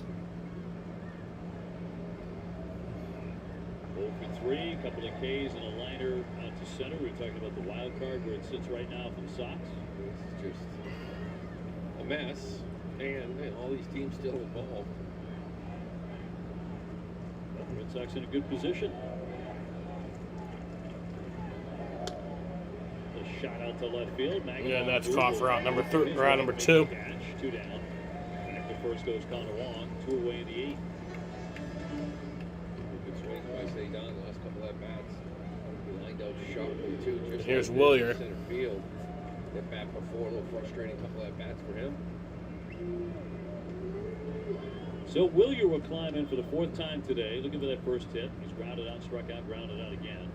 0 for 3, a couple of Ks and a liner out to center. We were talking about the wild card where it sits right now for the Sox. It's just a mess, and all these teams still involved. Red Sox in a good position. A shot out to left field. Yeah, and that's caught for out number 2. Catch, 2 down. Back to first goes Connor Wong. 2 away in the 8th. Good swing by Cedon the last couple at bats. He lined out sharply too. Just Here's like Willier. Center field. Get back before, a little frustrating couple at bats for him. So Willier will climb in for the 4th time today. Looking for that first hit. He's grounded out, struck out, grounded out again.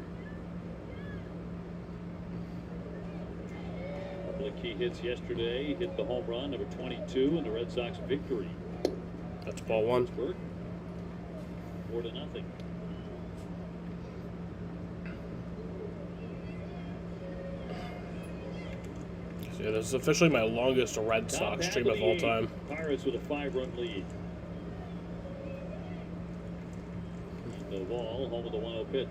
A couple of key hits yesterday. He hit the home run, number 22, in the Red Sox victory. That's ball 1. 4-0. Yeah, this is officially my longest Red Sox stream of all time. Pirates with a 5-run lead. The ball, home with the 1-0 pitch.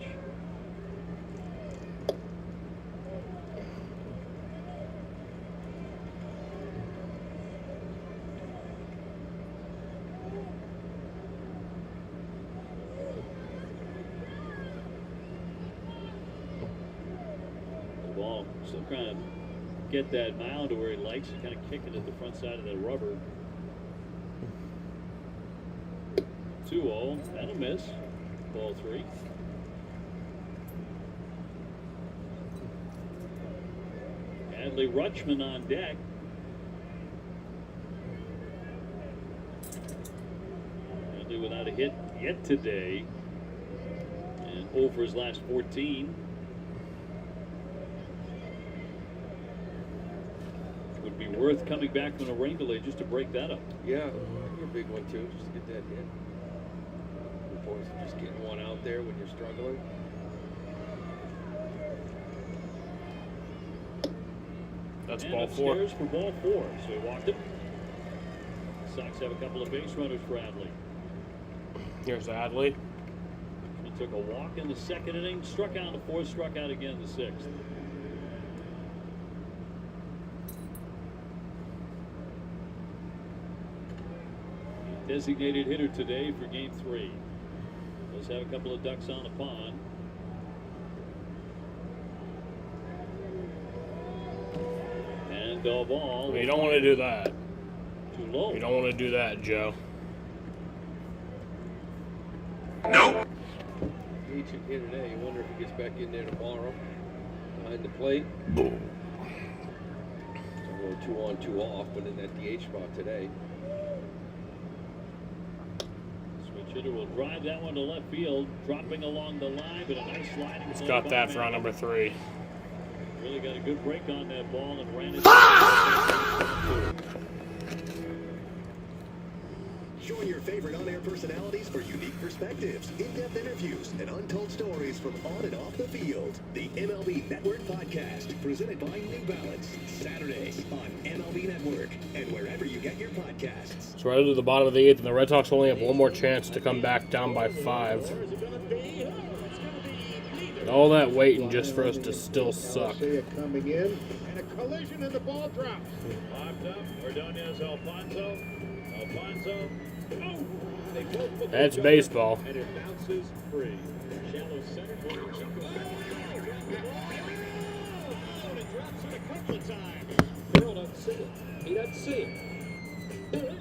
The ball still trying to get that mound to where he likes it, kind of kicking at the front side of that rubber. 2-0, that'll miss. Ball 3. Adley Rutschman on deck. Adley without a hit yet today. And 0 for his last 14. Would be worth coming back from a rain delay just to break that up. Yeah, that'd be a big one too, just to get that hit. Boys just getting one out there when you're struggling. That's and ball 4. Upstairs for ball 4, so he walked it. Sox have a couple of base runners for Adley. Here's Adley. He took a walk in the 2nd inning, struck out in the 4th, struck out again in the 6th. designated hitter today for Game 3. Let's have a couple of ducks on the pond. And the ball. You don't want to do that. Too low. You don't want to do that, Joe. Ancient here today. You wonder if he gets back in there tomorrow behind the plate. So a little 2 on, 2 off, but in that DH spot today. Switch hitter will drive that one to left field, dropping along the line, but a nice sliding. He's got that for round number 3. Really got a good break on that ball and ran it. Join your favorite on-air personalities for unique perspectives, in-depth interviews, and untold stories from on and off the field. The MLB Network Podcast, presented by New Balance, Saturdays on MLB Network and wherever you get your podcasts. So right to the bottom of the 8th, and the Red Sox only have one more chance to come back down by 5. And all that waiting just for us to still suck. Coming in, and a collision, and the ball drops. Locked up, Ordonez, Alfonso. Oh, they both look That's good, baseball. and it bounces free. Shallow center field, Chico back. And it drops it a couple of times. Burrow doesn't see it. He doesn't see it.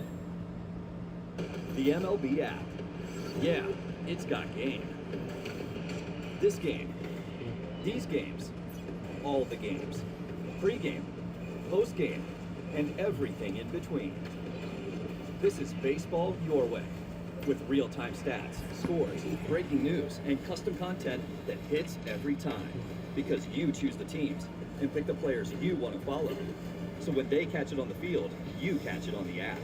The MLB app. Yeah, it's got game. This game. These games. All the games. Pre-game. Post-game. And everything in between. This is baseball your way. With real-time stats, scores, breaking news, and custom content that hits every time. Because you choose the teams and pick the players you want to follow. So when they catch it on the field, you catch it on the app.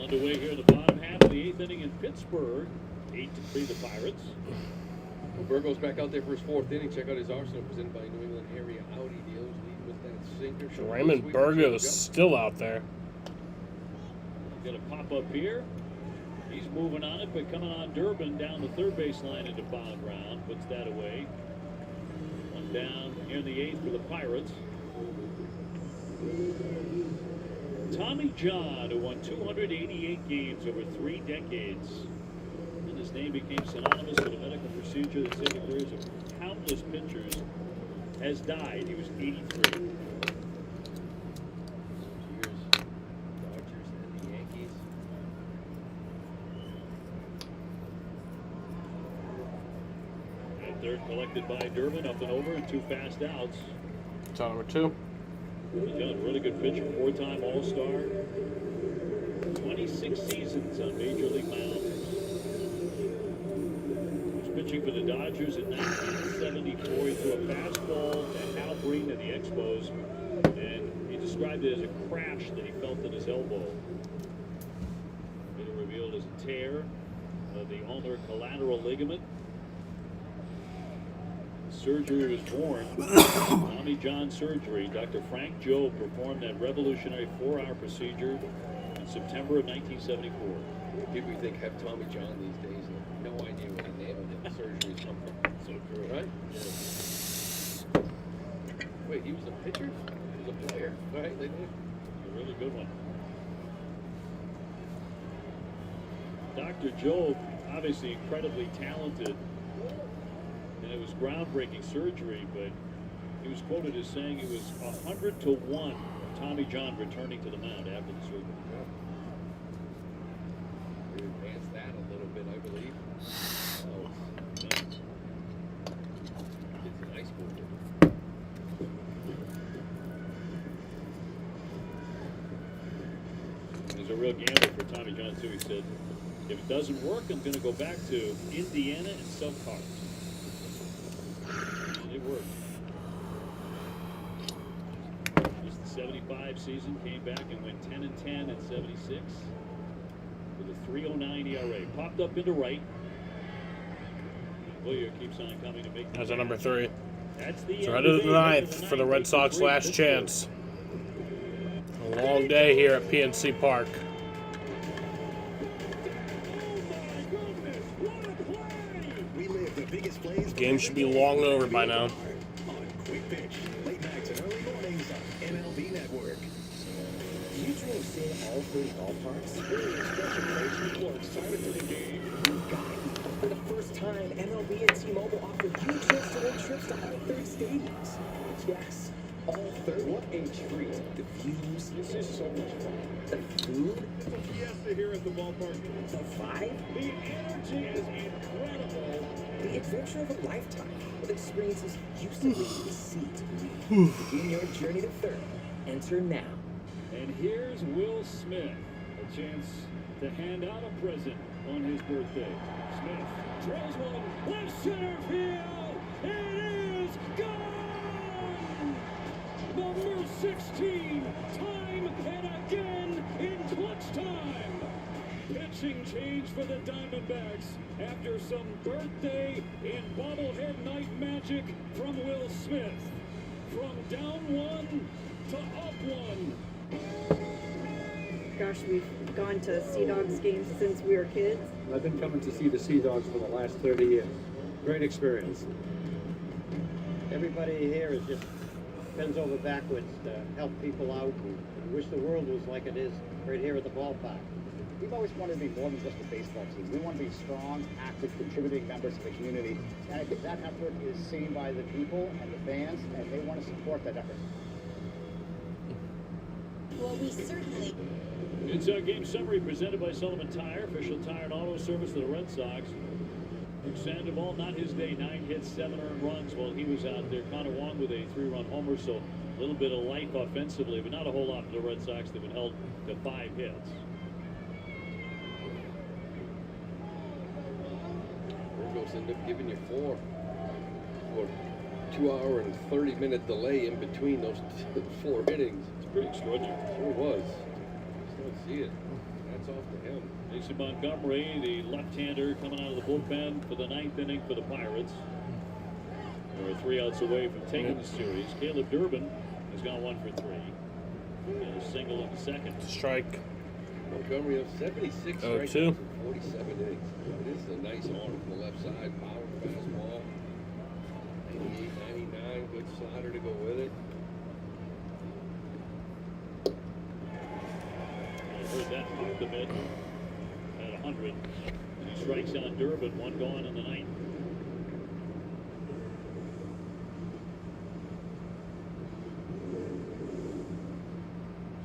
Underway here in the bottom half of the 8th inning in Pittsburgh. 8-3 the Pirates. Well, Burgo's back out there for his 4th inning. Check out his arsenal presented by New England Area Audi Deals. Leading with that sinker. Raymond Burgo is still out there. Got a pop up here. He's moving on it, but coming on Durbin down the third base line into bottom round. Puts that away. One down here in the 8th for the Pirates. Tommy John, who won 288 games over 3 decades. And his name became synonymous with a medical procedure that saved the careers of countless pitchers, has died. He was 83. Dodgers and the Yankees. And third collected by Durbin, up and over, and 2 fast outs. It's on number 2. John, really good pitcher, 4-time All-Star, 26 seasons on Major League mounds. He was pitching for the Dodgers in 1974. He threw a fastball at Hal Breen in the Expos, and he described it as a crash that he felt in his elbow. Later revealed as a tear of the ulnar collateral ligament. Surgery was born. Tommy John surgery. Dr. Frank Jobe performed that revolutionary 4-hour procedure in September of 1974. People you think have Tommy John these days have no idea what the name of the surgeries come from. So true, right? Yeah. Wait, he was a pitcher? He was a player, right? They did. A really good one. Dr. Jobe, obviously incredibly talented. And it was groundbreaking surgery, but he was quoted as saying it was 100-1 Tommy John returning to the mound after the surgery. We advanced that a little bit, I believe. Oh, yeah. It's an ice board. for Tommy John too. He said, if it doesn't work, I'm going to go back to Indiana and sell cars. And it worked. Just the 75 season, came back and went 10-10 in 76 with a 3.09 ERA. Popped up into right. Willier keeps on coming to make. That's a number 3. That's the So right into the ninth for the Red Sox last chance. A long day here at PNC Park. Relive the biggest plays. The game should be long over by now. On Quick Pitch, late nights and early mornings on MLB Network. Do you dream of seeing all 30 ballparks? Experience frustration or excitement for the game? You got it. For the first time, MLB and T-Mobile offer you a chance to win trips to all 30 stadiums. Yes, all 30. What a treat. The views. This is so much fun. The food. It's a fiesta here at the ballpark. The vibe. The energy is incredible. The adventure of a lifetime with experiences you simply see to believe. Begin your journey to third. Enter now. And here's Will Smith, a chance to hand out a present on his birthday. Smith drills one, left center field. It is gone! Number 16, time and again in clutch time. Pitching change for the Diamondbacks after some birthday in bobblehead night magic from Will Smith. From down 1 to up 1. Gosh, we've gone to Sea Dogs games since we were kids. I've been coming to see the Sea Dogs for the last 30 years. Great experience. Everybody here is just bends over backwards to help people out and wish the world was like it is right here at the ballpark. We've always wanted to be more than just a baseball team. We want to be strong, active, contributing members of the community. And I think that effort is seen by the people and the fans, and they want to support that effort. Well, we certainly. It's our game summary presented by Sullivan Tire, official tire and auto service of the Red Sox. Luke Sandoval, not his day, 9 hits, 7 earned runs while he was out there. Connor Wong with a 3-run homer, so a little bit of life offensively, but not a whole lot for the Red Sox. They've been held to 5 hits. Burgos end up giving you 4 for 2-hour and 30-minute delay in between those 4 innings. It's pretty extraordinary. Sure was. Just don't see it. That's off to him. Mason Montgomery, the left-hander, coming out of the bullpen for the 9th inning for the Pirates. They're 3 outs away from taking the series. Caleb Durbin has gone 1 for 3. And a single in the second. Strike. Montgomery of 76 strikeouts in 47 innings. This is a nice arm from the left side. Power fastball. 98, 99. Good slider to go with it. I heard that pop the mid at 100. And he strikes out Durbin, 1 gone in the 9th.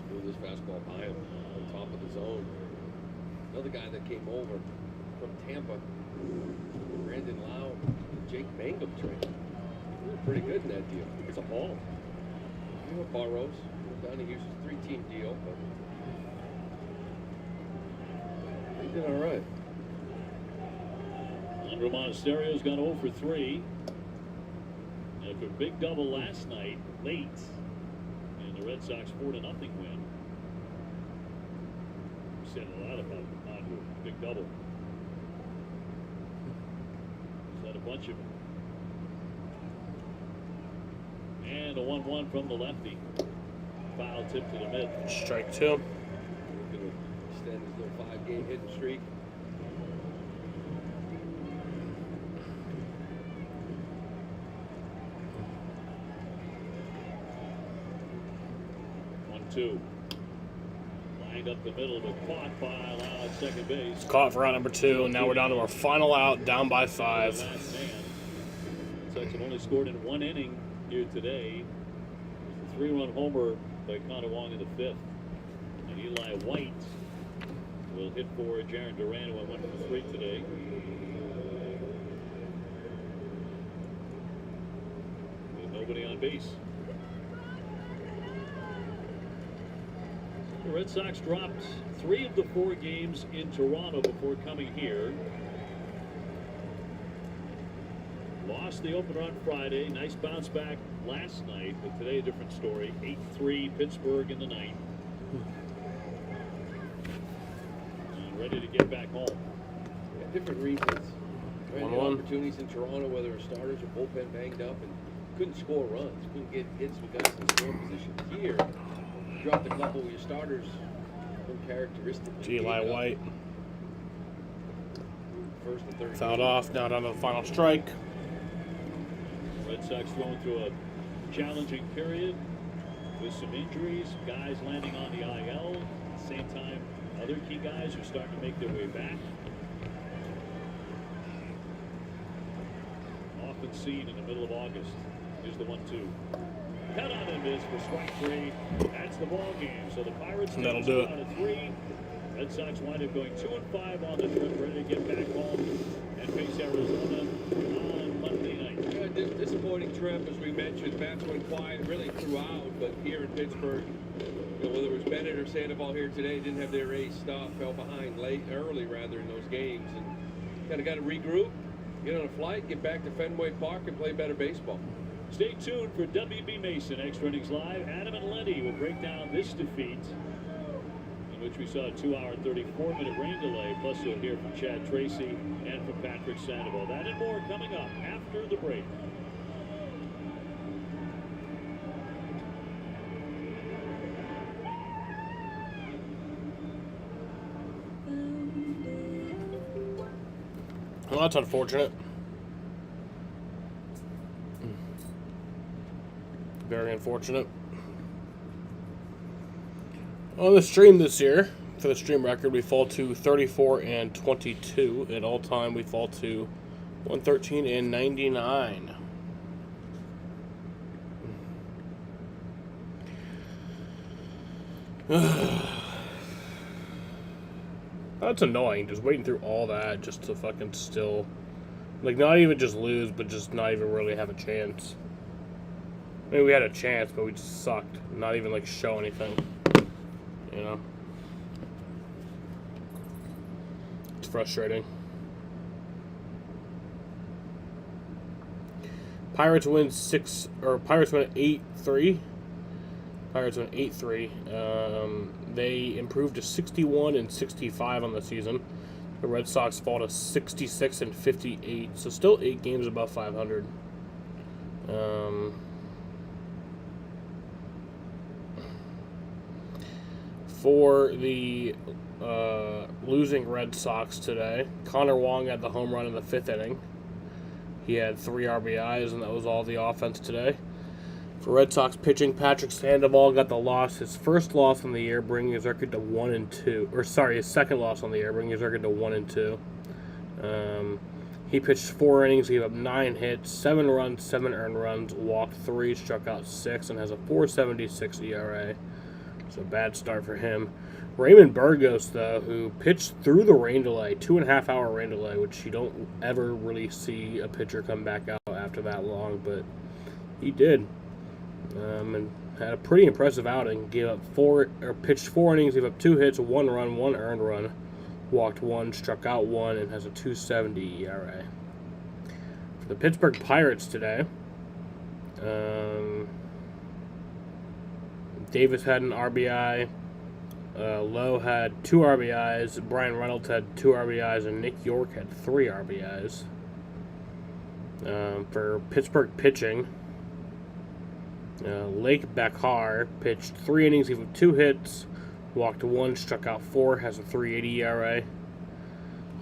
Threw this fastball by him on top of the zone. Another guy that came over from Tampa, Brandon Lau, Jake Mangum trade. He was pretty good in that deal. It's a haul. You know, Burrows down to Houston's 3-team deal, but he did all right. Andrew Monasterio's gone 0 for 3. After a big double last night, late, and the Red Sox 4-0 win. Said a lot about Andrew, big double. He's had a bunch of them. And a 1-1 from the lefty. Foul tip to the mid. Strike 2. He's going to extend his little 5-game hitting streak. Two. Lined up the middle, but caught by Lau at second base. It's caught for out number 2, and now we're down to our final out, down by 5. Sox have only scored in 1 inning here today. A 3-run homer by Connor Wong in the 5th. And Eli White will hit for Jarren Duran, who went 1 for 3 today. With nobody on base. The Red Sox dropped 3 of the 4 games in Toronto before coming here. Lost the opener on Friday. Nice bounce back last night, but today a different story. 8-3 Pittsburgh in the ninth. And ready to get back home. Yeah, different reasons. Right? 1-1. Opportunities in Toronto, whether our starters or bullpen banged up and couldn't score runs, couldn't get hits with guys in score position. Here, you dropped a couple of your starters uncharacteristically. Eli White. First and third. Fouled off, now down to the final strike. Red Sox going through a challenging period with some injuries, guys landing on the IL. At the same time, other key guys are starting to make their way back. Often seen in the middle of August. Here's the 1-2. Cut on and miss for strike 3. That's the ball game. So the Pirates That'll do it. out of 3. Red Sox wind up going 2-5 on the trip, ready to get back home and face Arizona on Monday night. Yeah, disappointing trip, as we mentioned. Bats went quiet really throughout, but here in Pittsburgh, whether it was Bennett or Sandoval here today, didn't have their ace stop, fell behind early rather in those games, and kind of got to regroup, get on a flight, get back to Fenway Park, and play better baseball. Stay tuned for WB Mason Extra Innings Live. Adam and Lenny will break down this defeat, in which we saw a 2-hour and 34-minute rain delay. Plus, you'll hear from Chad Tracy and from Patrick Sandoval. That and more coming up after the break. Well, that's unfortunate. Very unfortunate. On the stream this year, for the stream record, we fall to 34-22. At all time, we fall to 113-99. That's annoying, just waiting through all that just to fucking still, like, not even just lose, but just not even really have a chance. I mean, we had a chance, but we just sucked. Not even, like, show anything. You know? It's frustrating. Pirates win 8-3. Pirates win 8-3. They improved to 61-65 on the season. The Red Sox fall to 66-58. So still 8 games above 500. For the losing Red Sox today, Connor Wong had the home run in the 5th inning. He had 3 RBIs, and that was all the offense today. For Red Sox pitching, Patrick Sandoval got the loss, his first loss on the year, bringing his record to 1-2. Or sorry, his second loss on the year, bringing his record to 1-2. He pitched 4 innings, gave up 9 hits, 7 runs, 7 earned runs, walked 3, struck out 6, and has a 4.76 ERA. So bad start for him. Raymond Burgos, though, who pitched through the rain delay, 2.5-hour rain delay, which you don't ever really see a pitcher come back out after that long, but he did. And had a pretty impressive outing. Pitched 4 innings, gave up 2 hits, 1 run, 1 earned run, walked 1, struck out 1, and has a 2.70 ERA. For the Pittsburgh Pirates today, Davis had an RBI. Lowe had 2 RBIs. Brian Reynolds had 2 RBIs, and Nick York had 3 RBIs. For Pittsburgh pitching, Lake Bakar pitched 3 innings, gave up 2 hits, walked 1, struck out 4, has a 3.80 ERA.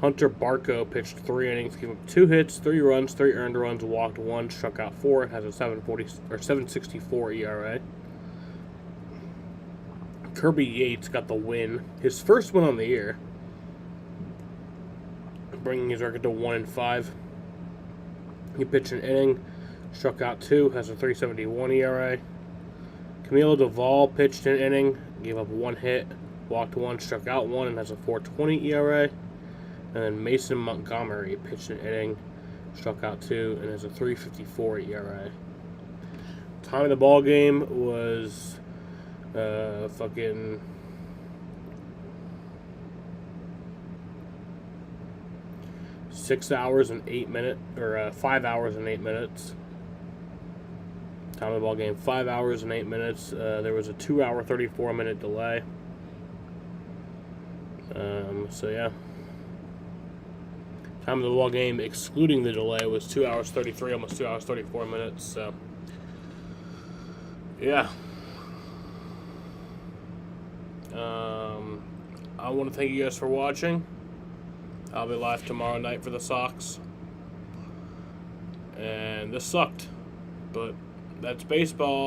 Hunter Barco pitched 3 innings, gave up 2 hits, 3 runs, 3 earned runs, walked 1, struck out 4, has a 7.64 ERA. Kirby Yates got the win, his first win on the year, bringing his record to 1-5. He pitched an inning, struck out 2, has a 3.71 ERA. Camilo Duvall pitched an inning, gave up 1 hit, walked 1, struck out 1, and has a 4.20 ERA. And then Mason Montgomery pitched an inning, struck out 2, and has a 3.54 ERA. Time of the ball game was fucking 6 hours and 8 minutes, or 5 hours and 8 minutes. Time of the ball game, 5 hours and 8 minutes. There was a 2 hour, 34 minute delay. So yeah. Time of the ball game, excluding the delay, was 2 hours 33, almost 2 hours 34 minutes. So yeah. I want to thank you guys for watching. I'll be live tomorrow night for the Sox. And this sucked, but that's baseball.